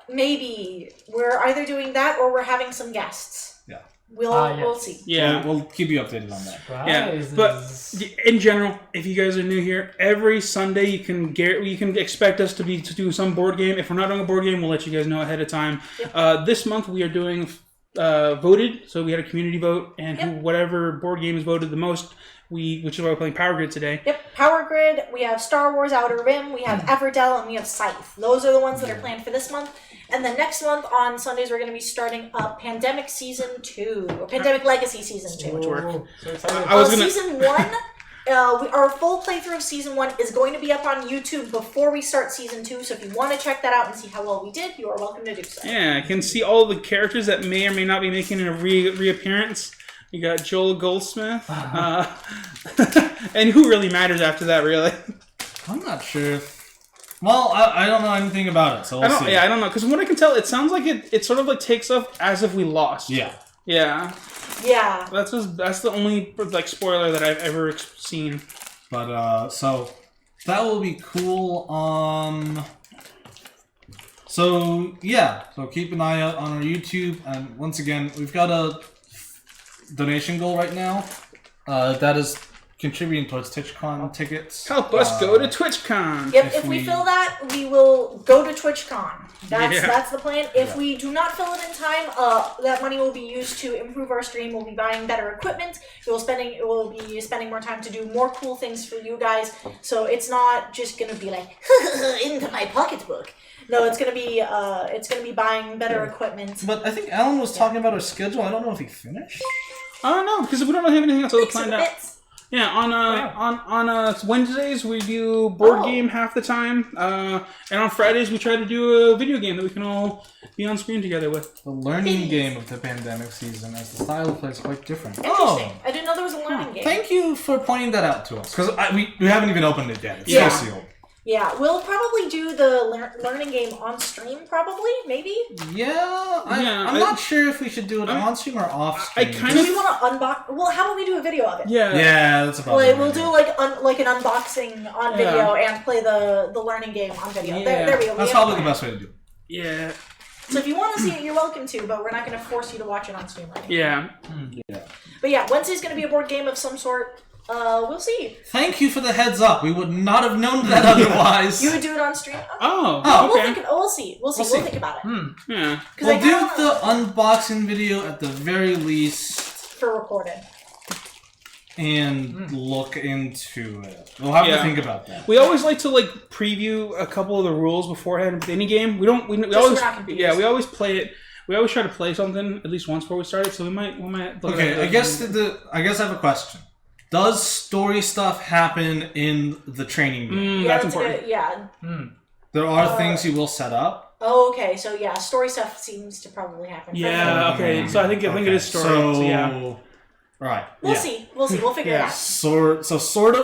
D: Maybe we're either doing that or we're having some guests.
E: Yeah.
D: We'll see.
A: Yeah.
E: We'll keep you updated on that.
A: Yeah,
C: Prizes.
A: but in general, if you guys are new here, every Sunday you can expect us to do some board game. If we're not doing a board game, we'll let you guys know ahead of time. This month we are doing voted, so we had a community vote, and whatever board game is voted the most, which is why we're playing Power Grid today.
D: Yep, Power Grid, we have Star Wars Outer Rim, we have Everdell, and we have Scythe. Those are the ones that are planned for this month. And then next month on Sundays, we're going to be starting up Pandemic Season 2, or Pandemic Legacy Season 2.
A: Much work.
C: Ooh, so excited.
A: I was gonna.
D: Season 1, our full playthrough of Season 1 is going to be up on YouTube before we start Season 2, so if you want to check that out and see how well we did, you are welcome to do so.
A: Yeah, I can see all the characters that may or may not be making a reappearance. You got Joel Goldsmith, and who really matters after that, really?
E: I'm not sure. Well, I don't know anything about it, so we'll see.
A: I don't know, because from what I can tell, it sounds like it sort of like takes up as if we lost.
E: Yeah.
A: Yeah.
D: Yeah.
A: That's the only like spoiler that I've ever seen.
E: But so that will be cool. So yeah, so keep an eye out on our YouTube, and once again, we've got a donation goal right now. That is contributing towards TwitchCon tickets.
A: Help us go to TwitchCon.
D: Yep,
E: If
D: if we
E: we-
D: fill that, we will go to TwitchCon.
A: Yeah.
D: That's the plan. If we do not fill it in time, that money will be used to improve our stream. We'll be buying better equipment. We'll be spending more time to do more cool things for you guys. So it's not just gonna be like into my pocketbook. No, it's gonna be buying better equipment.
E: But I think Alan was talking about our schedule. I don't know if he finished.
A: I don't know, because we don't really have anything else other
D: Thanks for
A: planned
D: the
A: out.
D: bits.
A: Yeah, on Wednesdays we do board game half the time, and on Fridays we try to do a video game that we can all be on screen together with.
E: The learning game of the pandemic season, as the style of play is quite different.
D: Interesting. I didn't know there was a learning game.
E: Thank you for pointing that out to us, because we haven't even opened it yet. It's
D: Yeah.
E: still sealed.
D: Yeah, we'll probably do the learning game on stream. Probably, maybe.
E: I'm not sure if we should do it on stream or off
A: I
E: stream.
A: kind
D: Do
A: of-
D: we want to unbox? Well, how about we do a video of it?
A: Yeah.
E: That's a problem.
D: We'll do like an unboxing on video and play the learning game on video.
A: Yeah.
D: There we go.
E: That's
D: We have
E: probably
D: a
E: the
D: plan.
E: best way to do it.
A: Yeah.
D: So if you want to see it, you're welcome to, but we're not going to force you to watch it on stream. Right now.
A: Yeah.
D: But yeah, Wednesday's going to be a board game of some sort. We'll see.
E: Thank you for the heads up. We would not have known that otherwise.
D: You would do it on stream. Okay.
A: Oh,
D: We'll
A: okay.
D: think. We'll see. We'll
E: see.
D: think about it.
A: Yeah.
D: Because
E: We'll
D: I
E: do
D: kinda
E: the unboxing video at the very least.
D: for recorded.
B: and look into it. We'll have to
A: Yeah.
B: think about that.
A: We always like to preview a couple of the rules beforehand with any game. We don't. We
D: so
A: always.
D: we're not confused.
A: Yeah, we always play it. We always try to play something at least once before we start it. So we might. Look
B: Okay,
A: at
B: I guess I have a question. Does story stuff happen in the training game?
A: that's
D: a
A: important.
D: good, yeah.
B: There are things you will set up.
D: Oh, okay. So yeah, story stuff seems to probably happen.
A: Yeah. Okay. So I think it is story. So, yeah.
B: Right.
D: We'll
B: yeah.
D: see. We'll see. We'll figure it
A: Yeah.
D: out.
B: Sort of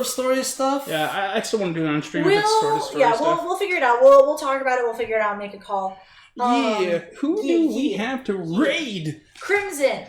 B: story stuff.
A: Yeah. I still want to do it on stream. If it's sort of story stuff.
D: We'll figure it out. We'll talk about it. We'll figure it out and make a call.
A: Yeah. Who
D: yeah,
A: do we
D: yeah.
A: have to raid?
D: Crimson.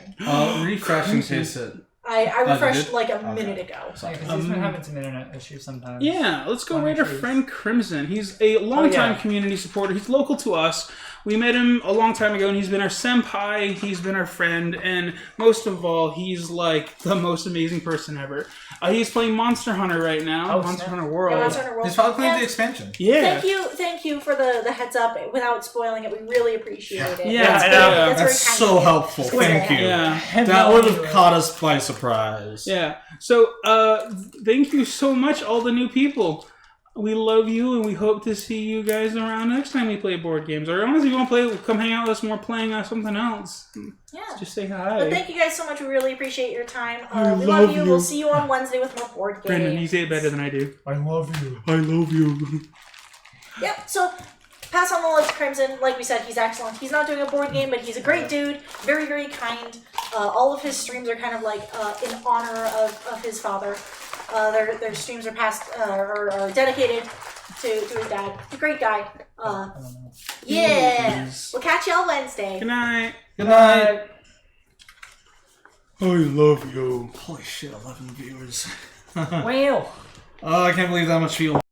B: Refresh in case it.
D: I
B: you
D: refreshed
B: did?
D: like a
B: Okay.
D: minute ago.
C: Yeah, 'cause he's been having some internet issues sometimes.
A: Yeah, let's go
C: Fun
A: raid our
C: issues.
A: friend Crimson. He's a longtime community supporter. He's local to us. We met him a long time ago, and he's been our senpai. He's been our friend, and most of all, he's like the most amazing person ever. He's playing Monster Hunter right now.
C: Oh,
A: Monster
C: snap.
A: Hunter
D: Yeah,
A: World.
D: Monster Hunter World.
B: He's probably playing
D: And
B: the expansion.
A: Yeah.
D: Thank you for the heads up without spoiling it. We really appreciate it.
A: Yeah,
D: That's
A: I
D: very-
A: know.
D: That's very
B: That's
D: kind
B: so
D: of you.
B: helpful.
D: It's
B: Thank
D: cool.
B: you.
A: Yeah.
B: That would have caught us by surprise.
A: Yeah. So, thank you so much, all the new people. We love you, and we hope to see you guys around next time we play board games. Or honestly, if you want to play, come hang out with us more playing something else.
D: Yeah.
A: Just say hi.
D: But thank you guys so much. We really appreciate your time.
A: I
D: We
A: love
D: love you.
A: you.
D: We'll see you on Wednesday with more board games.
A: Brendan, you say it better than I do.
C: I love you.
A: I love you.
D: Yep. So pass on the love to Crimson. Like we said, he's excellent. He's not doing a board game, but he's a great dude. Very, very kind. All of his streams are kind of like in honor of his father. Their streams are are dedicated to his dad. He's a great guy. Yeah. We'll catch y'all Wednesday.
A: Good night.
B: Good night.
A: I love you.
B: Holy shit, 11 viewers.
C: Well.
B: Oh, I can't believe that much people.